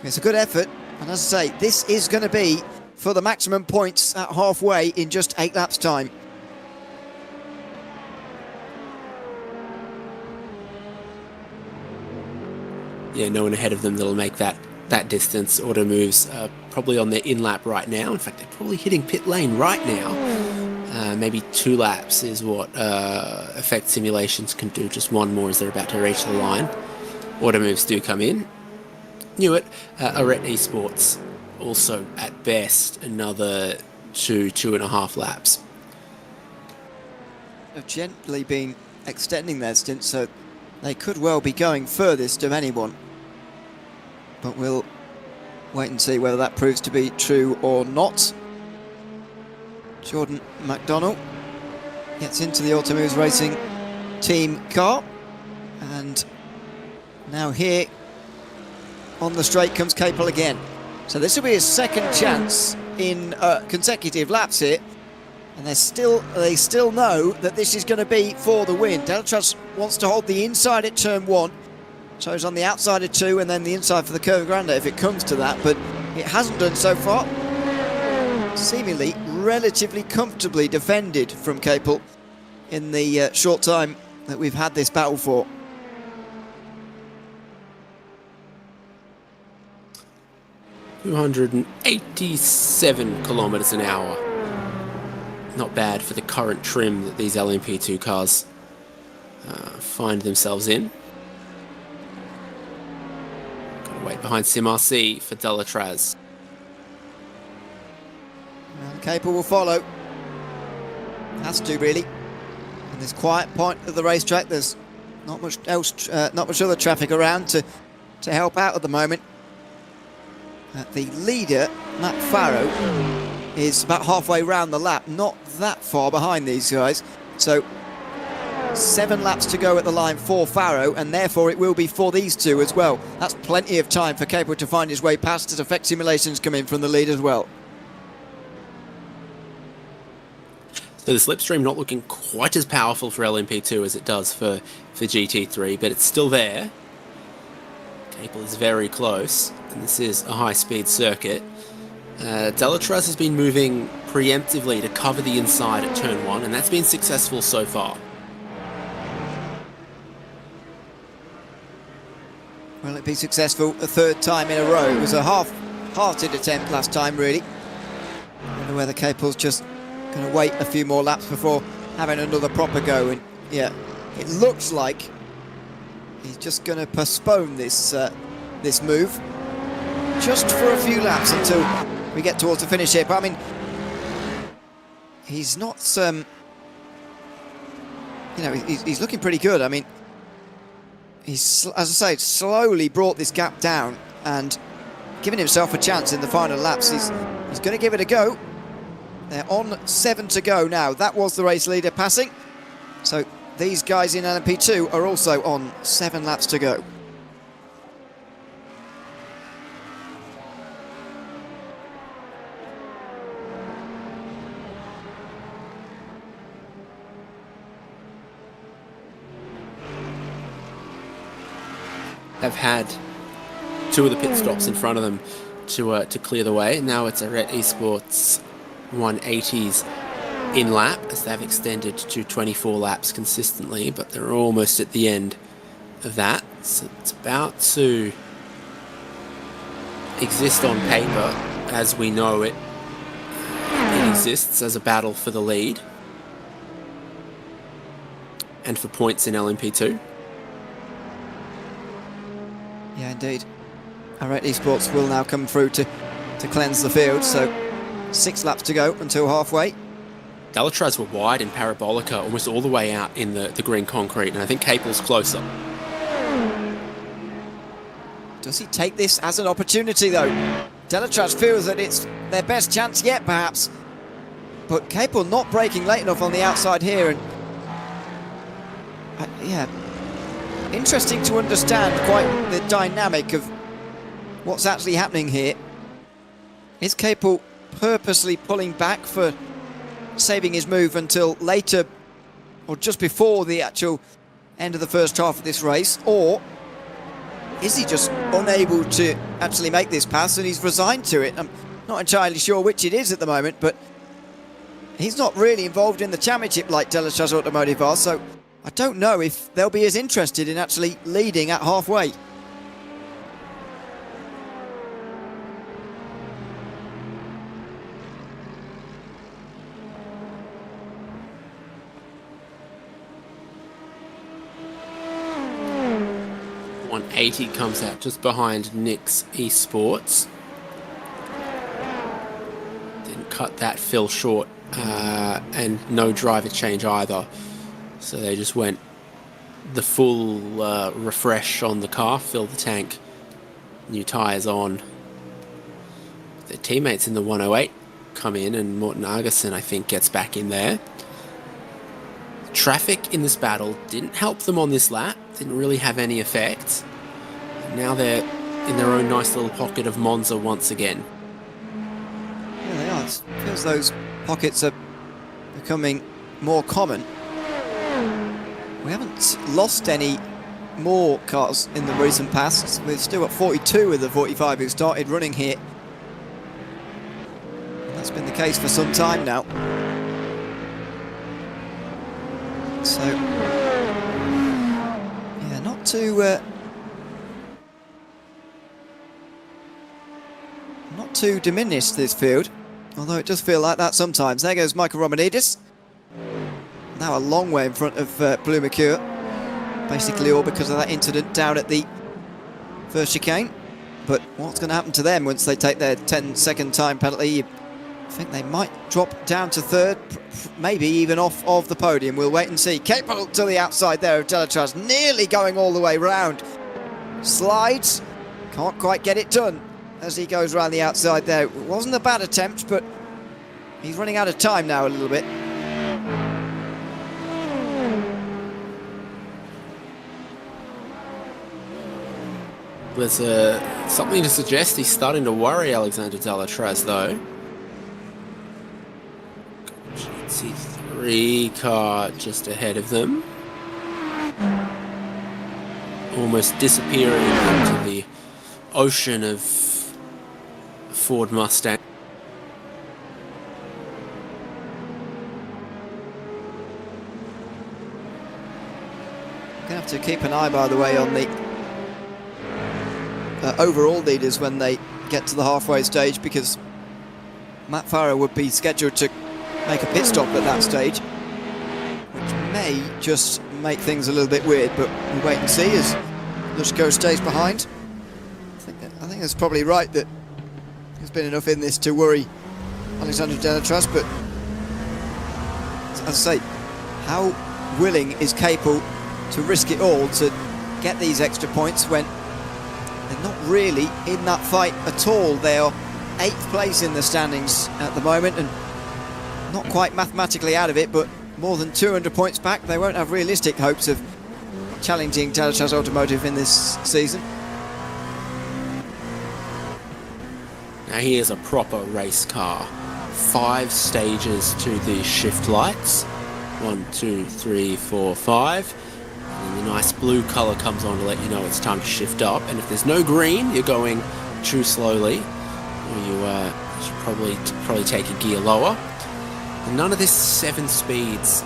it's a good effort. And as I say, this is going to be for the maximum points at halfway in just 8 laps' time. Yeah, no one ahead of them that'll make that distance. Auto moves probably on their in-lap right now. In fact, they're probably hitting pit lane right now. Maybe 2 laps is what effect simulations can do. Just 1 more as they're about to reach the line. Auto moves do come in. Knew it. Arete Esports also at best another 2.5 laps. Have gently been extending their stint, so they could well be going furthest of anyone. But we'll wait and see whether that proves to be true or not. Jordan McDonnell gets into the Automoves Racing team car, and now here on the straight comes Capel again. So this will be his second chance in consecutive laps here, and they still know that this is going to be for the win. Delatraz wants to hold the inside at turn 1, so he's on the outside of 2 and then the inside for the Curva Grande if it comes to that, but it hasn't done so far. Seemingly relatively comfortably defended from Capel in the short time that we've had this battle for. $287 kilometers an hour. Not bad for the current trim that these LMP2 cars find themselves in. Gotta wait behind SimRC for Delatraz. And Capel will follow. Has to, really. In this quiet point of the racetrack, there's not much else, not much other traffic around to help out at the moment. The leader, Matt Farrow, is about halfway round the lap, not that far behind these guys. So 7 laps to go at the line for Farrow, and therefore it will be for these two as well. That's plenty of time for Capel to find his way past as Effect Simulations come in from the lead as well. So the slipstream not looking quite as powerful for LMP2 as it does for GT3, but it's still there. Capel is very close, and this is a high-speed circuit. Delatraz has been moving preemptively to cover the inside at turn 1, and that's been successful so far. Will it be successful a third time in a row? It was a half-hearted attempt last time, really. I wonder whether Capel's just going to wait a few more laps before having another proper go. And yeah, it looks like he's just going to postpone this this move just for a few laps until we get towards the finish here. But I mean, he's not, you know, he's looking pretty good. I mean, he's, as I say, slowly brought this gap down and given himself a chance in the final laps. He's going to give it a go. They're on 7 to go now. That was the race leader passing. So these guys in LMP2 are also on 7 laps to go. Have had 2 of the pit stops in front of them to clear the way. Now it's a RaceSpot's 180s in lap, as they've extended to 24 laps consistently, but they're almost at the end of that. So it's about to exist on paper as we know it. It exists as a battle for the lead and for points in LMP2. Yeah, indeed. Alright, Esports will now come through to cleanse the field, so 6 laps to go until halfway. Delatraz were wide in Parabolica, almost all the way out in the green concrete, and I think Capel's closer. Does he take this as an opportunity, though? Delatraz feels that it's their best chance yet, perhaps. But Capel not braking late enough on the outside here, and yeah, interesting to understand quite the dynamic of what's actually happening here. Is Capel purposely pulling back for saving his move until later, or just before the actual end of the first half of this race, or is he just unable to actually make this pass and he's resigned to it? I'm not entirely sure which it is at the moment, but he's not really involved in the championship like Delatraz Automotive are, so I don't know if they'll be as interested in actually leading at halfway. .180 comes out just behind Nick's Esports. Didn't cut that fill short, and no driver change either. So they just went the full refresh on the car, fill the tank, new tyres on. Their teammates in the 108 come in, and Morten Argerson, I think, gets back in there. Traffic in this battle didn't help them on this lap, didn't really have any effect. Now they're in their own nice little pocket of Monza once again. Yeah, they are. It feels those pockets are becoming more common. We haven't lost any more cars in the recent past. We've still got 42 of the 45 who started running here. And that's been the case for some time now. So, yeah, not to diminish this field, although it does feel like that sometimes. There goes Michael Romanidis. Now a long way in front of Blue Mercure, basically all because of that incident down at the first chicane. But what's going to happen to them once they take their 10-second time penalty? I think they might drop down to third, maybe even off of the podium. We'll wait and see. Capel to the outside there of Delatraz, nearly going all the way round. Slides, can't quite get it done as he goes around the outside there. It wasn't a bad attempt, but he's running out of time now a little bit. There's something to suggest he's starting to worry Alexander Delatraz, though. GT3 car just ahead of them. Almost disappearing into the ocean of Ford Mustang. Gonna have to keep an eye, by the way, on the overall leaders when they get to the halfway stage, because Matt Farah would be scheduled to make a pit stop at that stage, which may just make things a little bit weird, but we'll wait and see as Lushko stays behind. I think that's probably right, that there's been enough in this to worry Alexander Delatraz, but as I say, how willing is Capel to risk it all to get these extra points when they're not really in that fight at all? They are 8th place in the standings at the moment and not quite mathematically out of it, but more than 200 points back. They won't have realistic hopes of challenging Delatraz Automotive in this season. Now here's a proper race car. 5 stages to the shift lights. 1, 2, 3, 4, 5. And the nice blue colour comes on to let you know it's time to shift up. And if there's no green, you're going too slowly, or you should probably take a gear lower. And none of this 7 speeds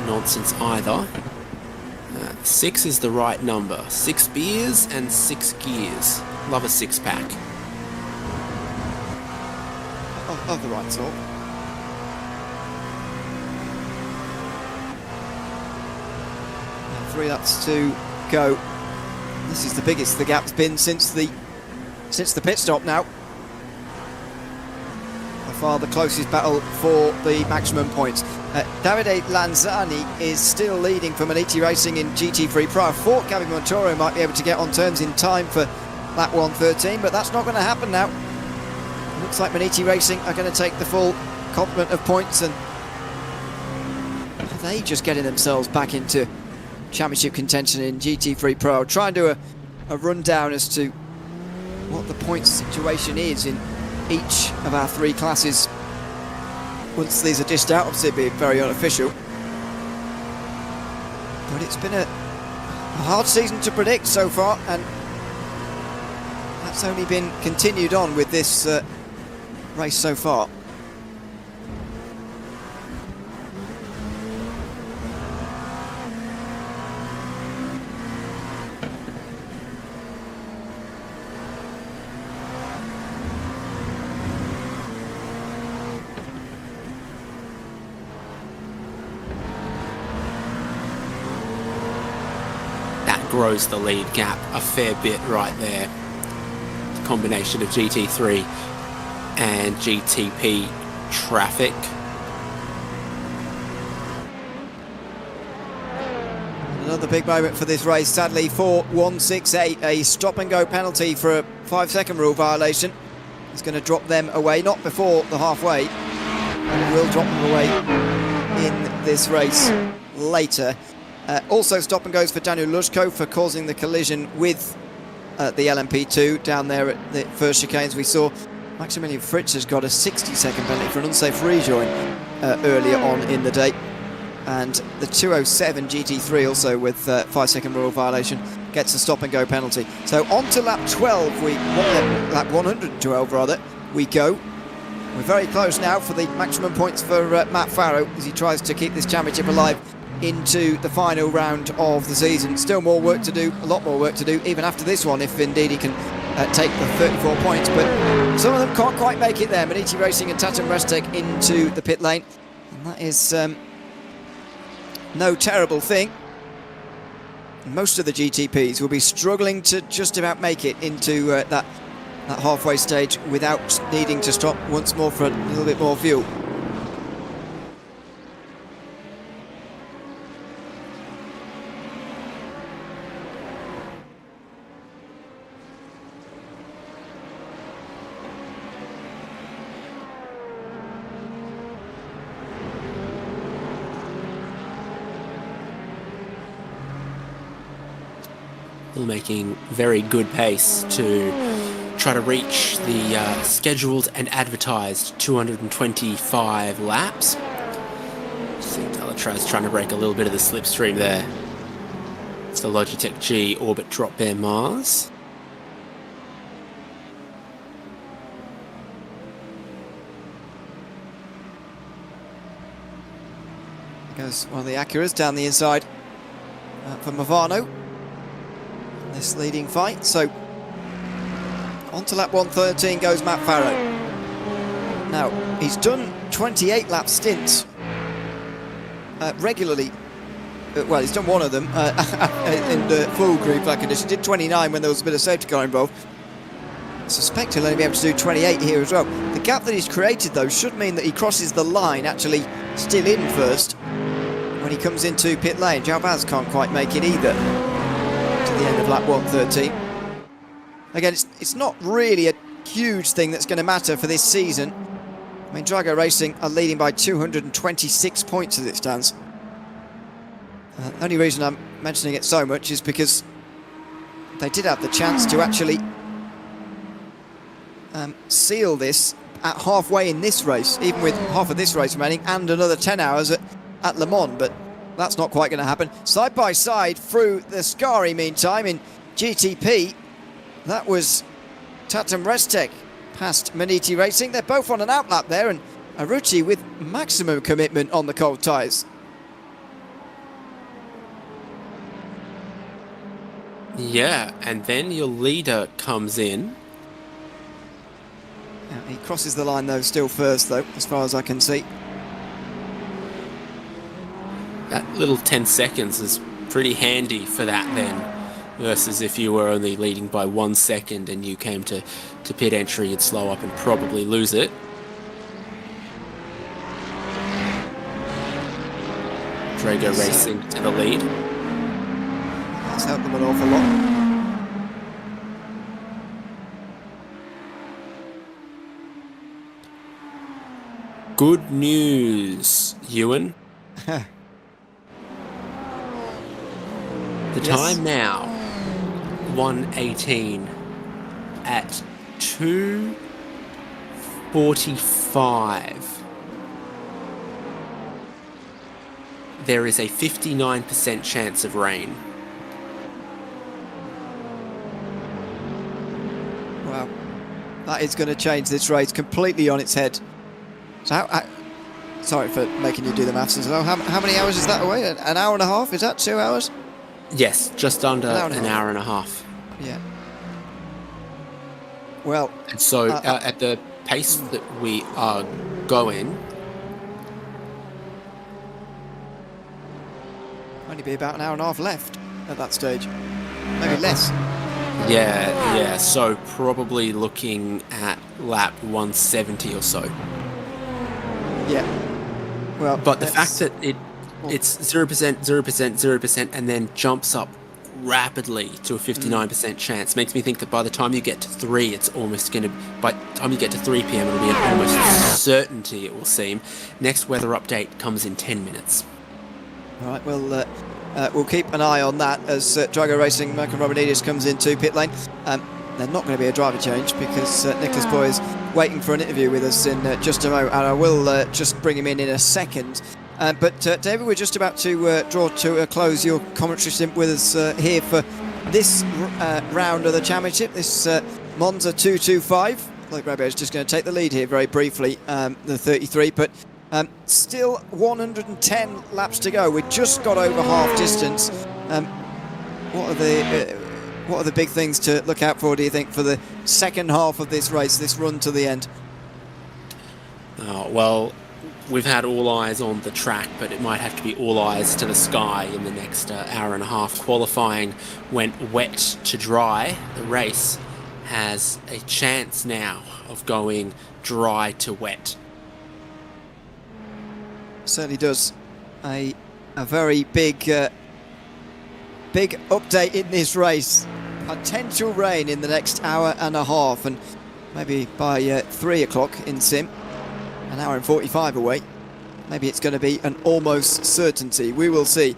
nonsense either. 6 is the right number. 6 beers and 6 gears. Love a 6-pack. Of the right sort. And 3 laps to go. This is the biggest the gap's been since the pit stop now. By far the closest battle for the maximum points. Davide Lanzani is still leading for Maniti Racing in GT3 Pro. I thought Gabby Montoro might be able to get on terms in time for lap 113, but that's not going to happen now. Looks like Maniti Racing are going to take the full complement of points, and are they just getting themselves back into championship contention in GT3 Pro? I'll try and do a rundown as to what the points situation is in each of our 3 classes once these are dished out. Obviously it'd be very unofficial, but it's been a hard season to predict so far, and that's only been continued on with this race so far. That grows the lead gap a fair bit right there. The combination of GT3 and GTP traffic. Another big moment for this race, sadly, for 168, a stop and go penalty for a 5-second rule violation. It's going to drop them away, not before the halfway, and it will drop them away in this race later. Also stop and goes for Daniel Lushko for causing the collision with the LMP2 down there at the first chicanes. We saw Maximilian Fritz has got a 60-second penalty for an unsafe rejoin earlier on in the day, and the 207 GT3 also with 5-second rule violation gets a stop and go penalty. So on to lap 12, lap 112 rather, we go. We're very close now for the maximum points for Matt Farah as he tries to keep this championship alive into the final round of the season. Still more work to do, a lot more work to do, even after this one, if indeed he can take the 34 points, but some of them can't quite make it there. Maniti Racing and Tatum Restek into the pit lane, and that is no terrible thing. Most of the GTPs will be struggling to just about make it into that halfway stage without needing to stop once more for a little bit more fuel. Still making very good pace to try to reach the scheduled and advertised 225 laps. I think Delatraz trying to break a little bit of the slipstream there. It's the Logitech G Orbit Drop Bear Mars. Goes one of the Acuras down the inside for Movano. This leading fight. So on to lap 113 goes Matt Farrow. Now he's done 28 lap stints regularly. Well, he's done one of them in the full green flag condition. Did 29 when there was a bit of safety car involved. I suspect he'll only be able to do 28 here as well. The gap that he's created though should mean that he crosses the line actually still in first when he comes into pit lane. Jalbaz can't quite make it either to the end of lap 113. Again, it's not really a huge thing that's going to matter for this season. I mean, Drago Racing are leading by 226 points as it stands. The only reason I'm mentioning it so much is because they did have the chance to actually seal this at halfway in this race, even with half of this race remaining and another 10 hours at Le Mans, but that's not quite going to happen. Side by side through the Scari meantime in GTP, that was Tatum Restek past Maniti Racing. They're both on an outlap there, and Arruti with maximum commitment on the cold tyres. Yeah, and then your leader comes in. Yeah, he crosses the line though, still first though, as far as I can see. That little 10 seconds is pretty handy for that then, versus if you were only leading by 1 second and you came to pit entry, you'd slow up and probably lose it. Drago Racing to the lead. That's helped them an awful lot. Good news, Ewan. The time now, 1:18 at 2:45. There is a 59% chance of rain. Wow, that is going to change this race completely on its head. So sorry for making you do the maths as well. How many hours is that away? An hour and a half? Is that 2 hours? Yes, just under an hour and a half. Yeah. Well, and so at the pace that we are going, only be about an hour and a half left at that stage, maybe less. Yeah. So probably looking at lap 170 or so. Yeah. Well, but the fact that it's 0%, 0%, 0%, and then jumps up rapidly to a 59% chance makes me think that by the time you get to 3, it's almost going to. By the time you get to 3 p.m, it'll be an almost certainty. It will seem. Next weather update comes in 10 minutes. All right. Well, we'll keep an eye on that as Drago Racing, Malcolm Romanidis comes into pit lane. There's not going to be a driver change because Nicholas Boy is waiting for an interview with us in just a moment, and I will just bring him in a second. But David, we're just about to draw to a close your commentary stint with us here for this round of the championship, this Monza 225. Like Rabbi is just going to take the lead here very briefly, the 33, but still 110 laps to go. We've just got over half distance. What are the big things to look out for, do you think, for the second half of this race, this run to the end? Well, we've had all eyes on the track, but it might have to be all eyes to the sky in the next hour and a half. Qualifying went wet to dry. The race has a chance now of going dry to wet. Certainly does. A very big update in this race. Potential rain in the next hour and a half, and maybe by 3 o'clock in Sim, an hour and 45 away, maybe it's going to be an almost certainty. We will see.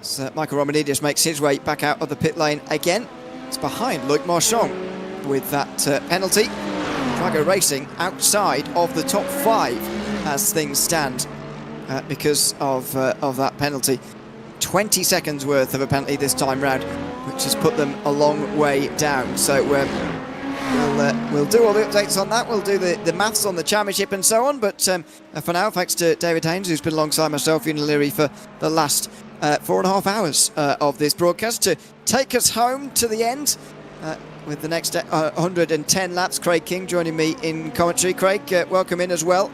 So Michael Romanidis makes his way back out of the pit lane again. It's behind Luc Marchand with that penalty. Drago Racing outside of the top 5 as things stand because of that penalty. 20 seconds worth of a penalty this time round, which has put them a long way down. So we'll do all the updates on that. We'll do the maths on the championship and so on. But for now, thanks to David Haynes, who's been alongside myself, Ian Leary, for the last 4.5 hours of this broadcast to take us home to the end with the next 110 laps. Craig King joining me in commentary. Craig, welcome in as well.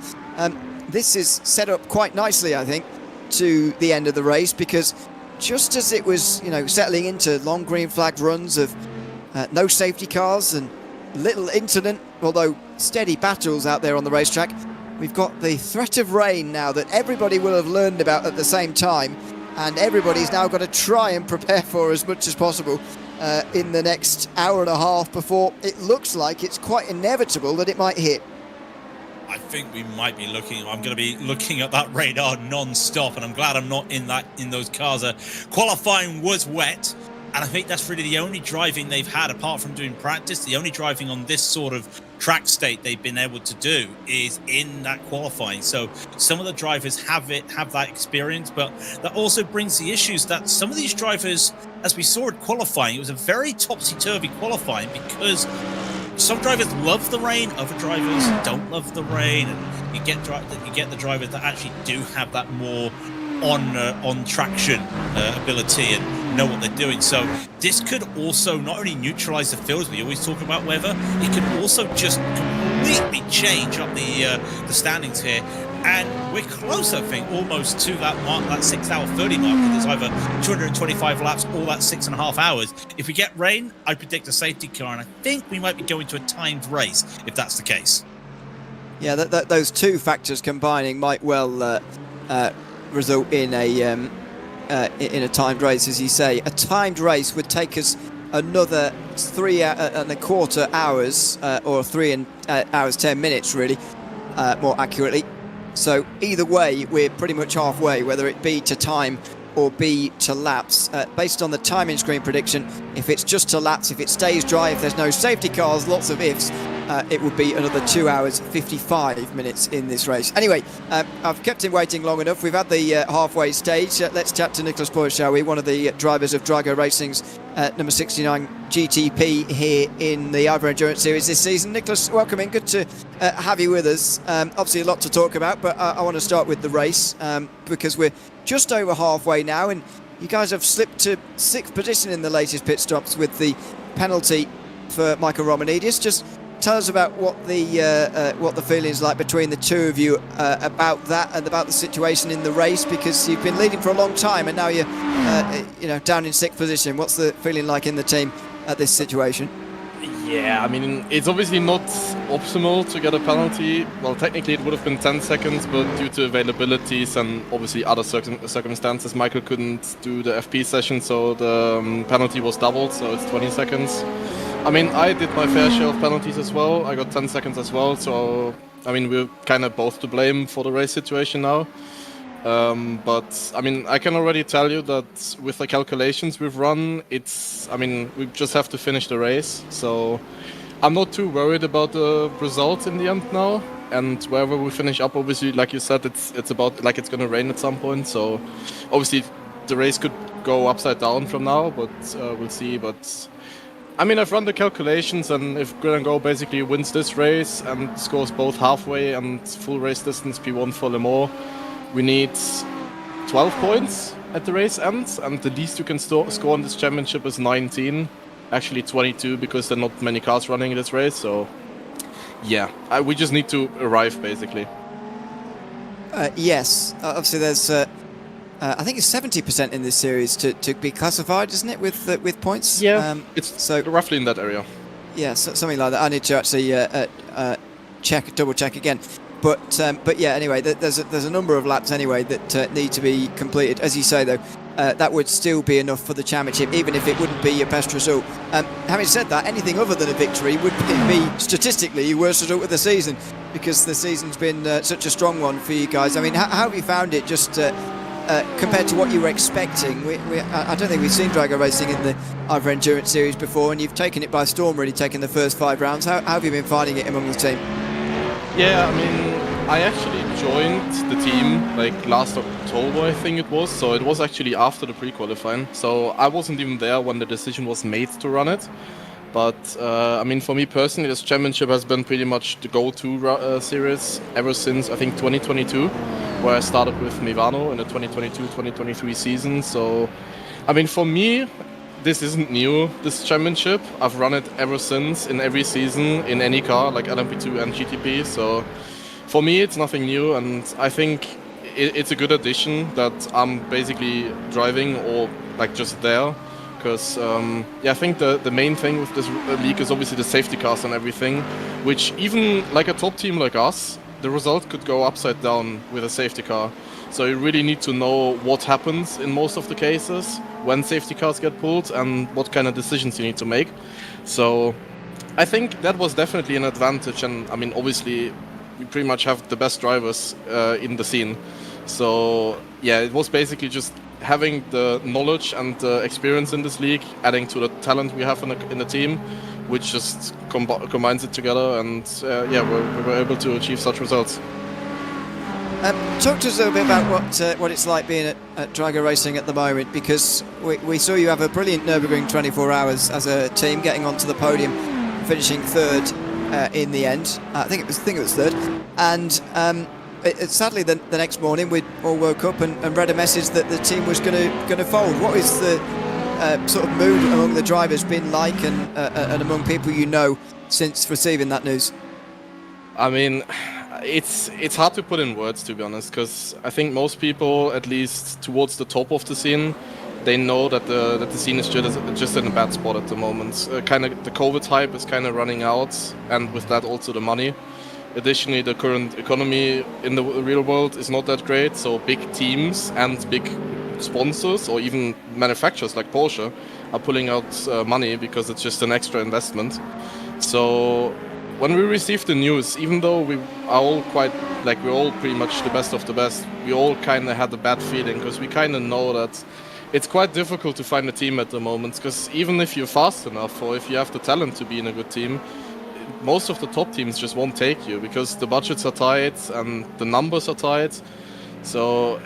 This is set up quite nicely, I think, to the end of the race, because just as it was, settling into long green flag runs of no safety cars and little incident, although steady battles out there on the racetrack, we've got the threat of rain now that everybody will have learned about at the same time, and everybody's now got to try and prepare for as much as possible in the next hour and a half before it looks like it's quite inevitable that it might hit. I think we might be looking. I'm going to be looking at that radar non-stop, and I'm glad I'm not in those cars. Qualifying was wet, and I think that's really the only driving they've had, apart from doing practice. The only driving on this sort of track state they've been able to do is in that qualifying. So some of the drivers have that experience, but that also brings the issues that some of these drivers, as we saw at qualifying, it was a very topsy-turvy qualifying, because some drivers love the rain, other drivers don't love the rain, and you get the drivers that actually do have that more on traction ability and know what they're doing. So this could also not only neutralize the fields, we always talk about weather, it could also just completely change up the standings here. And we're close, I think, almost to that mark, that 6 hour 30 mark. There's either 225 laps or that 6.5 hours. If we get rain, I predict a safety car, and I think we might be going to a timed race if that's the case. Yeah, those two factors combining might well result in a timed race, as you say. A timed race would take us another 3.25 hours, or 3 hours 10 minutes, really, more accurately. So either way, we're pretty much halfway, whether it be to time or be to laps. Based on the timing screen prediction, if it's just to laps, if it stays dry, if there's no safety cars, lots of ifs, it would be another 2 hours 55 minutes in this race. Anyway, I've kept him waiting long enough. We've had the halfway stage. Let's chat to Nicholas Poyet, shall we? One of the drivers of Drago Racing's number 69 GTP here in the IVRA Endurance Series this season. Nicholas, welcome in. Good to have you with us. Obviously a lot to talk about, but I want to start with the race because we're just over halfway now, and you guys have slipped to 6th position in the latest pit stops with the penalty for Michael Romanidis. Just tell us about what the feeling is like between the two of you about that and about the situation in the race, because you've been leading for a long time and now you're down in 6th position. What's the feeling like in the team at this situation? Yeah, I mean, it's obviously not optimal to get a penalty. Well, technically it would have been 10 seconds, but due to availabilities and obviously other circumstances, Michael couldn't do the FP session, so the penalty was doubled, so it's 20 seconds. I mean, I did my fair share of penalties as well. I got 10 seconds as well, so I mean, we're kind of both to blame for the race situation now. But I mean, I can already tell you that with the calculations we've run, we just have to finish the race. So I'm not too worried about the result in the end now. And wherever we finish up, obviously, like you said, it's about like it's gonna rain at some point. So obviously the race could go upside down from now, but we'll see. But I mean, I've run the calculations, and if Go basically wins this race and scores both halfway and full race distance P1 for Le Mans, we need 12 points at the race end, and the least you can score in this championship is 19. Actually 22, because there are not many cars running in this race, so yeah, we just need to arrive, basically. Yes, obviously there's, I think it's 70% in this series to be classified, isn't it, with points? Yeah, it's so roughly in that area. Yeah, something like that. I need to actually double check again. But yeah, anyway, there's a number of laps anyway that need to be completed. As you say, though, that would still be enough for the championship, even if it wouldn't be your best result. Having said that, anything other than a victory would be statistically your worst result of the season, because the season's been such a strong one for you guys. I mean, how have you found it? Just compared to what you were expecting? I don't think we've seen Drago racing in the IVRA Endurance Series before, and you've taken it by storm, really, taking the first 5 rounds. How have you been finding it among the team? Yeah, I mean, I actually joined the team like last October, I think it was. So it was actually after the pre-qualifying. So I wasn't even there when the decision was made to run it. But I mean, for me personally, this championship has been pretty much the go-to series ever since I think 2022, where I started with Mivano in the 2022-2023 season. So, I mean, for me, this isn't new, this championship. I've run it ever since in every season in any car, like LMP2 and GTP. So, for me, it's nothing new, and I think it's a good addition that I'm basically driving or like just there. Because yeah, I think the main thing with this league is obviously the safety cars and everything, which even like a top team like us, the result could go upside down with a safety car. So you really need to know what happens in most of the cases when safety cars get pulled and what kind of decisions you need to make. So I think that was definitely an advantage, and I mean obviously we pretty much have the best drivers in the scene. So yeah, it was basically just having the knowledge and the experience in this league, adding to the talent we have in the team, which just combines it together, and yeah, we were able to achieve such results. Talk to us a little bit about what it's like being at Drago Racing at the moment, because we saw you have a brilliant Nürburgring 24 hours as a team, getting onto the podium, finishing 3rd in the end. I think it was 3rd, and sadly, the next morning we all woke up and read a message that the team was going to fold. What is the sort of mood among the drivers been like, and among people you know since receiving that news? I mean, it's hard to put in words, to be honest, because I think most people, at least towards the top of the scene, they know that the scene is just in a bad spot at the moment. Kind of the COVID hype is kind of running out, and with that also the money. Additionally, the current economy in the real world is not that great, so big teams and big sponsors or even manufacturers like Porsche are pulling out money because it's just an extra investment. So when we received the news, even though we are all we're all pretty much the best of the best, we all kind of had a bad feeling, because we kind of know that it's quite difficult to find a team at the moment, because even if you're fast enough or if you have the talent to be in a good team, most of the top teams just won't take you because the budgets are tight and the numbers are tight. So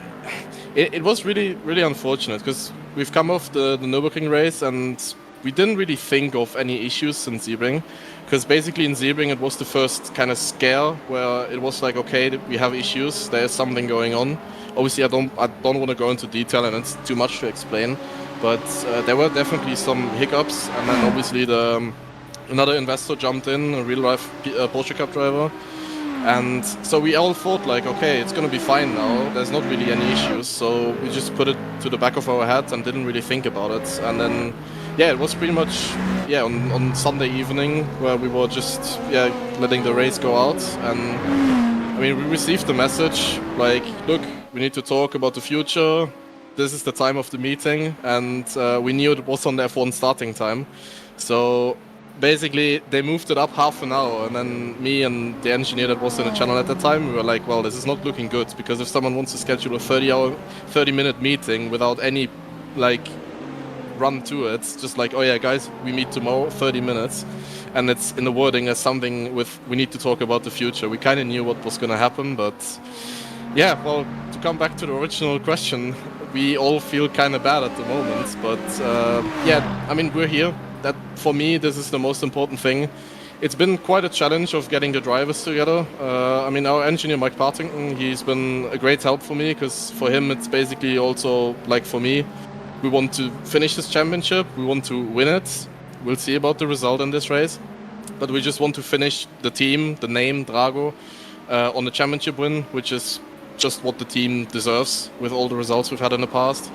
it was really, really unfortunate, because we've come off the Nürburgring race and we didn't really think of any issues in Sebring, because basically in Sebring it was the first kind of scare where it was like, okay, we have issues, there's something going on. Obviously I don't want to go into detail and it's too much to explain, but there were definitely some hiccups, and then obviously another investor jumped in, a real-life Porsche Cup driver. And so we all thought like, okay, it's going to be fine now. There's not really any issues. So we just put it to the back of our head and didn't really think about it. And then, yeah, it was pretty much, yeah, on Sunday evening where we were just, yeah, letting the race go out. And I mean, we received the message like, look, we need to talk about the future. This is the time of the meeting. And we knew it was on the F1 starting time. So basically, they moved it up half an hour, and then me and the engineer that was in the channel at the time, we were like, well, this is not looking good, because if someone wants to schedule a 30-minute meeting without any, like, run to it, just like, oh yeah, guys, we meet tomorrow, 30 minutes, and it's in the wording as something with, we need to talk about the future. We kind of knew what was going to happen, but yeah, well, to come back to the original question, we all feel kind of bad at the moment, but yeah, I mean, we're here. That, for me, this is the most important thing. It's been quite a challenge of getting the drivers together. I mean, our engineer, Mike Partington, he's been a great help for me, because for him, it's basically also like for me. We want to finish this championship. We want to win it. We'll see about the result in this race. But we just want to finish the team, the name, Drago, on the championship win, which is just what the team deserves with all the results we've had in the past.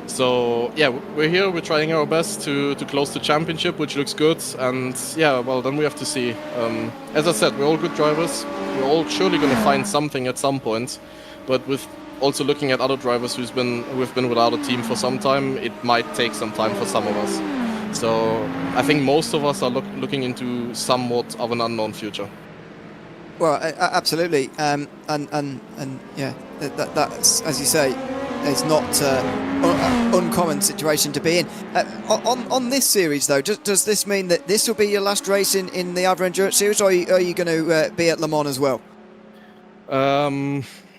So yeah, we're here, we're trying our best to close the championship, which looks good, and yeah, well, then we have to see. As I said, we're all good drivers, we're all surely going to find something at some point, but with also looking at other drivers who've been without a team for some time, it might take some time for some of us. So I think most of us are looking into somewhat of an unknown future. Well, absolutely, and yeah, that's, as you say, is not uncommon situation to be in. On this series, though, does this mean that this will be your last race in the IVRA Endurance Series, or are you going to be at Le Mans as well?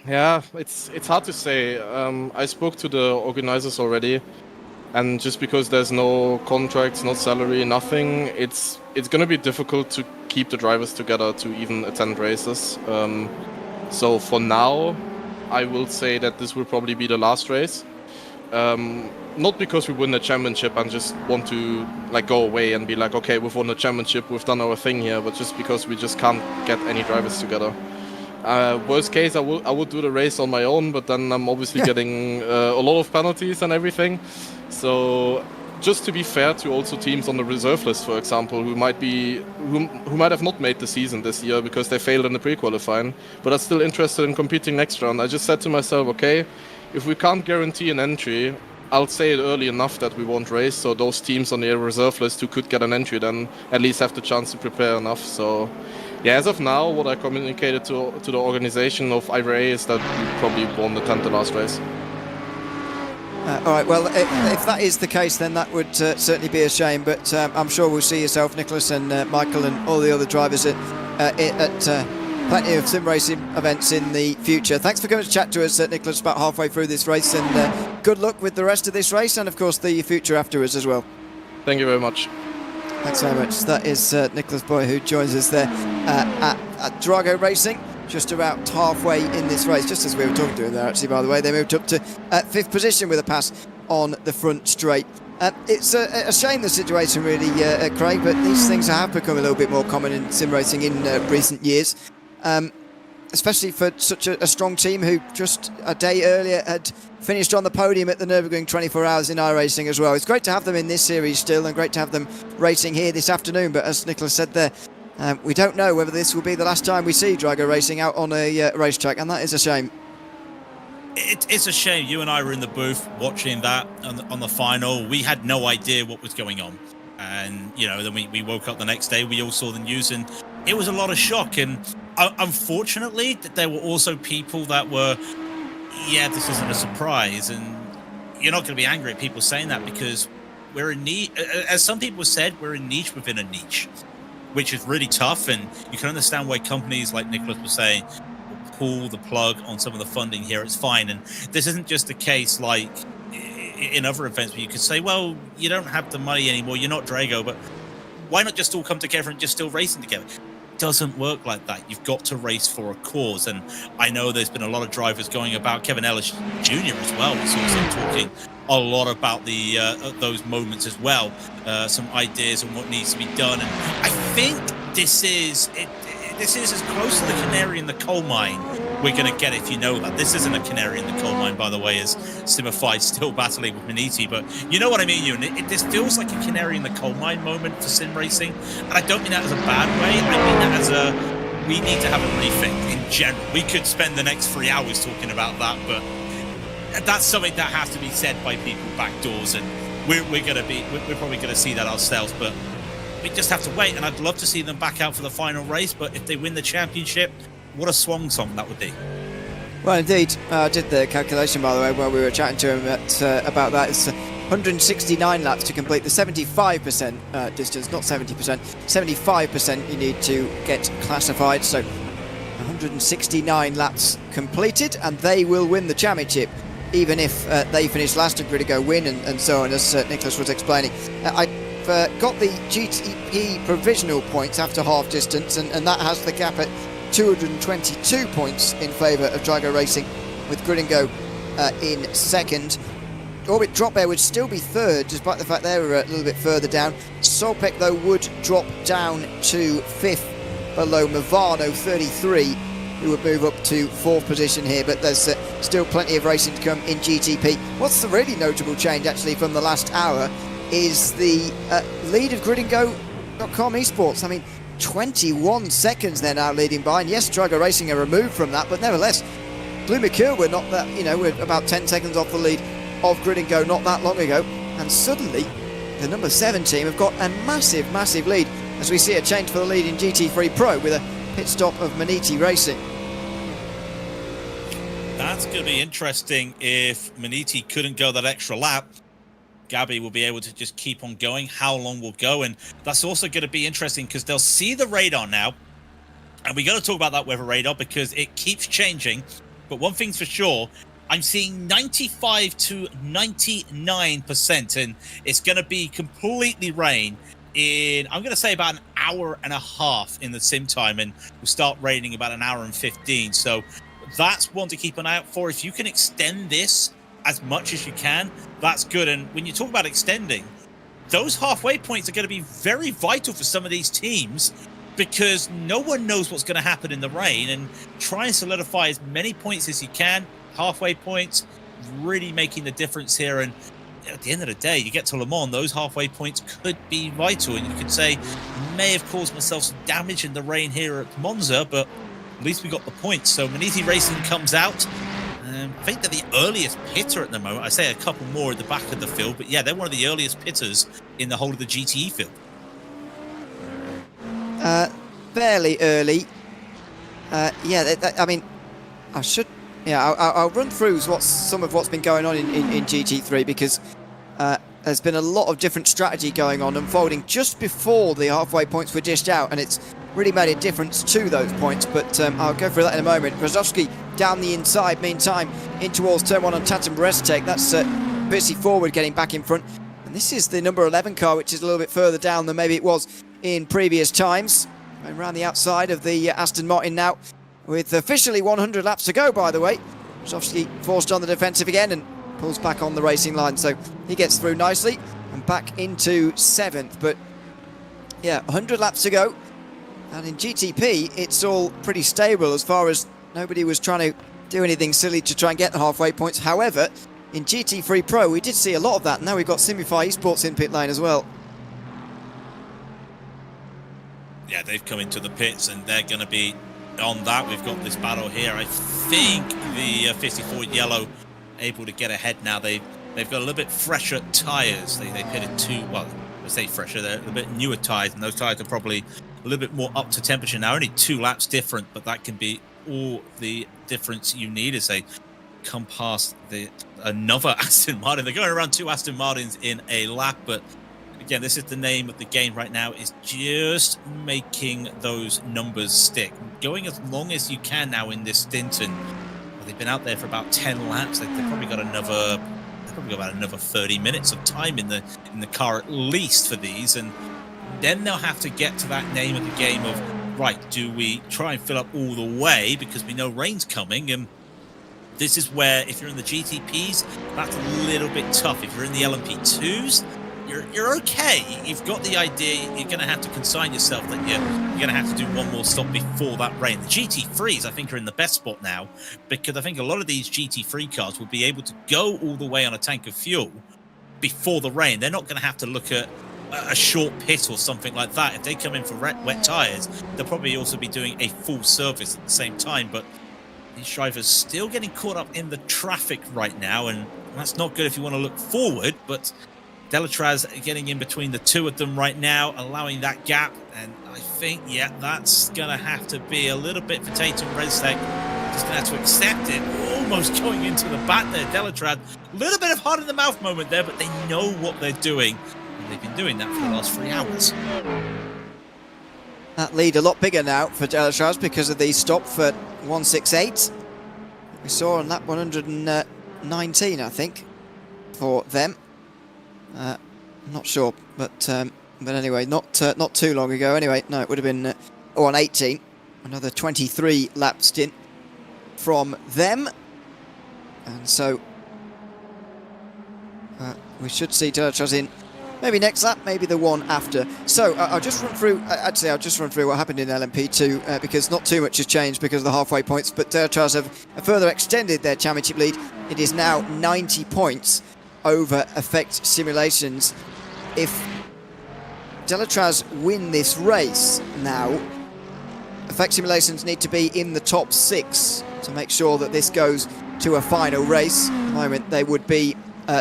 Yeah, it's hard to say. I spoke to the organizers already, and just because there's no contracts, no salary, nothing, it's going to be difficult to keep the drivers together to even attend races. So for now, I will say that this will probably be the last race. Not because we win the championship and just want to like go away and be like, okay, we've won the championship, we've done our thing here, but just because we just can't get any drivers together. Worst case, I would do the race on my own, but then I'm obviously getting a lot of penalties and everything. So just to be fair to also teams on the reserve list, for example, who might have not made the season this year because they failed in the pre-qualifying, but are still interested in competing next round. I just said to myself, okay, if we can't guarantee an entry, I'll say it early enough that we won't race, so those teams on the reserve list who could get an entry then at least have the chance to prepare enough. So yeah, as of now, what I communicated to the organization of IVRA is that we probably won't attend the last race. All right, well, if that is the case, then that would certainly be a shame, but I'm sure we'll see yourself, Nicholas, and Michael and all the other drivers at plenty of sim racing events in the future. Thanks for coming to chat to us, Nicholas, about halfway through this race, and good luck with the rest of this race and, of course, the future afterwards as well. Thank you very much. Thanks very much. That is Nicholas Boy, who joins us there at Drago Racing, just about halfway in this race, just as we were talking to him there, actually, by the way. They moved up to 5th position with a pass on the front straight. It's a shame, the situation, really, Craig, but these things have become a little bit more common in sim racing in recent years, especially for such a strong team who just a day earlier had finished on the podium at the Nürburgring 24 Hours in iRacing as well. It's great to have them in this series still, and great to have them racing here this afternoon, but as Nicholas said there, we don't know whether this will be the last time we see Drago Racing out on a racetrack, and that is a shame. It's a shame. You and I were in the booth watching that on the final. We had no idea what was going on. And, you know, then we woke up the next day, we all saw the news, and it was a lot of shock. And unfortunately, there were also people that were, yeah, this isn't a surprise. And you're not going to be angry at people saying that, because we're in niche. As some people said, we're a niche within a niche, which is really tough. And you can understand why companies, like Nicholas was saying, will pull the plug on some of the funding here. It's fine. And this isn't just a case like in other events where you could say, well, you don't have the money anymore, you're not Drago, but why not just all come together and just still racing together? It doesn't work like that. You've got to race for a cause. And I know there's been a lot of drivers going about, Kevin Ellis Jr. as well was also talking a lot about the those moments as well, some ideas on what needs to be done. And I think this is as close to the canary in the coal mine we're going to get, if you know that. This isn't a canary in the coal mine, by the way, as Simify's still battling with Maniti, but you know what I mean, Ewan. This feels like a canary in the coal mine moment for sim racing, and I don't mean that as a bad way. I mean that as we need to have a rethink in general. We could spend the next 3 hours talking about that, but that's something that has to be said by people back doors, and we're probably going to see that ourselves, but we just have to wait. And I'd love to see them back out for the final race, but if they win the championship, what a swan song that would be. Well, indeed. I did the calculation, by the way, while we were chatting to him about that. It's 169 laps to complete the 75% distance, not 70%. 75% you need to get classified, so 169 laps completed, and they will win the championship, even if they finish last and Gridigo win, and so on, as Nicholas was explaining. I've got the GTP provisional points after half distance, and that has the gap at 222 points in favour of Drago Racing, with Gridigo in second. Orbit Drop Air would still be third, despite the fact they were a little bit further down. Solpec, though, would drop down to fifth, below Movado 33, who would move up to fourth position here, but there's still plenty of racing to come in GTP. What's the really notable change, actually, from the last hour is the lead of Grid&Go.com Esports. I mean, 21 seconds they're now leading by, and yes, Drago Racing are removed from that, but nevertheless, Blue Mercure were not that, we're about 10 seconds off the lead of Grid&Go not that long ago, and suddenly the number 7 team have got a massive lead, as we see a change for the lead in GT3 Pro with a pit stop of Maniti Racing. That's going to be interesting if Maniti couldn't go that extra lap. Gabby will be able to just keep on going. How long will go? And that's also going to be interesting because they'll see the radar now. And we got to talk about that weather radar because it keeps changing. But one thing's for sure, I'm seeing 95 to 99%, and it's going to be completely rain in, I'm going to say, about an hour and a half in the sim time, and we'll start raining about an hour and 15. So that's one to keep an eye out for. If you can extend this as much as you can, that's good. And when you talk about extending, those halfway points are going to be very vital for some of these teams because no one knows what's going to happen in the rain, and try and solidify as many points as you can. Halfway points really making the difference here, and at the end of the day, you get to Le Mans, those halfway points could be vital, and you could say, may have caused myself some damage in the rain here at Monza, but at least we got the points. So Maniti Racing comes out. I think they're the earliest pitter at the moment. I say a couple more at the back of the field, but yeah, they're one of the earliest pitters in the whole of the GTE field. Fairly early. I mean, I should... Yeah, I'll run through some of what's been going on in GT3 because there's been a lot of different strategy going on, unfolding just before the halfway points were dished out, and it's really made a difference to those points, but I'll go through that in a moment. Brzozowski down the inside, meantime, in towards turn 1 on Tatum Restek. That's Bissy forward getting back in front. And this is the number 11 car, which is a little bit further down than maybe it was in previous times. Going around the outside of the Aston Martin now, with officially 100 laps to go, by the way. Brzozowski forced on the defensive again and pulls back on the racing line, so he gets through nicely and back into 7th. But yeah, 100 laps to go, and in GTP it's all pretty stable as far as nobody was trying to do anything silly to try and get the halfway points. However, in GT3 Pro we did see a lot of that. Now we've got Simify Esports in pit lane as well. Yeah, they've come into the pits and they're going to be on that. We've got this battle here. I think the 54 yellow able to get ahead now. They've got a little bit fresher tyres. They pitted well, I say fresher, they're a bit newer tyres, and those tyres are probably a little bit more up to temperature now. Only 2 laps different, but that can be all the difference you need as they come past another Aston Martin. They're going around 2 Aston Martins in a lap, but again, this is the name of the game right now, is just making those numbers stick. Going as long as you can now in this stint, and they've been out there for about 10 laps. They've probably got about another 30 minutes of time in the car at least for these, and then they'll have to get to that name of the game of, right, do we try and fill up all the way because we know rain's coming? And this is where, if you're in the GTPs, that's a little bit tough. If you're in the LMP2s, you're okay. You've got the idea. You're going to have to consign yourself that you're going to have to do one more stop before that rain. The GT3s, I think, are in the best spot now because I think a lot of these GT3 cars will be able to go all the way on a tank of fuel before the rain. They're not going to have to look at a short pit or something like that. If they come in for wet tyres, they'll probably also be doing a full service at the same time. But these drivers still getting caught up in the traffic right now, and that's not good if you want to look forward, but Delatraz getting in between the 2 of them right now, allowing that gap, and I think, yeah, that's going to have to be a little bit for Tatum Restek. Just going to have to accept it. Almost going into the back there, Delatraz. A little bit of heart in the mouth moment there, but they know what they're doing, and they've been doing that for the last 3 hours. That lead a lot bigger now for Delatraz because of the stop for 168. We saw on lap 119, I think, for them. I'm not sure, but anyway, not too long ago. Anyway, no, it would have been on 18. Another 23 lap stint from them, and so we should see Delatraz in maybe next lap, maybe the one after. So I'll just run through. I'll just run through what happened in LMP2 because not too much has changed because of the halfway points. But Delatraz have further extended their championship lead. It is now 90 points over Effect Simulations. If Delatraz win this race now, Effect Simulations need to be in the top 6 to make sure that this goes to a final race. At the moment they would be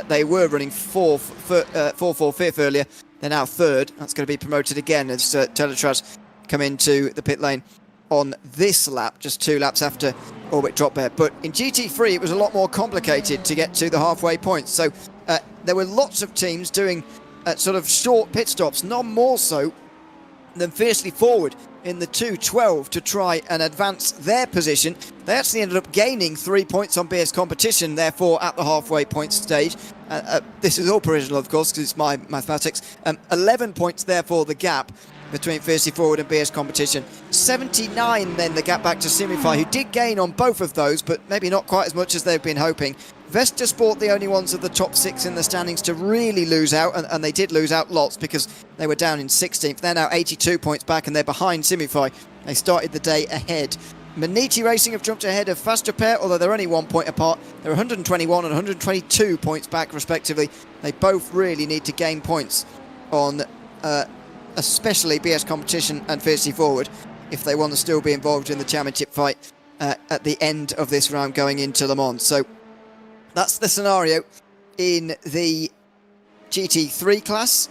they were running 4th earlier. They're now 3rd. That's going to be promoted again as Delatraz come into the pit lane on this lap, just 2 laps after Orbit dropped there. But in GT3, it was a lot more complicated to get to the halfway point. So there were lots of teams doing sort of short pit stops, none more so than Fiercely Forward in the 2:12 to try and advance their position. They actually ended up gaining 3 points on BS Competition, therefore, at the halfway point stage. This is all provisional, of course, because it's my mathematics. 11 points, therefore, the gap between Fiercely Forward and BS Competition. 79 then the gap back to Simify, who did gain on both of those, but maybe not quite as much as they've been hoping. Vesta Sport, the only ones of the top 6 in the standings to really lose out, and they did lose out lots because they were down in 16th. They're now 82 points back and they're behind Simify. They started the day ahead. Maniti Racing have jumped ahead of Fast Repair, although they're only 1 point apart. They're 121 and 122 points back respectively. They both really need to gain points on especially BS Competition and Fiercely Forward if they want to still be involved in the championship fight at the end of this round going into Le Mans. So that's the scenario in the GT3 class.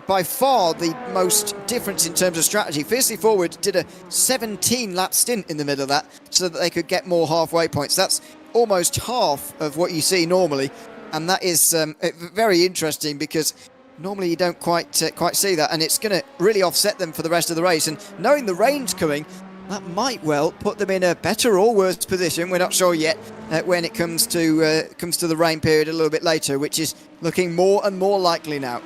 By far the most difference in terms of strategy. Fiercely Forward did a 17-lap stint in the middle of that so that they could get more halfway points. That's almost half of what you see normally, and that is very interesting because normally you don't quite see that, and it's going to really offset them for the rest of the race. And knowing the rain's coming, that might well put them in a better or worse position. We're not sure yet when it comes to the rain period a little bit later, which is looking more and more likely now.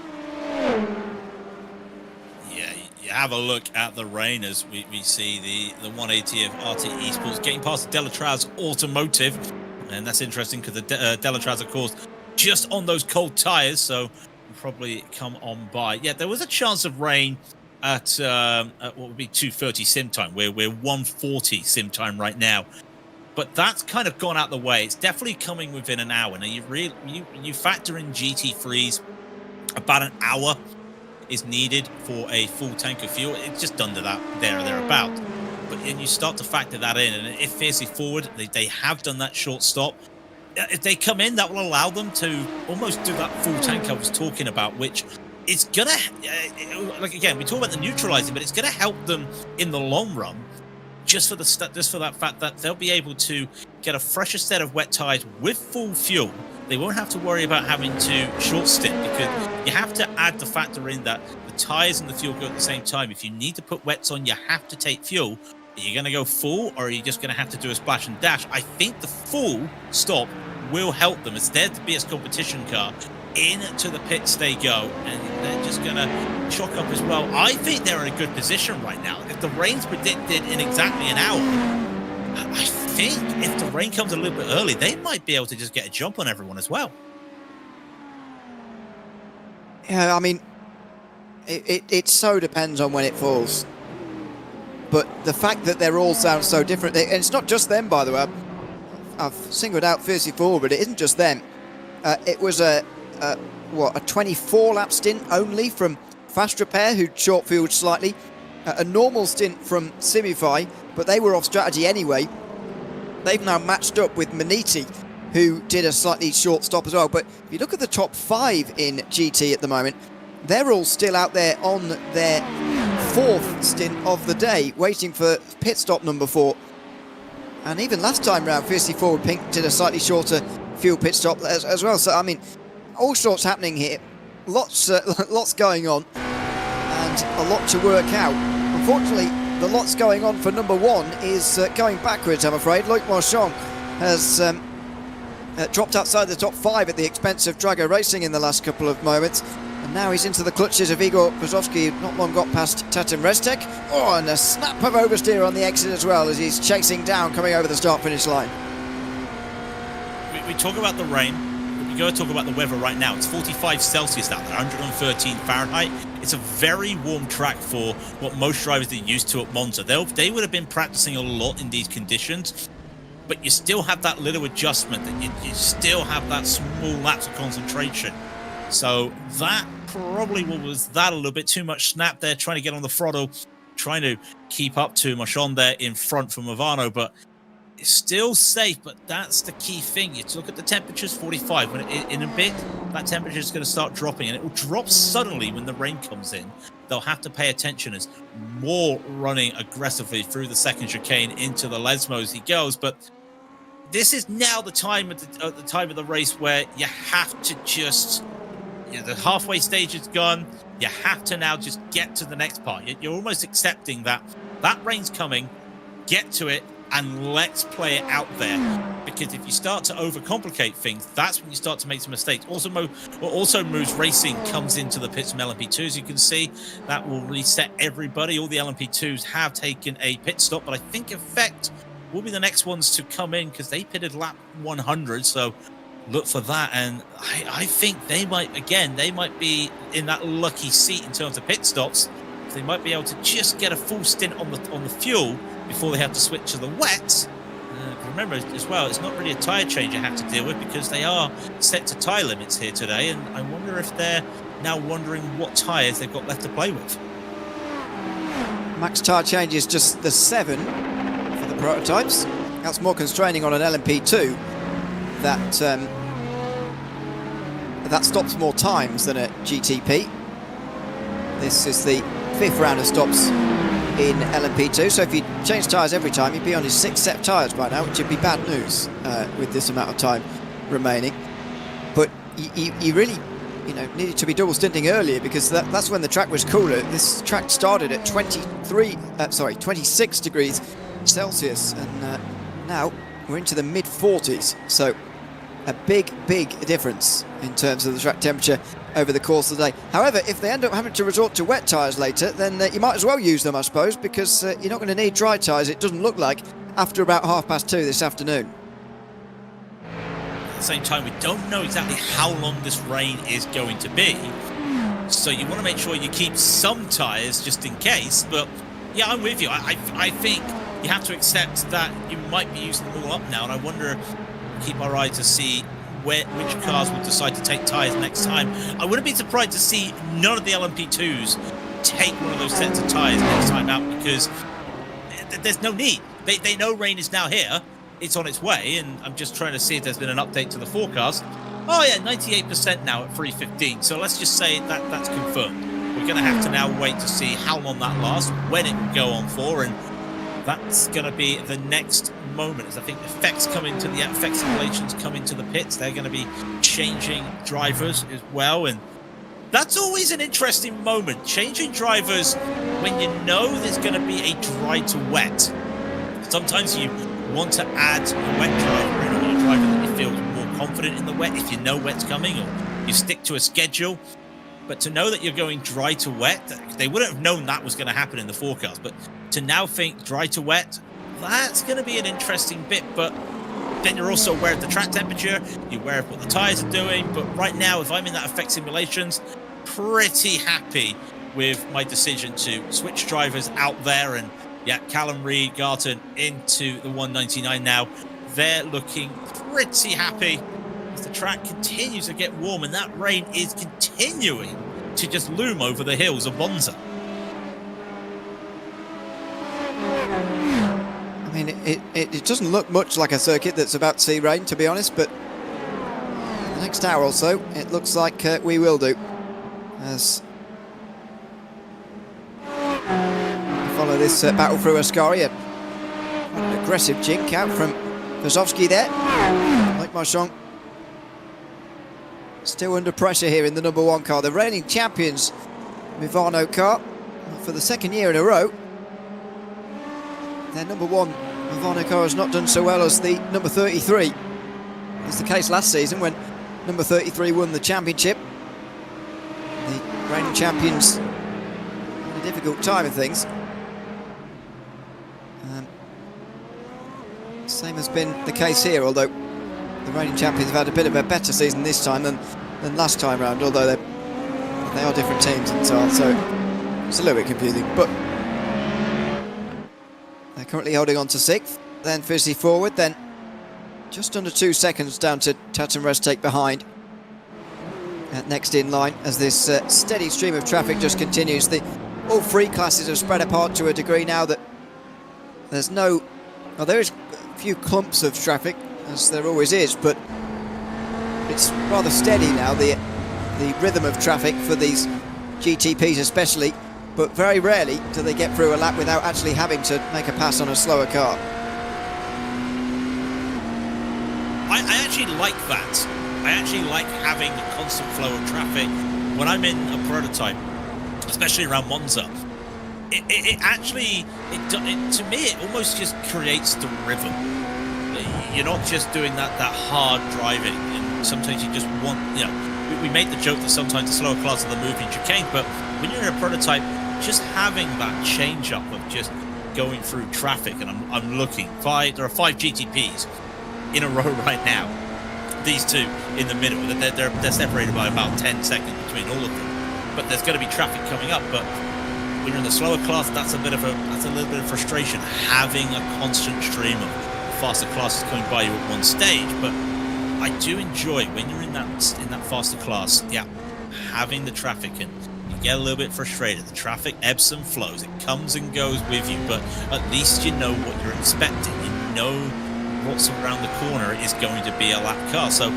Yeah, you have a look at the rain as we see the 180 of RT Esports getting past Delatraz Automotive, and that's interesting because the Delatraz, of course, just on those cold tyres, so probably come on by. Yeah, there was a chance of rain at what would be 2:30 sim time. We're 1:40 sim time right now, but that's kind of gone out the way. It's definitely coming within an hour. Now you factor in GT3s, about an hour is needed for a full tank of fuel. It's just under that there or thereabout. But then you start to factor that in, and if Fiercely Forward, they have done that short stop. If they come in, that will allow them to almost do that full tank I was talking about, which it's gonna like, again, we talk about the neutralizing, but it's gonna help them in the long run, just for that fact that they'll be able to get a fresher set of wet tires with full fuel. They won't have to worry about having to short stint, because you have to add the factor in that the tires and the fuel go at the same time. If you need to put wets on, you have to take fuel. Are you going to go full, or are you just going to have to do a splash and dash? I think the full stop will help them. As they're the BS Competition car, into the pits they go, and they're just going to chock up as well. I think they're in a good position right now. If the rain's predicted in exactly an hour, I think if the rain comes a little bit early, they might be able to just get a jump on everyone as well. Yeah, I mean, it so depends on when it falls. But the fact that they're all sound so different, and it's not just them, by the way. I've singled out Fiercely Forward, but it isn't just them. It was a 24-lap stint only from Fast Repair, who short-fueled slightly. A normal stint from Simify, but they were off strategy anyway. They've now matched up with Maniti, who did a slightly short stop as well. But if you look at the top 5 in GT at the moment, they're all still out there on their 4th stint of the day, waiting for pit stop number 4. And even last time round, Fiercely Forward Pink did a slightly shorter fuel pit stop as well. So, I mean, all sorts happening here. Lots going on, and a lot to work out. Unfortunately, the lots going on for number 1 is going backwards, I'm afraid. Loic Marchand has dropped outside the top 5 at the expense of Drago Racing in the last couple of moments. And now he's into the clutches of Igor Brzozowski, who not long got past Tatum Restek. Oh, and a snap of oversteer on the exit as well as he's chasing down, coming over the start-finish line. We talk about the rain, but we go to talk about the weather right now. It's 45 Celsius out there, 113 Fahrenheit. It's a very warm track for what most drivers are used to at Monza. They would have been practicing a lot in these conditions, but you still have that little adjustment, that you still have that small lapse of concentration. So that probably was that a little bit too much snap there, trying to get on the throttle, trying to keep up to Marchand there in front from Movano, but it's still safe. But that's the key thing. You look at the temperatures, 45. When in a bit, that temperature is going to start dropping, and it will drop suddenly when the rain comes in. they'll have to pay attention as more running aggressively through the second chicane into the Lesmo as he goes. But this is now the time at the time of the race where you have to just, the halfway stage is gone. You have to now just get to the next part. You're almost accepting that rain's coming, get to it, and let's play it out there. Because if you start to overcomplicate things, that's when you start to make some mistakes. Also Moves Racing comes into the pits from LMP2, as you can see. That will reset everybody. All the LMP2s have taken a pit stop, but I think Effect will be the next ones to come in because they pitted lap 100, so look for that. And I think they might be in that lucky seat in terms of pit stops. They might be able to just get a full stint on the fuel before they have to switch to the wet. Remember as well, it's not really a tyre change you have to deal with because they are set to tyre limits here today, and I wonder if they're now wondering what tyres they've got left to play with. Max tyre change is just the 7 for the prototypes. That's more constraining on an LMP2 that stops more times than a GTP. This is the 5th round of stops in LMP2, so if you change tyres every time, you'd be on his 6th set of tyres by now, which would be bad news with this amount of time remaining. But you really, needed to be double stinting earlier because that's when the track was cooler. This track started at 26 degrees Celsius, and now we're into the mid-40s. So a big difference in terms of the track temperature over the course of the day. However, if they end up having to resort to wet tyres later, then you might as well use them, I suppose, because you're not going to need dry tyres, it doesn't look like, after about 2:30 this afternoon. At the same time, we don't know exactly how long this rain is going to be, so you want to make sure you keep some tyres just in case. But yeah, I'm with you. I think you have to accept that you might be using them all up now, and I wonder, keep our eye to see which cars will decide to take tyres next time. I wouldn't be surprised to see none of the LMP2s take one of those sets of tyres next time out, because there's no need. They know rain is now here. It's on its way, and I'm just trying to see if there's been an update to the forecast. Oh yeah, 98% now at 3:15. So let's just say that's confirmed. We're going to have to now wait to see how long that lasts, when it will go on for, and that's going to be the next moment, as I think effects simulations come into the pits. They're going to be changing drivers as well, and that's always an interesting moment, changing drivers when you know there's going to be a dry to wet. Sometimes you want to add a wet driver in, or a driver that you feel more confident in the wet if you know wet's coming, or you stick to a schedule. But to know that you're going dry to wet, they wouldn't have known that was going to happen in the forecast, but to now think dry to wet, that's going to be an interesting bit. But then you're also aware of the track temperature, you're aware of what the tyres are doing. But right now, if I'm in that effect simulations, pretty happy with my decision to switch drivers out there. And yeah, Callum Reed, Garton into the 199 now. They're looking pretty happy as the track continues to get warm, and that rain is continuing to just loom over the hills of Monza. I mean, it doesn't look much like a circuit that's about to see rain, to be honest, but the next hour or so, it looks like we will do. As we follow this battle through Ascari, an aggressive jink out from Vazovsky there. Like Marchand, still under pressure here in the number 1 car. The reigning champions, Mivano car, for the 2nd year in a row. Their number 1 Mivano car has not done so well as the number 33. It was the case last season when number 33 won the championship. The reigning champions had a difficult time of things. Same has been the case here, although the reigning champions have had a bit of a better season this time than last time round, although they are different teams and so on, so it's a little bit confusing. But they're currently holding on to 6th, then Fizzy forward, then just under 2 seconds down to Tatum Restek behind. Next in line, as this steady stream of traffic just continues. All 3 classes have spread apart to a degree now that there's no... Well, there is a few clumps of traffic, as there always is, but it's rather steady now, the rhythm of traffic for these GTPs especially. but very rarely do they get through a lap without actually having to make a pass on a slower car. I actually like that. I actually like having a constant flow of traffic when I'm in a prototype, especially around Monza. It actually, to me, it almost just creates the rhythm. You're not just doing that hard driving, and sometimes you just want, you know, we make the joke that sometimes the slower cars are the moving chicane, but when you're in a prototype, just having that change up of just going through traffic, and I'm looking, there are 5 GTPs in a row right now. These two in the middle, they're separated by about 10 seconds between all of them, but there's going to be traffic coming up. But when you're in the slower class, that's a little bit of frustration, having a constant stream of faster classes coming by you at one stage. But I do enjoy when you're in that faster class, yeah, having the traffic, and you get a little bit frustrated. The traffic ebbs and flows, it comes and goes with you, but at least you know what you're expecting. You know what's around the corner is going to be a lap car, so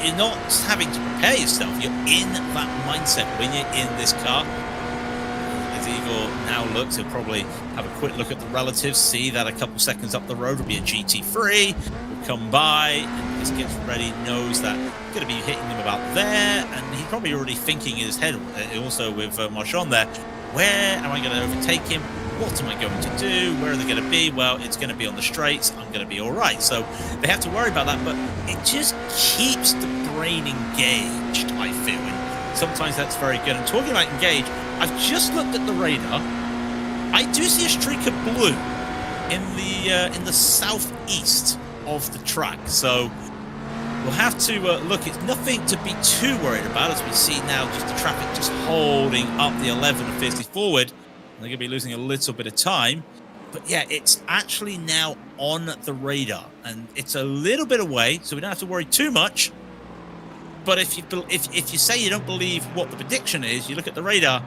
you're not having to prepare yourself. You're in that mindset when you're in this car. As Igor now looks, he'll probably have a quick look at the relatives, see that a couple seconds up the road will be a GT3, will come by, and just gets ready, knows that he's going to be hitting them about there, and he's probably already thinking in his head, also with Marchand there, where am I going to overtake him? What am I going to do? Where are they going to be? Well, it's going to be on the straights. I'm going to be all right. So they have to worry about that, but it just keeps the brain engaged, I feel. And sometimes that's very good. And talking about engaged, I've just looked at the radar. I do see a streak of blue in the southeast of the track. So we'll have to look. It's nothing to be too worried about, as we see now just the traffic just holding up the 11 and fiercely forward. They're going to be losing a little bit of time. But yeah, it's actually now on the radar. And it's a little bit away, so we don't have to worry too much. But if you say you don't believe what the prediction is, you look at the radar,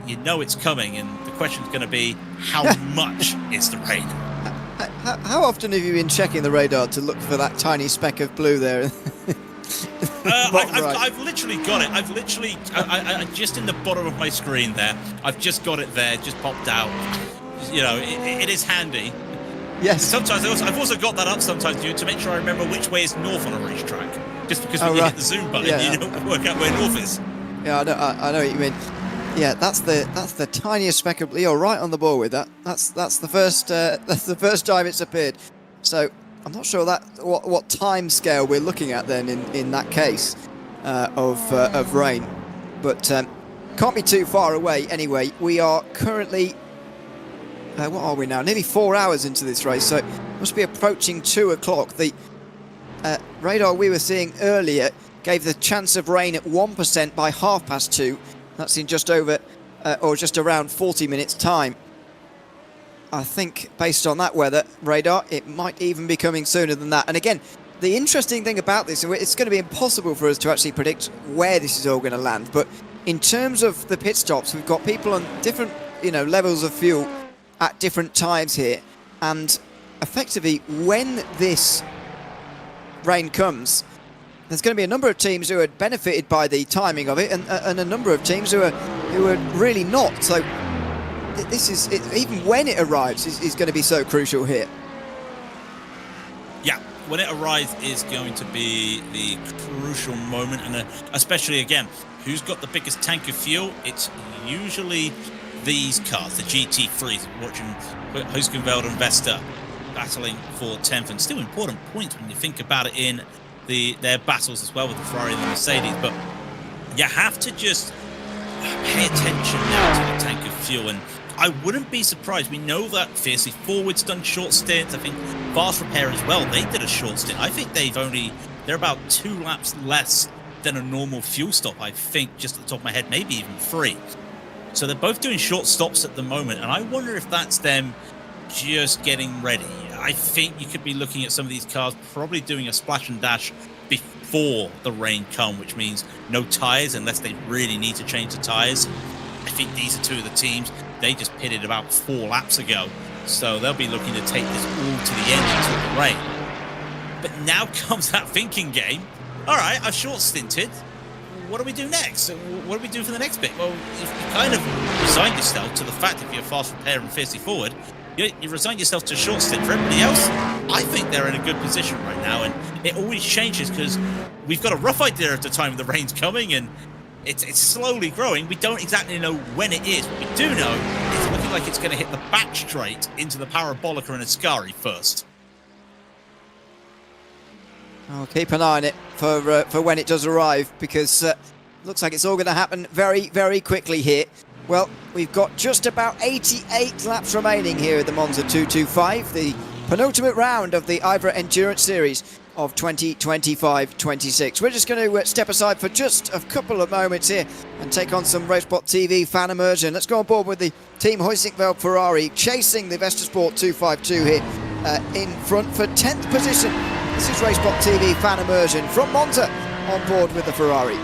you know it's coming. And the question is going to be, how much is the rain? How often have you been checking the radar to look for that tiny speck of blue there? I've literally got it. I just in the bottom of my screen there. I've just got it there, just popped out. You know, it is handy. Yes. Sometimes I've also got that up sometimes to make sure I remember which way is north on a racetrack. Just because when you hit the zoom button, you don't work out where north is. Yeah, I know what you mean. Yeah, that's the tiniest speck of blue. You're right on the ball with that. That's the first time it's appeared. So I'm not sure what time scale we're looking at then in that case of rain, but can't be too far away anyway. We are currently what are we now? Nearly 4 hours into this race, so it must be approaching 2 o'clock. The radar we were seeing earlier gave the chance of rain at 1% by 2:30. That's in just over or just around 40 minutes time. I think based on that weather radar, it might even be coming sooner than that. And again, the interesting thing about this, it's going to be impossible for us to actually predict where this is all going to land. But in terms of the pit stops, we've got people on different, levels of fuel at different times here. And effectively, when this rain comes, there's going to be a number of teams who are benefited by the timing of it, and a number of teams who are really not. So this is even when it arrives is going to be so crucial here. Yeah, when it arrives is going to be the crucial moment, and especially again, who's got the biggest tank of fuel? It's usually these cars, the GT3s. Watching Huskenveld and Vesta battling for 10th, and still important points when you think about it in their battles as well with the Ferrari and the Mercedes. But you have to just pay attention now to the tank of fuel, and I wouldn't be surprised. We know that Fiercely Forward's done short stints. I think Fast Repair as well, they did a short stint. I think they're about 2 laps less than a normal fuel stop, I think, just at the top of my head, maybe even 3. So they're both doing short stops at the moment, and I wonder if that's them just getting ready. I think you could be looking at some of these cars probably doing a splash and dash before the rain come, which means no tyres unless they really need to change the tyres. I think these are 2 of the teams. They just pitted about 4 laps ago, so they'll be looking to take this all to the end until the rain. But now comes that thinking game. All right, I've short stinted. what do we do next? What do we do for the next bit? Well, you kind of resign yourself to the fact if you're fast repair and fiercely forward, you resign yourself to a short stint. For everybody else, I think they're in a good position right now, and it always changes because we've got a rough idea of the time the rain's coming, and it's slowly growing. We don't exactly know when it is. What we do know it's looking like it's going to hit the back straight into the Parabolica and Ascari first. I'll keep an eye on it for when it does arrive, because looks like it's all going to happen very, very quickly here. Well, we've got just about 88 laps remaining here at the Monza 225, the penultimate round of the IVRA Endurance Series of 2025-26. We're just going to step aside for just a couple of moments here and take on some RaceSpotTV fan immersion. Let's go on board with the Team Huizinckveld Ferrari chasing the Vestasport 252 here in front for 10th position. This is RaceSpotTV fan immersion from Monza on board with the Ferrari.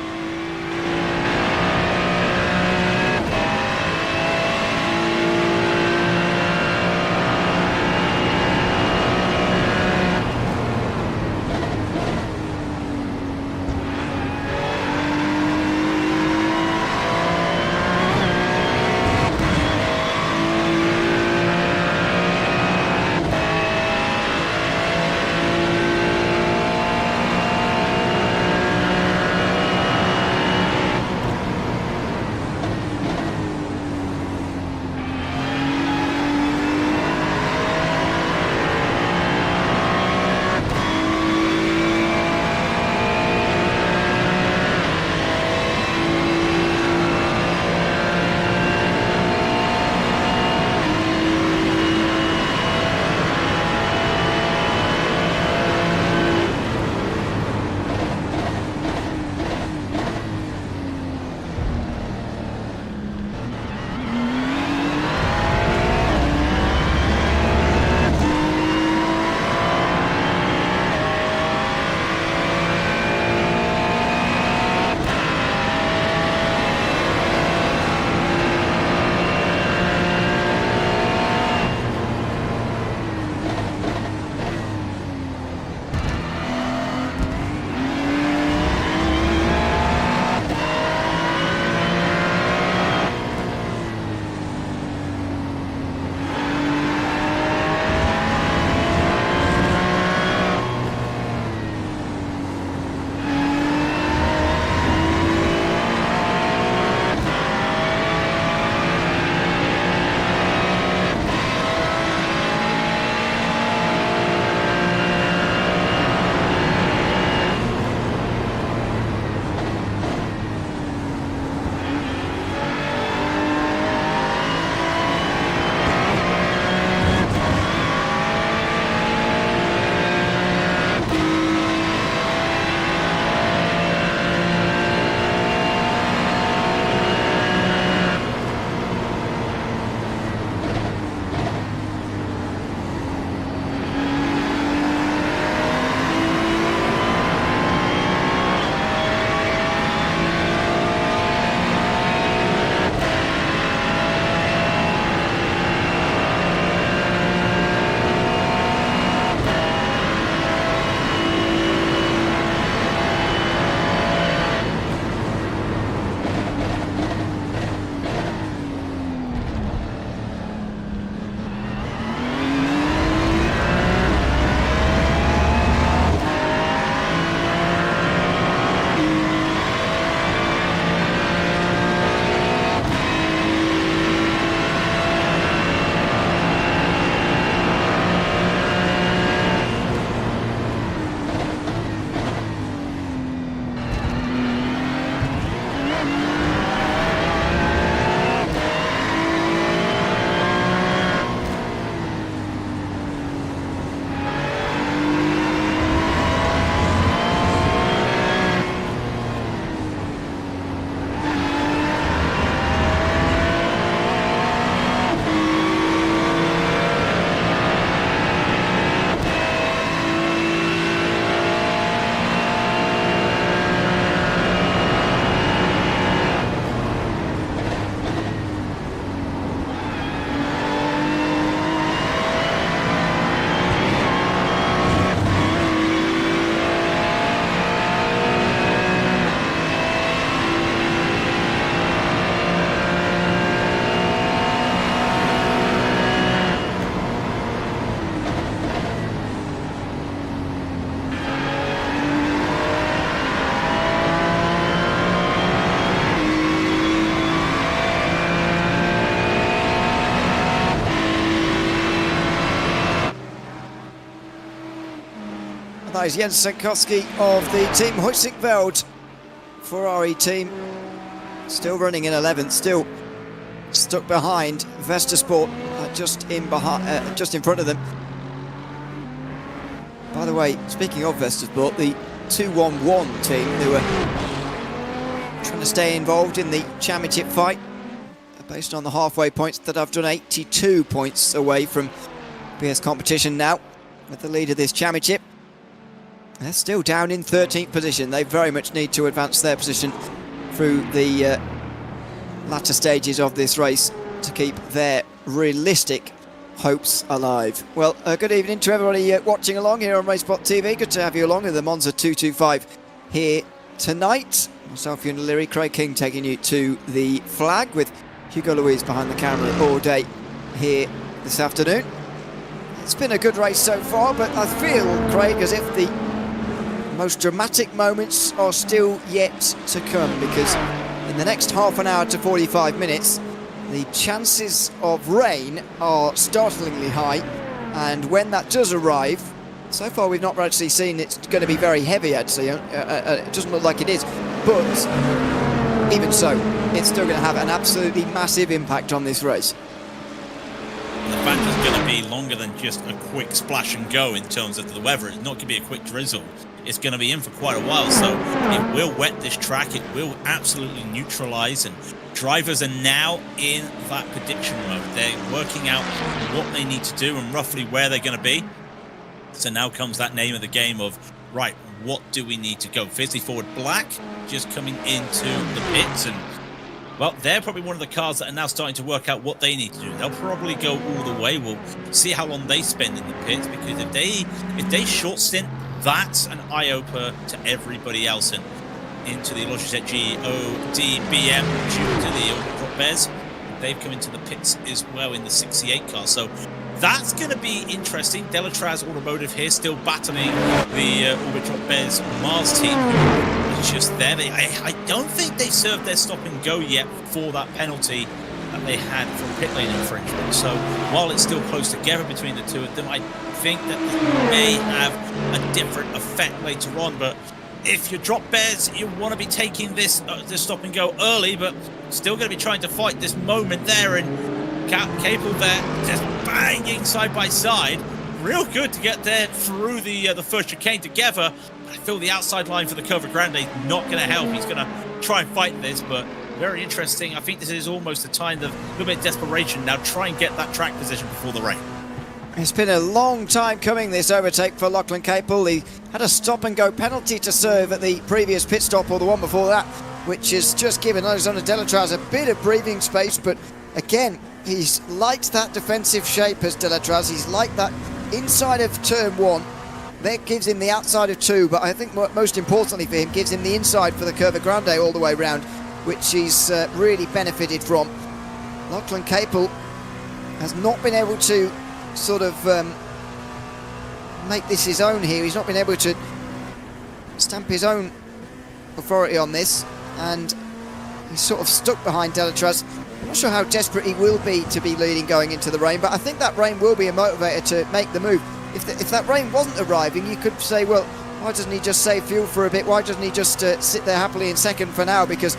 That is Jens Sankowski of the Team Huizinga Ferrari team. Still running in 11th, still stuck behind VerstaSport, just in front of them. By the way, speaking of VerstaSport, the 211 team who are trying to stay involved in the championship fight, based on the halfway points that I've done, 82 points away from PS competition now, with the lead of this championship. They're still down in 13th position. They very much need to advance their position through the latter stages of this race to keep their realistic hopes alive. Well, good evening to everybody watching along here on RaceSpotTV. Good to have you along with the Monza 225 here tonight. Myself, Ewan Leary, Craig King taking you to the flag with Hugo Louise behind the camera all day here this afternoon. It's been a good race so far, but I feel, Craig, as if the most dramatic moments are still yet to come, because in the next half an hour to 45 minutes, the chances of rain are startlingly high, and when that does arrive, so far we've not actually seen it's going to be very heavy, actually. It doesn't look like it is, but even so, it's still going to have an absolutely massive impact on this race. The fact is going to be longer than just a quick splash and go in terms of the weather. It's not going to be a quick drizzle. It's going to be in for quite a while, so it will wet this track. It will absolutely neutralise, and drivers are now in that prediction mode. They're working out what they need to do and roughly where they're going to be. So now comes that name of the game of, right, what do we need to go? Fiercely Forward Black just coming into the pits, and well, they're probably one of the cars that are now starting to work out what they need to do. They'll probably go all the way. We'll see how long they spend in the pits, because if they short stint, that's an eye-opener to everybody else, and into the Logitech GODBM due to the Orbit Drop Bears. They've come into the pits as well in the 68 car, so that's going to be interesting. Delatraz Automotive here still battling the Orbit Drop Bears Mars team. It's just there. I don't think they served their stop and go yet for that penalty that they had for pit lane infringement. So while it's still close together between the two of them, I think that it may have a different effect later on. But if you're Drop Bears, you want to be taking this stop and go early, but still going to be trying to fight this moment there. And Cable there just banging side by side. Real good to get there through the first chicane together. I feel the outside line for the Curva Grande is not going to help. He's going to try and fight this, but very interesting. I think this is almost a time of a little bit of desperation now. Try and get that track position before the rain. It's been a long time coming, this overtake for Lachlan Capel. He had a stop-and-go penalty to serve at the previous pit stop, or the one before that, which has just given Alexander Delatraz a bit of breathing space. But again, he's liked that defensive shape as Delatraz. He's liked that inside of turn one. That gives him the outside of two, but I think most importantly for him, gives him the inside for the Curva Grande all the way round, which he's really benefited from. Lachlan Capel has not been able to sort of make this his own here. He's not been able to stamp his own authority on this, and he's sort of stuck behind Delatraz. I'm not sure how desperate he will be to be leading going into the rain, but I think that rain will be a motivator to make the move. If that rain wasn't arriving, you could say, well, why doesn't he just save fuel for a bit? Why doesn't he just sit there happily in second for now? Because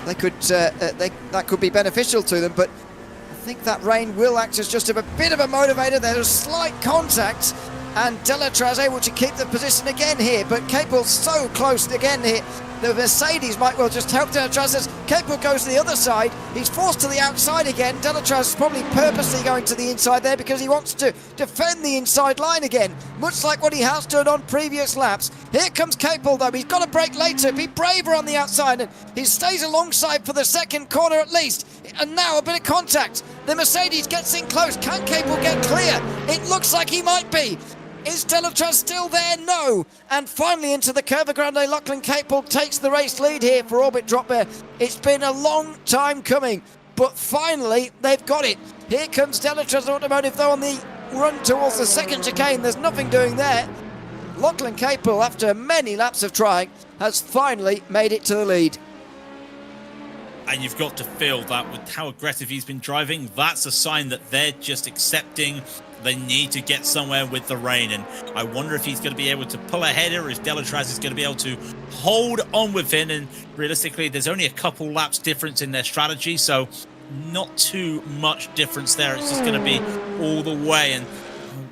they could that could be beneficial to them. But I think that rain will act as just a bit of a motivator. There's a slight contact, and Delatraz able to keep the position again here. But Capel's so close again here. The Mercedes might well just help Delatraz as Capel goes to the other side. He's forced to the outside again. Delatraz is probably purposely going to the inside there because he wants to defend the inside line again, much like what he has done on previous laps. Here comes Capel though. He's got to brake later, be braver on the outside, and he stays alongside for the second corner at least. And now a bit of contact. The Mercedes gets in close. Can Capel get clear? It looks like he might be. Is Delatraz still there? No. And finally into the Curva Grande, Lachlan Capel takes the race lead here for Orbit Drop Bear. It's been a long time coming, but finally they've got it. Here comes Delatraz Automotive though on the run towards the second chicane. There's nothing doing there. Lachlan Capel, after many laps of trying, has finally made it to the lead. And you've got to feel that with how aggressive he's been driving, that's a sign that they're just accepting They need to get somewhere with the rain, and I wonder if he's going to be able to pull ahead or if Delatraz is going to be able to hold on with him. And realistically, there's only a couple laps difference in their strategy, so not too much difference there. It's just going to be all the way. And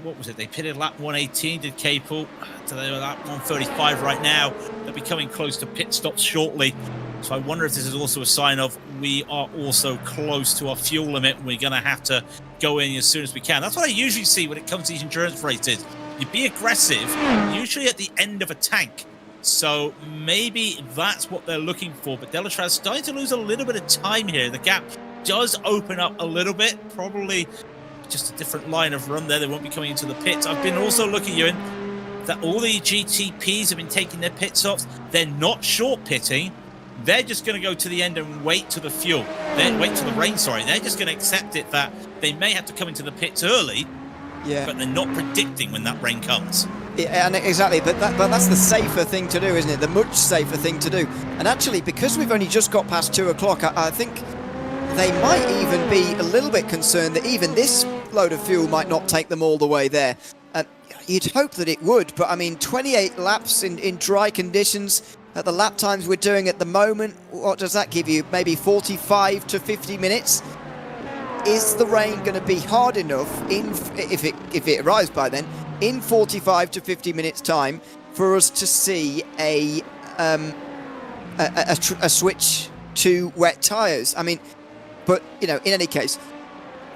what was it? They pitted lap 118, did Capel. So they're lap 135 right now. They'll be coming close to pit stops shortly. So I wonder if this is also a sign of we are also close to our fuel limit. We're going to have to go in as soon as we can. That's what I usually see when it comes to these endurance races. You be aggressive, usually at the end of a tank. So maybe that's what they're looking for. But Delatraz starting to lose a little bit of time here. The gap does open up a little bit. Probably just a different line of run there. They won't be coming into the pits. I've been also looking, Ewan, that all the GTPs have been taking their pit stops. They're not short pitting. They're just going to go to the end and wait to the fuel. Wait to the rain, sorry. They're just going to accept it that they may have to come into the pits early, but they're not predicting when that rain comes. Yeah, and exactly, but that's the safer thing to do, isn't it? The much safer thing to do. And actually, because we've only just got past 2 o'clock, I think they might even be a little bit concerned that even this load of fuel might not take them all the way there. You'd hope that it would, but I mean, 28 laps in dry conditions at the lap times we're doing at the moment, what does that give you? Maybe 45 to 50 minutes? Is the rain going to be hard enough, if it arrives by then, in 45 to 50 minutes time for us to see a switch to wet tyres? I mean, but, you know, in any case,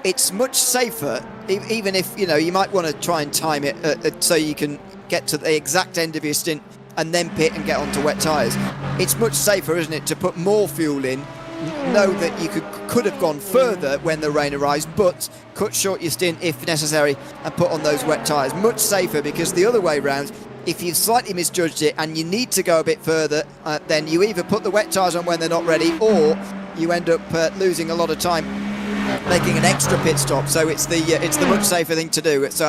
it's much safer, even if, you know, you might want to try and time it so you can get to the exact end of your stint and then pit and get onto wet tyres. It's much safer, isn't it, to put more fuel in, know that you could have gone further when the rain arrives, but cut short your stint if necessary and put on those wet tyres. Much safer, because the other way round, if you've slightly misjudged it and you need to go a bit further, then you either put the wet tyres on when they're not ready, or you end up losing a lot of time making an extra pit stop. So it's the much safer thing to do. It's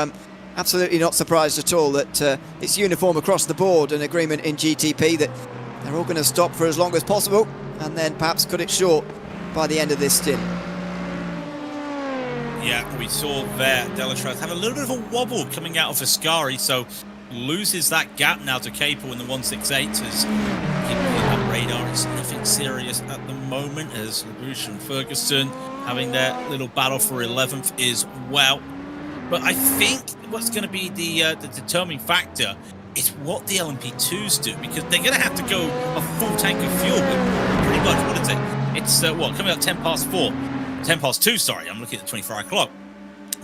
absolutely not surprised at all that it's uniform across the board, an agreement in GTP that they're all going to stop for as long as possible and then perhaps cut it short by the end of this stint. Yeah, we saw there Delatraz have a little bit of a wobble coming out of Ascari, so loses that gap now to Capel in the 168 as keeping that radar. It's nothing serious at the moment, as LaRouche and Ferguson having their little battle for 11th as well. But I think what's going to be the determining factor is what the LMP2s do, because they're going to have to go a full tank of fuel. But pretty much, what is it? It's coming up 10 past 2, sorry, I'm looking at 24 o'clock.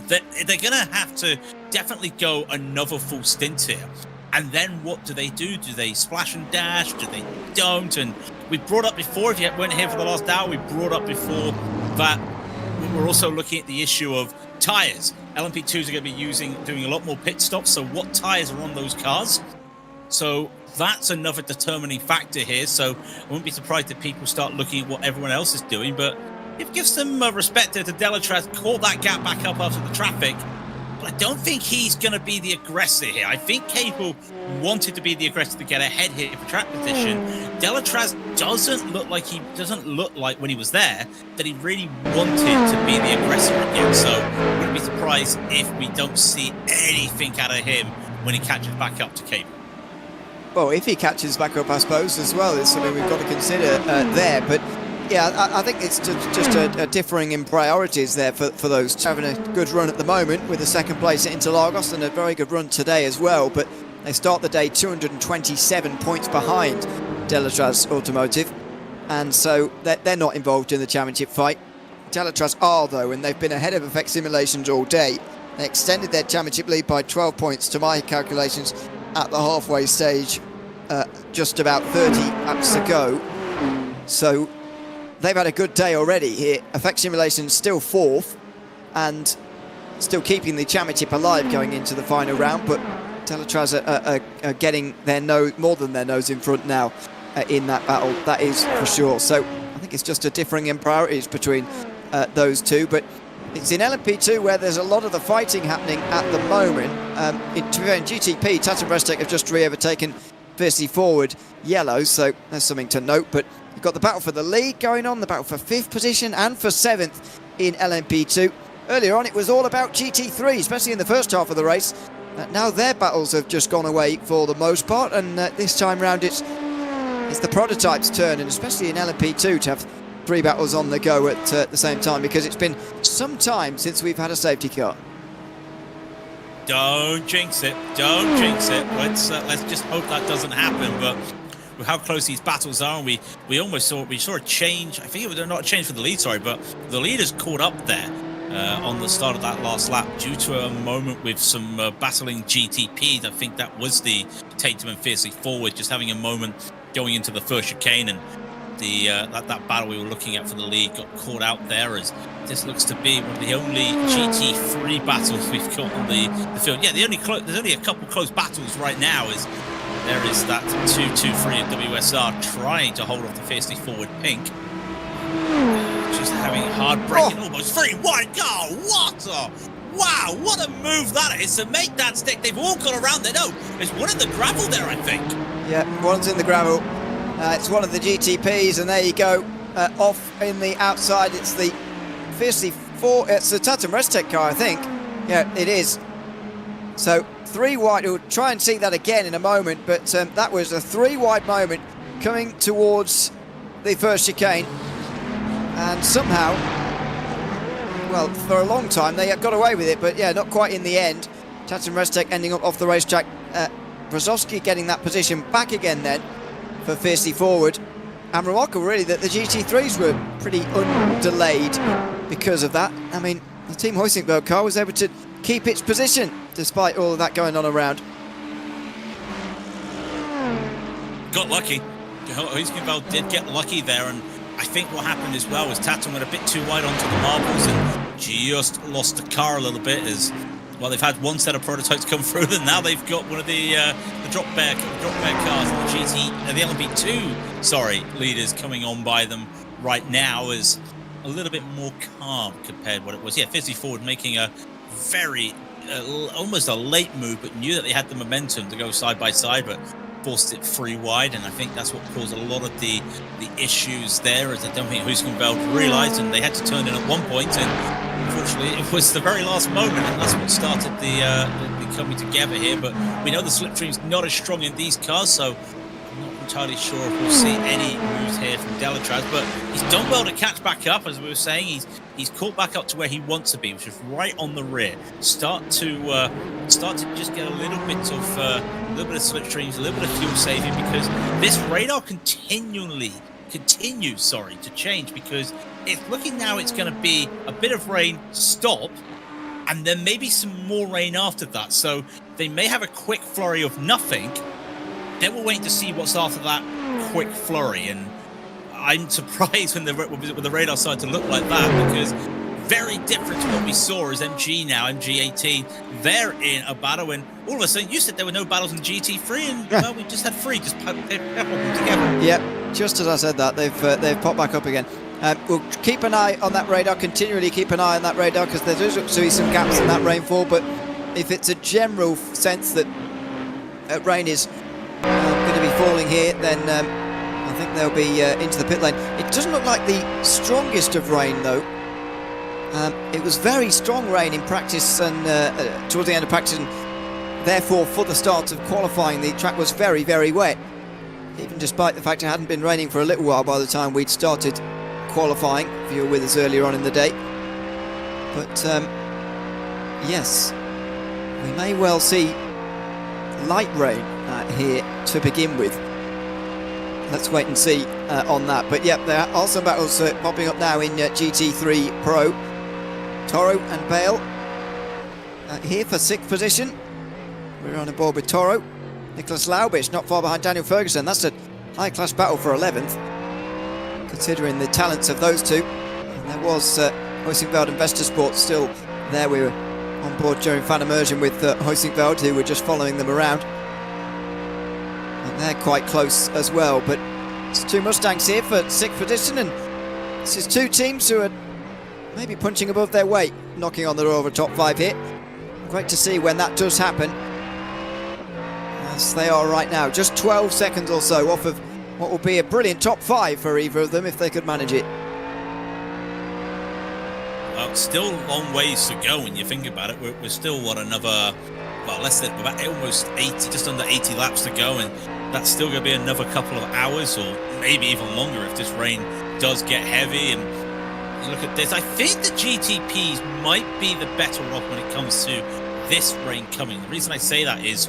They're going to have to definitely go another full stint here. And then what do? Do they splash and dash? Do they don't? And we brought up before, if you weren't here for the last hour, we brought up before that we're also looking at the issue of tyres. LMP2s are going to be doing a lot more pit stops, so what tyres are on those cars? So that's another determining factor here. So I wouldn't be surprised if people start looking at what everyone else is doing, but it gives some respect to Delatraz, caught that gap back up after the traffic. But I don't think he's going to be the aggressor here. I think Capel wanted to be the aggressor to get ahead here for track position. Delatraz doesn't look like when he was there that he really wanted to be the aggressor again. So I wouldn't be surprised if we don't see anything out of him when he catches back up to Capel. Well, if he catches back up, I suppose, as well, is something we've got to consider there. But yeah, I think it's just a differing in priorities there for those two. Having a good run at the moment with the second place at Interlagos and a very good run today as well. But they start the day 227 points behind Delatraz Automotive. And so they're not involved in the championship fight. Delatraz are, though, and they've been ahead of Effect Simulations all day. They extended their championship lead by 12 points to my calculations at the halfway stage, just about 30 laps to go. So they've had a good day already here. Effect Simulations still 4th and still keeping the championship alive going into the final round, but Delatraz are getting their more than their nose in front now in that battle, that is for sure. So I think it's just a differing in priorities between those two, but it's in LMP2 where there's a lot of the fighting happening at the moment. In GTP, Tata Brestek have just re-overtaken fiercely forward yellow, so there's something to note. But you've got the battle for the lead going on, the battle for 5th position and for 7th in LMP2. earlier on it was all about GT3, especially in the first half of the race. Now their battles have just gone away for the most part, and this time round it's the prototype's turn, and especially in LMP2 to have 3 battles on the go at the same time, because it's been some time since we've had a safety car. Don't jinx it. Don't jinx it. Let's just hope that doesn't happen. But with how close these battles are, we almost saw a change. I think it was not a change for the lead, sorry, but the leaders caught up there on the start of that last lap due to a moment with some battling GTPs. I think that was the Tatum and Fiercely Forward just having a moment going into the first chicane, and the that battle we were looking at for the lead got caught out there, as this looks to be one of the only GT3 battles we've got on the field. Yeah, there's only a couple close battles right now. There is that 2-2-3 in WSR trying to hold off the Fiercely Forward Pink. Just having a hard break, almost 3 wide. Oh, wow, what a move that is to make that stick. They've all got around there. No, there's one in the gravel there, I think. Yeah, one's in the gravel. It's one of the GTPs, and there you go. Off in the outside, it's the Fiercely Forward. It's the Tatum Restec car, I think. Yeah, it is. So 3 wide. We'll try and see that again in a moment, but that was a 3 wide moment coming towards the first chicane, and somehow, well, for a long time they got away with it, but yeah, not quite in the end. Tatum Restec ending up off the racetrack. Brzozowski getting that position back again then for Fiercely Forward, and remarkable really that the GT3s were pretty undelayed because of that. I mean, the Team Hoisingberg car was able to keep its position despite all of that going on around. Got lucky. Hoisingberg did get lucky there, and I think what happened as well was Tatum went a bit too wide onto the marbles and just lost the car a little bit, as well. They've had one set of prototypes come through, and now they've got one of the drop bear cars, the LMP2 leaders coming on by them right now, is a little bit more calm compared to what it was. Yeah, Fiercely Forward making a very almost a late move, but knew that they had the momentum to go side by side, but forced it 3 wide, and I think that's what caused a lot of the issues there, as I don't think Hülkenberg realised, and they had to turn in at one point, and unfortunately it was the very last moment, and that's what started the coming together here. But we know the slipstream's not as strong in these cars, so I'm not entirely sure if we'll see any moves here from Delatraz, but he's done well to catch back up. As we were saying, he's caught back up to where he wants to be, which is right on the rear. Start to just get a little bit of slipstreams, a little bit of fuel saving, because this radar continues to change, because it's looking now it's going to be a bit of rain, stop, and then maybe some more rain after that. So they may have a quick flurry of nothing. Then we're waiting to see what's after that quick flurry, and I'm surprised when the radar started to look like that, because very different to what we saw as MG now, MG18. They're in a battle, and all of a sudden, you said there were no battles in GT3, and well, we just had 3, just put them together. Yep, just as I said that, they've popped back up again. We'll keep an eye on that radar, continually keep an eye on that radar, because there does look to be some gaps in that rainfall, but if it's a general sense that rain is going to be falling here, then I think they'll be into the pit lane. It doesn't look like the strongest of rain, though. It was very strong rain in practice, and towards the end of practice, and therefore for the start of qualifying the track was very, very wet, even despite the fact it hadn't been raining for a little while by the time we'd started qualifying, if you were with us earlier on in the day. But yes, we may well see light rain here to begin with. Let's wait and see on that. But yeah, there are some battles popping up now in GT3 Pro. Toro and Bale here for 6th position. We're on board with Toro. Nicholas Laubitsch not far behind Daniel Ferguson. That's a high-class battle for 11th, considering the talents of those two. And there was Hoisingveld and Vestersport still there. We were on board during fan immersion with Hoisingveld, who were just following them around. And they're quite close as well. But it's 2 Mustangs here for 6th position, and this is 2 teams who are maybe punching above their weight, knocking on the door of a top 5 here. Great to see when that does happen, as they are right now, just 12 seconds or so off of what will be a brilliant top 5 for either of them if they could manage it. Well, still a long ways to go when you think about it. We're still, what, another, well, less than about almost 80, just under 80 laps to go, and that's still going to be another couple of hours, or maybe even longer if this rain does get heavy. And you look at this, I think the GTPs might be the better off when it comes to this rain coming. The reason I say that is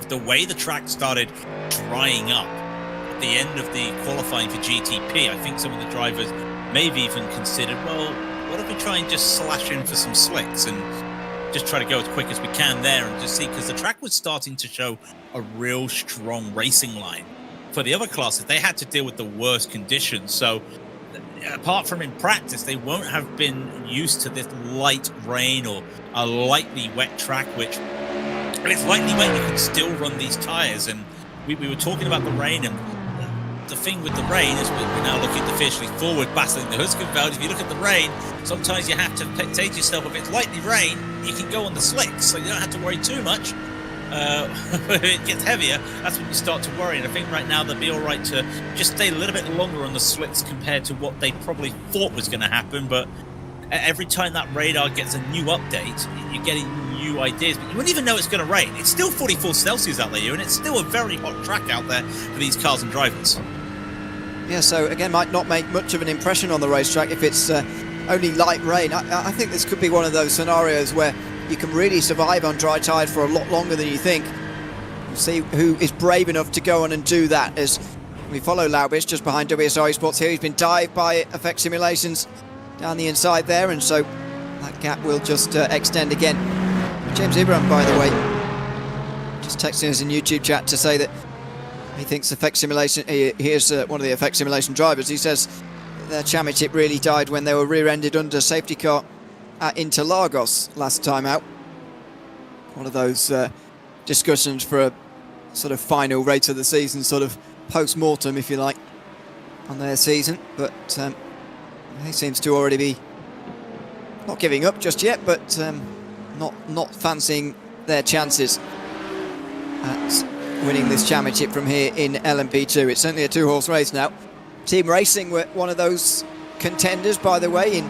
the way the track started drying up at the end of the qualifying for GTP. I think some of the drivers maybe even considered, well, what if we try and just slash in for some slicks and just try to go as quick as we can there and just see, because the track was starting to show a real strong racing line. For the other classes, they had to deal with the worst conditions. So apart from in practice, they won't have been used to this light rain or a lightly wet track, which if it's lightly wet, you can still run these tires. And we were talking about the rain, and the thing with the rain is we're now looking at the fiercely forward battling the Huskenveld. If you look at the rain, sometimes you have to say to yourself, if it's lightly rain, you can go on the slicks, so you don't have to worry too much. If it gets heavier, that's when you start to worry. And I think right now they'll be all right to just stay a little bit longer on the slicks compared to what they probably thought was going to happen. But every time that radar gets a new update, you're getting new ideas. But you wouldn't even know it's going to rain. It's still 44 Celsius out there, and it's still a very hot track out there for these cars and drivers. Yeah, so again, might not make much of an impression on the racetrack if it's only light rain. I think this could be one of those scenarios where you can really survive on dry tyres for a lot longer than you think. We'll see who is brave enough to go on and do that as we follow Laubitsch just behind WSR Esports here. He's been dived by Effect Simulations down the inside there, and so that gap will just extend again. James Ibram, by the way, just texting us in YouTube chat to say that he thinks Effect Simulation, here's one of the Effect Simulation drivers, he says their championship really died when they were rear-ended under safety car at Interlagos last time out. One of those discussions for a sort of final race of the season, sort of post-mortem, if you like, on their season. But he seems to already be not giving up just yet, but not fancying their chances at winning this championship from here in LMP2. It's certainly a two-horse race now. Team Racing were one of those contenders, by the way, in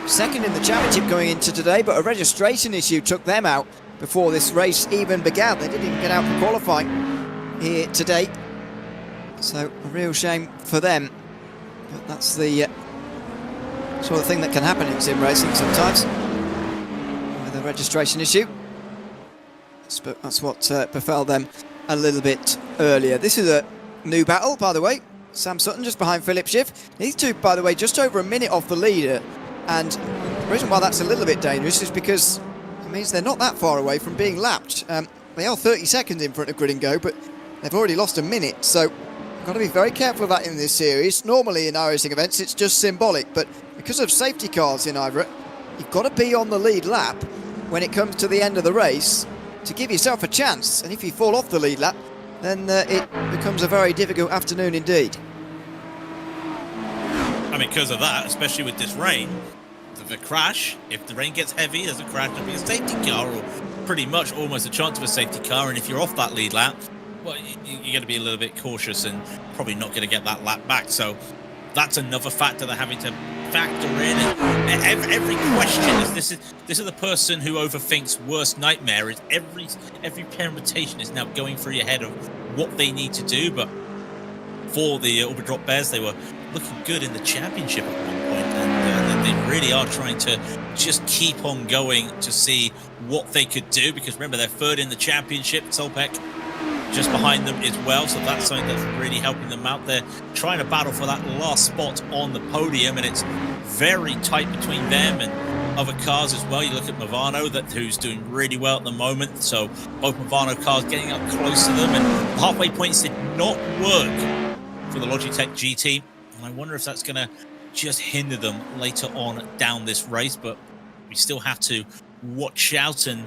second in the championship going into today, but a registration issue took them out before this race even began. They didn't even get out for qualifying here today, so a real shame for them. But that's the sort of thing that can happen in sim racing sometimes with a registration issue. That's what befell them a little bit earlier. This is a new battle, by the way. Sam Sutton just behind Philip Schiff. These two, by the way, just over a minute off the leader. And the reason why that's a little bit dangerous is because it means they're not that far away from being lapped. They are 30 seconds in front of Grid and Go, but they've already lost a minute. So you've got to be very careful of that in this series. Normally in iRacing events, it's just symbolic. But because of safety cars in IVRA, you've got to be on the lead lap when it comes to the end of the race to give yourself a chance. And if you fall off the lead lap, then it becomes a very difficult afternoon indeed. I mean, because of that, especially with this rain, the crash, if the rain gets heavy, there's a crash, there'll be a safety car, or pretty much almost a chance of a safety car. And if you're off that lead lap, well, you're going to be a little bit cautious and probably not going to get that lap back. So that's another factor they're having to factor in. And every question is this is the person who overthinks worst nightmare. Is every permutation is now going through your head of what they need to do. But for the Uber Drop Bears, they were looking good in the championship at one point, and they really are trying to just keep on going to see what they could do, because remember, they're third in the championship. Solpec just behind them as well, so that's something that's really helping them out. They're trying to battle for that last spot on the podium, and it's very tight between them and other cars as well. You look at Movano, who's doing really well at the moment, so both Movano cars getting up close to them, and the halfway points did not work for the Logitech GT, and I wonder if that's going to just hinder them later on down this race. But we still have to watch out, and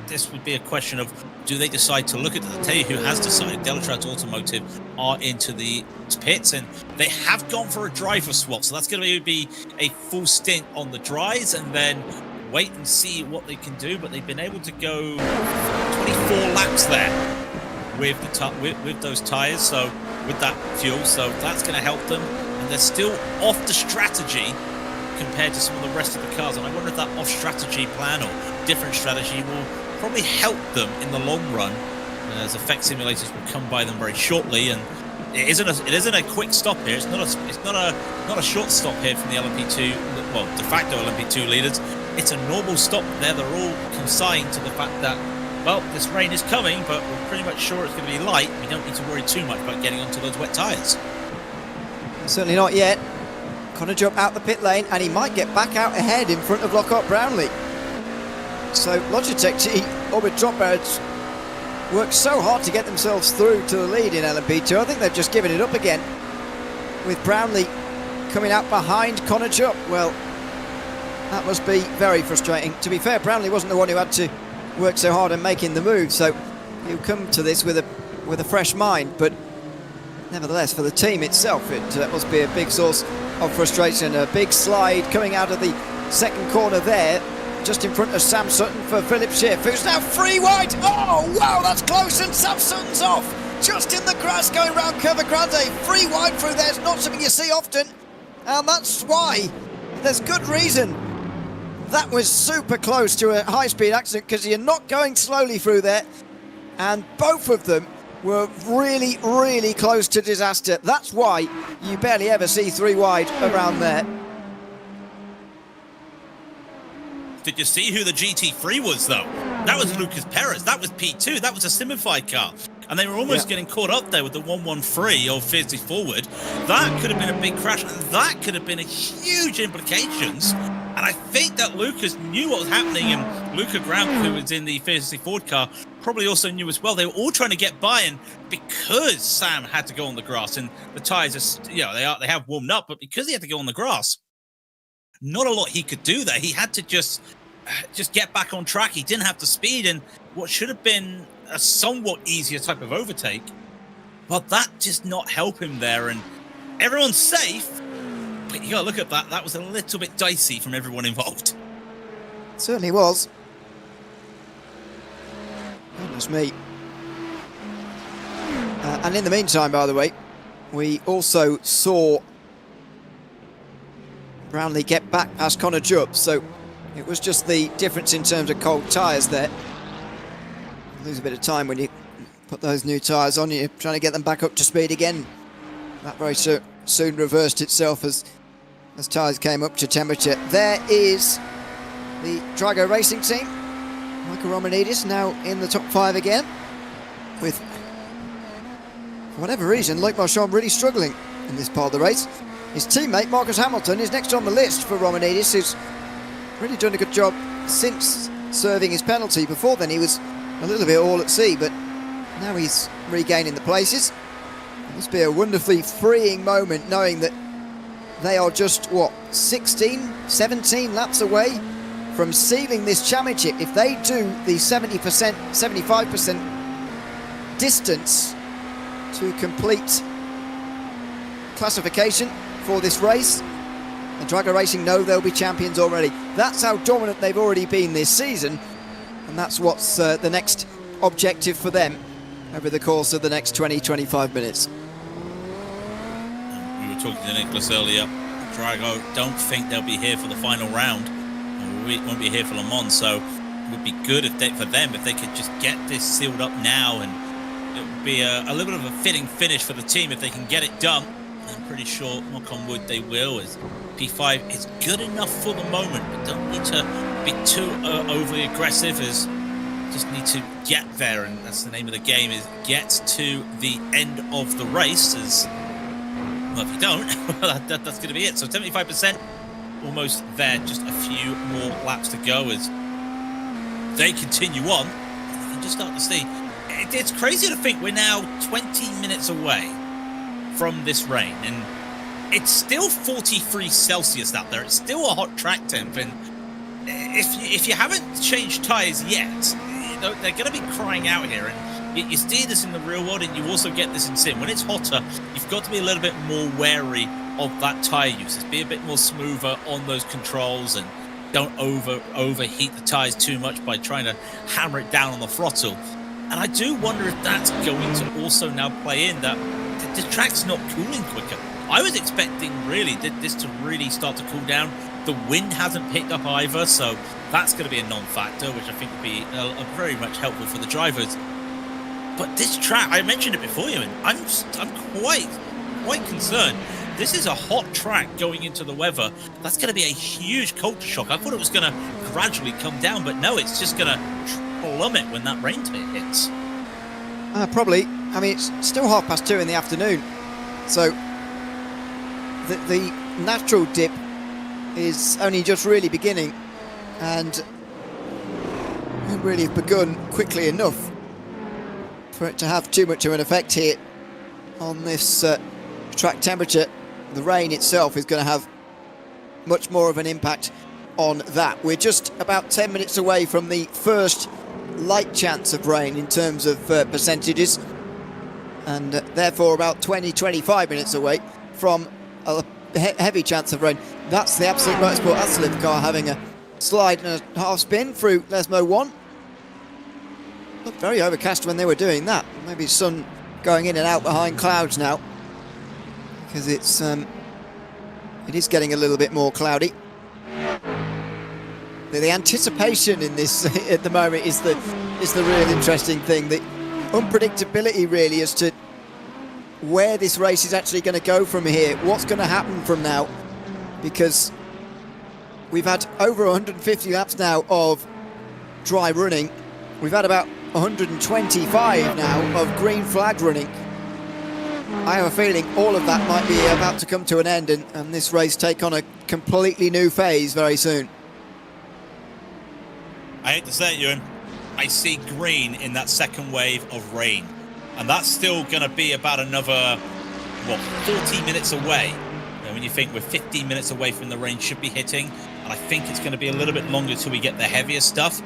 this would be a question of, do they decide to look at it? I'll tell you who has decided. Delatrat Automotive are into the pits, and they have gone for a driver swap, so that's going to be a full stint on the dries, and then wait and see what they can do. But they've been able to go 24 laps there with those tires, so with that fuel, so that's going to help them. And they're still off the strategy compared to some of the rest of the cars, and I wonder if that off-strategy plan or different strategy will probably help them in the long run, as effect simulators will come by them very shortly. And it isn't a quick stop here. It's not a short stop here from the LMP2, well, de facto LMP2 leaders. It's a normal stop there. They're all consigned to the fact that, well, this rain is coming, but we're pretty much sure it's going to be light. We don't need to worry too much about getting onto those wet tyres. Certainly not yet. Gonna jump out the pit lane, and he might get back out ahead in front of Lockhart Brownlee. So Logitech G Orbit Dropbirds worked so hard to get themselves through to the lead in LMP2. I think they've just given it up again, with Brownlee coming out behind Connor Jupp. Well, that must be very frustrating. To be fair, Brownlee wasn't the one who had to work so hard on making the move, so you come to this with a fresh mind. But nevertheless, for the team itself, it must be a big source of frustration. A big slide coming out of the second corner there, just in front of Sam Sutton for Philip Schiff, who's now free wide. Oh, wow, that's close, and Sam Sutton's off. Just in the grass going round Curva Grande. Free wide through there is not something you see often, and that's why there's good reason. That was super close to a high-speed accident, because you're not going slowly through there, and both of them were really, really close to disaster. That's why you barely ever see three wide around there. Did you see who the GT3 was, though? That was Lucas Perez. That was P2. That was a simplified car. And they were almost getting caught up there with the 113 of Fiercely Forward. That could have been a big crash, and that could have been a huge implications. And I think that Lucas knew what was happening, and Luca Graham, who was in the Fiercely Forward car, probably also knew as well. They were all trying to get by, and because Sam had to go on the grass, and the tyres are, they have warmed up, but because he had to go on the grass, not a lot he could do there. He had to just get back on track. He didn't have the speed, and what should have been a somewhat easier type of overtake, well, that did not help him there, and everyone's safe. But you gotta look at that. That was a little bit dicey from everyone involved. It certainly was. Goodness me. And in the meantime, by the way, we also saw Brownlee get back past Connor Jupp, so it was just the difference in terms of cold tyres there. You lose a bit of time when you put those new tyres on, you're trying to get them back up to speed again. That very soon reversed itself as tyres came up to temperature. There is the Drago Racing team. Michael Romanidis now in the top 5 again, with, for whatever reason, Luc Marchand really struggling in this part of the race. His teammate Marcus Hamilton is next on the list for Romanidis, who's really done a good job since serving his penalty. Before then he was a little bit all at sea, but now he's regaining the places. It must be a wonderfully freeing moment knowing that they are just, 16, 17 laps away from sealing this championship. If they do the 70%, 75% distance to complete classification for this race, and Drago Racing know they'll be champions already. That's how dominant they've already been this season, and that's what's the next objective for them over the course of the next 20-25 minutes. We were talking to Nicholas earlier. Drago don't think they'll be here for the final round, or we won't be here for Le Mans, so it would be good for them if they could just get this sealed up now, and it would be a little bit of a fitting finish for the team if they can get it done. I'm pretty sure, knock on wood, they will, as P5 is good enough for the moment, but don't need to be too overly aggressive, as just need to get there, and that's the name of the game, is get to the end of the race. As well, if you don't, that's going to be it. So 75% almost there, just a few more laps to go as they continue on. You can just start to see, it's crazy to think we're now 20 minutes away from this rain, and it's still 43 Celsius out there. It's still a hot track temp, and if you haven't changed tyres yet, they're going to be crying out here. And you see this in the real world, and you also get this in sim. When it's hotter, you've got to be a little bit more wary of that tyre usage. Be a bit more smoother on those controls, and don't overheat the tyres too much by trying to hammer it down on the throttle. And I do wonder if that's going to also now play in that the the track's not cooling quicker. I was expecting really this to really start to cool down. The wind hasn't picked up either, so that's going to be a non-factor, which I think would be very much helpful for the drivers. But this track, I mentioned it before, Ewan, I'm quite concerned. This is a hot track going into the weather. That's going to be a huge culture shock. I thought it was going to gradually come down, but no, it's just going to plummet when that rain hits. Probably. I mean, it's still 2:30 in the afternoon, so the natural dip is only just really beginning, and won't really have begun quickly enough for it to have too much of an effect here on this track temperature. The rain itself is going to have much more of an impact on that. We're just about 10 minutes away from the first light chance of rain in terms of percentages, and therefore about 20-25 minutes away from a heavy chance of rain. That's the Absolute Motorsport Absolute car having a slide and a half spin through Lesmo 1. Looked very overcast when they were doing that. Maybe sun going in and out behind clouds now, because it is getting a little bit more cloudy. The anticipation in this at the moment is the real interesting thing. The unpredictability really as to where this race is actually going to go from here. What's going to happen from now? Because we've had over 150 laps now of dry running. We've had about 125 now of green flag running. I have a feeling all of that might be about to come to an end, and this race take on a completely new phase very soon. I hate to say it, Ewan, I see green in that second wave of rain. And that's still going to be about another, 40 minutes away. And when you think we're 15 minutes away from the rain should be hitting, and I think it's going to be a little bit longer till we get the heavier stuff.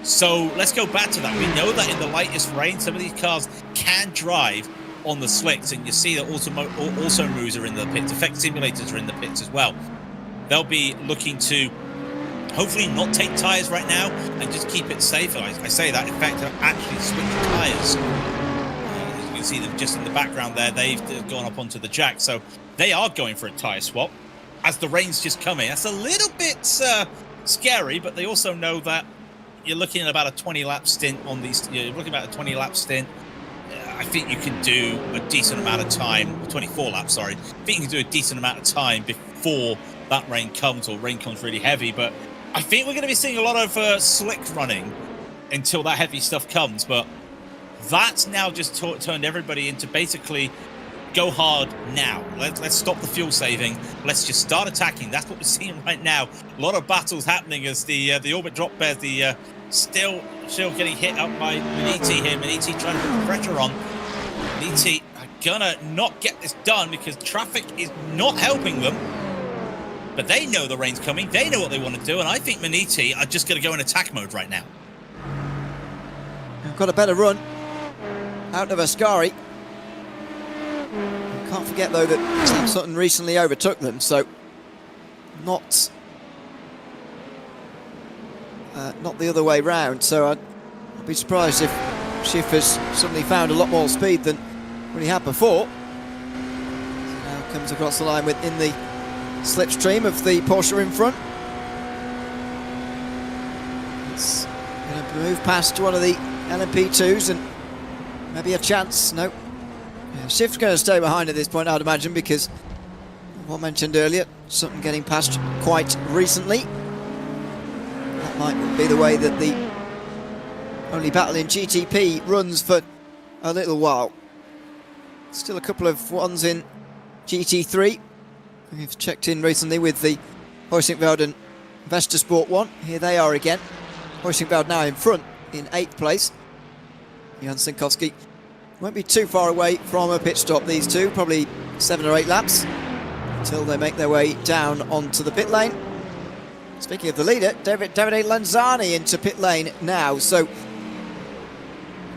So let's go back to that. We know that in the lightest rain, some of these cars can drive on the slicks, and you see that also moves are in the pits. Effect simulators are in the pits as well. They'll be looking to hopefully not take tyres right now and just keep it safe. I say that, in fact, they've actually switched tyres. As you can see them just in the background there, they've gone up onto the jack. So they are going for a tyre swap as the rain's just coming. That's a little bit scary, but they also know that you're looking at about a 20-lap stint on these. You're looking at about a 20-lap stint. I think you can do a decent amount of time, 24 laps, sorry. I think you can do a decent amount of time before that rain comes, or rain comes really heavy. But I think we're going to be seeing a lot of slick running until that heavy stuff comes. But that's now just turned everybody into basically go hard now. Let's stop the fuel saving. Let's just start attacking. That's what we're seeing right now. A lot of battles happening as the orbit drop bears, still getting hit up by Maniti here. Maniti trying to put the pressure on. Maniti are gonna not get this done because traffic is not helping them. But they know the rain's coming. They know what they want to do, and I think Maniti are just going to go in attack mode right now. Got a better run out of Ascari. Can't forget though that Sam Sutton recently overtook them, so not the other way round. So I'd be surprised if Schiff has suddenly found a lot more speed than when he had before. So now comes across the line within the slipstream of the Porsche in front. It's going to move past one of the LMP2s and maybe a chance. No. Yeah, Schiff's going to stay behind at this point, I'd imagine, because what I mentioned earlier, something getting past quite recently. That might be the way that the only battle in GTP runs for a little while. Still a couple of ones in GT3. We've checked in recently with the Hoisingveld and Vestersport 1. Here they are again. Hoisingveld now in front in 8th place. Jan Sinkowski won't be too far away from a pit stop, these two. Probably 7 or 8 laps until they make their way down onto the pit lane. Speaking of the leader, Davide Lanzani into pit lane now. So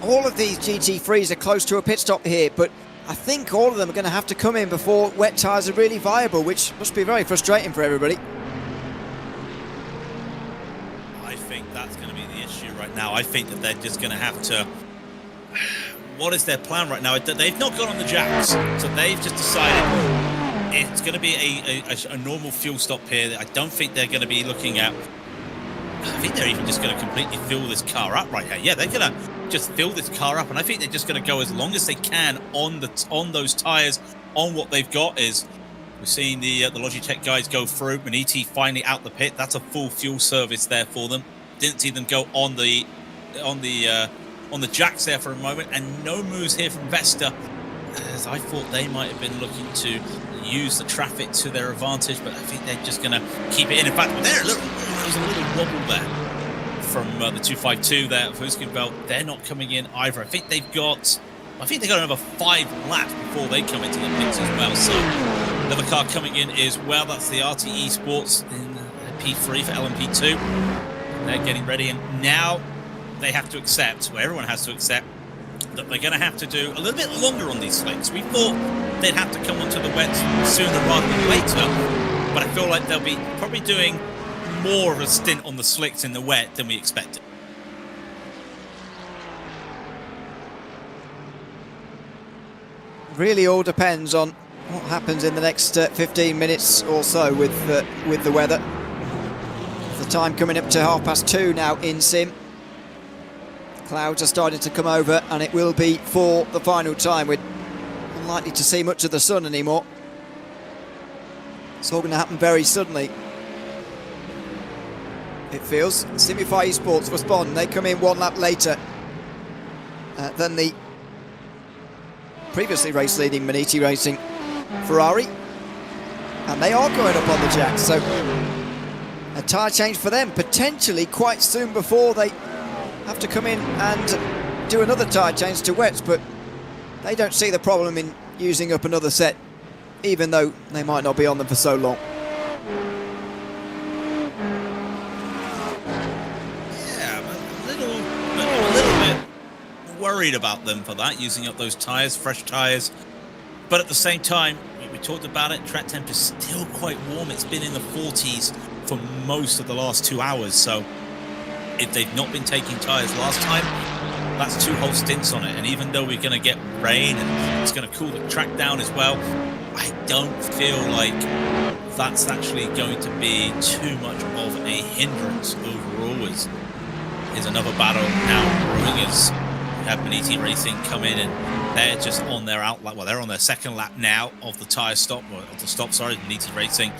all of these GT3s are close to a pit stop here, but I think all of them are going to have to come in before wet tyres are really viable, which must be very frustrating for everybody. I think that's going to be the issue right now. I think that they're just going to have to what is their plan right now? They've not gone on the jacks, so they've just decided it's going to be a normal fuel stop here. I don't think they're going to be looking at... I think they're even just going to completely fill this car up right here. Yeah, they're going to just fill this car up, and I think they're just going to go as long as they can on those tyres, on what they've got. Is we're seeing the Logitech guys go through. Maniti finally out the pit. That's a full fuel service there for them. Didn't see them go on the jacks there for a moment, and no moves here from Vesta, as I thought they might have been looking to use the traffic to their advantage, but I think they're just going to keep it in. In fact, there was a little wobble there from the 252 there of Huskenveld. They're not coming in either. I think they've got another 5 laps before they come into the pits as well. So another car coming in as well. That's the RTE Sports in P3 for LMP2. They're getting ready, and now they have to accept, well, everyone has to accept, that they're going to have to do a little bit longer on these slicks. We thought they'd have to come onto the wets sooner rather than later, but I feel like they'll be probably doing more of a stint on the slicks in the wet than we expected. Really all depends on what happens in the next 15 minutes or so with the weather. The time coming up to 2:30 now in sim. Clouds are starting to come over, and it will be for the final time. We're unlikely to see much of the sun anymore. It's all going to happen very suddenly, it feels. Simify Esports respond. They come in 1 lap later than the previously race-leading Maniti Racing Ferrari, and they are going up on the jacks, so a tyre change for them potentially quite soon before they have to come in and do another tyre change to wets, but they don't see the problem in using up another set, even though they might not be on them for so long. Yeah, a little bit worried about them for that, using up those tyres, fresh tyres. But at the same time, we talked about it, track temp is still quite warm. It's been in the 40s for most of the last 2 hours, so if they've not been taking tyres last time, that's 2 whole stints on it. And even though we're going to get rain and it's going to cool the track down as well, I don't feel like that's actually going to be too much of a hindrance overall. Is another battle now brewing as we have Maniti Racing come in, and they're just on their outlap. Well, they're on their 2nd lap now of the tyre stop, or of the stop, sorry, Maniti Racing.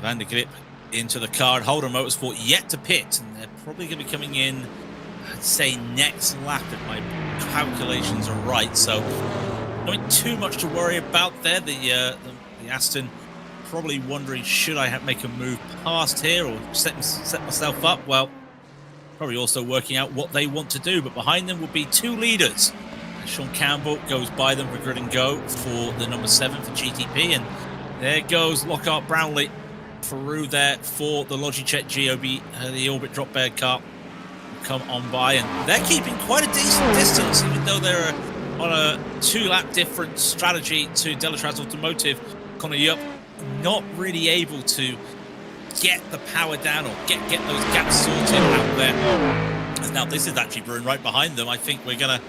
Van der Grip into the car, and Holden Motorsport yet to pit, and they're probably going to be coming in, I'd say, next lap if my calculations are right. So not too much to worry about there. The Aston probably wondering, should I make a move past here or set myself up? Well, probably also working out what they want to do, but behind them will be 2 leaders. Sean Campbell goes by them for grid and go for the number 7 for GTP, and there goes Lockhart Brownlee through there for the Logitech GOB, the Orbit drop bed car come on by, and they're keeping quite a decent distance, even though they're on a 2-lap different strategy to Delatraz Automotive. Connor Yupp not really able to get the power down or get those gaps sorted out there. And now this is actually brewing right behind them. I think we're going to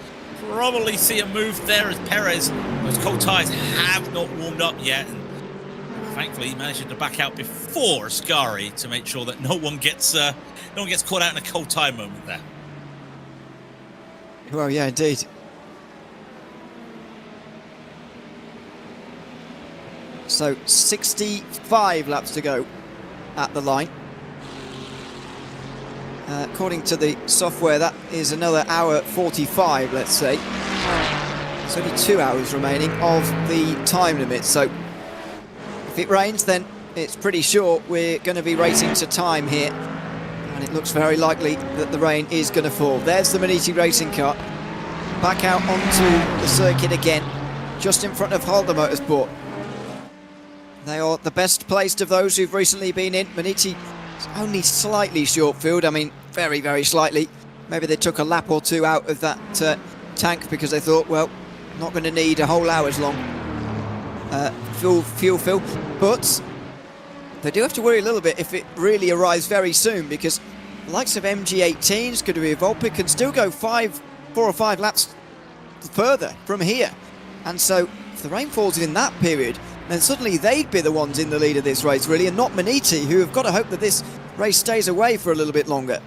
probably see a move there as Perez, those cold tyres have not warmed up yet, and thankfully he managed to back out before Ascari to make sure that no one gets caught out in a cold tyre moment there. Well, yeah, indeed. So 65 laps to go at the line. According to the software, that is another hour 45, let's say. There's only 2 hours remaining of the time limit, so if it rains, then it's pretty sure we're going to be racing to time here, and it looks very likely that the rain is going to fall. There's the Maniti Racing car back out onto the circuit again, just in front of Holder Motorsport. They are the best placed of those who've recently been in. Maniti only slightly short field, I mean very, very slightly. Maybe they took a lap or 2 out of that tank because they thought, well, not going to need a whole hour's long fuel fill. But they do have to worry a little bit if it really arrives very soon, because the likes of MG18s, could be Volpic, can still go 4 or 5 laps further from here. And so if the rain falls in that period, then suddenly they'd be the ones in the lead of this race, really, and not Maniti, who have got to hope that this race stays away for a little bit longer.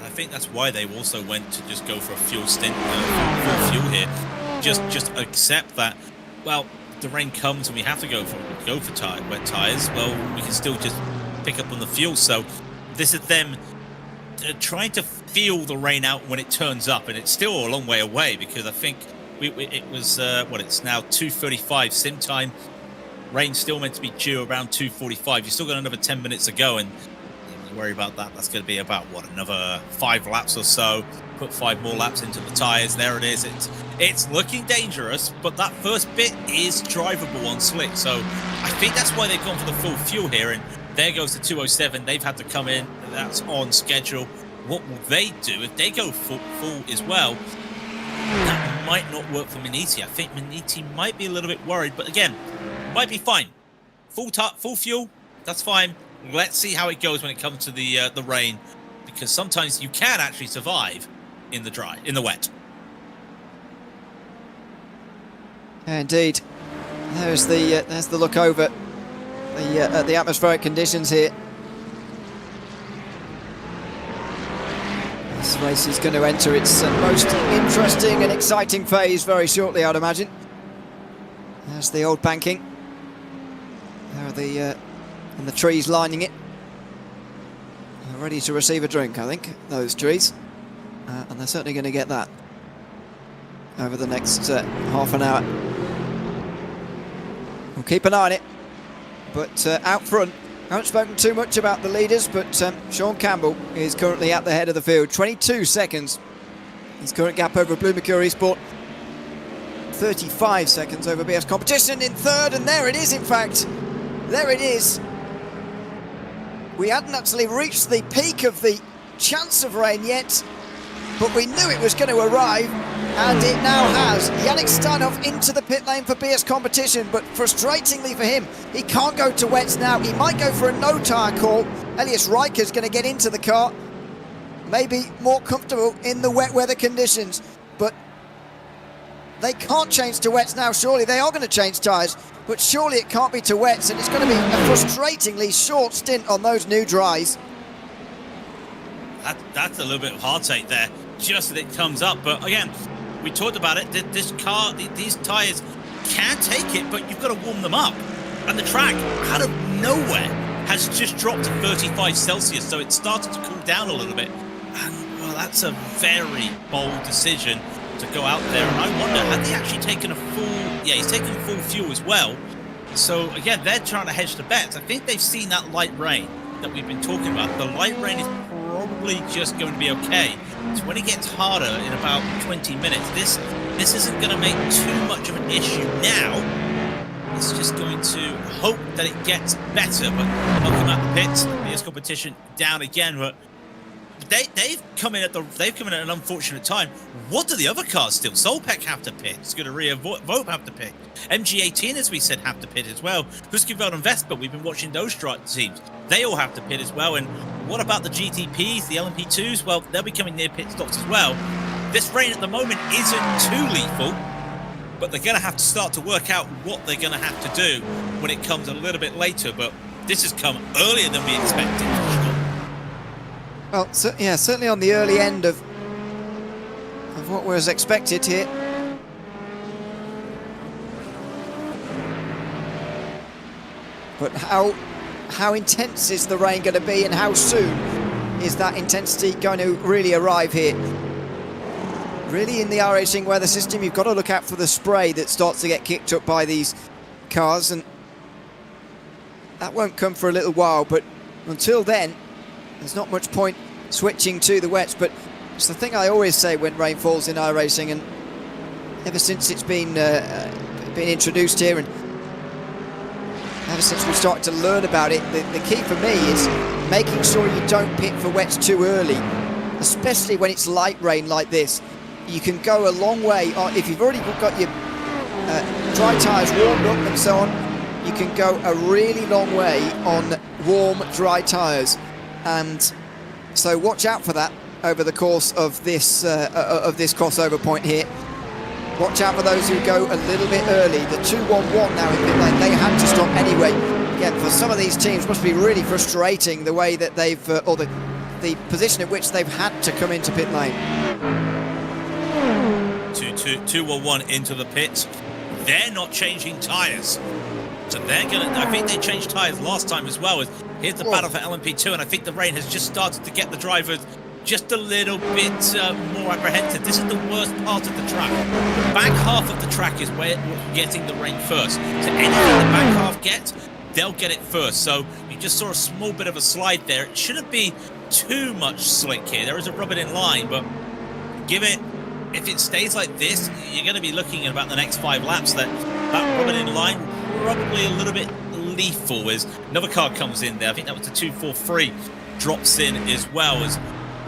I think that's why they also went to just go for a fuel stint, full fuel here. Just accept that, well, the rain comes and we have to go for wet tyres. Well, we can still just pick up on the fuel. So this is them trying to feel the rain out when it turns up, and it's still a long way away, because I think it was it's now 2:35 sim time. Rain's still meant to be due around 2:45. You've still got another 10 minutes to go, and don't worry about that. That's going to be about another 5 laps or so. Put 5 more laps into the tyres. There it is. It's looking dangerous, but that first bit is drivable on slick. So I think that's why they've gone for the full fuel here. And there goes the 207. They've had to come in. That's on schedule. What will they do if they go full as well? That might not work for Maniti. I think Maniti might be a little bit worried, but again, might be fine. Full fuel, that's fine. Let's see how it goes when it comes to the rain, because sometimes you can actually survive in the wet. Indeed. There's the look over the atmospheric conditions here. This race is going to enter its most interesting and exciting phase very shortly, I'd imagine. There's the old banking. There are and the trees lining it. They're ready to receive a drink, I think, those trees. And they're certainly going to get that over the next half an hour. We'll keep an eye on it. But out front, I haven't spoken too much about the leaders, but Sean Campbell is currently at the head of the field. 22 seconds. His current gap over Blue Mercury Sport. 35 seconds over BS Competition in third, and there it is, in fact. There it is. We hadn't actually reached the peak of the chance of rain yet, but we knew it was going to arrive, and it now has. Yannick Steinhoff into the pit lane for BS Competition, but frustratingly for him, he can't go to wets now. He might go for a no-tyre call. Elias Riker's going to get into the car, maybe more comfortable in the wet weather conditions, but they can't change to wets now, surely. They are going to change tyres, but surely it can't be to wets, and it's going to be a frustratingly short stint on those new dries. That's a little bit of heartache there, just as it comes up. But again, we talked about it. This car, these tyres can take it, but you've got to warm them up. And the track, out of nowhere, has just dropped to 35 Celsius, so it started to cool down a little bit. And, well, that's a very bold decision to go out there. And I wonder, had they actually taken a full... Yeah, he's taken full fuel as well. So, again, they're trying to hedge the bets. I think they've seen that light rain that we've been talking about. The light rain is probably just going to be okay. So when it gets harder in about 20 minutes, this isn't going to make too much of an issue now. It's just going to hope that it gets better. But welcome out the pits. BS Competition down again. But they've come in at an unfortunate time. What do the other cars still? Solpec have to pit. Scuderia Vogt have to pit. MG18, as we said, have to pit as well. Husqvarna and Vespa, we've been watching those teams. They all have to pit as well. And what about the GTPs, the LMP2s? Well, they'll be coming near pit stops as well. This rain at the moment isn't too lethal, but they're going to have to start to work out what they're going to have to do when it comes a little bit later. But this has come earlier than we expected. Well, so, yeah, certainly on the early end of what was expected here. But how intense is the rain going to be, and how soon is that intensity going to really arrive here? Really, in the iRacing weather system, you've got to look out for the spray that starts to get kicked up by these cars, and that won't come for a little while. But until then, there's not much point switching to the wets. But it's the thing I always say when rain falls in iRacing, and ever since it's been introduced here, and ever since we started to learn about it, the key for me is making sure you don't pit for wets too early, especially when it's light rain like this. You can go a long way if you've already got your dry tyres warmed up and so on. You can go a really long way on warm, dry tyres, and so watch out for that. over the course of this crossover point here. Watch out for those who go a little bit early. The 2-1-1 now in pit lane, they had to stop anyway. Again, for some of these teams, must be really frustrating the way that they've, or the position at which they've had to come into pit lane. 2-1-1 into the pits. They're not changing tyres. So they're going to, I think they changed tyres last time as well. Here's the battle for LMP2, and I think the rain has just started to get the drivers just a little bit more apprehensive. This is the worst part of the track. The back half of the track is where we're getting the rain first. So anything the back half gets, they'll get it first. So you just saw a small bit of a slide there. It shouldn't be too much slick here. There is a rub it in line, but if it stays like this, you're going to be looking at about the next 5 laps that rub it in line probably a little bit lethal as another car comes in there. I think that was the 243 drops in as well as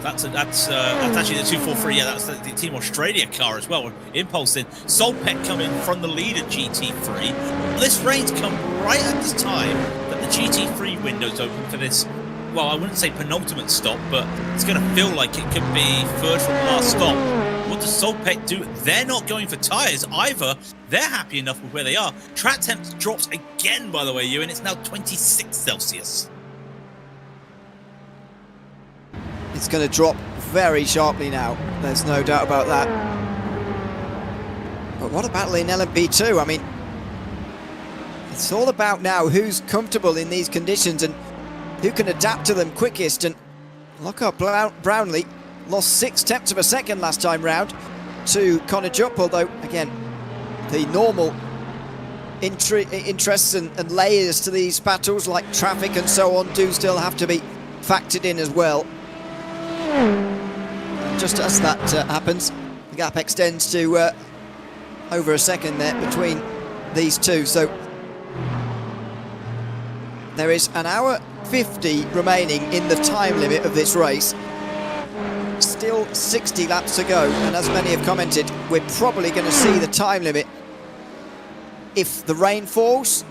that's actually the 243. Yeah, that's the Team Australia car as well. Impulse in. Solpec coming from the lead at GT3. This rain's come right at the time that the GT3 window's open for this. Well, I wouldn't say penultimate stop, but it's going to feel like it could be third from last stop. What does Solpec do? They're not going for tyres either. They're happy enough with where they are. Track temp drops again, by the way, and it's now 26 Celsius. It's going to drop very sharply now. There's no doubt about that. But what about in LMP2? I mean, it's all about now who's comfortable in these conditions and who can adapt to them quickest. And Lockhart Brownlee lost 6/10 of a second last time round to Connor Jupp, although again the normal interests and layers to these battles like traffic and so on do still have to be factored in as well. Just as that happens, the gap extends to over a second there between these two, so there is an hour 50 remaining in the time limit of this race. Still 60 laps to go, and as many have commented, we're probably going to see the time limit if the rain falls.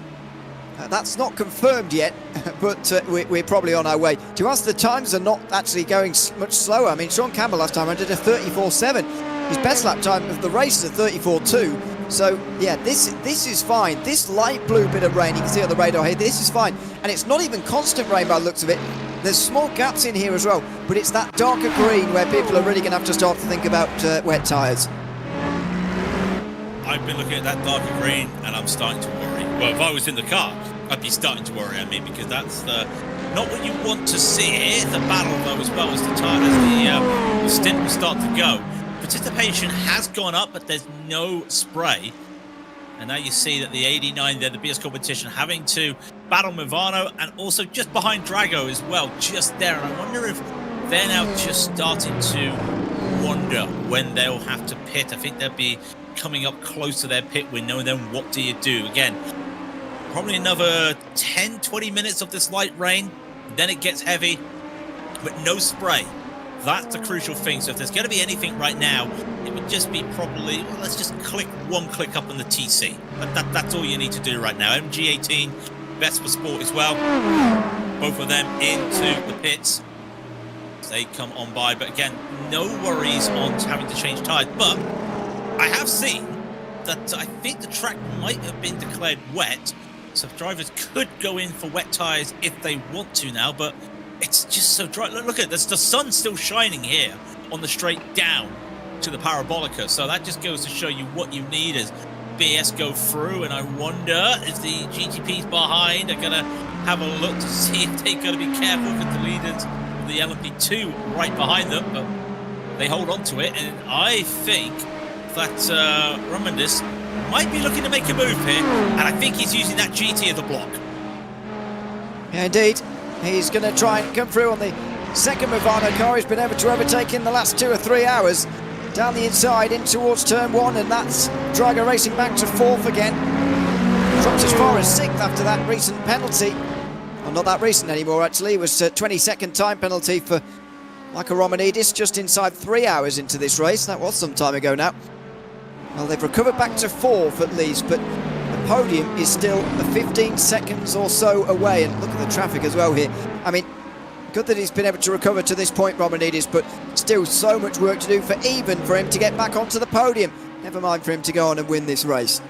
That's not confirmed yet, but we're probably on our way. To us, the times are not actually going much slower. I mean, Sean Campbell last time I did a 34.7. His best lap time of the race is a 34.2. So, yeah, this is fine. This light blue bit of rain you can see on the radar here, this is fine. And it's not even constant rain by the looks of it. There's small gaps in here as well, but it's that darker green where people are really going to have to start to think about wet tyres. I've been looking at that darker green and I'm starting to worry. Well, if I was in the car, I'd be starting to worry, because that's not what you want to see. Here's the battle, though, as well as the tire, as the stint will start to go. Participation has gone up, but there's no spray. And now you see that the 89 there, the BS competition, having to battle Movano and also just behind Drago as well, just there. And I wonder if they're now just starting to wonder when they'll have to pit. I think they'll be coming up close to their pit window, and then what do you do? Again, probably another 10-20 minutes of this light rain, then it gets heavy, but no spray. That's the crucial thing. So if there's going to be anything right now, it would just be probably, well, let's just click one click up on the TC. That's all you need to do right now. MG18, Best for Sport as well. Both of them into the pits. They come on by, but again, no worries on having to change tyres. But I have seen that I think the track might have been declared wet, so drivers could go in for wet tyres if they want to now, but it's just so dry. Look at this, the sun's still shining here on the straight down to the Parabolica, so that just goes to show you what you need as BS go through. And I wonder if the GTPs behind are going to have a look to see if they're going to be careful with the leaders of the LMP2 right behind them, but they hold on to it, and I think that Romandis might be looking to make a move here, and I think he's using that GT as a block. Yeah, indeed. He's going to try and come through on the second Movano car he's been able to overtake in the last 2 or 3 hours. Down the inside, in towards turn 1, and that's Drago racing back to 4th again. Drops as far as 6th after that recent penalty. Well, not that recent anymore, actually. It was a 20-second time penalty for Michael Romanidis just inside 3 hours into this race. That was some time ago now. Well, they've recovered back to 4th at least, but the podium is still 15 seconds or so away. And look at the traffic as well here. I mean, Good that he's been able to recover to this point, Romanidis, but still so much work to do for him to get back onto the podium. Never mind for him to go on and win this race.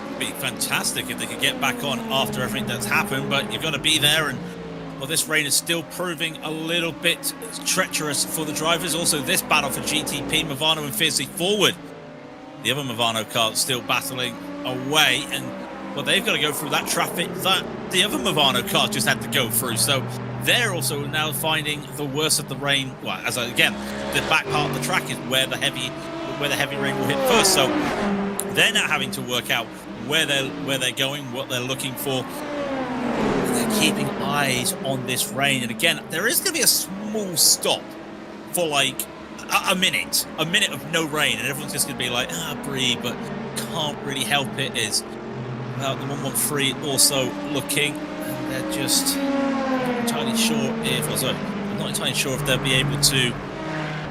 It'd be fantastic if they could get back on after everything that's happened, but you've got to be there, and well, this rain is still proving a little bit treacherous for the drivers. Also, this battle for GTP, Movano and Fiercely Forward. The other Movano car still battling away, and well, they've got to go through that traffic that the other Movano car just had to go through. So they're also now finding the worst of the rain. Well, as again, the back part of the track is where the heavy rain will hit first. So they're now having to work out where they're going, what they're looking for. They're keeping eyes on this rain, and again, there is going to be a small stop for like a minute of no rain, and everyone's just going to be like, breathe, but can't really help it. Is the 113 also looking, and they're just not entirely sure if they'll be able to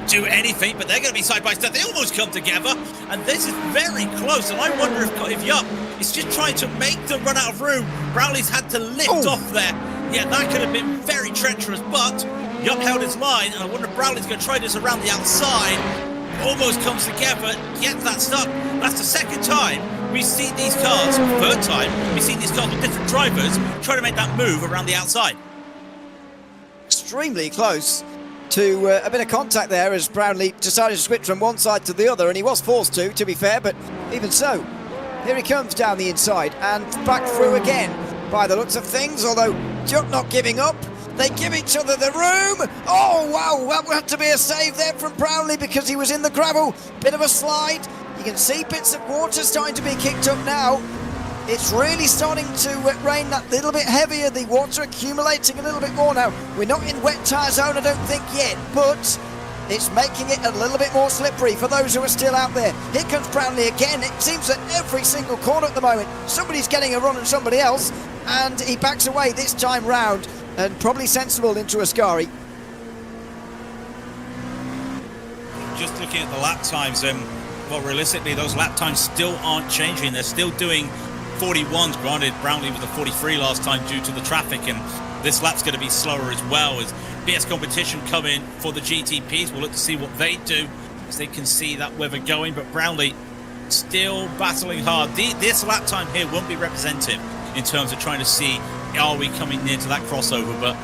do anything, but they're going to be side by side. They almost come together, and this is very close, and I wonder if Yup is just trying to make them run out of room. Brownlee's had to lift off there. Yeah, that could have been very treacherous, but Yup held his line, and I wonder if Brownlee's going to try this around the outside. Almost comes together, gets that stuck. That's the second time we've seen these cars, third time, we've seen these cars with different drivers trying to make that move around the outside. Extremely close to a bit of contact there as Brownlee decided to switch from one side to the other, and he was forced to be fair, but even so, here he comes down the inside and back through again by the looks of things, although Yup not giving up. They give each other the room. Oh, wow, that had to be a save there from Brownlee because he was in the gravel. Bit of a slide. You can see bits of water starting to be kicked up now. It's really starting to rain that little bit heavier. The water accumulating a little bit more now. We're not in wet tyre zone, I don't think yet, but it's making it a little bit more slippery for those who are still out there. Here comes Brownlee again. It seems that every single corner at the moment, somebody's getting a run on somebody else, and he backs away this time round, and probably sensible into Ascari. Just looking at the lap times, well, realistically, those lap times still aren't changing. They're still doing 41s. Granted, Brownlee was a 43 last time due to the traffic, and this lap's going to be slower as well. As BS competition coming for the GTPs, we'll look to see what they do as they can see that weather going. But Brownlee still battling hard. This lap time here won't be representative in terms of trying to see, are we coming near to that crossover? But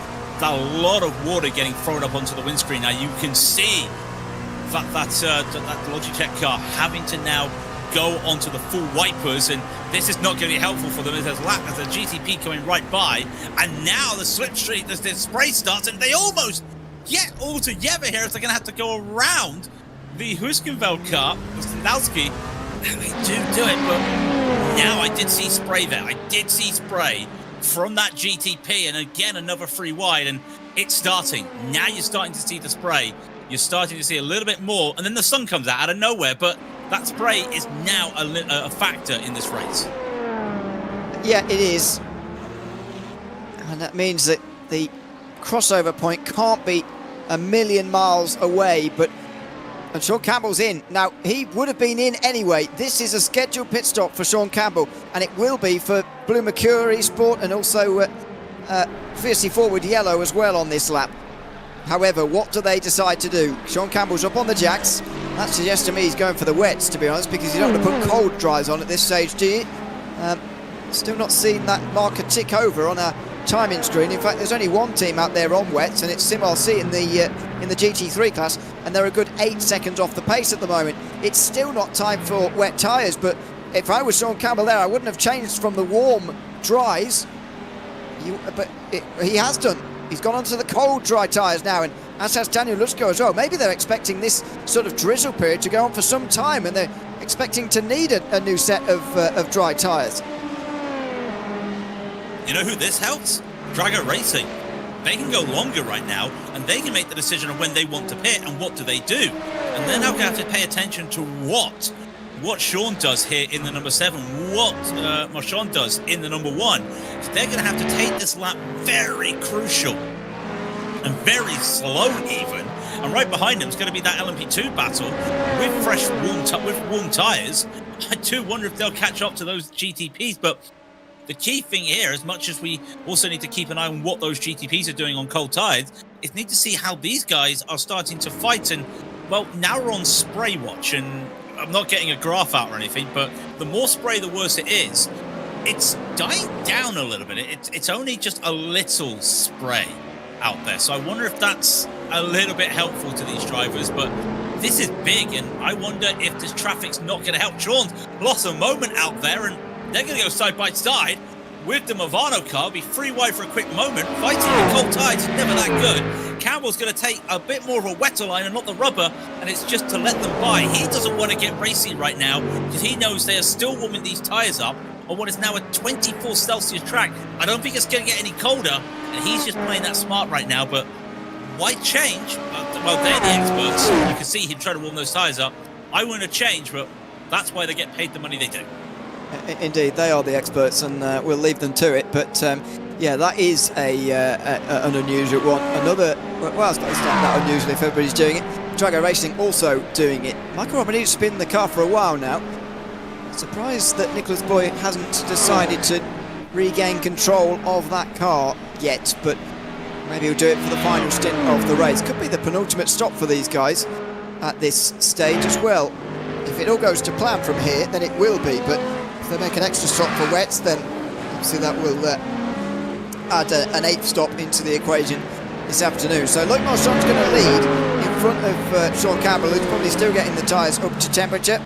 a lot of water getting thrown up onto the windscreen. Now you can see that Logitech car having to now go onto the full wipers, and this is not going to be helpful for them as there's a GTP coming right by, and now the slipstream, the spray starts, and they almost get all together here as they're going to have to go around the Huskenveld car, Stadowski. They do it, but now I did see spray there. I did see spray from that GTP, and again another free wide, and it's starting. Now you're starting to see the spray. You're starting to see a little bit more, and then the sun comes out of nowhere, but that spray is now a factor in this race. Yeah, it is. And that means that the crossover point can't be a million miles away, but and Sean Campbell's in. Now, he would have been in anyway. This is a scheduled pit stop for Sean Campbell, and it will be for Blue Mercury Sport and also Fiercely Forward Yellow as well on this lap. However, what do they decide to do? Sean Campbell's up on the jacks. That suggests to me he's going for the wets, to be honest, because you don't want to put cold dries on at this stage, do you? Still not seen that marker tick over on our timing screen. In fact, there's only one team out there on wets, and it's Sim RC in the GT3 class, and they're a good 8 seconds off the pace at the moment. It's still not time for wet tyres, but if I was Sean Campbell there, I wouldn't have changed from the warm dries. He has done. He's gone onto the cold dry tyres now, and as has Daniel Lusko as well. Maybe they're expecting this sort of drizzle period to go on for some time, and they're expecting to need a new set of dry tyres. You know who this helps? Drago Racing. They can go longer right now, and they can make the decision of when they want to pit and what do they do. And they're now going to have to pay attention to what Sean does here in the number 7, what Marchand does in the number 1. So they're going to have to take this lap very crucial and very slow even. And right behind them is going to be that LMP2 battle with fresh, warm tyres. I do wonder if they'll catch up to those GTPs, but the key thing here, as much as we also need to keep an eye on what those GTPs are doing on cold tires, is need to see how these guys are starting to fight. And, well, now we're on spray watch, and I'm not getting a graph out or anything, but the more spray, the worse it is. It's dying down a little bit. It's only just a little spray out there. So I wonder if that's a little bit helpful to these drivers, but this is big, and I wonder if this traffic's not going to help. Sean's lost a moment out there, and they're going to go side by side with the Movano car, be free wide for a quick moment. Fighting the cold tires is never that good. Campbell's going to take a bit more of a wetter line and not the rubber, and it's just to let them by. He doesn't want to get racing right now because he knows they are still warming these tires up on what is now a 24 Celsius track. I don't think it's going to get any colder, and he's just playing that smart right now, but why change? Well, they're the experts. You can see he'd try to warm those tires up. I wouldn't have changed, but that's why they get paid the money they do. Indeed, they are the experts, and we'll leave them to it. But yeah, that is an unusual one. Another, well, it's not that unusual if everybody's doing it. Drago Racing also doing it. Michael Romanini's been in the car for a while now. Surprised that Nicholas Boy hasn't decided to regain control of that car yet, but maybe he'll do it for the final stint of the race. Could be the penultimate stop for these guys at this stage as well. If it all goes to plan from here, then it will be, but if they make an extra stop for wets, then obviously that will add an 8th stop into the equation this afternoon. So Loic Marchand's going to lead in front of Sean Campbell, who's probably still getting the tyres up to temperature.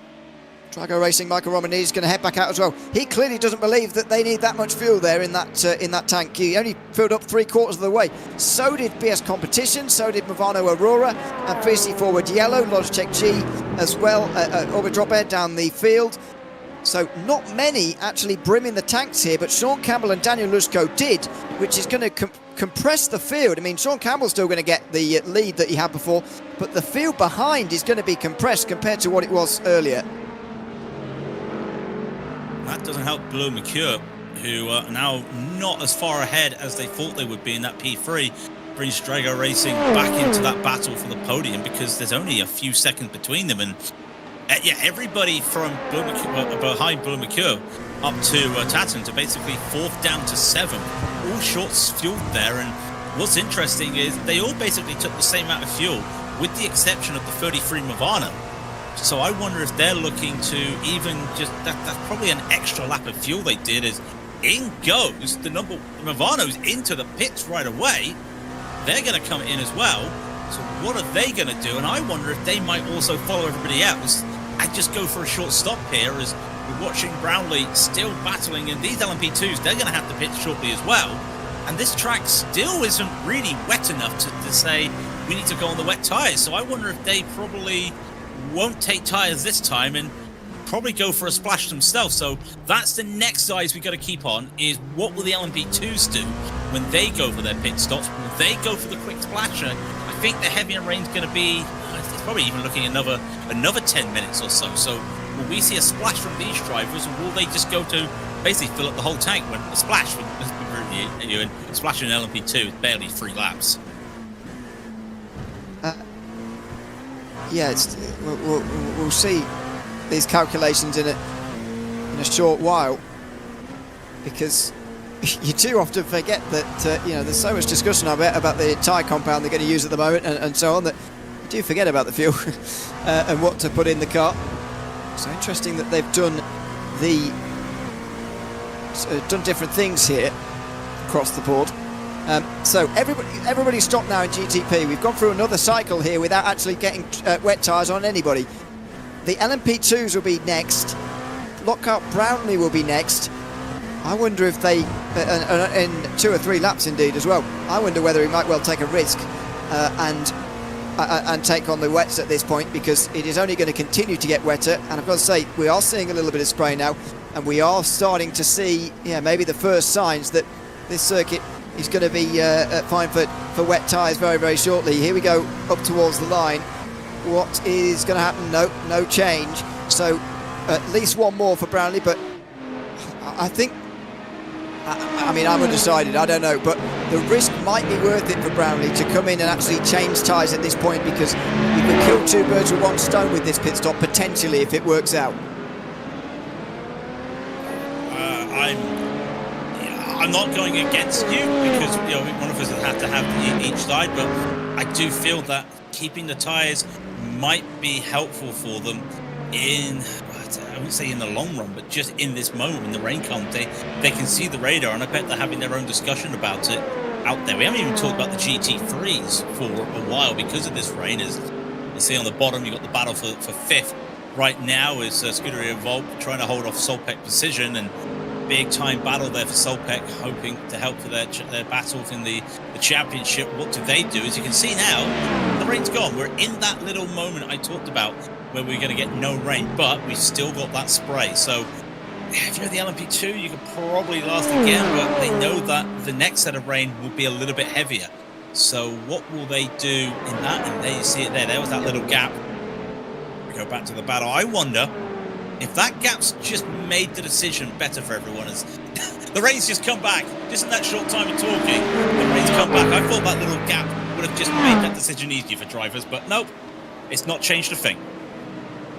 Drago Racing, Michael Romanini is going to head back out as well. He clearly doesn't believe that they need that much fuel there in that tank. He only filled up 3/4 of the way. So did BS Competition, so did Movano Aurora, and Fiercely Forward Yellow, Logitech G as well, Orbit Drop Air down the field. So not many actually brimming the tanks here, but Sean Campbell and Daniel Lusko did, which is going to compress the field. I mean, Sean Campbell's still going to get the lead that he had before, but the field behind is going to be compressed compared to what it was earlier. That doesn't help Blue Mercure, who are now not as far ahead as they thought they would be in that P3. Brings Drago Racing back into that battle for the podium because there's only a few seconds between them. And yeah, everybody from Blue Mercure, behind Blue Mercure up to Tatton to basically 4th down to 7th. All shorts fueled there. And what's interesting is they all basically took the same amount of fuel with the exception of the 33 Movano. So I wonder if they're looking to even just, that's probably an extra lap of fuel they did, as in goes the Movano's into the pits right away. They're going to come in as well. So what are they going to do? And I wonder if they might also follow everybody else and just go for a short stop here, as we're watching Brownlee still battling. And these LMP2s, they're going to have to pit shortly as well. And this track still isn't really wet enough to say we need to go on the wet tyres. So I wonder if they probably won't take tyres this time and probably go for a splash themselves. So that's the next eyes we got to keep on, is what will the LMP2s do when they go for their pit stops? Will they go for the quick splasher? I think the heavier rain's going to be, it's probably even looking another 10 minutes or so. So will we see a splash from these drivers, or will they just go to basically fill up the whole tank when a splash, and splashing an LMP2 is barely 3 laps? Yeah, we'll see these calculations in a short while, because you do often forget that there's so much discussion about the tyre compound they're going to use at the moment and so on, that you do forget about the fuel and what to put in the car. So interesting that they've done different things here across the board. So everybody stopped now in GTP. We've gone through another cycle here without actually getting wet tyres on anybody. The LMP2s will be next. Lockhart Brownlee will be next. I wonder if they, in 2 or 3 laps indeed as well, I wonder whether he might well take a risk and take on the wets at this point, because it is only going to continue to get wetter. And I've got to say, we are seeing a little bit of spray now, and we are starting to see maybe the first signs that this circuit is going to be fine for wet tyres very, very shortly. Here we go up towards the line. What is going to happen? No change. So at least one more for Brownlee, but I think, I mean, I'm undecided, I don't know, but the risk might be worth it for Brownlee to come in and actually change tyres at this point, because you could kill 2 birds with 1 stone with this pit stop, potentially, if it works out. I'm not going against you because one of us has had to have each side, but I do feel that keeping the tyres might be helpful for them in, I wouldn't say in the long run, but just in this moment when the rain comes, they can see the radar, and I bet they're having their own discussion about it out there. We haven't even talked about the GT3s for a while because of this rain. As you see on the bottom, you've got the battle for fifth right now is Scuderia Volt trying to hold off Solpec Precision, and big time battle there for Solpec, hoping to help for their battle in the championship. What do they do? As you can see now, the rain's gone. We're in that little moment I talked about where we're going to get no rain, but we've still got that spray. So if you're the LMP2, you could probably last again, but they know that the next set of rain will be a little bit heavier. So what will they do in that? And there you see it there. There was that little gap. We go back to the battle. I wonder if that gap's just made the decision better for everyone. As the rain's just come back, just in that short time of talking, the rain's come back. I thought that little gap would have just made that decision easier for drivers, but nope, it's not changed a thing.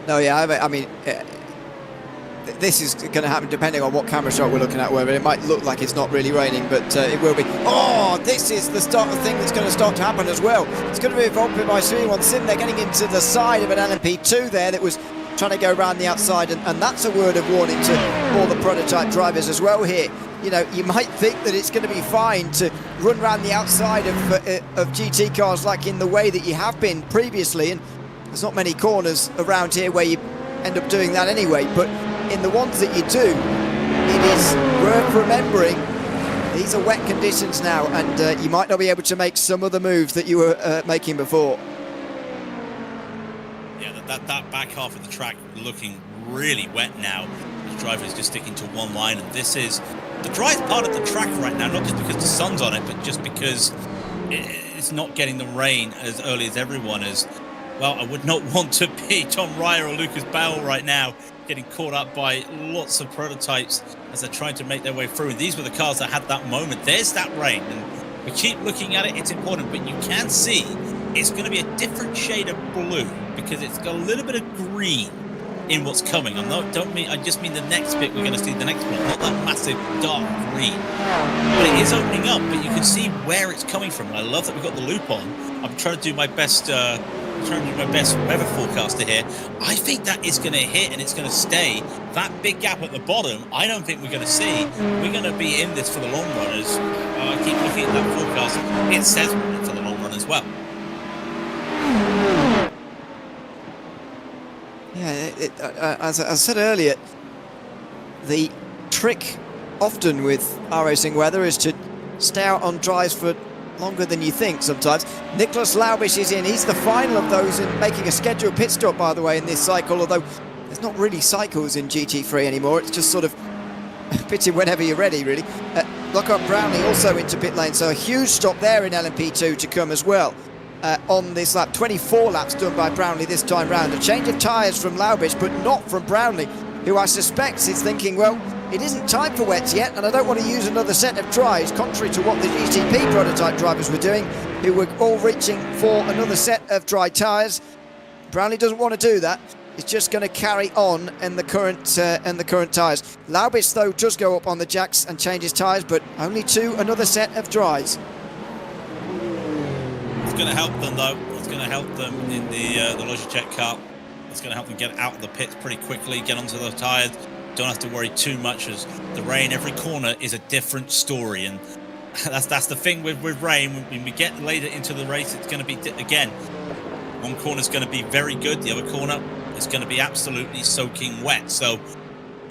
No, yeah, I mean, this is going to happen depending on what camera shot we're looking at, whether it might look like it's not really raining, but it will be. Oh, this is the start of the thing that's going to start to happen as well. It's going to be involved by 3-1 Sim. They're getting into the side of an LMP2 there that was trying to go around the outside, and that's a word of warning to all the prototype drivers as well here. You know, you might think that it's going to be fine to run around the outside of GT cars like in the way that you have been previously, and there's not many corners around here where you end up doing that anyway, but in the ones that you do, it is worth remembering these are wet conditions now, and you might not be able to make some of the moves that you were making before. Yeah, that back half of the track looking really wet now. The driver is just sticking to one line, and this is the driest part of the track right now, not just because the sun's on it, but just because it's not getting the rain as early as everyone is. Well, I would not want to be Tom Ryer or Lucas Bell right now, getting caught up by lots of prototypes as they're trying to make their way through. And these were the cars that had that moment. There's that rain, and we keep looking at it. It's important, but you can see it's going to be a different shade of blue because it's got a little bit of green in what's coming. I just mean the next bit we're going to see the next one, not that massive dark green. But it is opening up, but you can see where it's coming from. And I love that we've got the loop on. I'm trying to do my best weather forecaster here. I think that is going to hit and it's going to stay. That big gap at the bottom, I don't think we're going to see. We're going to be in this for the long run. As I keep looking at that forecast, it says we're in it for the long run as well. Yeah, as I said earlier, the trick often with iRacing weather is to stay out on drives for longer than you think sometimes. Nicholas Laubish is in. He's the final of those and making a scheduled pit stop, by the way, in this cycle, although there's not really cycles in GT3 anymore. It's just sort of pitting whenever you're ready, really. Lockhart Brownlee also into pit lane, so a huge stop there in LMP2 to come as well. On this lap, 24 laps done by Brownlee this time round. A change of tyres from Laubish, but not from Brownlee, who I suspect is thinking, well, it isn't time for wets yet, and I don't want to use another set of dries, contrary to what the GTP prototype drivers were doing, who were all reaching for another set of dry tyres. Brownlee doesn't want to do that. He's just going to carry on in the current tyres. Laubish, though, does go up on the jacks and change his tyres, but only to another set of dries. It's going to help them, though. It's going to help them in the Logitech car. It's going to help them get out of the pits pretty quickly, get onto the tyres. Don't have to worry too much as the rain, every corner is a different story, and that's the thing with rain. When we get later into the race, it's going to be, again, one corner is going to be very good, the other corner is going to be absolutely soaking wet. So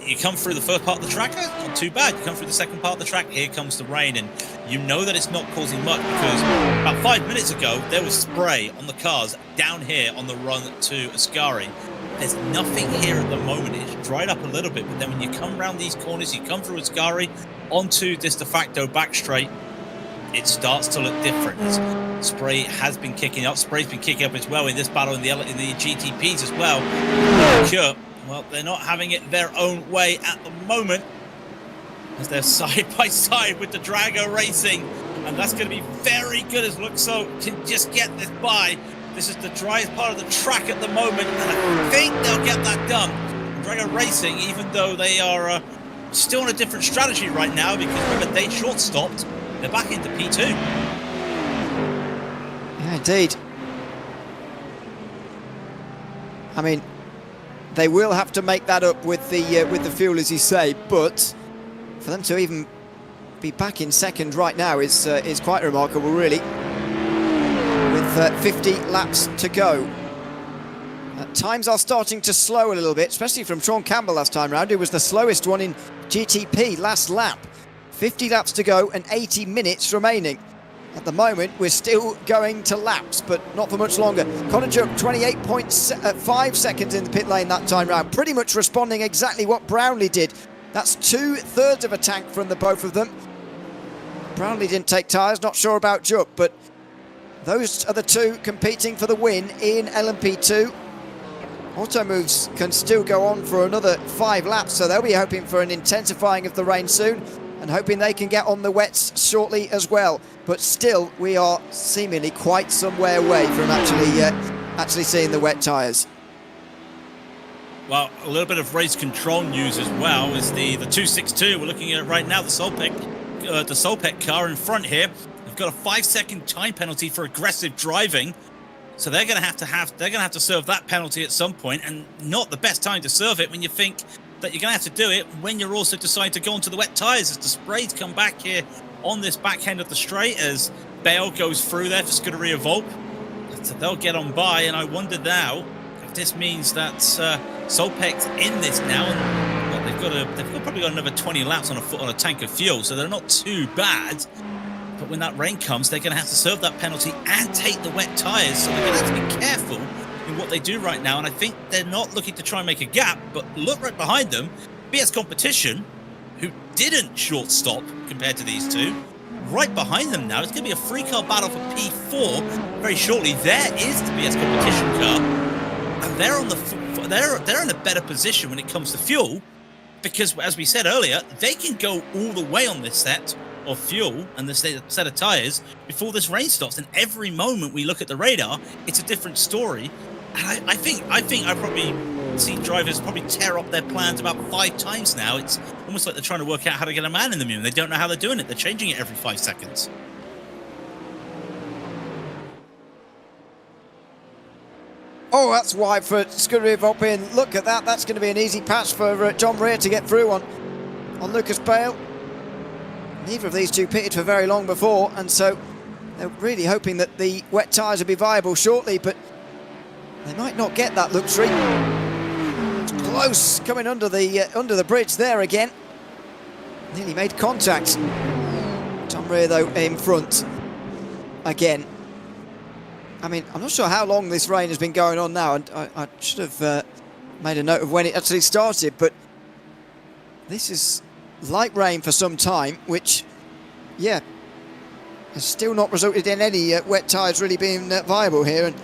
you come through the first part of the track, not too bad. You come through the second part of the track, here comes the rain, and you know that it's not causing much because about 5 minutes ago there was spray on the cars down here on the run to Ascari. There's nothing here at the moment. It's dried up a little bit, but then when you come around these corners, you come through Ascari onto this de facto back straight, it starts to look different. Spray has been kicking up. Spray's been kicking up as well in this battle in the GTPs as well. Well, they're not having it their own way at the moment as they're side by side with the Drago Racing, and that's going to be very good as Luxo can just get this by. This is the driest part of the track at the moment, and I think they'll get that done. Drago Racing, even though they are still on a different strategy right now because remember, they short-stopped. They're back into P2. Yeah, indeed. I mean, they will have to make that up with the fuel, as you say, but for them to even be back in second right now is quite remarkable, really. With 50 laps to go. Times are starting to slow a little bit, especially from Sean Campbell last time round, who was the slowest one in GTP last lap. 50 laps to go and 80 minutes remaining. At the moment, we're still going to laps, but not for much longer. Connor Juck, 28.5 seconds in the pit lane that time round, pretty much responding exactly what Brownlee did. That's 2/3 of a tank from the both of them. Brownlee didn't take tyres, not sure about Juck, but those are the two competing for the win in LMP2. Auto Moves can still go on for another 5 laps, so they'll be hoping for an intensifying of the rain soon and hoping they can get on the wets shortly as well. But still, we are seemingly quite some way away from actually seeing the wet tyres. Well, a little bit of race control news as well is the 262. We're looking at it right now, the Solpec car in front here. They've got a 5-second time penalty for aggressive driving. So they're going to have to serve that penalty at some point, and not the best time to serve it when you think that you're going to have to do it when you're also deciding to go onto the wet tyres as the sprays come back here on this back end of the straight as Bale goes through there for Scuderia Volpe. So they'll get on by, and I wonder now if this means that Solpec's in this now, and well, they've probably got another 20 laps on a tank of fuel, so they're not too bad. But when that rain comes, they're going to have to serve that penalty and take the wet tyres. So they're going to have to be careful in what they do right now. And I think they're not looking to try and make a gap. But look right behind them, BS Competition, who didn't short stop compared to these two. Right behind them now, it's going to be a three-car battle for P4 very shortly. There is the BS Competition car. And they're in a better position when it comes to fuel. Because, as we said earlier, they can go all the way on this set of fuel and the set of tyres before this rain stops, and every moment we look at the radar it's a different story. And I think I've probably seen drivers probably tear up their plans about 5 times now. It's almost like they're trying to work out how to get a man in the moon. They don't know how they're doing it. They're changing it every 5 seconds. Oh, that's wide for Scuderia Volpe, and look at that. That's going to be an easy patch for John Rea to get through on Lucas Bale. Neither of these two pitted for very long before, and so they're really hoping that the wet tyres will be viable shortly, but they might not get that luxury. Close, coming under the bridge there again. Nearly made contact. Tom Rea, though, in front again. I mean, I'm not sure how long this rain has been going on now, and I should have made a note of when it actually started, but this is light rain for some time, which, yeah, has still not resulted in any wet tyres really being viable here, and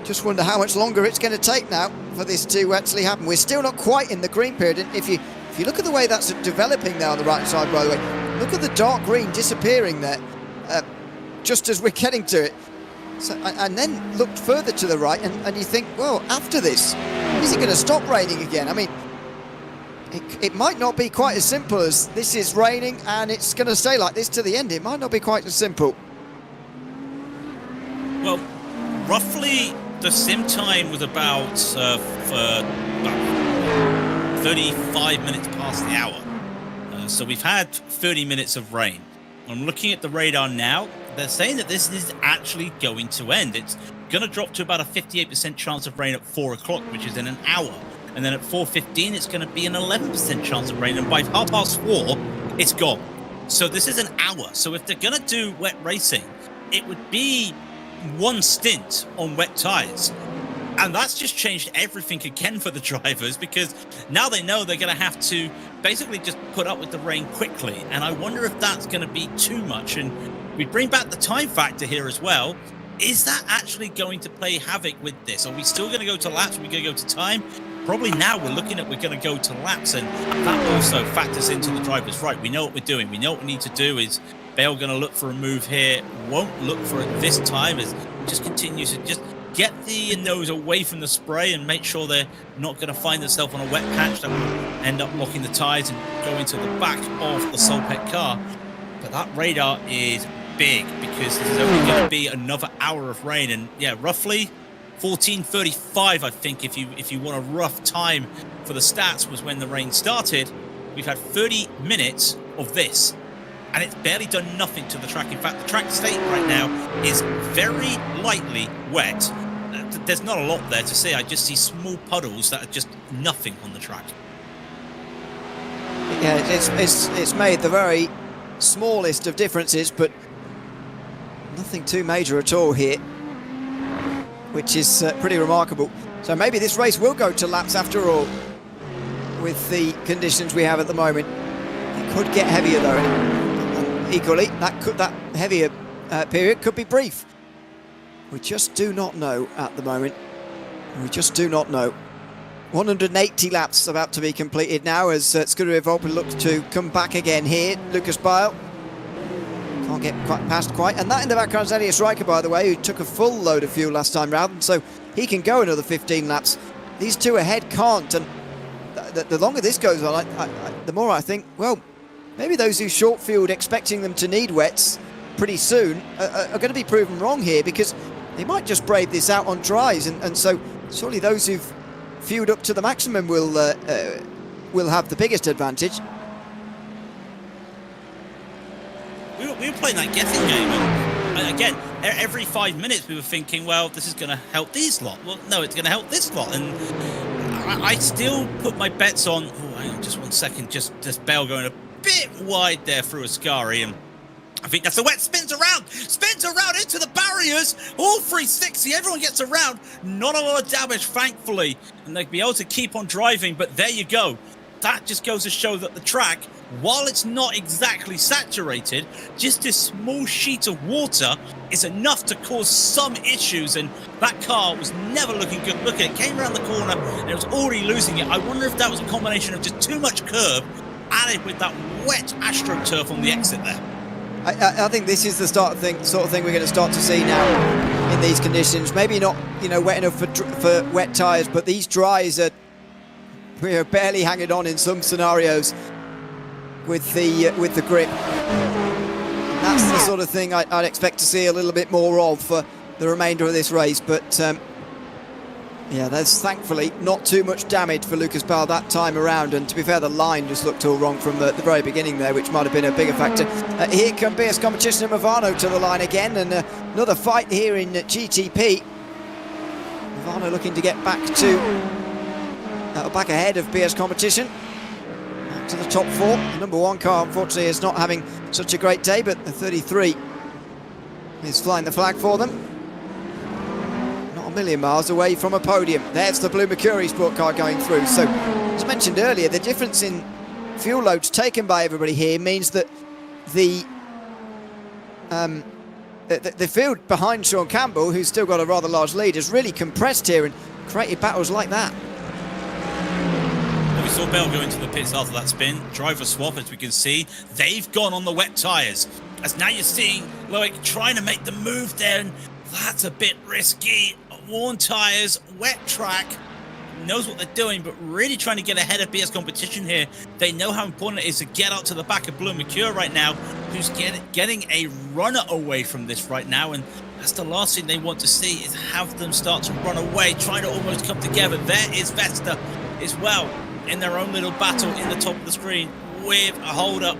just wonder how much longer it's going to take now for this to actually happen. We're still not quite in the green period, and if you look at the way that's developing there on the right side, by the way, look at the dark green disappearing there, just as we're getting to it. So, and then look further to the right, and you think, well, after this, is it going to stop raining again? I mean, it might not be quite as simple as this is raining and it's going to stay like this to the end. It might not be quite as simple. Well, roughly the sim time was about 35 minutes past the hour. So we've had 30 minutes of rain. I'm looking at the radar now. They're saying that this is actually going to end. It's going to drop to about a 58% chance of rain at 4 o'clock, which is in an hour. And then at 4:15, it's going to be an 11% chance of rain. And by 4:30, it's gone. So this is an hour. So if they're going to do wet racing, it would be one stint on wet tyres. And that's just changed everything again for the drivers, because now they know they're going to have to basically just put up with the rain quickly. And I wonder if that's going to be too much. And we bring back the time factor here as well. Is that actually going to play havoc with this? Are we still going to go to laps? Are we going to go to time? Probably now we're going to go to laps, and that also factors into the drivers. Right, we know what we're doing. We know what we need to do. Is Bale going to look for a move here? Won't look for it this time, as just continues to just get the nose away from the spray and make sure they're not going to find themselves on a wet patch that will end up locking the tyres and go into the back of the Solpec car. But that radar is big because this is only going to be another hour of rain, and yeah, roughly 14:35, I think, if you want a rough time for the stats, was when the rain started. We've had 30 minutes of this, and it's barely done nothing to the track. In fact, the track state right now is very lightly wet. There's not a lot there to see. I just see small puddles that are just nothing on the track. Yeah, it's made the very smallest of differences, but nothing too major at all here, which is pretty remarkable. So maybe this race will go to laps after all, with the conditions we have at the moment. It could get heavier though, and equally that heavier period could be brief. We just do not know at the moment. We just do not know. 180 laps about to be completed now as Scuderia Volpi looks to come back again here. Lucas Bile can't get past quite, and that in the background is Elias Riker, by the way, who took a full load of fuel last time round, so he can go another 15 laps. These two ahead can't, and the longer this goes on, the more I think, well, maybe those who short fueled expecting them to need wets pretty soon are going to be proven wrong here, because they might just brave this out on dries, and so surely those who've fueled up to the maximum will have the biggest advantage. We were playing that guessing game, and again, every 5 minutes we were thinking, well, this is going to help these lot. Well, no, it's going to help this lot, and I still put my bets on. Oh, hang on, just 1 second. Just Bale going a bit wide there through Ascari, and I think that's the wet. Spins around into the barriers. All 360. Everyone gets around. Not a lot of damage, thankfully, and they'll be able to keep on driving. But there you go. That just goes to show that the track, while it's not exactly saturated, just this small sheet of water is enough to cause some issues, and that car was never looking good. Look at it, came around the corner and it was already losing it. I wonder if that was a combination of just too much curb added with that wet AstroTurf on the exit there. I think this is the sort of thing we're going to start to see now in these conditions. Maybe not, wet enough for wet tyres, but these dries we're barely hanging on in some scenarios with the grip. That's the sort of thing I'd expect to see a little bit more of for the remainder of this race. But yeah, there's thankfully not too much damage for Lucas Bile that time around. And to be fair, the line just looked all wrong from the very beginning there, which might have been a bigger factor. Here come BS Competition and Movano to the line again, and another fight here in GTP. Movano looking to get back back ahead of BS Competition. To the top four. The number one car, unfortunately, is not having such a great day, but the 33 is flying the flag for them. Not a million miles away from a podium. There's the blue Mercury sport car going through. So, as mentioned earlier, the difference in fuel loads taken by everybody here means that the field behind Sean Campbell, who's still got a rather large lead, has really compressed here and created battles like that. We saw Bell go into the pits after that spin. Driver swap, as we can see. They've gone on the wet tyres. As now you're seeing Loic trying to make the move there, and that's a bit risky. Worn tyres, wet track. Knows what they're doing, but really trying to get ahead of BS Competition here. They know how important it is to get up to the back of Blue Mercure right now, who's getting a runner away from this right now, and that's the last thing they want to see, is have them start to run away, trying to almost come together. There is Vesta as well, in their own little battle in the top of the screen with a hold-up.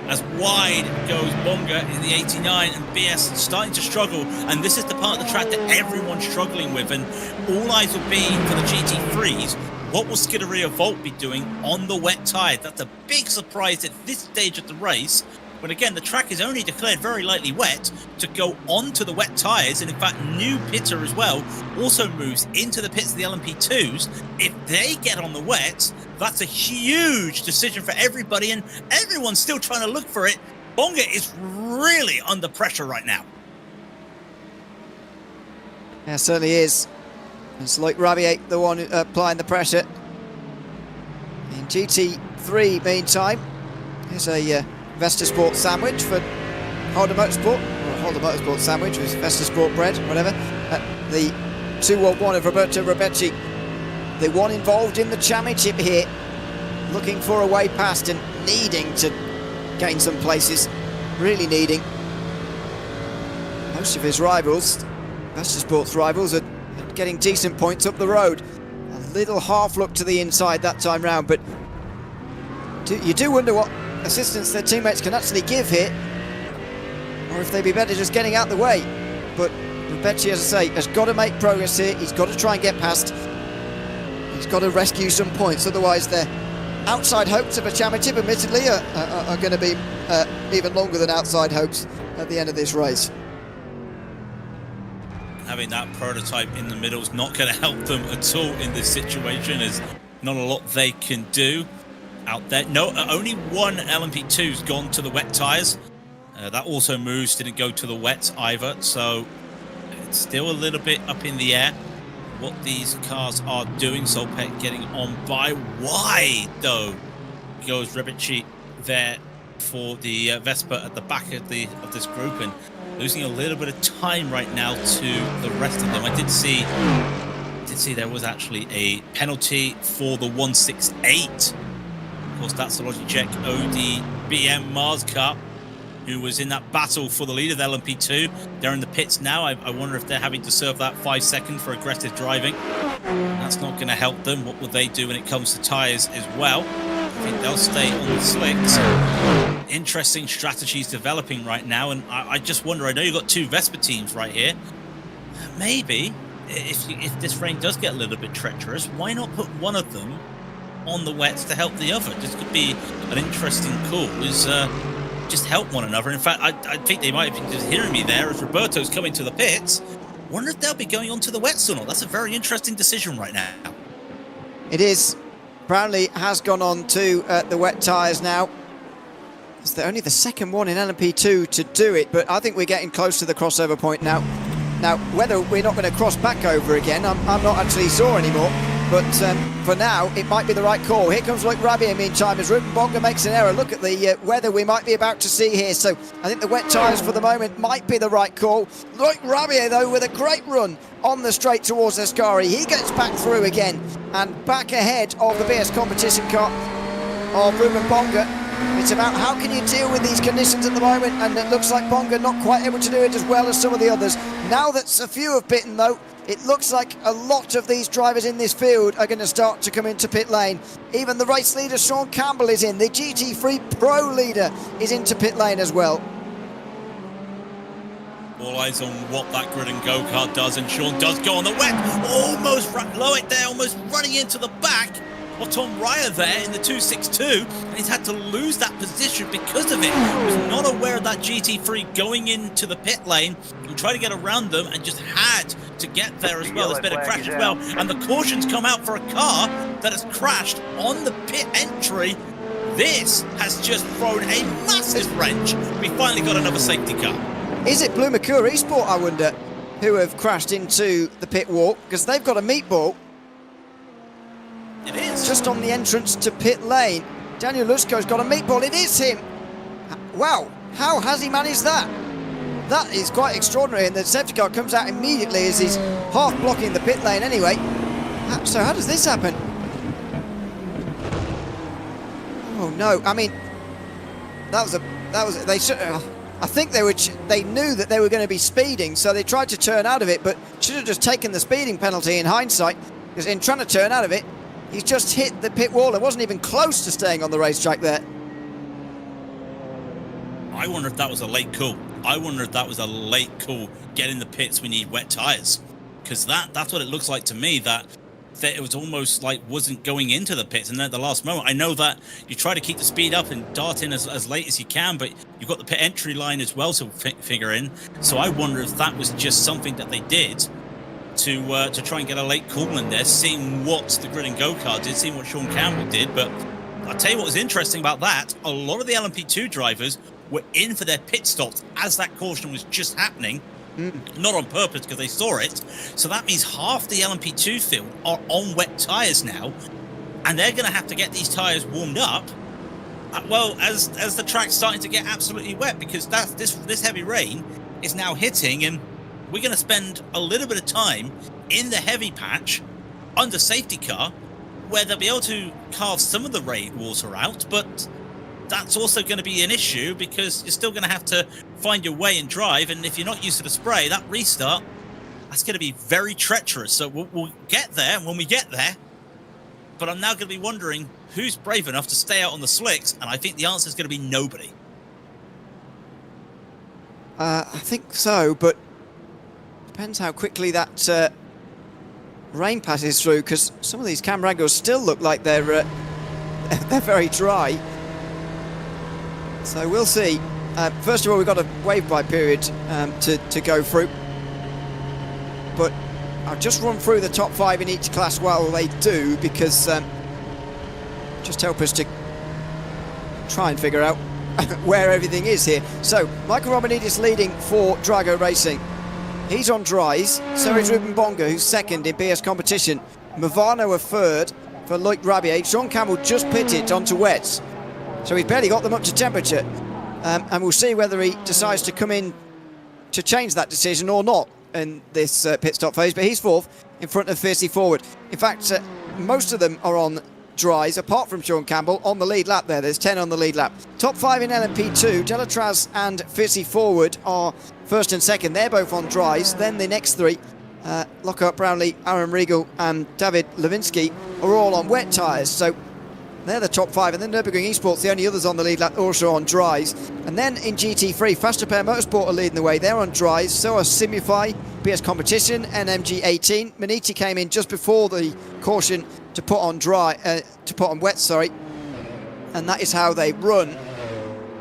As wide goes Bonga in the 89, and BS starting to struggle, and this is the part of the track that everyone's struggling with, and all eyes will be for the GT3s. What will Scuderia Volt be doing on the wet tyre? That's a big surprise at this stage of the race. But again, the track is only declared very lightly wet to go onto the wet tyres, and in fact, new pitter as well also moves into the pits of the LMP2s. If they get on the wet, that's a huge decision for everybody, and everyone's still trying to look for it. Bonga is really under pressure right now. Yeah, certainly is. It's like Rabier, the one applying the pressure. In GT3, meantime, here's a Vesta Sport sandwich for Honda Motorsport, or Holder Motorsport sandwich with Vesta Sport bread, whatever. The 2-1 of Roberto Rebecci, the one involved in the championship here, looking for a way past and needing to gain some places, really needing. Most of his rivals, Vesta Sport's rivals, are getting decent points up the road. A little half look to the inside that time round, but you do wonder what assistance their teammates can actually give here, or if they'd be better just getting out the way. But Rebecci, as I say, has got to make progress here. He's got to try and get past. He's got to rescue some points, otherwise their outside hopes of a championship, admittedly, are going to be even longer than outside hopes at the end of this race. Having that prototype in the middle is not going to help them at all in this situation. There's not a lot they can do out there. No, only one LMP2's gone to the wet tyres. That also moves, didn't go to the wets either, so it's still a little bit up in the air what these cars are doing. Solpek getting on by wide, though, goes Rebecci there for the Vespa at the back of this group, and losing a little bit of time right now to the rest of them. I did see there was actually a penalty for the 168. Of course, that's the Logitech ODBM Mars car, who was in that battle for the lead of the LMP2. They're in the pits now. I wonder if they're having to serve that 5 seconds for aggressive driving. That's not going to help them. What will they do when it comes to tyres as well? I think they'll stay on the slicks. Interesting strategies developing right now, and I just wonder, I know you've got two Vespa teams right here. Maybe, if this rain does get a little bit treacherous, why not put one of them on the wets to help the other? This could be an interesting call, is just help one another. In fact, I think they might have been just hearing me there as Roberto's coming to the pits. Wonder if they'll be going on to the wets or not. That's a very interesting decision right now. It is. Brownlee has gone on to the wet tyres now. It's only the second one in LMP2 to do it, but I think we're getting close to the crossover point now. Now, whether we're not going to cross back over again, I'm not actually sure anymore. But for now, it might be the right call. Here comes Loic Rabier, meantime, as Ruben Bonga makes an error. Look at the weather we might be about to see here. So I think the wet tyres for the moment might be the right call. Loic Rabier, though, with a great run on the straight towards Ascari. He gets back through again and back ahead of the BS competition car of Ruben Bonga. It's about how can you deal with these conditions at the moment, and it looks like Bonga not quite able to do it as well as some of the others. Now that a few have bitten, though, it looks like a lot of these drivers in this field are going to start to come into pit lane. Even the race leader, Sean Campbell, is in. The GT3 Pro leader is into pit lane as well. All eyes on what that grid and go-kart does, and Sean does go on the wet. Almost Loic there, almost running into the back of Tom Ryer there in the 262, and he's had to lose that position because of it. He was not aware of that GT3 going into the pit lane and tried to get around them, and just had to get there as well. There's been a crash as well, and the cautions come out for a car that has crashed on the pit entry. This has just thrown a massive wrench. We finally got another safety car. Is it Blue Mercure Esport, I wonder, who have crashed into the pit wall? Because they've got a meatball. It is. Just on the entrance to pit lane. Daniel Lusko's got a meatball. It is him. Wow, how has he managed that? That is quite extraordinary, and the safety car comes out immediately as he's half blocking the pit lane anyway. So how does this happen? Oh no, I mean, they should, I think they knew that they were going to be speeding, so they tried to turn out of it, but should have just taken the speeding penalty in hindsight, because in trying to turn out of it, he's just hit the pit wall and wasn't even close to staying on the racetrack there. I wonder if that was a late call. I wonder if that was a late call. Get in the pits, we need wet tyres. Because that's what it looks like to me, that it was almost like wasn't going into the pits, and then at the last moment, I know that you try to keep the speed up and dart in as late as you can, but you've got the pit entry line as well to figure in. So I wonder if that was just something that they did to try and get a late call in there, seeing what the grid and go-kart did, seeing what Sean Campbell did. But I'll tell you what was interesting about that, a lot of the LMP2 drivers were in for their pit stops as that caution was just happening. Not on purpose, because they saw it. So that means half the LMP2 field are on wet tyres now, and they're going to have to get these tyres warmed up, well, as the track's starting to get absolutely wet, because this heavy rain is now hitting, and we're going to spend a little bit of time in the heavy patch under safety car, where they'll be able to carve some of the rain water out, but that's also going to be an issue because you're still going to have to find your way and drive, and if you're not used to the spray, that restart, that's going to be very treacherous. So we'll get there when we get there, but I'm now going to be wondering who's brave enough to stay out on the slicks, and I think the answer is going to be nobody. I think so, but depends how quickly that rain passes through, because some of these camera angles still look like they're very dry. So we'll see. First of all, we've got a wave-by period to go through. But I'll just run through the top 5 in each class while they do, because just help us to try and figure out where everything is here. So, Michael Romanidis leading for Drago Racing. He's on dries. So is Ruben Bonga, who's second in BS competition. Movano a third for Loic Rabier. Sean Campbell just pitted onto wets, so he's barely got them up to temperature. And we'll see whether he decides to come in to change that decision or not in this pit stop phase. But he's fourth in front of Fiercely Forward. In fact, most of them are on dries, apart from Sean Campbell on the lead lap there. There's 10 on the lead lap. Top 5 in LMP2, Delatraz and Fiercely Forward are first and second. They're both on dries. Then the next three, Lockhart Brownlee, Aaron Regal and David Lewinsky, are all on wet tyres. So they're the top 5. And then Nürburgring Esports, the only others on the lead lap, also on dries. And then in GT3, Faster Pair Motorsport are leading the way. They're on dries. So are Simify, BS Competition, and MG18. Maniti came in just before the caution to put on wet, sorry, and that is how they run.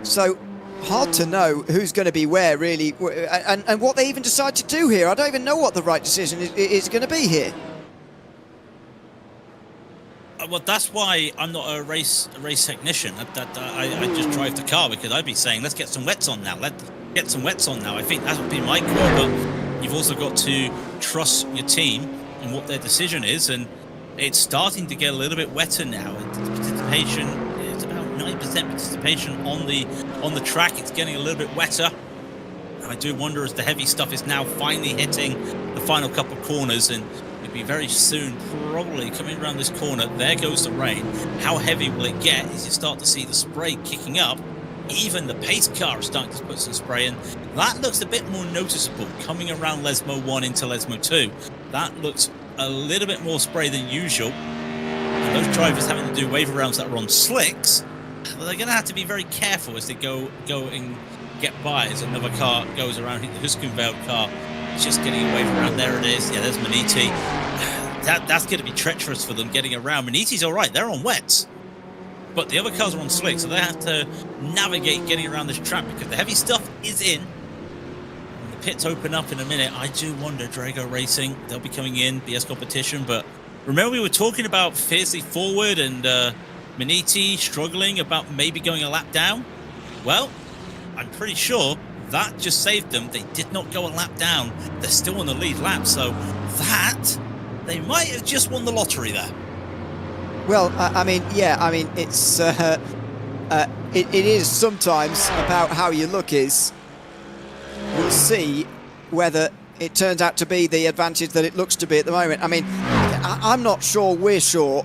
So hard to know who's going to be where, really, and what they even decide to do here. I don't even know what the right decision is going to be here. Well, that's why I'm not a race technician. I just drive the car, because I'd be saying, let's get some wets on now. Let's get some wets on now. I think that would be my call, but you've also got to trust your team and what their decision is, and it's starting to get a little bit wetter now. The participation is about 9% participation on the track. It's getting a little bit wetter. I do wonder, as the heavy stuff is now finally hitting the final couple of corners, and it'll be very soon, probably coming around this corner. There goes the rain. How heavy will it get as you start to see the spray kicking up? Even the pace car is starting to put some spray in. That looks a bit more noticeable coming around Lesmo 1 into Lesmo 2. That looks a little bit more spray than usual. And those drivers having to do wave rounds that are on slicks, well, they're going to have to be very careful as they go and get by as another car goes around. I think the Huskenveld car is just getting a wave around. There it is. Yeah, there's Maniti. That's going to be treacherous for them getting around. Maniti's all right. They're on wets. But the other cars are on slicks, so they have to navigate getting around this track, because the heavy stuff is in. When the pits open up in a minute, I do wonder, Drago Racing, they'll be coming in, BS competition. But remember, we were talking about Fiercely Forward and Maniti struggling about maybe going a lap down? Well, I'm pretty sure that just saved them. They did not go a lap down. They're still on the lead lap, so that, they might have just won the lottery there. Well, I mean, yeah, I mean, it's it is sometimes about how your look is. We'll see whether it turns out to be the advantage that it looks to be at the moment. I mean, I'm not sure we're sure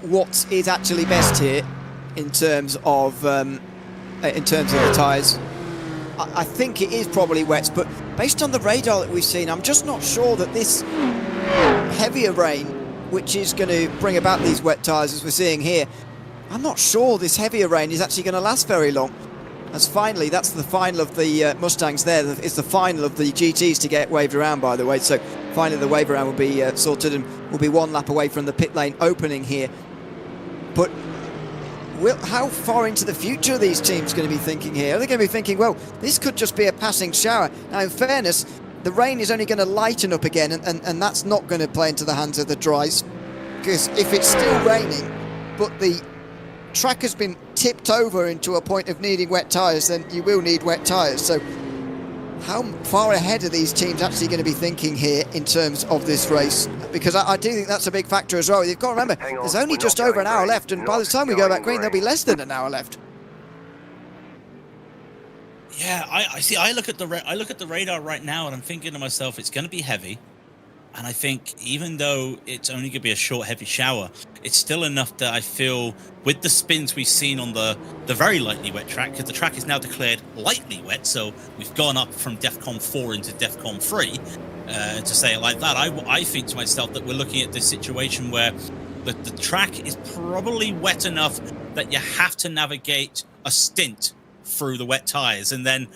what is actually best here in terms of the tyres. I think it is probably wets, but based on the radar that we've seen, I'm just not sure that this heavier rain, which is going to bring about these wet tyres as we're seeing here, I'm not sure this heavier rain is actually going to last very long. As finally, that's the final of the Mustangs there. It's the final of the GTs to get waved around, by the way. So finally the wave around will be sorted, and we'll be one lap away from the pit lane opening here. But how far into the future are these teams going to be thinking here? Are they going to be thinking, well, this could just be a passing shower? Now, in fairness, the rain is only going to lighten up again, and that's not going to play into the hands of the dries, because if it's still raining, but the track has been tipped over into a point of needing wet tyres, then you will need wet tyres. So how far ahead are these teams actually going to be thinking here in terms of this race? Because I do think that's a big factor as well. You've got to remember, there's only just over an hour left, and by the time we go back green, there'll be less than an hour left. Yeah, I see. I look at the radar right now, and I'm thinking to myself, it's going to be heavy. And I think even though it's only going to be a short, heavy shower, it's still enough that I feel with the spins we've seen on the very lightly wet track, because the track is now declared lightly wet, so we've gone up from DEFCON 4 into DEFCON 3, to say it like that. I think to myself that we're looking at this situation where the track is probably wet enough that you have to navigate a stint through the wet tyres, and then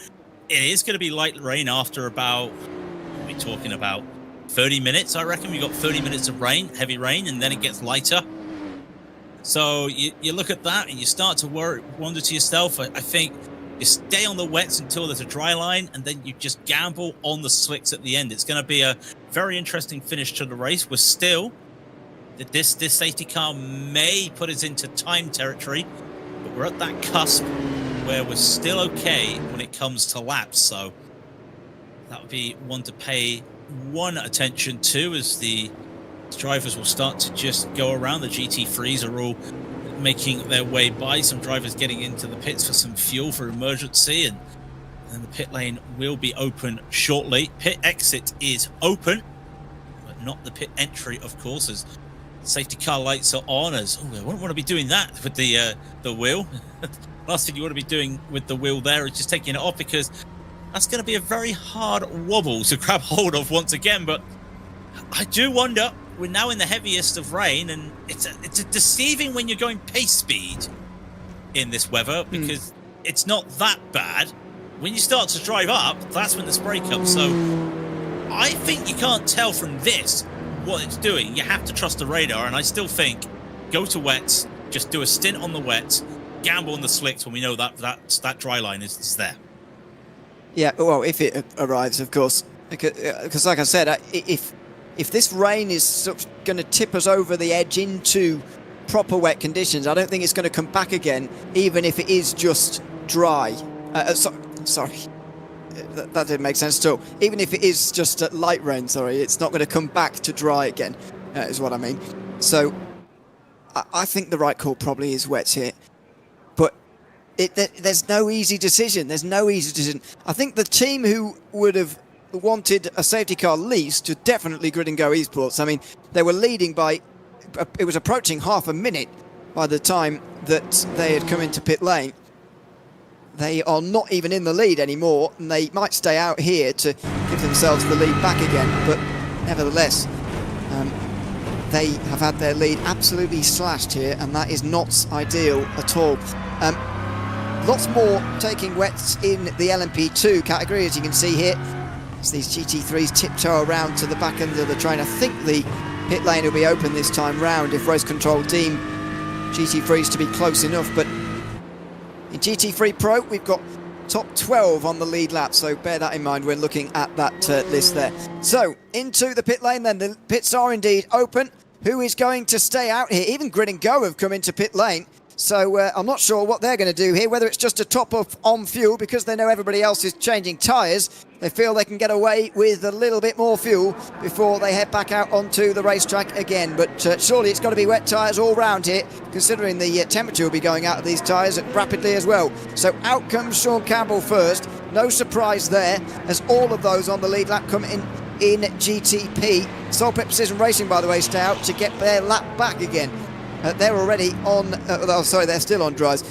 it is going to be light rain after about, what are we talking about? 30 minutes, I reckon. We got 30 minutes of rain, heavy rain, and then it gets lighter. So you look at that and you start to wonder to yourself, I think you stay on the wets until there's a dry line, and then you just gamble on the slicks at the end. It's going to be a very interesting finish to the race. We're still, this safety car may put us into time territory, but we're at that cusp where we're still okay when it comes to laps. So that would be one to pay one attention to, as the drivers will start to just go around. The GT3s are all making their way by. Some drivers getting into the pits for some fuel for emergency, and then the pit lane will be open shortly. Pit exit is open, but not the pit entry, of course, as safety car lights are on. As I wouldn't want to be doing that with the wheel. Last thing you want to be doing with the wheel there is just taking it off, because that's going to be a very hard wobble to grab hold of once again. But I do wonder, we're now in the heaviest of rain, and it's a deceiving when you're going pace speed in this weather, because it's not that bad. When you start to drive up, that's when the spray comes. So I think you can't tell from this what it's doing. You have to trust the radar, and I still think go to wets, just do a stint on the wets, gamble on the slicks when we know that dry line is there. Yeah, well, if it arrives, of course, because like I said, if this rain is sort of going to tip us over the edge into proper wet conditions, I don't think it's going to come back again, even if it is just dry. Sorry, that didn't make sense at all. Even if it is just light rain, sorry, it's not going to come back to dry again, is what I mean. So I think the right call probably is wets here. There's no easy decision. There's no easy decision. I think the team who would have wanted a safety car least was definitely Grid and Go Esports. I mean, they were leading by, it was approaching half a minute by the time that they had come into pit lane. They are not even in the lead anymore, and they might stay out here to give themselves the lead back again. But nevertheless, they have had their lead absolutely slashed here, and that is not ideal at all. Lots more taking wets in the LMP2 category, as you can see here, as these GT3s tiptoe around to the back end of the train. I think the pit lane will be open this time round if race control deem GT3s to be close enough. But in GT3 Pro, we've got top 12 on the lead lap, so bear that in mind when looking at that list there. So into the pit lane then. The pits are indeed open. Who is going to stay out here? Even Grid and Go have come into pit lane. So I'm not sure what they're going to do here, whether it's just a top up on fuel because they know everybody else is changing tyres. They feel they can get away with a little bit more fuel before they head back out onto the racetrack again. But surely it's got to be wet tyres all round here, considering the temperature will be going out of these tyres rapidly as well. So out comes Sean Campbell first. No surprise there, as all of those on the lead lap come in GTP. Sole Pit Precision Racing, by the way, stay out to get their lap back again. They're already on, they're still on dries.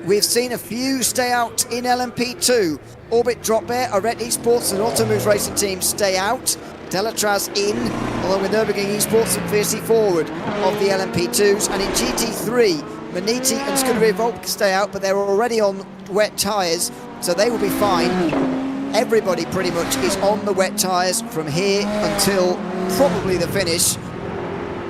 We've seen a few stay out in LMP2. Orbit Drop Bear, Arret Esports and Automoves Racing Team stay out. Delatraz in, along with Nürburgring Esports and VSC Forward of the LMP2s. And in GT3, Maniti and Scuderia Volk stay out, but they're already on wet tyres, so they will be fine. Everybody pretty much is on the wet tyres from here until probably the finish.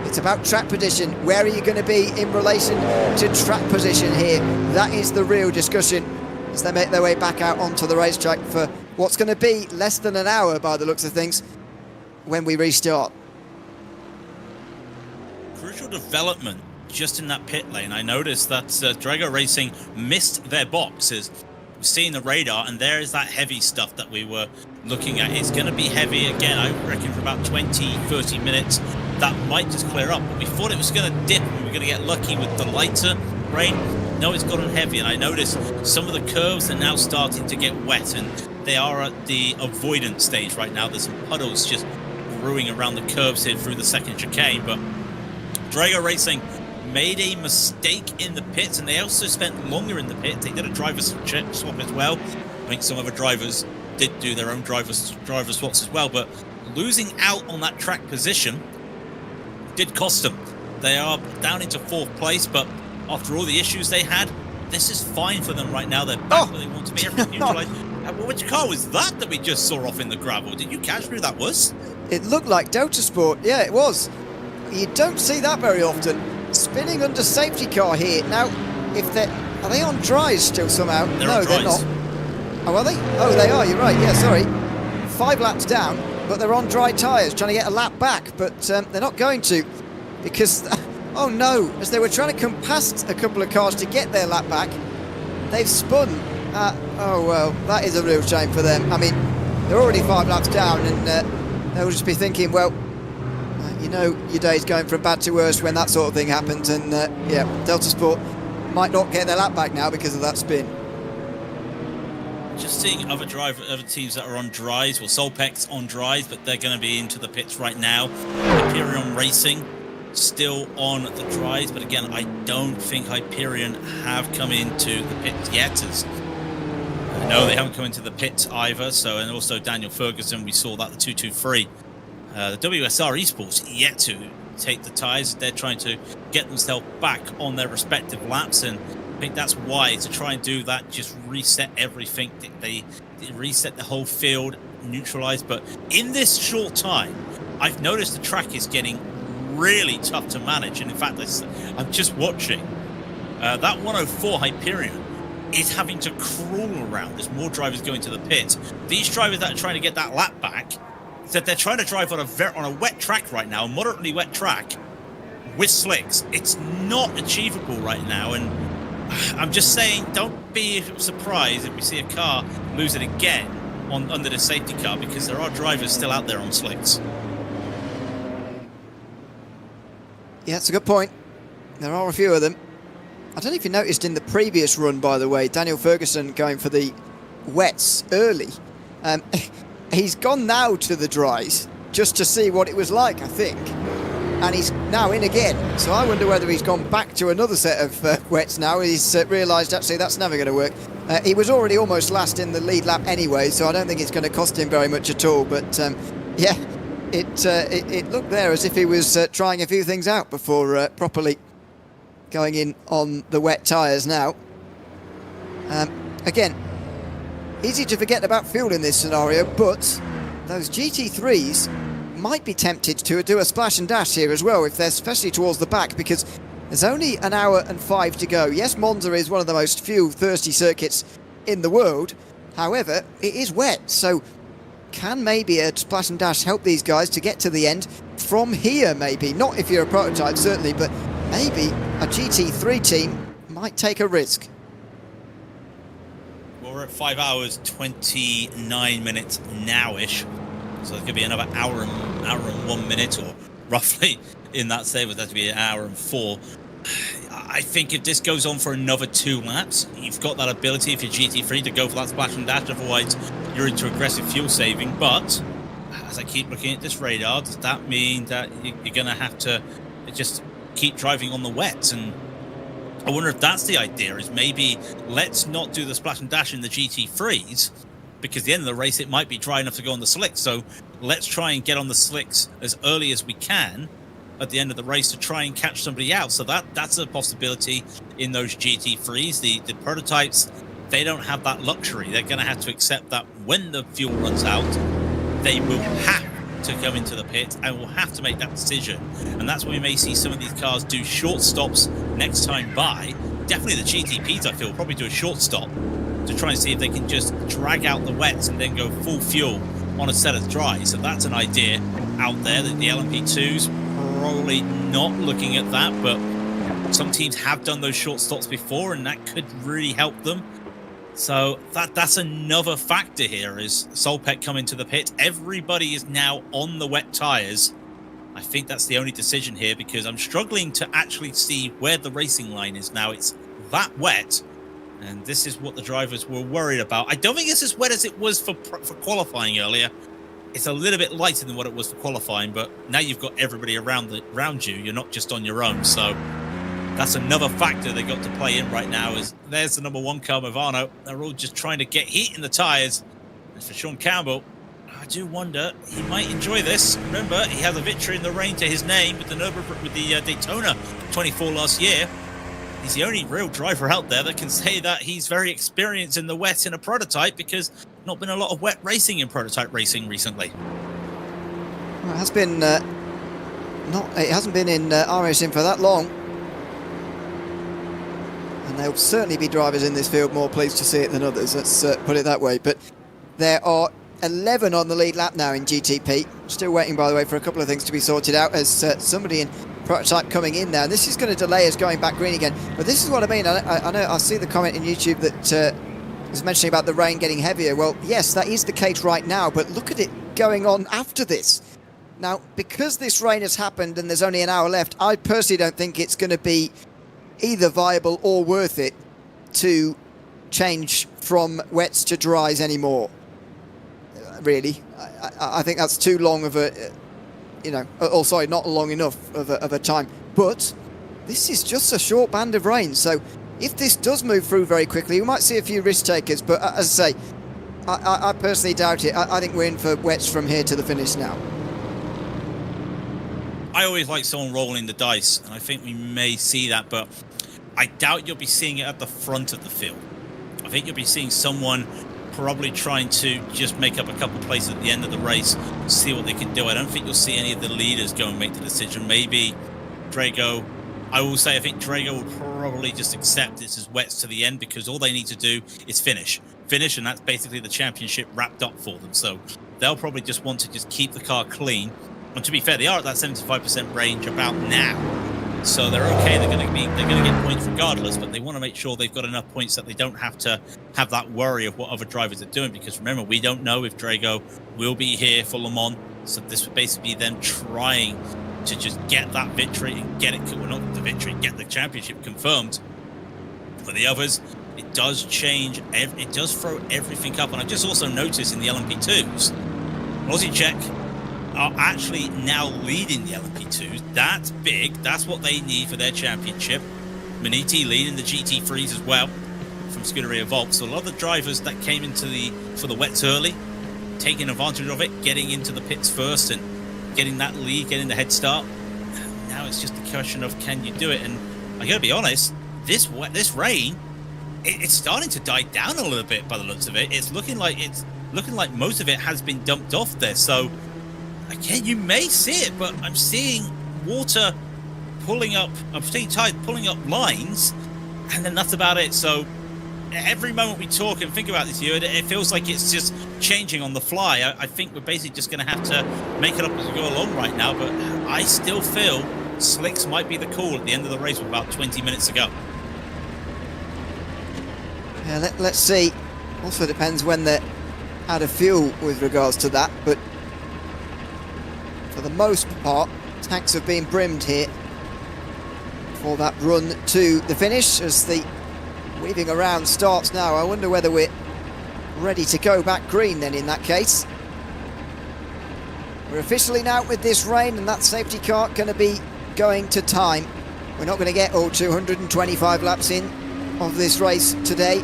It's about track position. Where are you going to be in relation to track position here? That is the real discussion as they make their way back out onto the racetrack for what's going to be less than an hour by the looks of things when we restart. Crucial development just in that pit lane. I noticed that Drago Racing missed their boxes. We're seeing the radar, and there is that heavy stuff that we were looking at. It's going to be heavy again, I reckon, for about 20-30 minutes. That might just clear up, but we thought it was going to dip and we were going to get lucky with the lighter rain. know it's gotten heavy, and I notice some of the curves are now starting to get wet, and they are at the avoidance stage right now. There's some puddles just brewing around the curves here through the second chicane, but Drago Racing made a mistake in the pits, and they also spent longer in the pit. They did a driver swap as well. I think some other drivers did do their own driver swaps as well, but losing out on that track position did cost them. They are down into 4th place, but after all the issues they had, this is fine for them right now. They're back where they want to be. Everything neutralized. Which car was that we just saw off in the gravel? Did you catch who that was? It looked like Delta Sport. Yeah, it was. You don't see that very often. Spinning under safety car here. Now, are they on dries still somehow? They're no, on dries. They're not. Oh, are they? Oh, they are. You're right. Yeah, sorry. 5 laps down, but they're on dry tyres, trying to get a lap back, but they're not going to, because, oh no, as they were trying to come past a couple of cars to get their lap back, they've spun. Oh well, that is a real shame for them. I mean, they're already 5 laps down, and they'll just be thinking, well, you know, your day's going from bad to worse when that sort of thing happens, and yeah, Delta Sport might not get their lap back now because of that spin. Just seeing other teams that are on dries. Well, Solpec's on dries, but they're going to be into the pits right now. Hyperion Racing still on the dries, but again, I don't think Hyperion have come into the pits yet. No, they haven't come into the pits either. So, and also Daniel Ferguson, we saw that the 223. The WSR Esports yet to take the tyres. They're trying to get themselves back on their respective laps, and I think that's why, to try and do that, just reset everything. They reset the whole field, neutralize. But in this short time, I've noticed the track is getting really tough to manage. And in fact, I'm just watching that 104 Hyperion is having to crawl around as more drivers go into the pits. These drivers that are trying to get that lap back said they're trying to drive on a wet track right now, a moderately wet track with slicks. It's not achievable right now, and I'm just saying, don't be surprised if we see a car lose it again under the safety car, because there are drivers still out there on slicks. Yeah, that's a good point. There are a few of them. I don't know if you noticed in the previous run, by the way, Daniel Ferguson going for the wets early. He's gone now to the dries just to see what it was like, I think. And he's now in again. So I wonder whether he's gone back to another set of wets now. He's realised, actually, that's never going to work. He was already almost last in the lead lap anyway, so I don't think it's going to cost him very much at all. But, yeah, it looked there as if he was trying a few things out before properly going in on the wet tyres now. Again, easy to forget about fuel in this scenario, but those GT3s might be tempted to do a splash and dash here as well, if they're especially towards the back, because there's only an hour and 5 to go. Yes, Monza is one of the most fuel-thirsty circuits in the world. However, it is wet, so can maybe a splash and dash help these guys to get to the end from here, maybe? Not if you're a prototype, certainly, but maybe a GT3 team might take a risk. Well, we're at 5 hours 29 minutes now-ish. So it's going to be another hour and 1 minute, or roughly in that save, that's to be an hour and 4. I think if this goes on for another 2 laps, you've got that ability if you're GT3 to go for that splash and dash. Otherwise, you're into aggressive fuel saving. But as I keep looking at this radar, does that mean that you're going to have to just keep driving on the wets? And I wonder if that's the idea, is maybe let's not do the splash and dash in the GT3s, because at the end of the race, it might be dry enough to go on the slicks. So let's try and get on the slicks as early as we can at the end of the race to try and catch somebody out. So that's a possibility in those GT3s. The prototypes, they don't have that luxury. They're going to have to accept that when the fuel runs out, they will have to come into the pit and will have to make that decision. And that's when we may see some of these cars do short stops next time by. Definitely the GTPs, I feel, probably do a short stop to try and see if they can just drag out the wets and then go full fuel on a set of dries. So that's an idea out there. That the LMP2s probably not looking at that, but some teams have done those short stops before, and that could really help them. So that's another factor here, is Solpec coming to the pit. Everybody is now on the wet tyres. I think that's the only decision here, because I'm struggling to actually see where the racing line is now. It's that wet, and this is what the drivers were worried about. I don't think it's as wet as it was for qualifying earlier. It's a little bit lighter than what it was for qualifying, but now you've got everybody around you. You're not just on your own, so that's another factor they got to play in right now. Is there's the number 1 car, Movano. They're all just trying to get heat in the tyres. And for Sean Campbell, I do wonder, he might enjoy this. Remember, he has a victory in the rain to his name with the Daytona 24 last year. He's the only real driver out there that can say that he's very experienced in the wet in a prototype, because not been a lot of wet racing in prototype racing recently. Well, it has been it hasn't been in racing for that long, and there'll certainly be drivers in this field more pleased to see it than others. Let's put it that way. But there are 11 on the lead lap now in GTP. Still waiting, by the way, for a couple of things to be sorted out, as somebody in prototype coming in now. This is going to delay us going back green again. But this is what I mean. I know I see the comment in YouTube that was mentioning about the rain getting heavier. Well, yes, that is the case right now, but look at it going on after this. Now, because this rain has happened and there's only an hour left, I personally don't think it's going to be either viable or worth it to change from wets to dries anymore. Really, I think that's too long of a, sorry, not long enough of a time. But this is just a short band of rain, so if this does move through very quickly, we might see a few risk takers. But as I say, I personally doubt it. I think we're in for wets from here to the finish now. I always like someone rolling the dice, and I think we may see that, but I doubt you'll be seeing it at the front of the field. I think you'll be seeing someone probably trying to just make up a couple of places at the end of the race, see what they can do. I don't think you'll see any of the leaders go and make the decision. Maybe Drago. I will say I think Drago will probably just accept this as wets to the end, because all they need to do is finish, and that's basically the championship wrapped up for them. So they'll probably just want to just keep the car clean. And to be fair, they are at that 75% range about now, so they're okay. They're going to get points regardless, but they want to make sure they've got enough points that they don't have to have that worry of what other drivers are doing. Because remember, we don't know if Drago will be here for Le Mans, so this would basically be them trying to just get that victory and get it, well, not the victory, get the championship confirmed. For the others, it does change, it does throw everything up. And I just also noticed in the LMP2s, Logitech are actually now leading the LMP2s. That's big. That's what they need for their championship. Maniti leading the GT3s as well from Scuderia Volt. So a lot of the drivers that came into for the wets early, taking advantage of it, getting into the pits first and getting that lead, getting the head start. Now it's just a question of, can you do it? And I gotta be honest, this rain, it's starting to die down a little bit by the looks of it. It's looking like most of it has been dumped off there. So again, you may see it, but I'm seeing water pulling up. I'm seeing tide pulling up lines, and then that's about it. So every moment we talk and think about this, it feels like it's just changing on the fly. I think we're basically just going to have to make it up as we go along right now. But I still feel slicks might be the call at the end of the race with about 20 minutes to go. Yeah, let's see. Also depends when they're out of fuel with regards to that, but for the most part, tanks have been brimmed here for that run to the finish as the weaving around starts now. I wonder whether we're ready to go back green then in that case. We're officially now with this rain, and that safety car going to be going to time. We're not going to get all 225 laps in of this race today.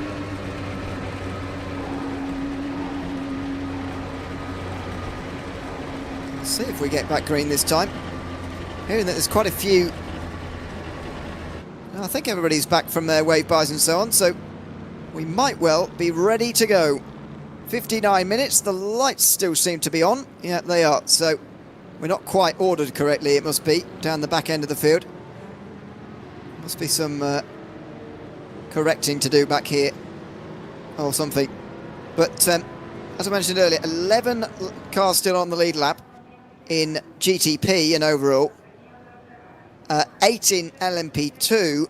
Let's see if we get back green this time. Hearing that there's quite a few. I think everybody's back from their wave bars and so on, so we might well be ready to go. 59 minutes, the lights still seem to be on. Yeah, they are, so we're not quite ordered correctly, it must be, down the back end of the field. Must be some correcting to do back here, or something. But as I mentioned earlier, 11 cars still on the lead lap in GTP and overall. 8 in LMP2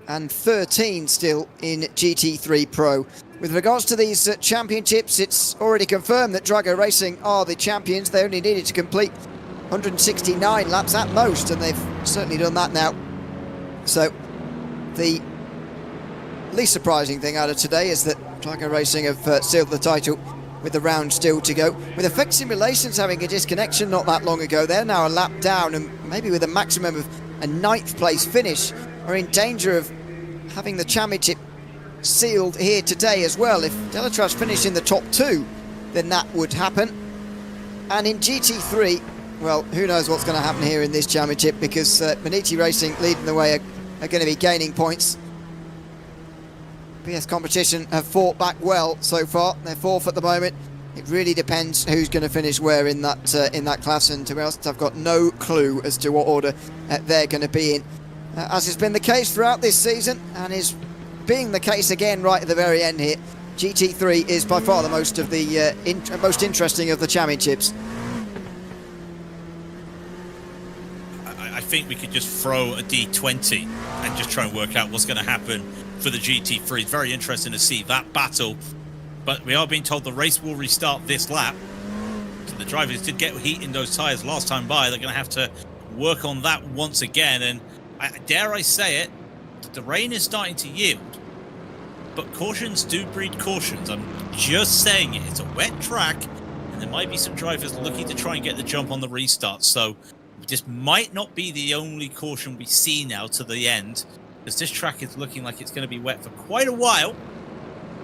and 13 still in GT3 Pro. With regards to these championships, it's already confirmed that Drago Racing are the champions. They only needed to complete 169 laps at most, and they've certainly done that now. So the least surprising thing out of today is that Tiger Racing have sealed the title with the round still to go. With Effect Simulations having a disconnection not that long ago, they're now a lap down, and maybe with a maximum of a 9th place finish, are in danger of having the championship sealed here today as well. If Delatraz finish in the top 2, then that would happen. And in GT3, well, who knows what's going to happen here in this championship, because Maniti Racing leading the way are going to be gaining points. PS Competition have fought back well so far. They're 4th at the moment. It really depends who's going to finish where in that class, and to be honest, I've got no clue as to what order they're going to be in. As has been the case throughout this season, and is being the case again right at the very end here, GT3 is by far the most of the most interesting of the championships. I think we could just throw a D20 and just try and work out what's going to happen for the GT3. It's very interesting to see that battle, but we are being told the race will restart this lap. So the drivers did get heat in those tyres last time by. They're going to have to work on that once again, and dare I say it, the rain is starting to yield, but cautions do breed cautions. I'm just saying it. It's a wet track, and there might be some drivers looking to try and get the jump on the restart, so this might not be the only caution we see now to the end, because this track is looking like it's going to be wet for quite a while.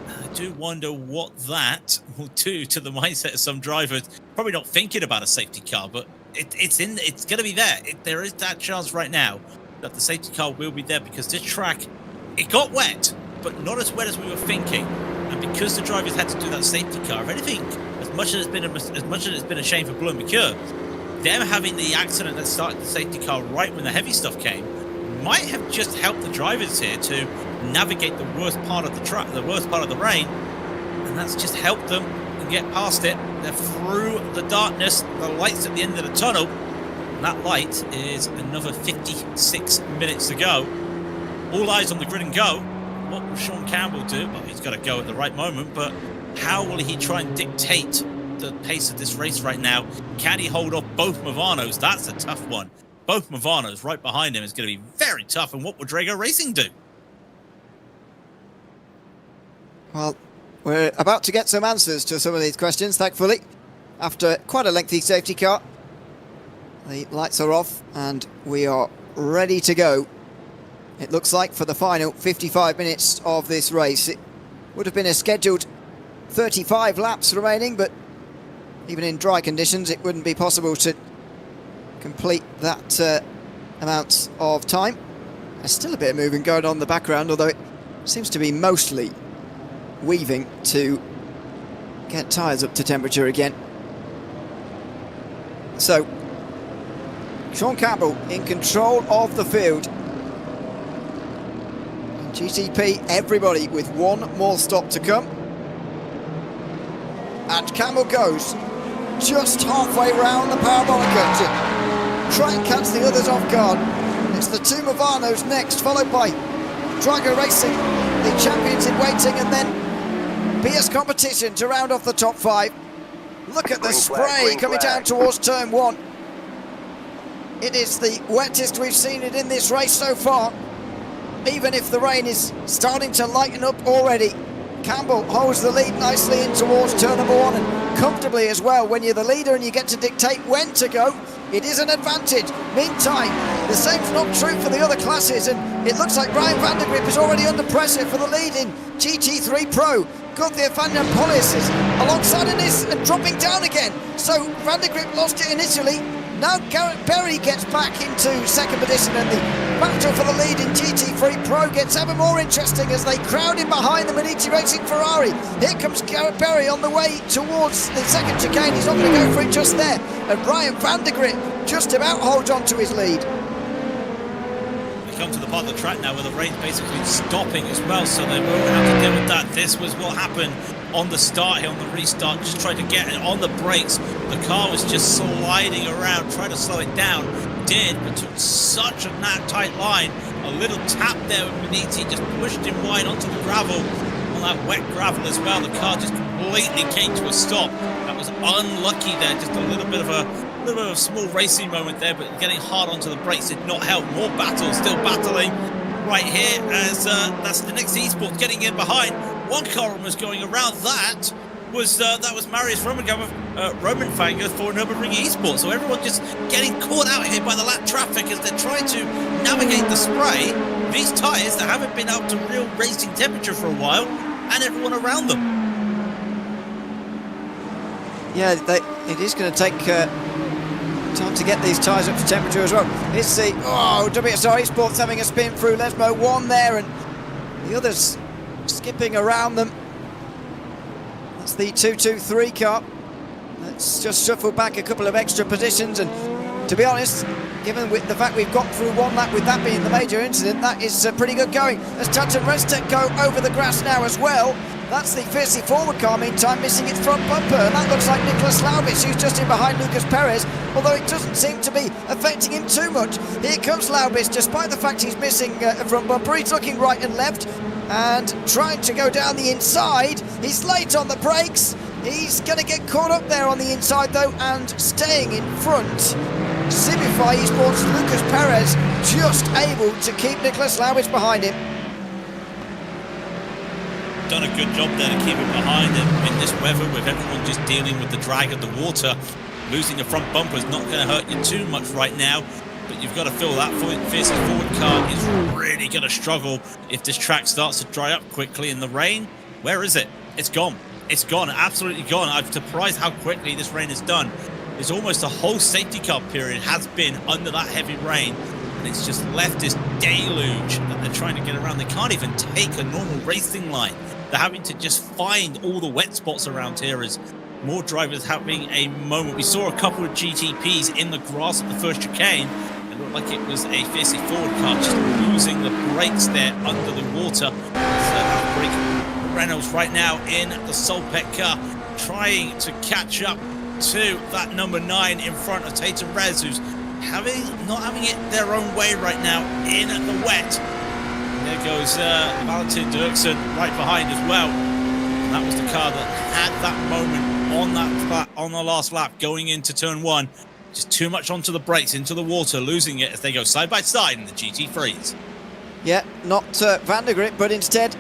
I do wonder what that will do to the mindset of some drivers. Probably not thinking about a safety car, but it's going to be there. There is that chance right now that the safety car will be there, because this track, it got wet, but not as wet as we were thinking. And because the drivers had to do that safety car, if anything, as much as it's been a shame for Blum, because them having the accident that started the safety car right when the heavy stuff came might have just helped the drivers here to navigate the worst part of the track, the worst part of the rain, and that's just helped them and get past it. They're through the darkness, the light's at the end of the tunnel, and that light is another 56 minutes to go. All eyes on the grid and go. What will Sean Campbell do? Well, he's got to go at the right moment, but how will he try and dictate the pace of this race right now? Can he hold off both Mavanos? That's a tough one. Both Mavanos right behind him is going to be very tough. And what will Drago Racing do? Well, we're about to get some answers to some of these questions, thankfully. After quite a lengthy safety car, the lights are off and we are ready to go. It looks like for the final 55 minutes of this race. It would have been a scheduled 35 laps remaining, but even in dry conditions it wouldn't be possible to complete that amount of time. There's still a bit of moving going on in the background, although it seems to be mostly weaving to get tyres up to temperature again. So Sean Campbell in control of the field. GTP, everybody with one more stop to come. And Campbell goes just halfway round the parabolica to try and catch the others off guard. It's the two Mavanos next, followed by Drago Racing, the champions in waiting, and then PS Competition to round off the top 5. Look at the spray coming down towards turn 1. It is the wettest we've seen it in this race so far. Even if the rain is starting to lighten up already, Campbell holds the lead nicely in towards turn number 1, and comfortably as well. When you're the leader and you get to dictate when to go, it is an advantage. Meantime, the same's not true for the other classes, and it looks like Ryan van der Grip is already under pressure for the lead in GT3 Pro. Gunther van der Polis is alongside in this and dropping down again. So van der Grip lost it initially. Now Garrett Berry gets back into second position, and the battle for the lead in GT3 Pro gets ever more interesting as they crowd in behind the Maniti Racing Ferrari. Here comes Garrett Berry on the way towards the second chicane. He's not going to go for it just there, and Ryan van der Grip just about holds on to his lead. They come to the part of the track now where the rain's basically stopping as well, so they will have to deal with that. This was what happened on the start here, on the restart. Just tried to get it on the brakes. The car was just sliding around, trying to slow it down. Did, but took such a tight line. A little tap there with Maniti, just pushed him wide onto the gravel. On that wet gravel as well, the car just completely came to a stop. That was unlucky there, just a little bit of a small racing moment there, but getting hard onto the brakes did not help. More battle, still battling. right here as that's the next esports getting in behind. One car almost going around. That was Marius Romanfanger for Nürburgring Esports. So everyone just getting caught out here by the lap traffic as they're trying to navigate the spray. These tyres that haven't been up to real racing temperature for a while, and everyone around them. Yeah, it is going to take time to get these tyres up to temperature as well. Here's the WSR Esports having a spin through Lesmo 1 there, and the others skipping around them. That's the 223 car. Let's just shuffle back a couple of extra positions, and to be honest, given the fact we've got through one lap with that being the major incident, that is pretty good going. As Touch and Restec go over the grass now as well. That's the fiercely forward car, meantime, missing its front bumper, and that looks like Nicolas Laubitz, who's just in behind Lucas Perez, although it doesn't seem to be affecting him too much. Here comes Laubitz, despite the fact he's missing a front bumper. He's looking right and left and trying to go down the inside. He's late on the brakes. He's going to get caught up there on the inside, though, and staying in front. Simify Esports' Lucas Perez just able to keep Nicolas Laubitz behind him. Done a good job there to keep it behind him in this weather, with everyone just dealing with the drag of the water. Losing the front bumper is not going to hurt you too much right now, but you've got to feel that fiercely forward car is really going to struggle if this track starts to dry up quickly in the rain. Where is it? It's gone. It's gone, absolutely gone. I'm surprised how quickly this rain is done. It's almost a whole safety car period has been under that heavy rain, and it's just left this deluge that they're trying to get around. They can't even take a normal racing line. They're having to just find all the wet spots around here as more drivers having a moment. We saw a couple of GTPs in the grass at the first chicane. It looked like it was a fiercely forward car just losing the brakes there under the water. So Reynolds right now in the Solpec car trying to catch up to that number 9 in front of Tatum Rez, who's not having it their own way right now in the wet. There goes Valentin Dirksen right behind as well. And that was the car that had that moment on the last lap going into turn 1. Just too much onto the brakes, into the water, losing it as they go side by side in the GT3s. Yeah, not Van der Grip, but instead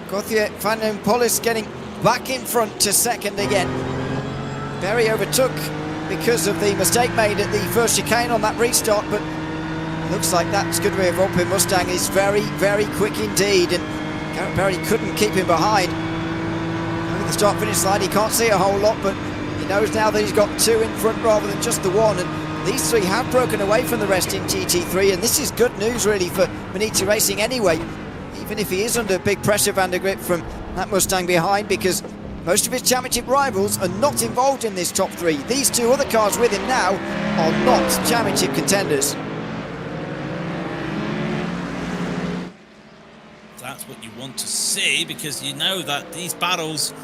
Gauthier Van den Polis getting back in front to second again. Berry overtook because of the mistake made at the first chicane on that restart, but looks like that Scuderia Volpe Mustang is very, very quick indeed, and Garrett Berry couldn't keep him behind. Over the start-finish line, he can't see a whole lot, but he knows now that he's got 2 in front rather than just the 1, and these 3 have broken away from the rest in GT3, and this is good news really for Maniti Racing anyway, even if he is under big pressure, Van der Grip, from that Mustang behind, because most of his championship rivals are not involved in this top 3. These 2 other cars with him now are not championship contenders. That's what you want to see, because you know that these battles,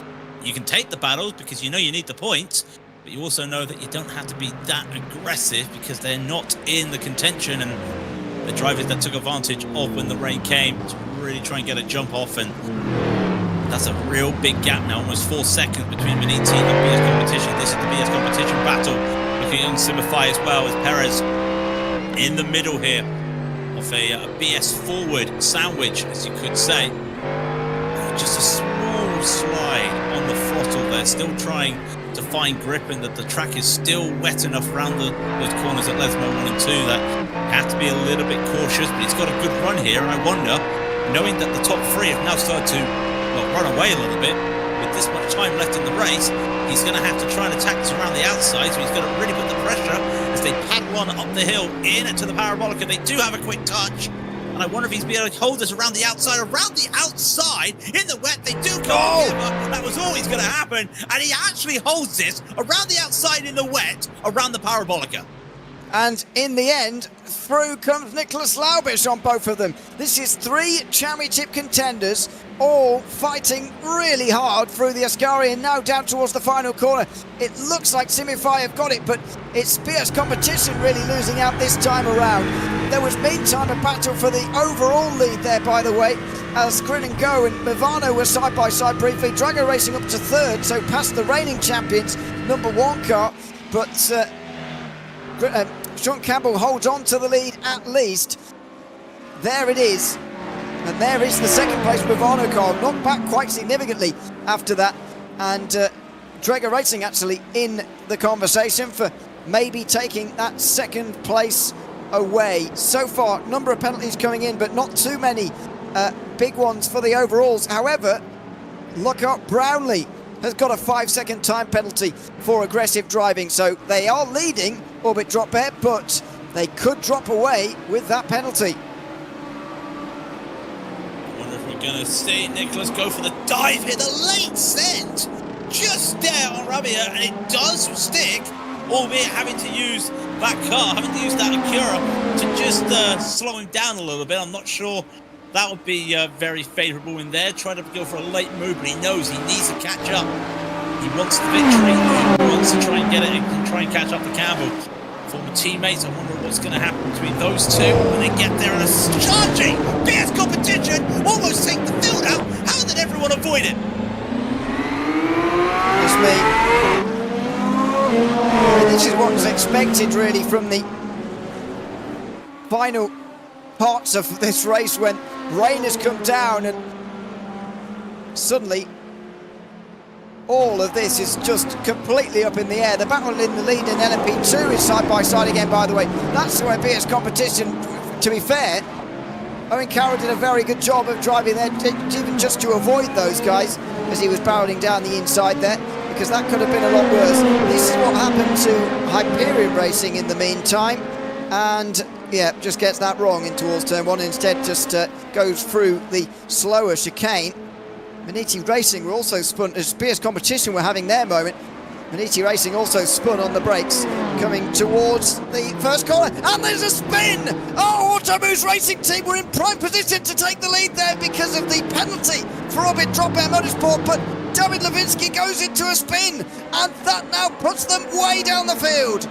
you can take the battles because you know you need the points, but you also know that you don't have to be that aggressive because they're not in the contention, and the drivers that took advantage of when the rain came to really try and get a jump off, and that's a real big gap now, almost 4 seconds between Maniti and BS Competition. This is the BS Competition battle, looking on Simify as well as Perez in the middle here of a BS forward sandwich, as you could say. Just a small slide on the throttle there, still trying to find grip, and that the track is still wet enough around those corners at Lesmo 1 and 2 that you have to be a little bit cautious, but he's got a good run here, and I wonder, knowing that the top 3 have now started to run away a little bit, with this much time left in the race, he's going to have to try and attack us around the outside, so he's going to really put the pressure as they paddle on up the hill into the Parabolica. They do have a quick touch, and I wonder if he's be able to hold us around the outside in the wet. They do come together. That was always going to happen, and he actually holds this around the outside in the wet around the Parabolica. And in the end, through comes Nicolas Laubitz on both of them. This is 3 championship contenders, all fighting really hard through the Ascari, and now down towards the final corner. It looks like Simify have got it, but it's BS Competition really losing out this time around. There was meantime a battle for the overall lead there, by the way, as Grin and Go and Movano were side by side briefly. Drago racing up to 3rd, so past the reigning champions, number 1 car, but Sean Campbell holds on to the lead at least. There it is. And there is the second place Bravano car, knocked back quite significantly after that. And Drager Racing actually in the conversation for maybe taking that second place away. So far, number of penalties coming in, but not too many big ones for the overalls. However, Lockhart Brownlee has got a 5-second time penalty for aggressive driving, so they are leading Orbit Drop Air, but they could drop away with that penalty. I wonder if we're going to see Nicholas go for the dive here, the late send, just there on Rabia, and it does stick, albeit having to use that car, having to use that Acura to just slow him down a little bit. I'm not sure that would be very favourable in there. Trying to go for a late move, but he knows he needs to catch up. He wants the victory. He wants to try and get it and try and catch up to Campbell. Former teammates, I wonder what's going to happen between those two when they get there and a charging fierce competition, almost take the field out. How did everyone avoid it? It's me. This is what was expected really from the final parts of this race when rain has come down and suddenly all of this is just completely up in the air. The battle in the lead in LMP2 is side by side again, by the way. That's the way fierce competition. To be fair, Owen Carroll did a very good job of driving there, even just to avoid those guys as he was barreling down the inside there, because that could have been a lot worse. This is what happened to Hyperion Racing in the meantime, and yeah, just gets that wrong in towards turn one, instead just goes through the slower chicane. Maniti Racing were also spun, as fierce competition were having their moment. Maniti Racing also spun on the brakes, coming towards the first corner, and there's a spin! Oh, Autoboost Racing Team were in prime position to take the lead there because of the penalty for Orbit Drop Air Motorsport, but David Levinsky goes into a spin, and that now puts them way down the field.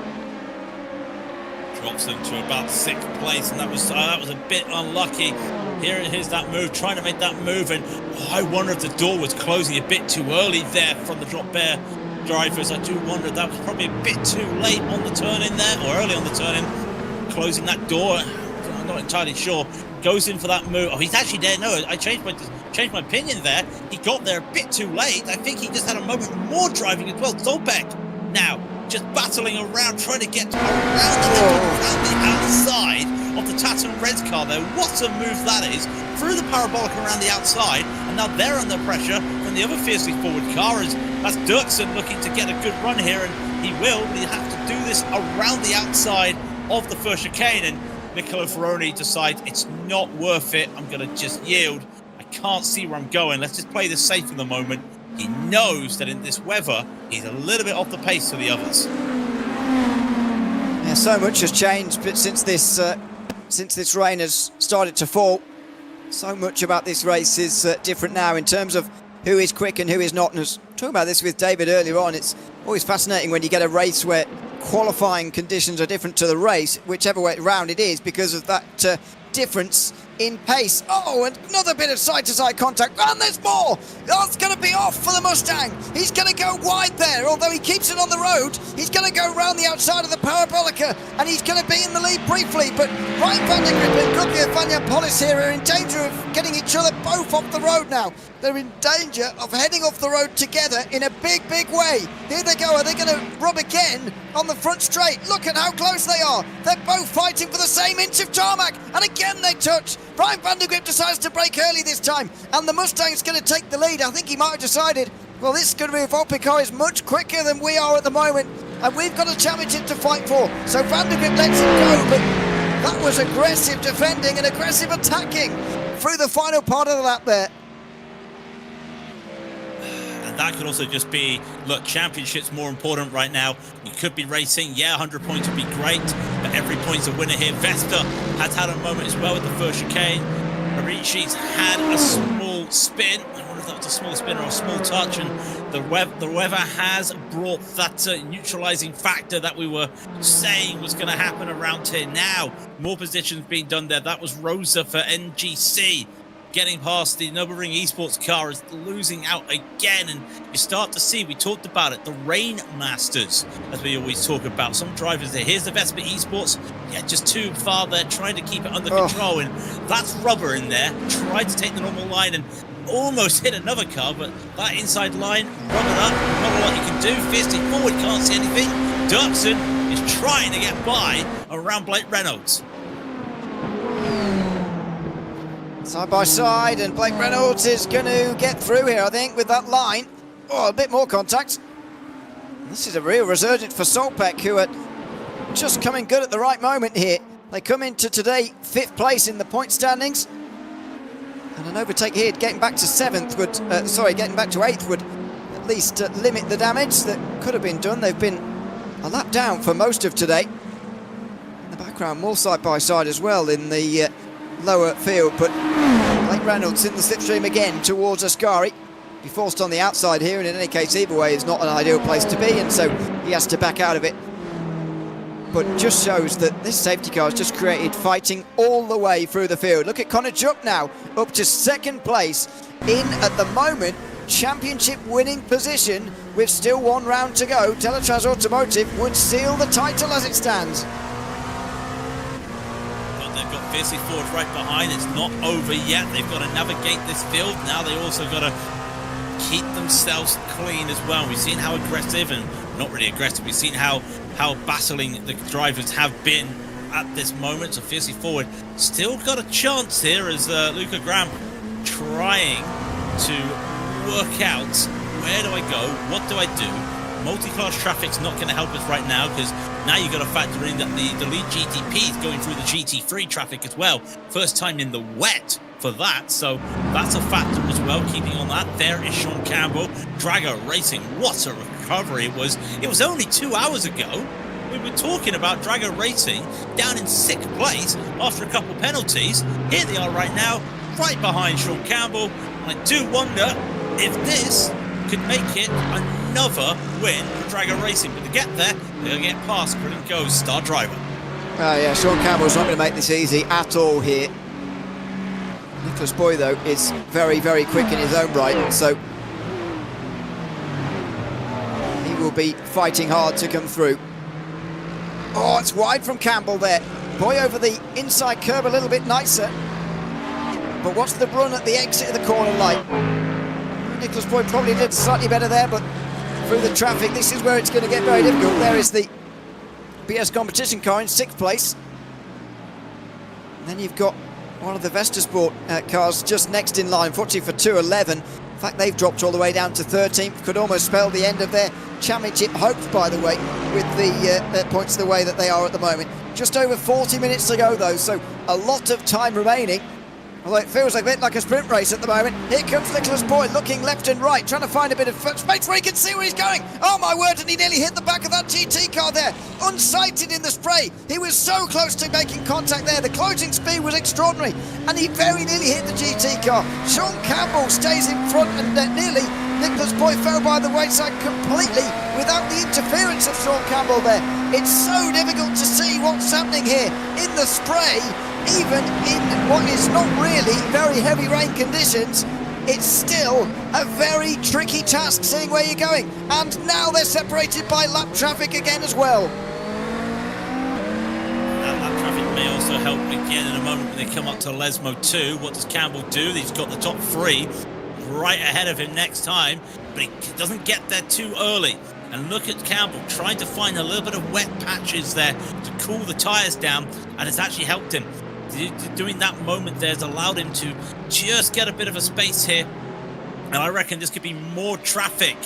Drops them to about 6th place, and that was a bit unlucky. Here's that move, trying to make that move, and I wonder if the door was closing a bit too early there from the Drop Air drivers. I do wonder that was probably a bit too late on the turn in there, or early on the turn in, closing that door. I'm not entirely sure. Goes in for that move. Oh, he's actually there. No, I changed my opinion there. He got there a bit too late. I think he just had a moment more driving as well. Zolbeck now just battling around, trying to get around the outside of the Tatum Reds car there. What a move that is. Through the parabolic around the outside, and now they're under pressure from the other fiercely forward car. That's Dirksen looking to get a good run here, and he will, but he'll have to do this around the outside of the first chicane, and Niccolo Ferroni decides it's not worth it. I'm going to just yield. I can't see where I'm going. Let's just play this safe in the moment. He knows that in this weather, he's a little bit off the pace to the others. Yeah, so much has changed but since this rain has started to fall. So much about this race is different now in terms of who is quick and who is not. And I was talking about this with David earlier on. It's always fascinating when you get a race where qualifying conditions are different to the race, whichever way around it is, because of that difference in pace. Oh, and another bit of side-to-side contact, and there's more! Oh, it's going to be off for the Mustang. He's going to go wide there, although he keeps it on the road. He's going to go round the outside of the Parabolica, and he's going to be in the lead briefly, but Ryan van der Grip and Guglielmo Vanyapolis here are in danger of getting each other both off the road now. They're in danger of heading off the road together in a big, big way. Here they go. Are they going to rub again on the front straight? Look at how close they are. They're both fighting for the same inch of tarmac, and again they touch. Ryan van der Grip decides to brake early this time, and the Mustang's going to take the lead. I think he might have decided, well, this is going to be, Volpico is much quicker than we are at the moment, and we've got a championship to fight for. So van der Grip lets him go, but that was aggressive defending and aggressive attacking through the final part of the lap there. And that could also just be, look, championship's more important right now. You could be racing, yeah, 100 points would be great, but every point's a winner here. Vesta has had a moment as well with the first chicane. Marici's had a small spin. I wonder if that was a small spin or a small touch, and the weather has brought that neutralizing factor that we were saying was going to happen around here. Now, more positions being done there. That was Rosa for NGC. getting past the Nürburgring Esports car, is losing out again. And you start to see, we talked about it, the Rain Masters, as we always talk about. Some drivers there. Here's the Vespa Esports. Yeah, just too far there, trying to keep it under control. And that's rubber in there. Tried to take the normal line and almost hit another car, but that inside line, rubbered up. Not a lot you can do. Fiercely forward, can't see anything. Dirksen is trying to get by around Blake Reynolds. Side by side, and Blake Reynolds is going to get through here, I think, with that line. Oh, a bit more contact. This is a real resurgence for Solpeck, who are just coming good at the right moment here. They come into today 5th place in the point standings. And an overtake here, getting back to 7th would, getting back to 8th would at least limit the damage that could have been done. They've been a lap down for most of today. In the background, more side by side as well in the lower field, but Blake Reynolds in the slipstream again towards Ascari. Be forced on the outside here, and in any case, either way is not an ideal place to be, and so he has to back out of it. But just shows that this safety car has just created fighting all the way through the field. Look at Connor Jupp now, up to 2nd place in, at the moment, championship winning position with still 1 round to go. Teletrans Automotive would seal the title as it stands. They've got Fiercely Forward right behind. It's not over yet. They've got to navigate this field. Now they also got to keep themselves clean as well. We've seen how aggressive, and not really aggressive, we've seen how battling the drivers have been at this moment. So Fiercely Forward still got a chance here as Luca Graham trying to work out, where do I go, what do I do? Multi-class traffic's not going to help us right now, because now you've got to factor in that the lead GTP is going through the GT3 traffic as well. First time in the wet for that, so that's a factor as well, keeping on that. There is Sean Campbell, Drago Racing. What a recovery it was. It was only 2 hours ago we were talking about Drago Racing down in 6th place after a couple penalties. Here they are right now, right behind Sean Campbell. And I do wonder if this could make it another win for Drago Racing, but to get there, they're going to get past Brilliant Goes star driver. Yeah, Sean Campbell's not going to make this easy at all here. Nicholas Boy, though, is very, very quick in his own right, so he will be fighting hard to come through. Oh, it's wide from Campbell there. Boy over the inside curb a little bit nicer. But what's the run at the exit of the corner like? Nicholas Boy probably did slightly better there, but through the traffic, this is where it's going to get very difficult. There is the BS competition car in 6th place. And then you've got one of the Vestasport cars just next in line, unfortunately for 2:11. In fact, they've dropped all the way down to 13th. Could almost spell the end of their championship hopes, by the way, with the points the way that they are at the moment. Just over 40 minutes to go, though, so a lot of time remaining. Although it feels a bit like a sprint race at the moment. Here comes Nicholas Boyd, looking left and right, trying to find a bit of space where he can see where he's going. Oh my word, and he nearly hit the back of that GT car there. Unsighted in the spray. He was so close to making contact there. The closing speed was extraordinary, and he very nearly hit the GT car. Sean Campbell stays in front, and nearly Nicholas Boyd fell by the wayside completely without the interference of Sean Campbell there. It's so difficult to see what's happening here in the spray. Even in what is not really very heavy rain conditions, it's still a very tricky task seeing where you're going. And now they're separated by lap traffic again as well. That lap traffic may also help again in a moment when they come up to Lesmo 2. What does Campbell do? He's got the top 3 right ahead of him next time, but he doesn't get there too early. And look at Campbell trying to find a little bit of wet patches there to cool the tyres down, and it's actually helped him. Doing that moment there has allowed him to just get a bit of a space here. And I reckon this could be more traffic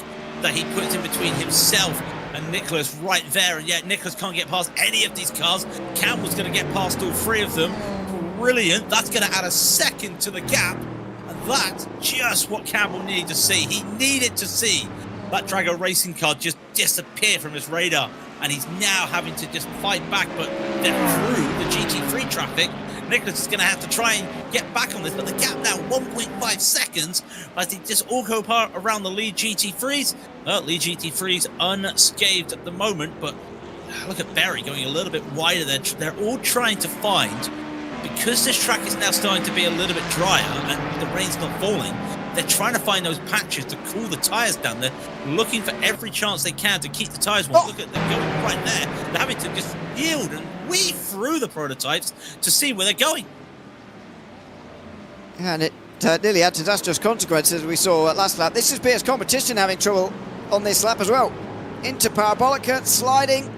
that he puts in between himself and Nicholas right there. And yet Nicholas can't get past any of these cars. Campbell's going to get past all 3 of them. Brilliant. That's going to add a second to the gap. And that's just what Campbell needed to see. He needed to see that Drago Racing car just disappear from his radar. And he's now having to just fight back, but they're through the GT3 traffic. Nicholas is going to have to try and get back on this, but the gap now 1.5 seconds as they just all go around the lead GT3s. Lead GT3s unscathed at the moment, but look at Berry going a little bit wider there. They're all trying to find because this track is now starting to be a little bit drier and the rain's not falling, they're trying to find those patches to cool the tyres down there, looking for every chance they can to keep the tyres warm. Look at them going right there. They're having to just yield and weave through the prototypes to see where they're going. And it nearly had disastrous consequences we saw last lap. This is BS Competition having trouble on this lap as well. Into Parabolica, sliding,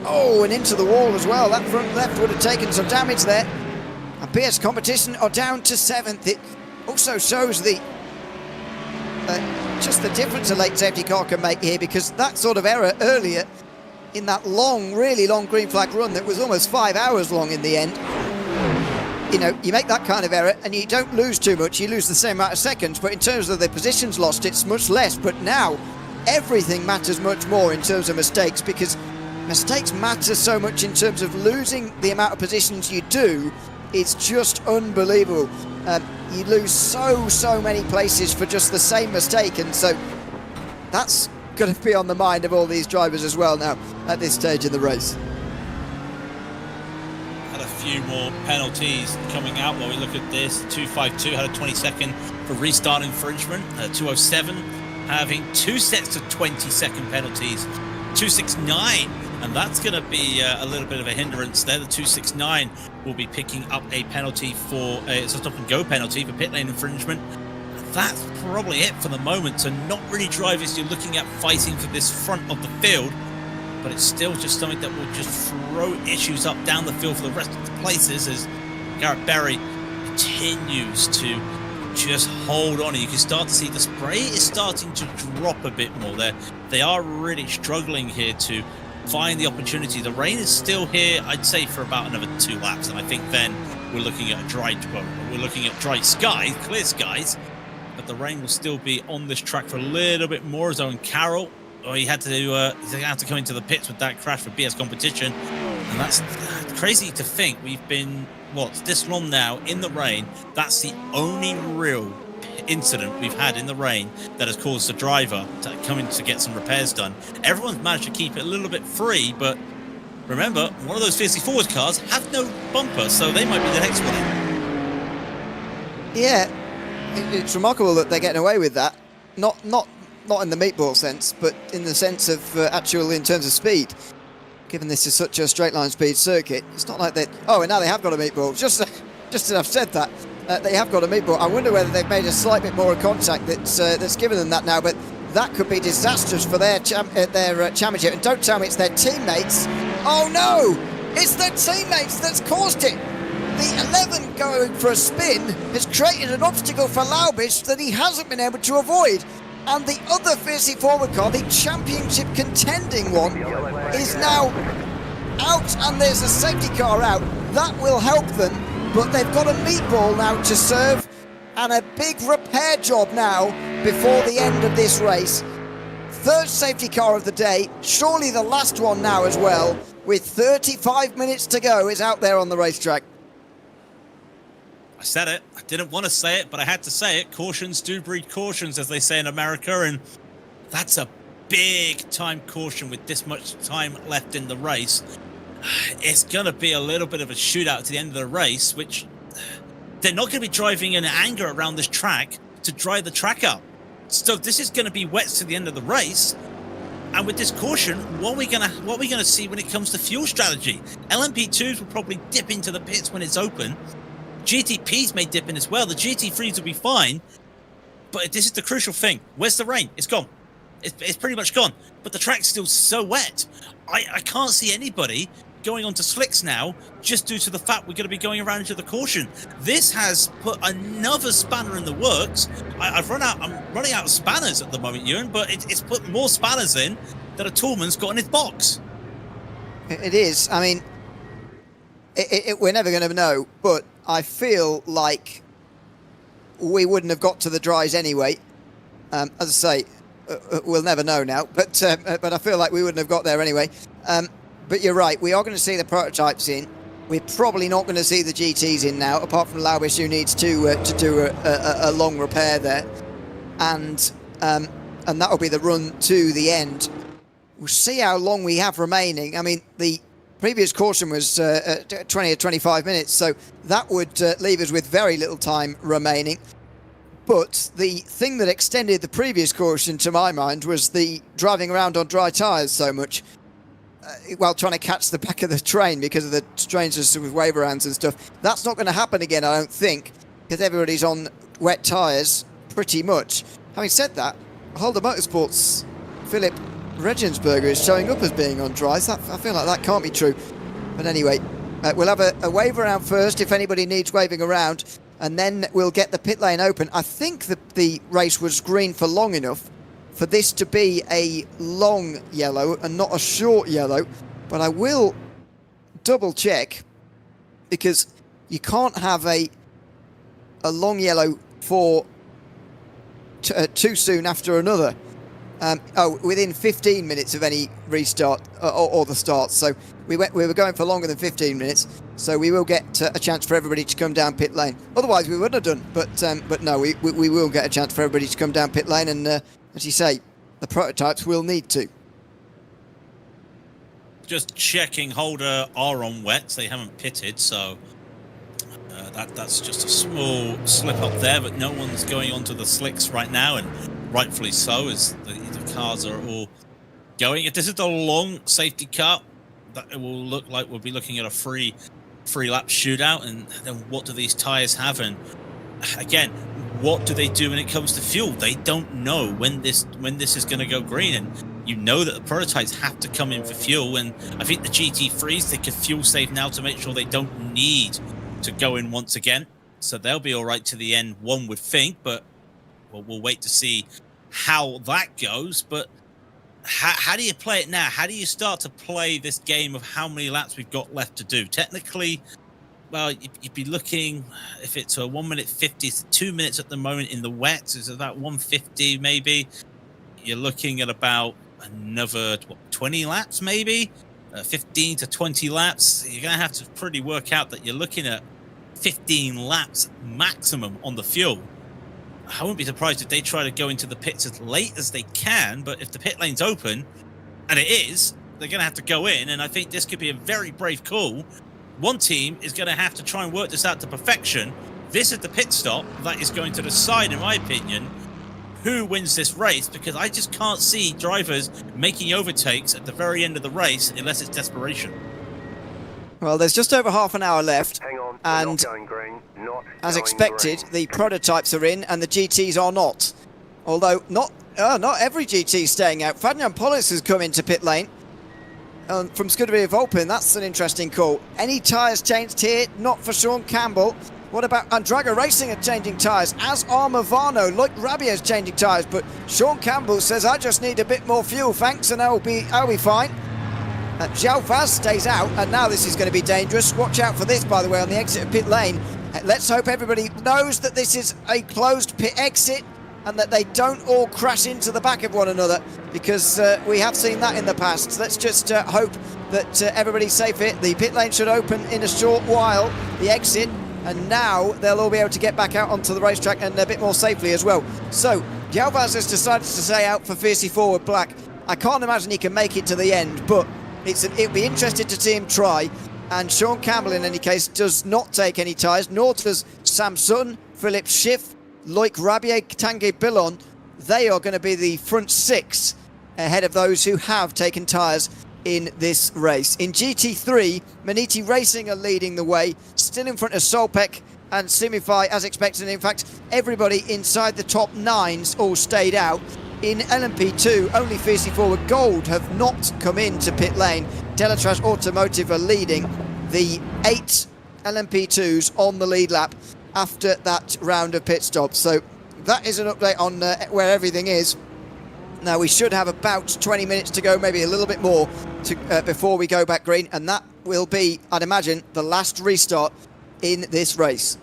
oh, and into the wall as well. That front left would have taken some damage there. And BS Competition are down to 7th. It also shows the just the difference a late safety car can make here, because that sort of error earlier in that long, really long green flag run that was almost 5 hours long in the end, you know, you make that kind of error and you don't lose too much, you lose the same amount of seconds, but in terms of the positions lost, it's much less. But now everything matters much more in terms of mistakes, because mistakes matter so much in terms of losing the amount of positions you do. It's just unbelievable. You lose so many places for just the same mistake, and so that's going to be on the mind of all these drivers as well now at this stage in the race. Had a few more penalties coming out while we look at this. 252 had a 20-second for restart infringement. 207 having 2 sets of 20-second penalties. 269, and that's going to be a little bit of a hindrance there. The 269 will be picking up a penalty for it's a stop and go penalty for pit lane infringement. That's probably it for the moment. So not really drivers you're looking at fighting for this front of the field, but it's still just something that will just throw issues up down the field for the rest of the places as Garrett Berry continues to just hold on. You can start to see the spray is starting to drop a bit more there. They are really struggling here to find the opportunity. The rain is still here, I'd say, for about another 2 laps, and I think then we're looking at dry skies, clear skies, but the rain will still be on this track for a little bit more. As Owen Carroll, he had to come into the pits with that crash for BS Competition, and that's crazy to think. We've been this long now in the rain. That's the only real incident we've had in the rain that has caused the driver to come in to get some repairs done. Everyone's managed to keep it a little bit free, but remember, one of those 54 cars have no bumper, so they might be the next one in. Yeah, it's remarkable that they're getting away with that. Not in the meatball sense, but in the sense of actual in terms of speed. Given this is such a straight line speed circuit, it's not like they. Oh, and now they have got a meatball. Just as I've said that, they have got a meatball. I wonder whether they've made a slight bit more of contact that's given them that now. But that could be disastrous for their championship. And don't tell me it's their teammates. Oh no, it's their teammates that's caused it. The 11 going for a spin has created an obstacle for Laubish that he hasn't been able to avoid. And the other fiercely forward car, the championship contending one, is now out, and there's a safety car out. That will help them, but they've got a meatball now to serve and a big repair job now before the end of this race. Third safety car of the day, surely the last one now as well, with 35 minutes to go. It's out there on the racetrack. I said it. I didn't want to say it, but I had to say it. Cautions do breed cautions, as they say in America, and that's a big-time caution with this much time left in the race. It's going to be a little bit of a shootout to the end of the race, which they're not going to be driving in anger around this track to dry the track up. So this is going to be wet to the end of the race. And with this caution, what are we going to see when it comes to fuel strategy? LMP2s will probably dip into the pits when it's open. GTPs may dip in as well. The GT3s will be fine, but this is the crucial thing. Where's the rain? It's gone. It's pretty much gone. But the track's still so wet. I can't see anybody going onto slicks now just due to the fact we're going to be going around into the caution. This has put another spanner in the works. I'm running out of spanners at the moment, Ewan, but it's put more spanners in that a toolman's got in his box. It is. I mean, we're never going to know, but I feel like we wouldn't have got to the dries anyway. As I say, we'll never know now, but I feel like we wouldn't have got there anyway. But you're right, we are going to see the prototypes in. We're probably not going to see the GTs in now, apart from Laubish, who needs to do a long repair there, and that will be the run to the end. We'll see how long we have remaining. I mean, the previous caution was 20 or 25 minutes, so that would leave us with very little time remaining. But the thing that extended the previous caution, to my mind, was the driving around on dry tyres so much while trying to catch the back of the train because of the strangeness with wave arounds and stuff. That's not going to happen again, I don't think, because everybody's on wet tyres pretty much. Having said that, Holder Motorsports' Philip Regensberger is showing up as being on dry, so I feel like that can't be true. But anyway, we'll have a wave around first if anybody needs waving around, and then we'll get the pit lane open. I think that the race was green for long enough for this to be a long yellow and not a short yellow, but I will double check, because you can't have a long yellow for too soon after another. Within 15 minutes of any restart or the start. So we were going for longer than 15 minutes. So we will get a chance for everybody to come down pit lane. Otherwise, we wouldn't have done. But no, we will get a chance for everybody to come down pit lane. And as you say, the prototypes will need to. Just checking, Holder are on wets. They haven't pitted, so that's just a small slip up there. But no one's going onto the slicks right now, and rightfully so, as the cars are all going. If this is the long safety car, that it will look like we'll be looking at a free lap shootout. And then what do these tires have? And again, what do they do when it comes to fuel? They don't know when this is going to go green, and you know that the prototypes have to come in for fuel. And I think the GT3s, they can fuel save now to make sure they don't need to go in once again, so they'll be all right to the end, one would think. But we'll wait to see how that goes. But how do you play it now? How do you start to play this game of how many laps we've got left to do? Technically, well, you'd be looking, if it's a 1 minute 50, it's 2 minutes at the moment in the wet. Is it that 150 maybe? You're looking at about another 20 laps maybe, 15 to 20 laps. You're going to have to pretty work out that you're looking at 15 laps maximum on the fuel. I wouldn't be surprised if they try to go into the pits as late as they can, but if the pit lane's open, and it is, they're going to have to go in, and I think this could be a very brave call. One team is going to have to try and work this out to perfection. This is the pit stop that is going to decide, in my opinion, who wins this race, because I just can't see drivers making overtakes at the very end of the race unless it's desperation. Well, there's just over half an hour left, Hang on, and not going green, not as going expected, green. the prototypes are in and the GTs are not. Although not every GT is staying out. Fabian Polis has come into pit lane from Scuderia Volpin. That's an interesting call. Any tyres changed here? Not for Sean Campbell. What about Andraga Racing are changing tyres, as are Movano. Look, Rabier's changing tyres, but Sean Campbell says, I just need a bit more fuel, thanks, and I'll be fine. João Vaz stays out, and now this is going to be dangerous. Watch out for this, by the way, on the exit of pit lane. Let's hope everybody knows that this is a closed pit exit and that they don't all crash into the back of one another, because we have seen that in the past. Let's just hope that everybody's safe here. The pit lane should open in a short while, the exit, and now they'll all be able to get back out onto the racetrack, and a bit more safely as well. So, João Vaz has decided to stay out for Fiercey Forward Black. I can't imagine he can make it to the end, but it'd be interesting to see him try. And Sean Campbell, in any case, does not take any tyres, nor does Sam Sutton, Philip Schiff, Loic Rabier, Tanguy Billon. They are going to be the front six ahead of those who have taken tyres in this race. In GT3, Maniti Racing are leading the way, still in front of Solpec and Simify as expected. And in fact, everybody inside the top nines all stayed out. In LMP2, only Fiercely Forward Gold have not come into pit lane. Delatrash Automotive are leading the 8 LMP2s on the lead lap after that round of pit stops. So that is an update on where everything is. Now, we should have about 20 minutes to go, maybe a little bit more, before we go back green. And that will be, I'd imagine, the last restart in this race.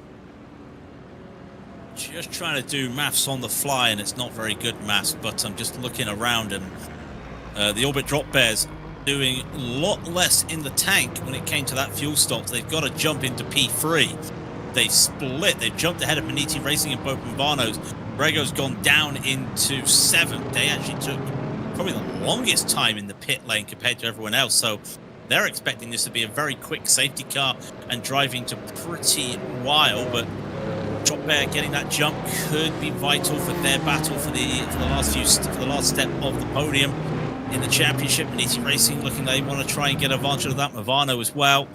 Just trying to do maths on the fly, and it's not very good maths, but I'm just looking around, and the Orbit Drop Bears doing a lot less in the tank when it came to that fuel stop. They've got to jump into P3. They've split. They've jumped ahead of Maniti Racing and both Movano's. Brego's gone down into 7th. They actually took probably the longest time in the pit lane compared to everyone else. So They're expecting this to be a very quick safety car and driving to pretty wild, but Chop Bear getting that jump could be vital for their battle for the last step of the podium in the championship. Maniti Racing looking like they want to try and get advantage of that. Movano as well.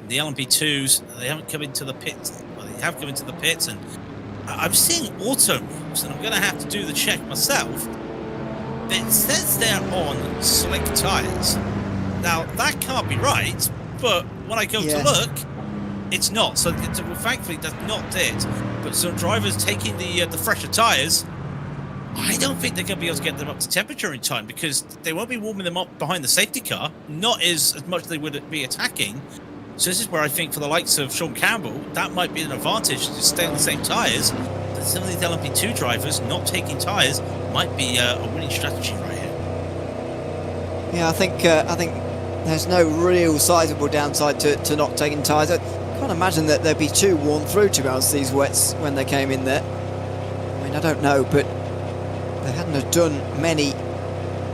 The LMP2s, they haven't come into the pits. Well, they have come into the pits, and I'm seeing auto moves, and I'm going to have to do the check myself. It says they're on slick tyres. Now, that can't be right, but when I go to look, it's not. So thankfully, that's not it. But some drivers taking the fresher tyres, I don't think they're going to be able to get them up to temperature in time, because they won't be warming them up behind the safety car, not as much as they would be attacking. So this is where I think for the likes of Sean Campbell, that might be an advantage to stay on the same tyres. But some of these LMP2 drivers not taking tyres might be a winning strategy right here. Yeah, I think there's no real sizable downside to not taking tyres. I can't imagine that they'd be too worn through, to be honest, these wets when they came in there. I mean, I don't know, but they hadn't have done many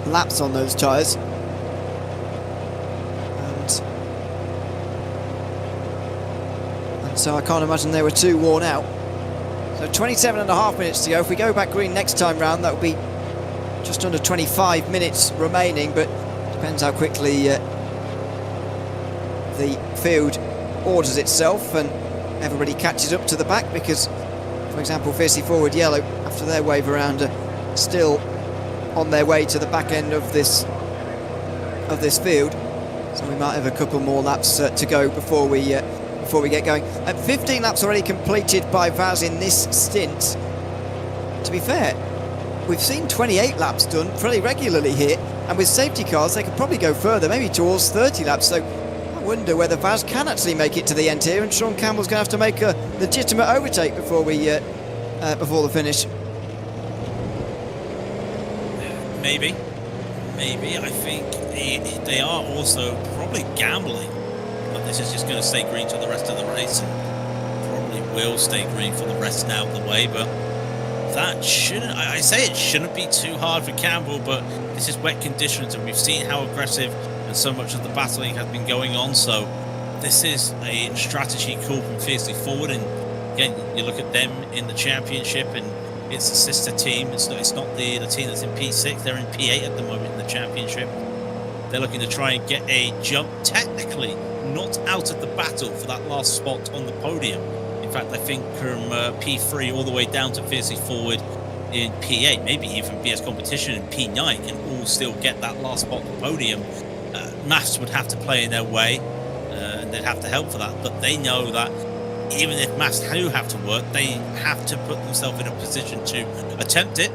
laps on those tyres. And so I can't imagine they were too worn out. So 27.5 minutes to go. If we go back green next time round, that will be just under 25 minutes remaining, but depends how quickly the field orders itself and everybody catches up to the back, because, for example, Fiercely Forward Yellow, after their wave around, are still on their way to the back end of this field. So we might have a couple more laps to go before we get going. 15 laps already completed by Vaz in this stint. To be fair, we've seen 28 laps done pretty regularly here, and with safety cars they could probably go further, maybe towards 30 laps. So I wonder whether Vaz can actually make it to the end here, and Sean Campbell's going to have to make a legitimate overtake before the finish. Maybe. I think they are also probably gambling. But this is just going to stay green for the rest of the race, and probably will stay green for the rest now of the way. But that shouldn't, I say it shouldn't be too hard for Campbell, but this is wet conditions, and we've seen how aggressive and so much of the battling has been going on. So this is a strategy call from Fiercely Forward, and again, you look at them in the championship, and it's a sister team. It's not the team that's in P6. They're in P8 at the moment in the championship. They're looking to try and get a jump, technically not out of the battle for that last spot on the podium. In fact, I think from P3 all the way down to Fiercely Forward in P8, maybe even BS Competition in P9, can all still get that last spot on the podium. Maths would have to play in their way, and they'd have to help for that. But they know that even if Maths do have to work, they have to put themselves in a position to attempt it.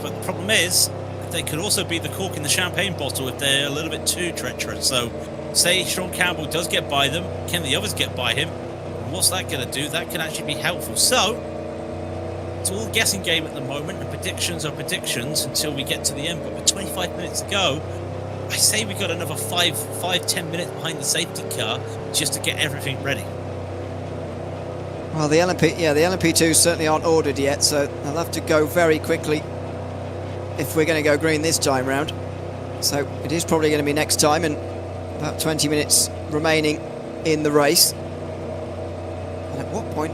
But the problem is, they could also be the cork in the champagne bottle if they're a little bit too treacherous. So, say Sean Campbell does get by them, can the others get by him? What's that going to do? That can actually be helpful. So, it's all a guessing game at the moment, and predictions are predictions until we get to the end. But with 25 minutes to go, I say we got another 5-10 minutes behind the safety car just to get everything ready. Well, the LMP2s certainly aren't ordered yet, so they'll have to go very quickly if we're going to go green this time round. So it is probably going to be next time, and about 20 minutes remaining in the race. And at what point,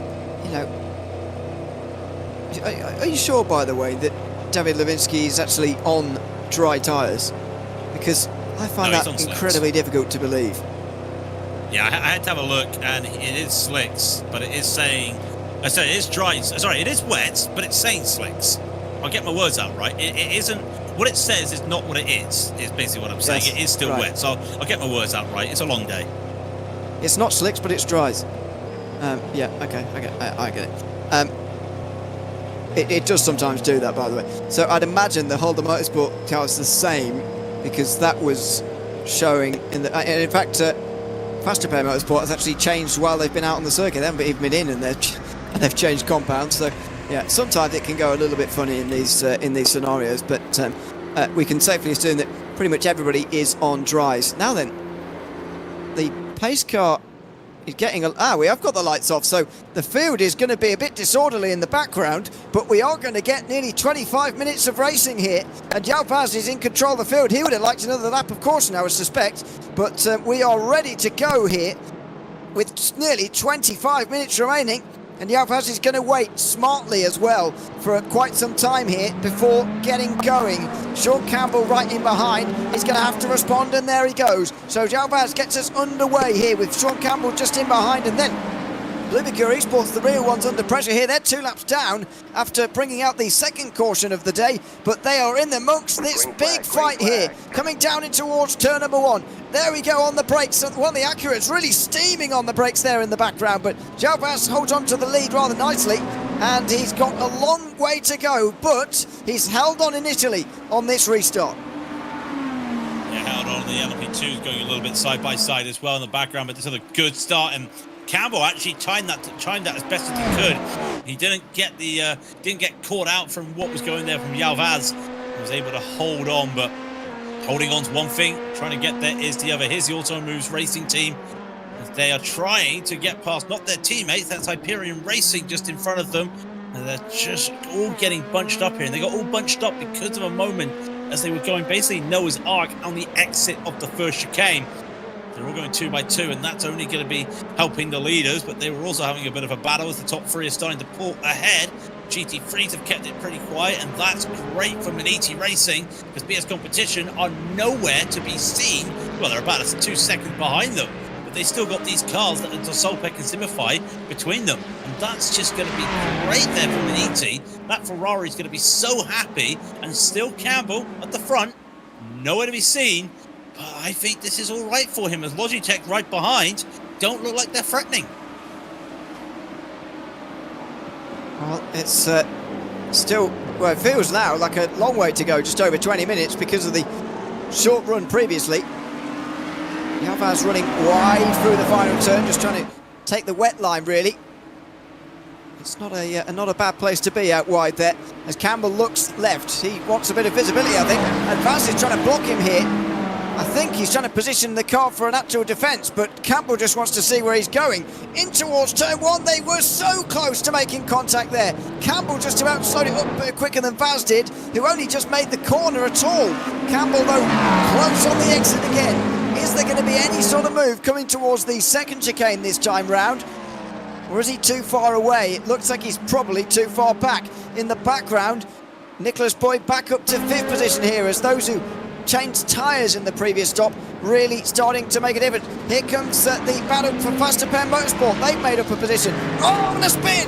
are you sure, by the way, that David Lewinsky is actually on dry tyres? Because I find that incredibly difficult to believe. Yeah, I had to have a look, and it is slicks, but it is saying... Sorry, it is dry. Sorry, it is wet, but it's saying slicks. I'll get my words out right. It isn't... What it says is not what it is basically what I'm saying. Yes, it is still wet, so I'll get my words out right. It's a long day. It's not slicks, but it's dries. Yeah, okay, I get it. It does sometimes do that, by the way. So I'd imagine the Holder Motorsport car is the same, because that was showing in the... in fact, Fast Repair Motorsport has actually changed while they've been out on the circuit. They haven't even been in, and they've changed compounds. So yeah, sometimes it can go a little bit funny in these scenarios. But we can safely assume that pretty much everybody is on dries. Now then, the pace car He's getting we have got the lights off, so the field is going to be a bit disorderly in the background, but we are going to get nearly 25 minutes of racing here, and João Paz is in control of the field. He would have liked another lap of caution, I would suspect, but we are ready to go here with nearly 25 minutes remaining, and João Paz is going to wait smartly as well for quite some time here before getting going. Sean Campbell right in behind is going to have to respond, and there he goes. So João Paz gets us underway here with Sean Campbell just in behind, and then Bluebecure Esports, the real ones, under pressure here. They're 2 laps down after bringing out the second caution of the day, but they are in amongst this big fight here, coming down in towards turn number 1. There we go on the brakes. Well, the Acura's really steaming on the brakes there in the background, but João Paz holds on to the lead rather nicely, and he's got a long way to go, but he's held on initially on this restart. Yeah, held on. The LMP2 going a little bit side by side as well in the background, but this is a good start, and Campbell actually timed that as best as he could. He didn't get caught out from what was going there from João Paz. He was able to hold on, but holding on's one thing, trying to get there is the other. Here's the Auto Moves racing team. They are trying to get past not their teammates, that's Hyperion Racing just in front of them. And they're just all getting bunched up here. And they got all bunched up because of a moment as they were going basically Noah's Ark on the exit of the first chicane. They're all going 2 by 2, and that's only going to be helping the leaders, but they were also having a bit of a battle as the top 3 are starting to pull ahead. GT3s have kept it pretty quiet, and that's great for Maniti Racing, because BS Competition are nowhere to be seen. Well, they're about 2 seconds behind them, but they still got these cars that are Solpec and Simify between them, and that's just going to be great there for Maniti. That Ferrari's going to be so happy, and still Campbell at the front, nowhere to be seen. I think this is all right for him, as Logitech right behind don't look like they're threatening. Well, it's still, well, it feels now like a long way to go, just over 20 minutes because of the short run previously. João Paz running wide through the final turn, just trying to take the wet line really. It's not a bad place to be out wide there, as Campbell looks left. He wants a bit of visibility, I think, and Paz is trying to block him here. I think he's trying to position the car for an actual defence, but Campbell just wants to see where he's going. In towards turn 1, they were so close to making contact there. Campbell just about slowed it up a bit quicker than Vaz did, who only just made the corner at all. Campbell, though, close on the exit again. Is there going to be any sort of move coming towards the second chicane this time round? Or is he too far away? It looks like he's probably too far back. In the background, Nicholas Boyd back up to 5th position here, as those who changed tyres in the previous stop really starting to make a difference. Here comes the battle for Faster Pair Motorsport. They've made up a position. Oh, and a spin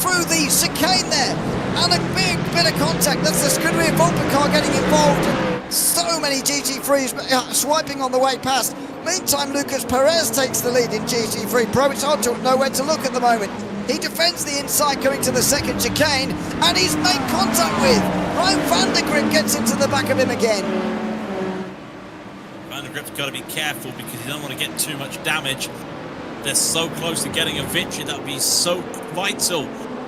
through the chicane there, and a big bit of contact. That's the Scuderia Volpa car getting involved. So many GT3s swiping on the way past. Meantime, Lucas Perez takes the lead in GT3 Pro. It's hard to know where to look at the moment. He defends the inside coming to the second chicane, and he's made contact with Ryan van der Grip, gets into the back of him again. Van der Grip's got to be careful because he doesn't want to get too much damage. They're so close to getting a victory. That would be so vital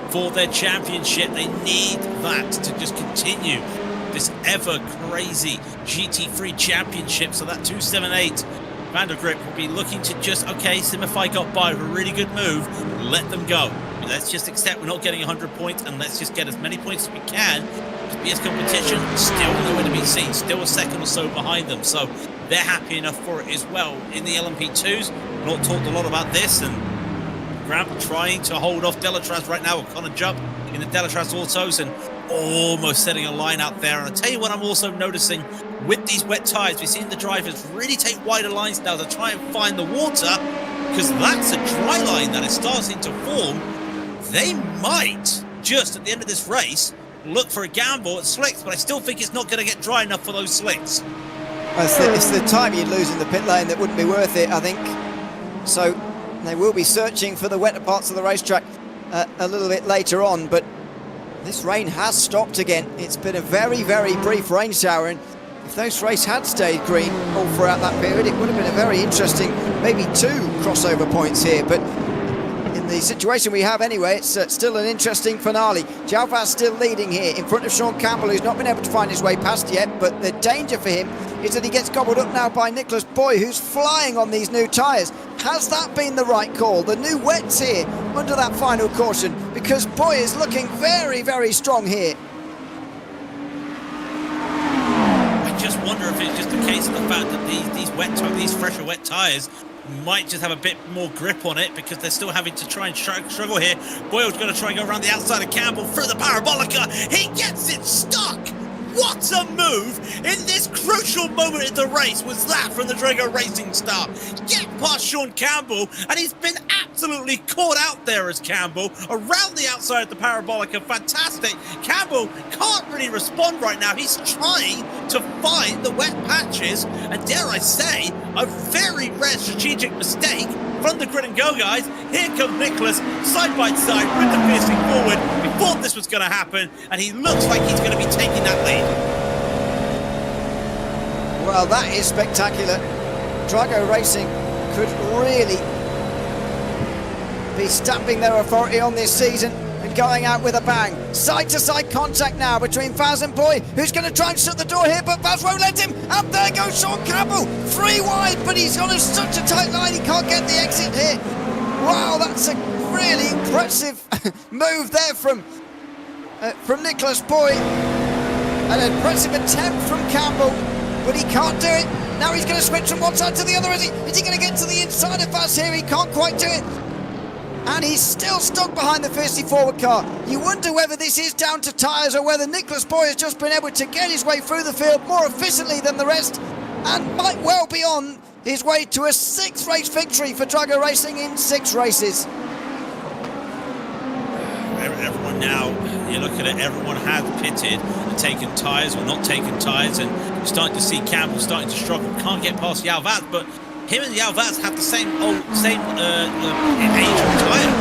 for their championship. They need that to just continue this ever crazy GT3 championship. So that 278 Van der Grip will be looking to just, okay, Simify got by with a really good move, let them go. Let's just accept we're not getting 100 points, and let's just get as many points as we can. BS Competition still nowhere to be seen, still a second or so behind them, so they're happy enough for it as well. In the LMP2s, not talked a lot about this, and Grant trying to hold off Delatraz right now, with Connor Jupp in the Delatraz Autos, and almost setting a line out there. And I'll tell you what I'm also noticing with these wet tyres, we've seen the drivers really take wider lines now to try and find the water, because that's a dry line that is starting to form. They might just at the end of this race look for a gamble at slicks, but I still think it's not going to get dry enough for those slicks. It's the time you'd lose in the pit lane that wouldn't be worth it, I think. So they will be searching for the wetter parts of the racetrack a little bit later on, but this rain has stopped again. It's been a very, very brief rain shower, and if those races had stayed green all throughout that period, it would have been a very interesting, maybe 2 crossover points here, but in the situation we have anyway, it's still an interesting finale. João Paz still leading here in front of Sean Campbell, who's not been able to find his way past yet, but the danger for him is that he gets gobbled up now by Nicholas Boy, who's flying on these new tyres. has that been the right call? The new wets here under that final caution, because Boy is looking very, very strong here. I just wonder if it's just a case of the fact that these fresher wet tyres might just have a bit more grip on it, because they're still having to try and struggle here. Boyle's going to try and go around the outside of Campbell through the parabolica. He gets it stuck. What a move in this crucial moment in the race was that from the Drago Racing star. Get past Sean Campbell, and he's been absolutely caught out there as Campbell around the outside of the parabolica. Fantastic. Campbell can't really respond right now. He's trying to find the wet patches, and dare I say, a very rare strategic mistake from the grid and go guys. Here comes Nicholas side by side with the piercing forward. We thought this was going to happen, and he looks like he's going to be taking that lead. Well, that is spectacular. Drago Racing could really be stamping their authority on this season and going out with a bang. Side-to-side contact now between Vaz and Boy, who's going to try and shut the door here, but Vaz won't let him. And there goes Sean Campbell, 3 wide, but he's on such a tight line, he can't get the exit here. Wow, that's a really impressive move there from Nicholas Boy. An impressive attempt from Campbell, but he can't do it. Now he's going to switch from one side to the other. Is he going to get to the inside of Vaz here? He can't quite do it. And he's still stuck behind the fiercely forward car. You wonder whether this is down to tyres or whether Nicholas Boy has just been able to get his way through the field more efficiently than the rest, and might well be on his way to a 6th race victory for Drago Racing in 6 races. Everyone now, you look at it, everyone has pitted and taken tyres or not taken tyres, and you're starting to see Campbell starting to struggle. Can't get past Yalvaz, but him and Yalvaz have the same age of tyre.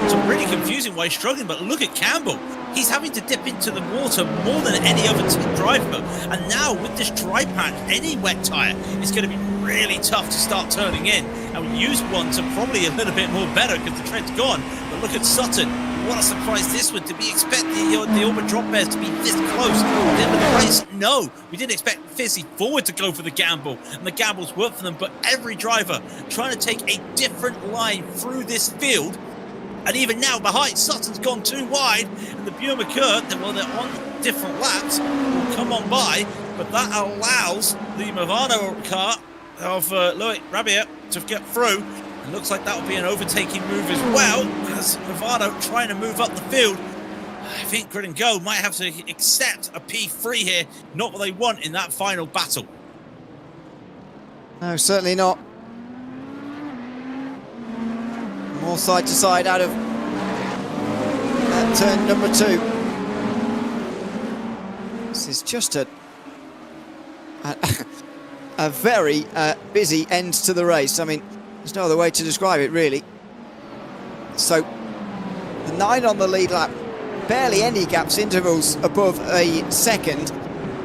It's really confusing why he's struggling, but look at Campbell. He's having to dip into the water more than any other driver. And now with this dry patch, any wet tyre is going to be really tough to start turning in. And we use ones are probably a little bit more better because the tread's gone. But look at Sutton. What a surprise this would. Did we expect the Orbit drop bears to be this close at the end of the race? No, we didn't expect Fizzy Forward to go for the gamble, and the gambles worked for them, but every driver trying to take a different line through this field. And even now behind, Sutton's gone too wide, and the Buer-McCurd, well, they're on different laps, will come on by, but that allows the Movano car of Loic Rabia to get through. It looks like that will be an overtaking move as well, as Movano trying to move up the field. I think Grid and Go might have to accept a P3 here, not what they want in that final battle. No, certainly not. More side to side out of turn number 2. This is just a very busy end to the race. I mean, there's no other way to describe it, really. So, the 9 on the lead lap, barely any gaps, intervals above a second.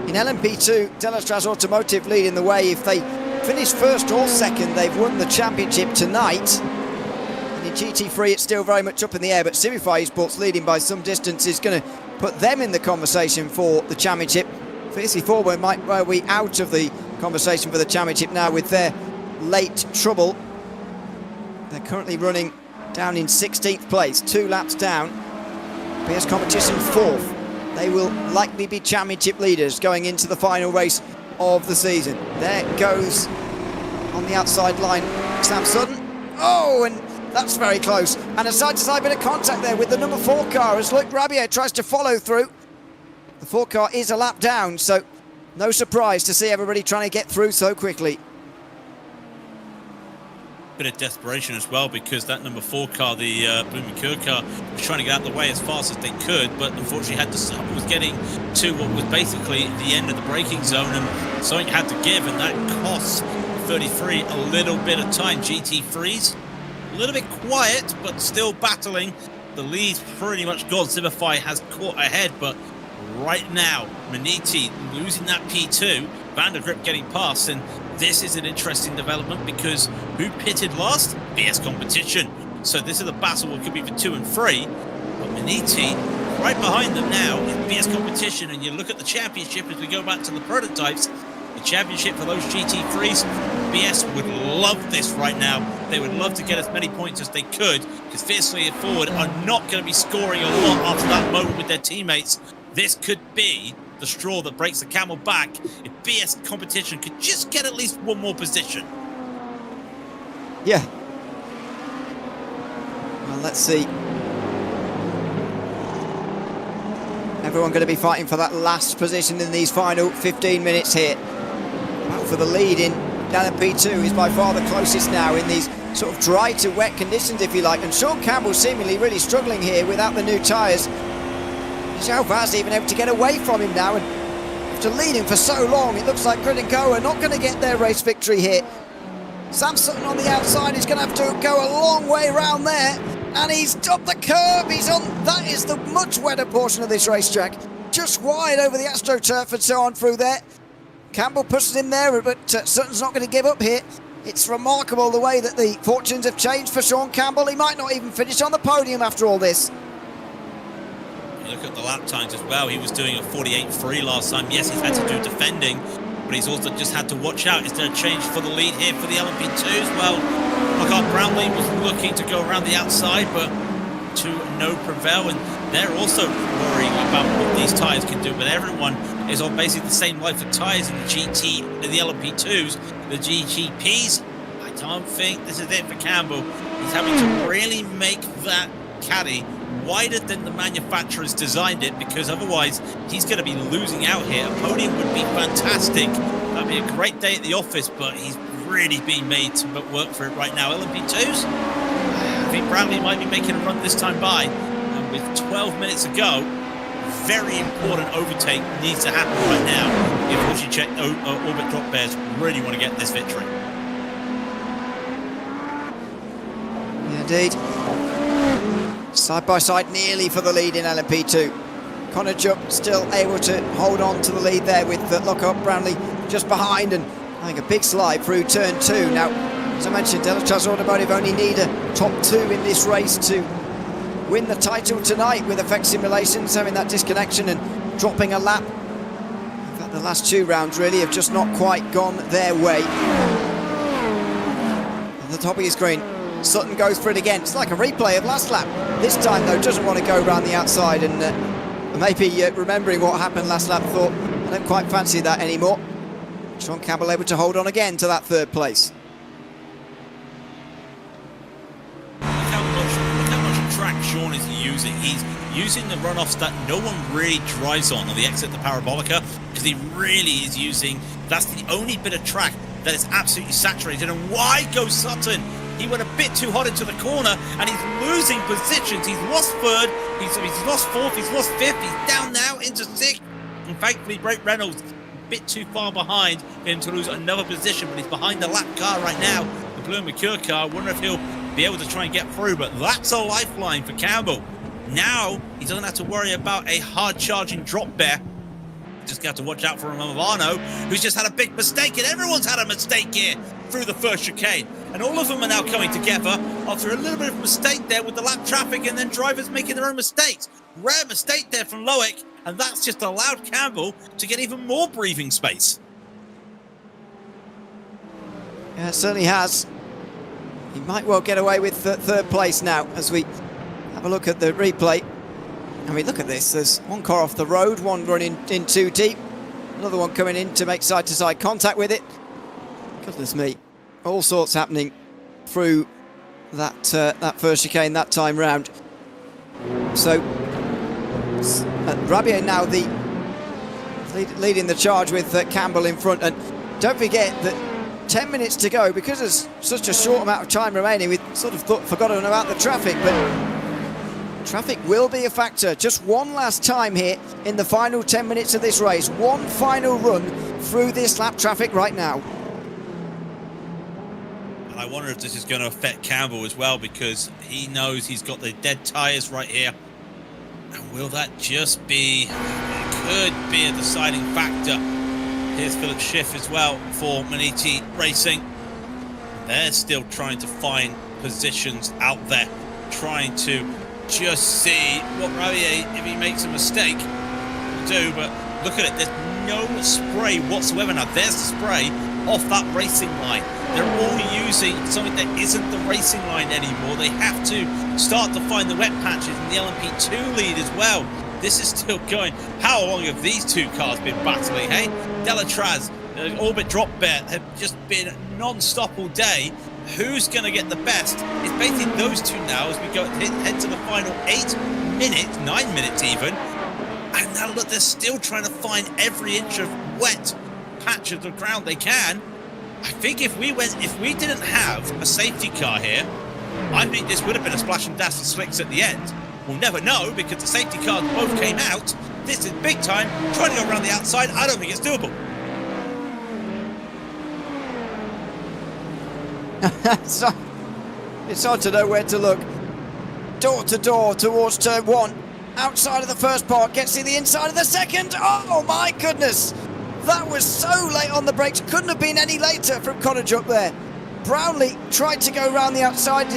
In LMP2, Delastraz Automotive leading the way. If they finish first or second, they've won the championship tonight. And in GT3, it's still very much up in the air, but Simify Esports leading by some distance is going to put them in the conversation for the championship. Fiercely Forward might well be out of the conversation for the championship now with their late trouble. They're currently running down in 16th place, 2 laps down. PS Competition 4th. They will likely be championship leaders going into the final race of the season. There goes on the outside line Sam Sutton. Oh, and that's very close. And a side-to-side bit of contact there with the number 4 car as Loic Rabia tries to follow through. The 4 car is a lap down, so no surprise to see everybody trying to get through so quickly. Bit of desperation as well, because that number 4 car, the Buer-McCurd car, was trying to get out of the way as fast as they could, but unfortunately was getting to what was basically the end of the braking zone, and something had to give, and that cost 33 a little bit of time. GT3's a little bit quiet, but still battling. The lead's pretty much gone. Simify has caught ahead, but right now, Maniti losing that P2, Vandergrip getting past, and this is an interesting development because who pitted last? BS Competition. So this is a battle that could be for 2 and 3. But Maniti, right behind them now, is BS Competition. And you look at the championship as we go back to the prototypes. The championship for those GT3s, BS would love this right now. They would love to get as many points as they could, because Fiercely Forward are not going to be scoring a lot after that moment with their teammates. This could be the straw that breaks the camel back if BS Competition could just get at least one more position. Yeah. Well, let's see. Everyone going to be fighting for that last position in these final 15 minutes here. Well, for the lead in LMP2 is by far the closest now in these sort of dry to wet conditions, if you like. And Sean Campbell seemingly really struggling here without the new tyres. Zhao Vaz even able to get away from him now. And after leading for so long, it looks like Grid & Co are not going to get their race victory here. Sam Sutton on the outside is going to have to go a long way round there. And he's up the curb, he's on, that is the much wetter portion of this racetrack. Just wide over the AstroTurf and so on through there. Campbell pushes him there, but Sutton's not going to give up here. It's remarkable the way that the fortunes have changed for Sean Campbell. He might not even finish on the podium after all this. You look at the lap times as well. He was doing a 48.3 last time. Yes, he's had to do defending, but he's also just had to watch out. Is there a change for the lead here for the LMP2s? Well, Lockhart Brownlee was looking to go around the outside, but to no prevail, and they're also worrying about what these tyres can do. But everyone is on basically the same life of tyres in the GT, in the LMP2s, the GGPs. I don't think this is it for Campbell. He's having to really make that caddy wider than the manufacturers designed it, because otherwise he's going to be losing out here. A podium would be fantastic. That'd be a great day at the office, but he's really being made to work for it right now. LMP2s, I think Brownlee might be making a run this time by, and with 12 minutes to go, very important overtake needs to happen right now if Horschicek Orbit Drop Bears really want to get this victory. Yeah, indeed. Side by side nearly for the lead in LMP2. Connor Jupp still able to hold on to the lead there with Lockhart Brownlee just behind, and I think a big slide through turn 2. Now, as I mentioned, Delatraz Automotive only need a top 2 in this race to win the title tonight, with Effect Simulations having that disconnection and dropping a lap. In fact, the last 2 rounds really have just not quite gone their way. On the top of your screen, Sutton goes for it again. It's like a replay of last lap. This time, though, doesn't want to go around the outside, and maybe remembering what happened last lap, thought, I don't quite fancy that anymore. Sean Campbell able to hold on again to that 3rd place. Look how much track Sean is using. He's using the runoffs that no one really drives on the exit the Parabolica, because he really is using, that's the only bit of track that is absolutely saturated. And why go Sutton? He went a bit too hot into the corner, and he's losing positions. He's lost 3rd, he's lost 4th, he's lost 5th, he's down now into 6th. And thankfully, Brake Reynolds a bit too far behind him to lose another position, but he's behind the lap car right now, the Blue and Mercure car. I wonder if he'll be able to try and get through, but that's a lifeline for Campbell. Now, he doesn't have to worry about a hard-charging drop bear. Just got to watch out for Romano, who's just had a big mistake, and everyone's had a mistake here through the first chicane. And all of them are now coming together after a little bit of a mistake there with the lap traffic, and then drivers making their own mistakes. Rare mistake there from Loic, and that's just allowed Campbell to get even more breathing space. Yeah, it certainly has. He might well get away with 3rd place now as we have a look at the replay. I mean, look at this. There's one car off the road, one running in too deep, another one coming in to make side-to-side contact with it. Goodness me, all sorts happening through that first chicane that time round. So Rabier now leading the charge with Campbell in front, and don't forget that 10 minutes to go, because there's such a short amount of time remaining. We sort of forgotten about the traffic, but traffic will be a factor. Just one last time here in the final 10 minutes of this race. One final run through this lap traffic right now. And I wonder if this is going to affect Campbell as well, because he knows he's got the dead tyres right here. And will that just be, it could be a deciding factor. Here's Philip Schiff as well for Maniti Racing. They're still trying to find positions out there, trying to just see what Rabier, if he makes a mistake, will do. But look at it, there's no spray whatsoever. Now there's the spray off that racing line. They're all using something that isn't the racing line anymore. They have to start to find the wet patches in the LMP2 lead as well. This is still going. How long have these two cars been battling, hey? Delatraz, Orbit Drop Bet have just been non-stop all day. Who's going to get the best? It's basically those two now as we go head to the final 8 minutes, 9 minutes even. And now look, they're still trying to find every inch of wet patch of the ground they can. I think if we didn't have a safety car here, I think this would have been a splash and dash of slicks at the end. We'll never know because the safety cars both came out. This is big time. Trying to go around the outside, I don't think it's doable. So, it's hard to know where to look. Door to door towards turn 1. Outside of the first part, gets to the inside of the second. Oh my goodness! That was so late on the brakes. Couldn't have been any later from Konajuk there. Brownlee tried to go around the outside.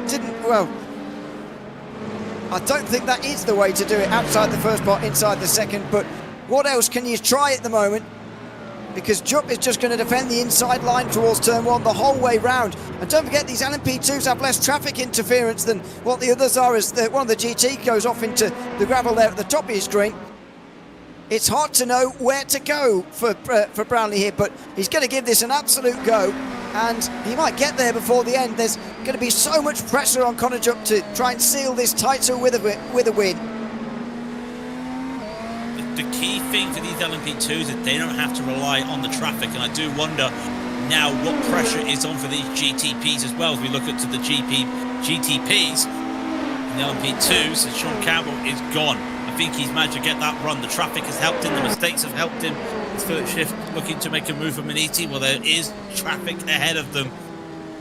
Didn't, well, I don't think that is the way to do it. Outside the first part, inside the second. But what else can you try at the moment? Because Jupp is just going to defend the inside line towards turn 1 the whole way round. And don't forget, these LMP2s have less traffic interference than what the others are, as one of the GT goes off into the gravel there at the top of your screen. It's hard to know where to go for Brownlee here, but he's going to give this an absolute go, and he might get there before the end. There's going to be so much pressure on Konajuk to try and seal this title with a win. The key thing for these LMP2s is that they don't have to rely on the traffic, and I do wonder now what pressure is on for these GTPs as well as we look at to the GTPs and the LMP2s. And Sean Campbell is gone. I think he's managed to get that run. The traffic has helped him, the mistakes have helped him. It's Philip Schiff looking to make a move for Maniti. Well, there is traffic ahead of them.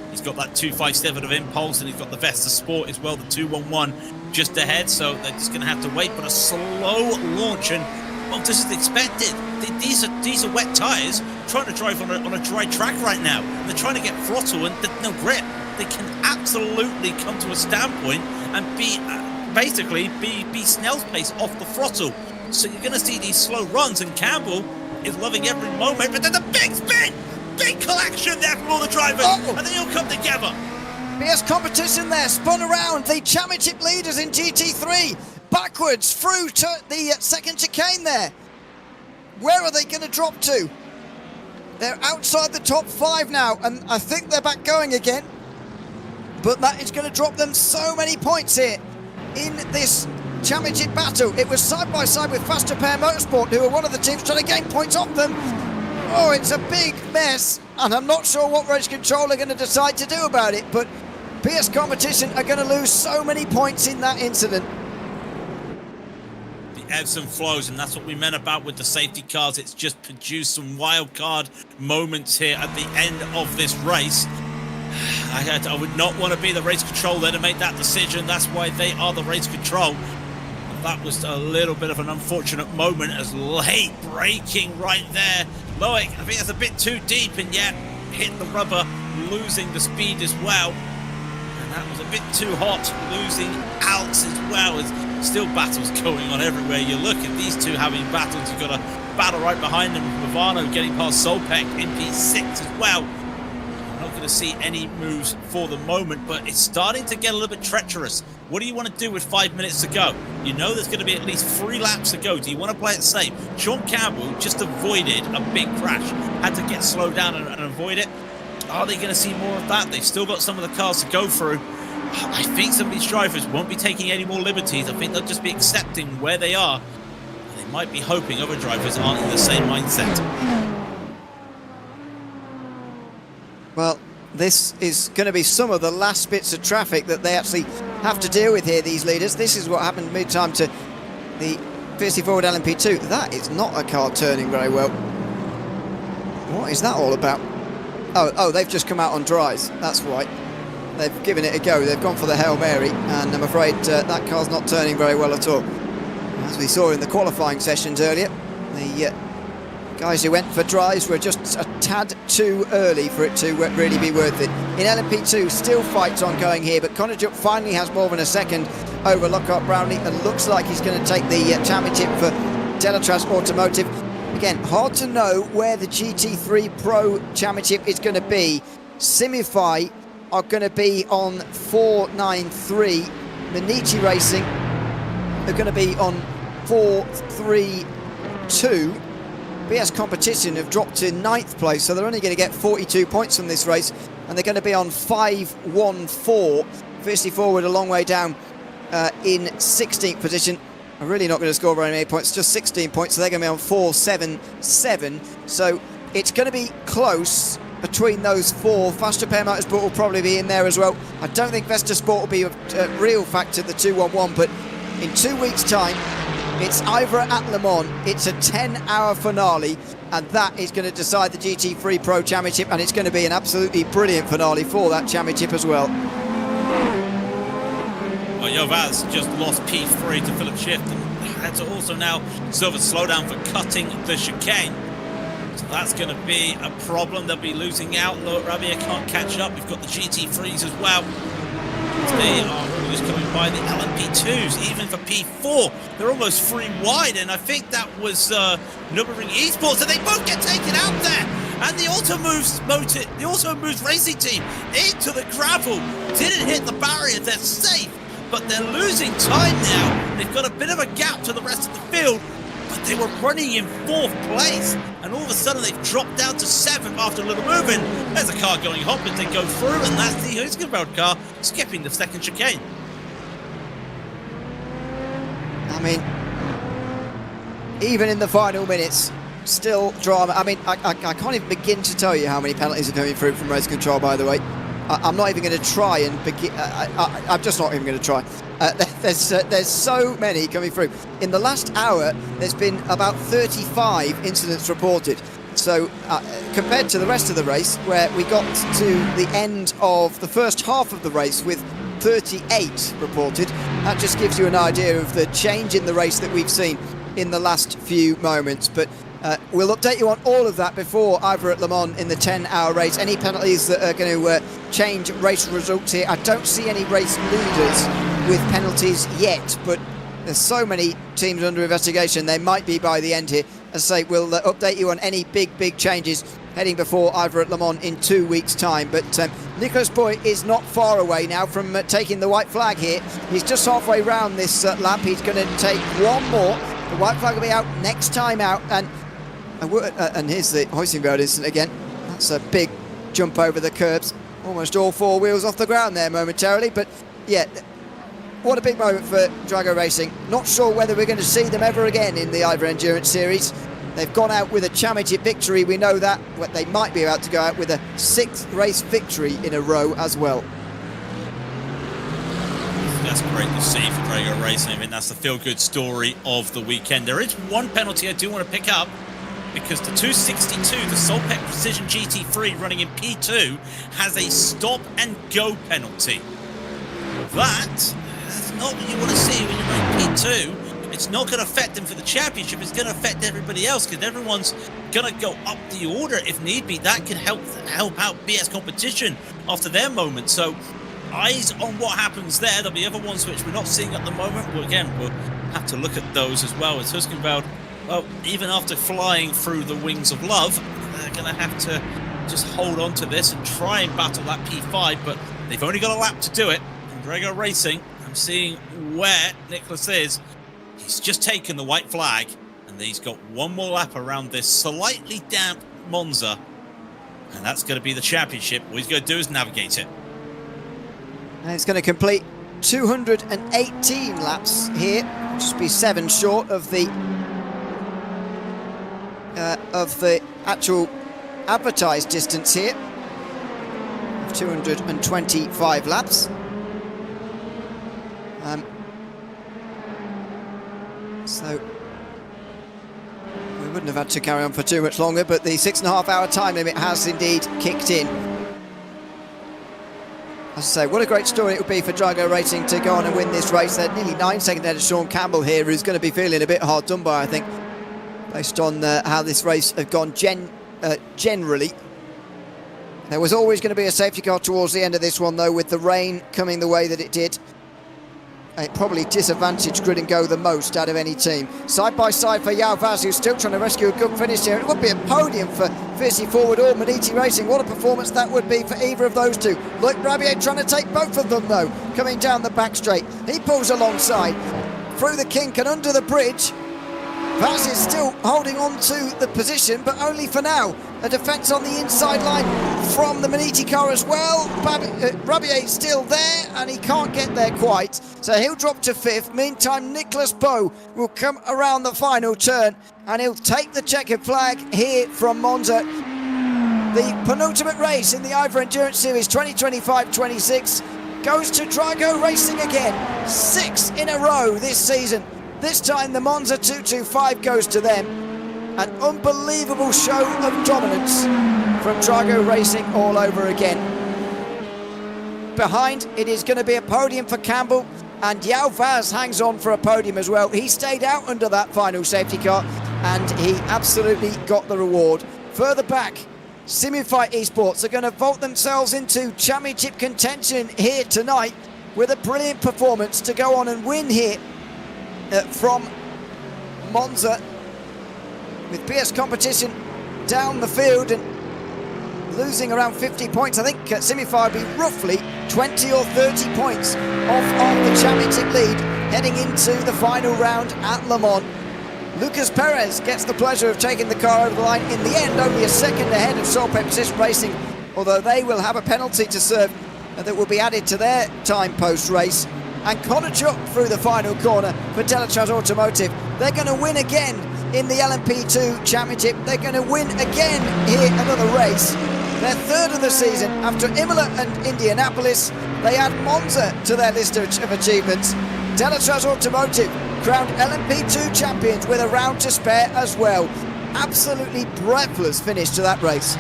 He's got that 257 of impulse, and he's got the Vesta Sport as well, the 211 just ahead, so they're just going to have to wait. But a slow launch, and well, this is expected. These are wet tyres trying to drive on a dry track right now. And they're trying to get throttle and no grip. They can absolutely come to a standpoint and basically be snail's pace off the throttle. So you're going to see these slow runs, and Campbell is loving every moment. But there's a big spin, big collection there from all the drivers, and they all come together. Fierce competition there, spun around the championship leaders in GT3. Backwards through to the second chicane there. Where are they going to drop to? They're outside the top 5 now, and I think they're back going again. But that is going to drop them so many points here in this championship battle. It was side by side with Fast Repair Motorsport, who are one of the teams trying to gain points off them. Oh, it's a big mess, and I'm not sure what Race Control are going to decide to do about it, but Fierce Competition are going to lose so many points in that incident. Ebbs and flows, and that's what we meant about with the safety cars. It's just produced some wild card moments here at the end of this race. I would not want to be the race control there to make that decision. That's why they are the race control. That was a little bit of an unfortunate moment, as late braking right there. Loic, I think that's a bit too deep, and yet hit the rubber, losing the speed as well. And that was a bit too hot, losing out as well. As still battles going on everywhere you look, at these two having battles. You've got a battle right behind them with Movano getting past Solpec in P6 as well. I'm not going to see any moves for the moment, but it's starting to get a little bit treacherous. What do you want to do with 5 minutes to go? You know there's going to be at least 3 laps to go. Do you want to play it safe? Sean Campbell just avoided a big crash, had to get slowed down and avoid it. Are they going to see more of that? They've still got some of the cars to go through. I think some of these drivers won't be taking any more liberties. I think they'll just be accepting where they are. They might be hoping other drivers aren't in the same mindset. Well, this is going to be some of the last bits of traffic that they actually have to deal with here, these leaders. This is what happened mid-time to the fiercely forward LMP2. That is not a car turning very well. What is that all about? Oh, they've just come out on dries. That's why. They've given it a go. They've gone for the Hail Mary, and I'm afraid that car's not turning very well at all. As we saw in the qualifying sessions earlier, the guys who went for dries were just a tad too early for it to really be worth it. In LMP2, still fights ongoing here, but Konajuk finally has more than a second over Lockhart Brownlee, and looks like he's going to take the championship for Delatraz Automotive. Again, hard to know where the GT3 Pro Championship is going to be. Simify are going to be on 493. Manichi Racing are going to be on 432. BS Competition have dropped to 9th place, so they're only going to get 42 points from this race, and they're going to be on 514. Fiercely Forward a long way down in 16th position. I'm really not going to score very many points, just 16 points, so they're going to be on 477. So it's going to be close between those four. Fast Repair Motorsport will probably be in there as well. I don't think Vesta Sport will be a real factor, the 211, but in 2 weeks' time, it's IVRA at Le Mans. It's a 10-hour finale, and that is going to decide the GT3 Pro Championship, and it's going to be an absolutely brilliant finale for that championship as well. Well, Jovaz just lost P3 to Philip Shift and had to also now serve a slowdown for cutting the chicane. So that's going to be a problem. They'll be losing out. Look, Rabia can't catch up. We've got the GT3s as well. They are always coming by the LMP2s, even for P4. They're almost 3 wide, and I think that was Nürburgring Esports, and they both get taken out there. And the Auto Moves Racing Team into the gravel. Didn't hit the barrier. They're safe. But they're losing time now. They've got a bit of a gap to the rest of the field, but they were running in 4th place, and all of a sudden they've dropped down to 7th after a little moving. There's a car going hop as they go through, and that's the Hülkenberg car skipping the second chicane. I mean, even in the final minutes, still drama. I mean, I can't even begin to tell you how many penalties are coming through from race control, by the way. I'm not even going to try and begin. I'm just not even going to try. There's so many coming through. In the last hour, there's been about 35 incidents reported. So compared to the rest of the race, where we got to the end of the first half of the race with 38 reported, that just gives you an idea of the change in the race that we've seen in the last few moments. But we'll update you on all of that before IVRA at Le Mans in the 10-hour race. Any penalties that are going to change race results here. I don't see any race leaders with penalties yet, but there's so many teams under investigation. They might be by the end here. As I say, we'll update you on any big changes heading before IVRA at Le Mans in 2 weeks' time. But Nicholas Boy is not far away now from taking the white flag here. He's just halfway round this lap. He's going to take one more. The white flag will be out next time out, and here's the Hülkenberg incident again. That's a big jump over the curbs. Almost all 4 wheels off the ground there momentarily, but yeah, what a big moment for Drago Racing. Not sure whether we're going to see them ever again in the IVRA Endurance Series. They've gone out with a championship victory, we know that. But they might be about to go out with a 6th race victory in a row as well. That's great to see for Drago Racing. I mean, that's the feel-good story of the weekend. There is one penalty I do want to pick up, because the 262, the Solpec Precision GT3 running in P2, has a stop-and-go penalty. That's not what you want to see when you're running P2. It's not going to affect them for the championship. It's going to affect everybody else, because everyone's going to go up the order if need be. That can help out BS Competition after their moment. So eyes on what happens there. There'll be other ones which we're not seeing at the moment. Well, again, we'll have to look at those as well. As Hülkenberg, well, even after flying through the wings of love, they're going to have to just hold on to this and try and battle that P5, but they've only got a lap to do it. And Drago Racing, I'm seeing where Nicholas is. He's just taken the white flag, and he's got one more lap around this slightly damp Monza, and that's going to be the championship. All he's going to do is navigate it. And it's going to complete 218 laps here, just be 7 short of the actual advertised distance here, 225 laps. So we wouldn't have had to carry on for too much longer, but the 6.5 hour time limit has indeed kicked in. As I say, what a great story it would be for Drago Racing to go on and win this race. They're nearly 9 seconds ahead of Sean Campbell here, who's going to be feeling a bit hard done by, I think, based on how this race had gone generally. There was always going to be a safety car towards the end of this one, though, with the rain coming the way that it did. it probably disadvantaged Grid and Go the most out of any team. Side by side for Yao Vaz, who's still trying to rescue a good finish here. It would be a podium for Fiercely Forward or Maniti Racing. What a performance that would be for either of those two. Look, Rabier trying to take both of them though, coming down the back straight. He pulls alongside, through the kink and under the bridge. Vaz is still holding on to the position, but only for now. A defence on the inside line from the Maniti car as well. Rabier still there, and he can't get there quite. So he'll drop to 5th. Meantime, Nicholas Bowe will come around the final turn, and he'll take the checkered flag here from Monza. The penultimate race in the IVRA Endurance Series 2025-26 goes to Drago Racing again. 6 in a row this season. This time the Monza 225 goes to them. An unbelievable show of dominance from Drago Racing all over again. Behind, it is going to be a podium for Campbell, and Yao Vaz hangs on for a podium as well. He stayed out under that final safety car, and he absolutely got the reward. Further back, Simify Esports are going to vault themselves into championship contention here tonight with a brilliant performance to go on and win here from Monza, with PS Competition down the field and losing around 50 points. I think Simify will be roughly 20 or 30 points off of the championship lead heading into the final round at Le Mans. Lucas Perez gets the pleasure of taking the car over the line. In the end, only a second ahead of Solpec Precision Racing, although they will have a penalty to serve that will be added to their time post-race. And Connor Chuck through the final corner for Teletrans Automotive. They're going to win again in the LMP2 Championship. They're going to win again here, another race. Their 3rd of the season. After Imola and Indianapolis, they add Monza to their list of achievements. Teletrans Automotive crowned LMP2 champions with a round to spare as well. Absolutely breathless finish to that race.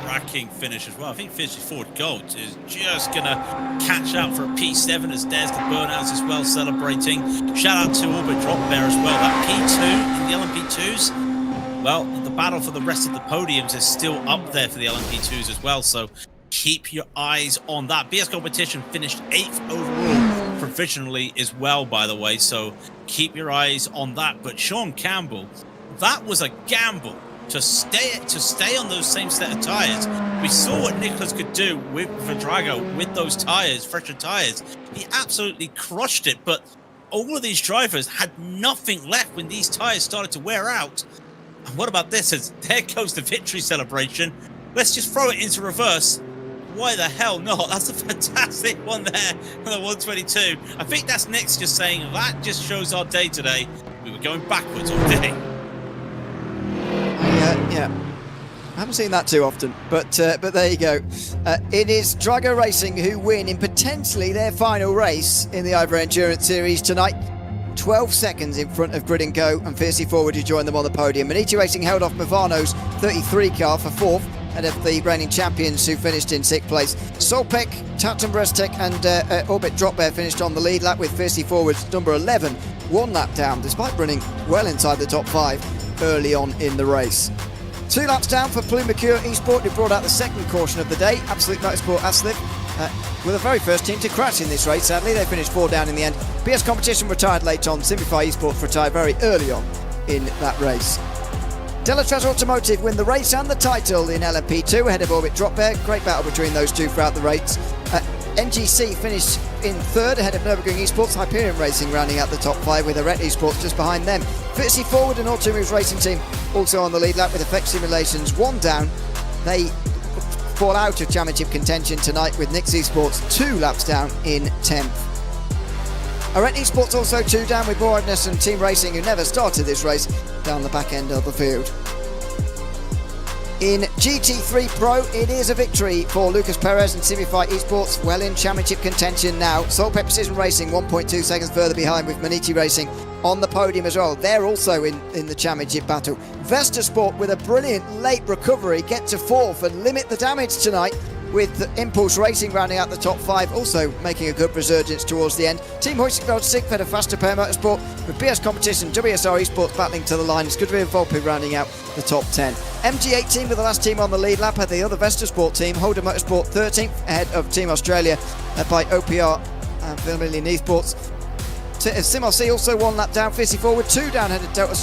Cracking finish as well. I think Fiercely Forward Gold is just going to catch out for a P7 as there's the burnouts as well celebrating. Shout out to Orbit Drop there as well. That P2 in the LMP2s, well, the battle for the rest of the podiums is still up there for the LMP2s as well, so keep your eyes on that. BS Competition finished 8th overall provisionally as well, by the way, so keep your eyes on that. But Sean Campbell, that was a gamble to stay on those same set of tyres. We saw what Nicholas could do with Drago with those tyres, fresher tyres. He absolutely crushed it, but all of these drivers had nothing left when these tyres started to wear out. And what about this? As there goes the victory celebration. Let's just throw it into reverse. Why the hell not? That's a fantastic one there for the 122. I think that's Nick's just saying that just shows our day today. We were going backwards all day. Yeah, I haven't seen that too often, but there you go. It is Drago Racing who win in potentially their final race in the IVRA Endurance Series tonight. 12 seconds in front of Grid and Go and Fiercely Forward, who joined them on the podium. Maniti Racing held off Movano's 33 car for 4th, ahead of the reigning champions who finished in 6th place. Solpec, Tatum Brestec and Orbit Drop Bear finished on the lead lap, with Fiercely Forward's number 11 one lap down, despite running well inside the top 5 early on in the race. 2 laps down for Plume Mercure Esport, who brought out the second caution of the day. Absolute Motorsport Aslip were the very first team to crash in this race, sadly. They finished 4 down in the end. BS Competition retired late on. Simplify Esports retired very early on in that race. Teletrans Automotive win the race and the title in LMP2 ahead of Orbit Drop Bear. Great battle between those two throughout the race. NGC finished in 3rd ahead of Nürburgring Esports. Hyperion Racing rounding out the top 5 with Arete Esports just behind them. Fiercely Forward and Automoves Racing Team also on the lead lap with Effect Simulations 1 down. They fall out of championship contention tonight with Nix Esports 2 laps down in 10th. Arete Esports also 2 down with Boardness and Team Racing, who never started this race, down the back end of the field. In GT3 Pro, it is a victory for Lucas Perez and Simify Esports, well in championship contention now. Solpec Precision Racing 1.2 seconds further behind, with Maniti Racing on the podium as well. They're also in the championship battle. Vesta Sport, with a brilliant late recovery, get to 4th and limit the damage tonight, with Impulse Racing rounding out the top 5, also making a good resurgence towards the end. Team Hoistingveld Sigfed of Faster Pair Motorsport, with BS Competition, WSR Esports battling to the line. Scudria Volpe rounding out the top 10. MG18 with the last team on the lead lap, had the other Vesta Sport team, Holder Motorsport 13th ahead of Team Australia by OPR and Vermilion Esports. SimRC also 1 lap down, 54 with 2 down, headed Delta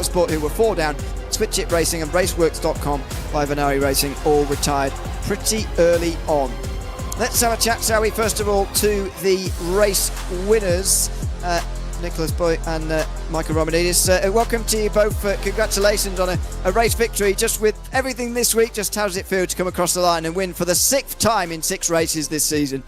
Sport, who were 4 down. Switch It Racing and Raceworks.com by Venari Racing all retired pretty early on. Let's have a chat, shall we, first of all, to the race winners, Nicholas Boy and Michael Romanidis. Welcome to you both. Congratulations on a race victory. Just with everything this week, just how does it feel to come across the line and win for the 6th time in 6 races this season?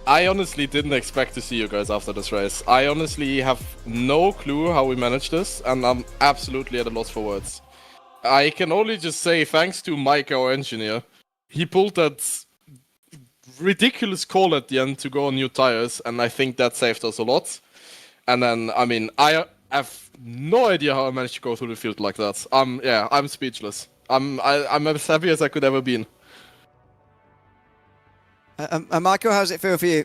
I honestly didn't expect to see you guys after this race. I honestly have no clue how we managed this, and I'm absolutely at a loss for words. I can only just say thanks to Mike, our engineer. He pulled that ridiculous call at the end to go on new tires, and I think that saved us a lot. And then, I mean, I have no idea how I managed to go through the field like that. I'm speechless. I'm as happy as I could ever been. Michael, how does it feel for you?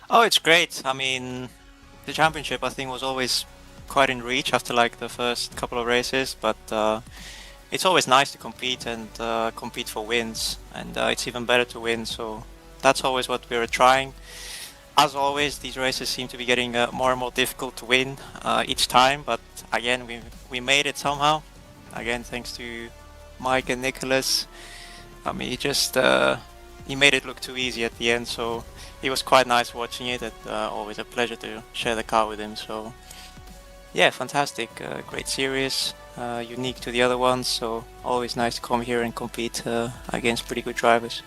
Oh, it's great. I mean, the championship I think was always quite in reach after like the first couple of races, but it's always nice to compete and compete for wins, and it's even better to win, so that's always what we're trying. As always, these races seem to be getting more and more difficult to win each time, but again, we made it somehow. Again, thanks to Mike and Nicholas. I mean, he made it look too easy at the end, so it was quite nice watching it, and always a pleasure to share the car with him. So yeah, fantastic, great series, unique to the other ones, so always nice to come here and compete against pretty good drivers.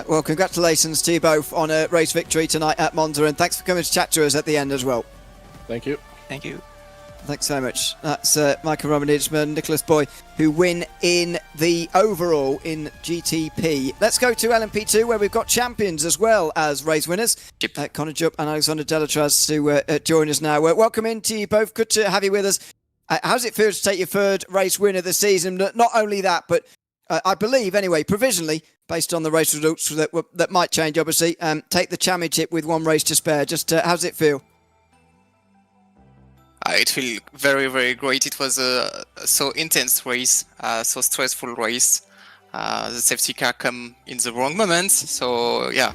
Well, congratulations to you both on a race victory tonight at Monza, and thanks for coming to chat to us at the end as well. Thank you. Thank you. Thanks so much. That's Michael Romanidis and Nicholas Boy, who win in the overall in GTP. Let's go to LMP2, where we've got champions as well as race winners. Connor Jupp and Alexander Delatraz to join us now. Welcome in to you both. Good to have you with us. How does it feel to take your 3rd race win of the season? Not only that, but I believe, anyway, provisionally, based on the race results that might change, obviously, take the championship with 1 race to spare. Just how does it feel? It feels very, very great. It was a so intense race, so stressful race. The safety car come in the wrong moment, so yeah,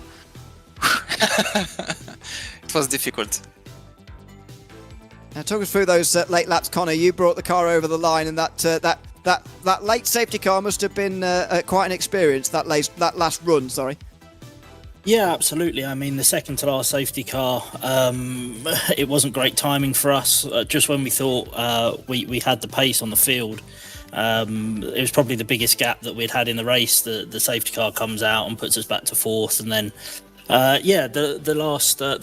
it was difficult. Now, talk us through those late laps, Connor. You brought the car over the line, and that late safety car must have been quite an experience. That last run, sorry. Yeah, absolutely. I mean, the second to last safety car, it wasn't great timing for us. Just when we thought we had the pace on the field, it was probably the biggest gap that we'd had in the race. The safety car comes out and puts us back to 4th, and then the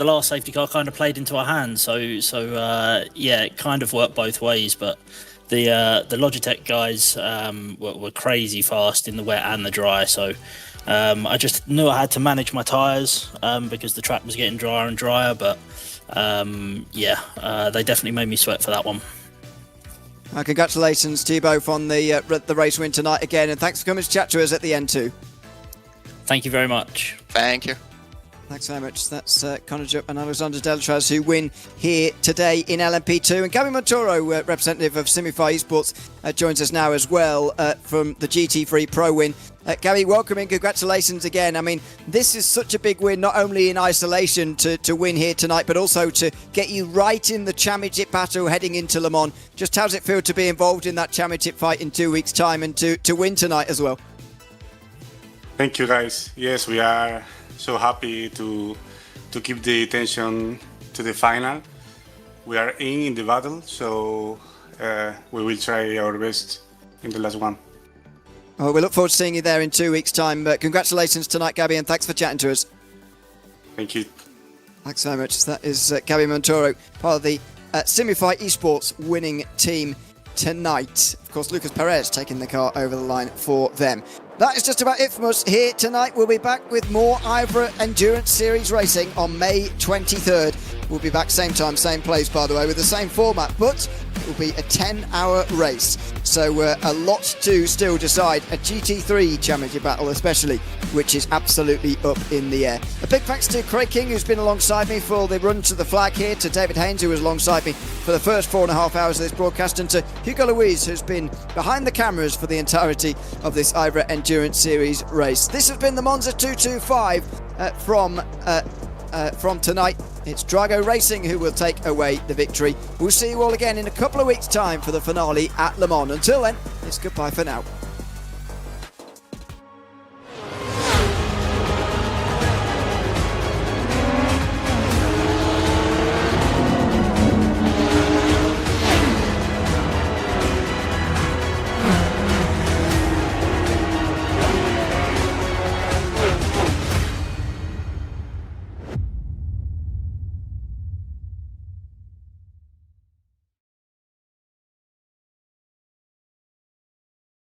last safety car kind of played into our hands. So yeah, it kind of worked both ways. But the Logitech guys were crazy fast in the wet and the dry. So. I just knew I had to manage my tyres because the track was getting drier and drier, but they definitely made me sweat for that one. Congratulations to you both on the race win tonight again, and thanks for coming to chat to us at the end too. Thank you very much. Thank you. Thanks very much. That's Connor Jupp and Alexander Delatraz who win here today in LMP2. And Gabby Montoro, representative of Simify Esports, joins us now as well from the GT3 Pro win. Gabby, welcome and congratulations again. I mean, this is such a big win, not only in isolation to win here tonight, but also to get you right in the championship battle heading into Le Mans. Just how does it feel to be involved in that championship fight in 2 weeks' time and to win tonight as well? Thank you, guys. Yes, we are so happy to keep the attention to the final. We are in the battle, so we will try our best in the last one. Well, we look forward to seeing you there in 2 weeks' time. Congratulations tonight, Gabby, and thanks for chatting to us. Thank you. Thanks so much. That is Gabby Montoro, part of the Simify Esports winning team tonight. Of course, Lucas Perez taking the car over the line for them. That is just about it from us here tonight. We'll be back with more IVRA Endurance Series racing on May 23rd. We'll be back same time, same place, by the way, with the same format, but will be a 10-hour race. So a lot to still decide. A GT3 championship battle especially, which is absolutely up in the air. A big thanks to Craig King, who's been alongside me for the run to the flag here, to David Haynes, who was alongside me for the first 4.5 hours of this broadcast, and to Hugo Louise, who's been behind the cameras for the entirety of this IVRA Endurance Series race. This has been the Monza 225 from tonight. It's Drago Racing who will take away the victory. We'll see you all again in a couple of weeks' time for the finale at Le Mans. Until then, it's goodbye for now.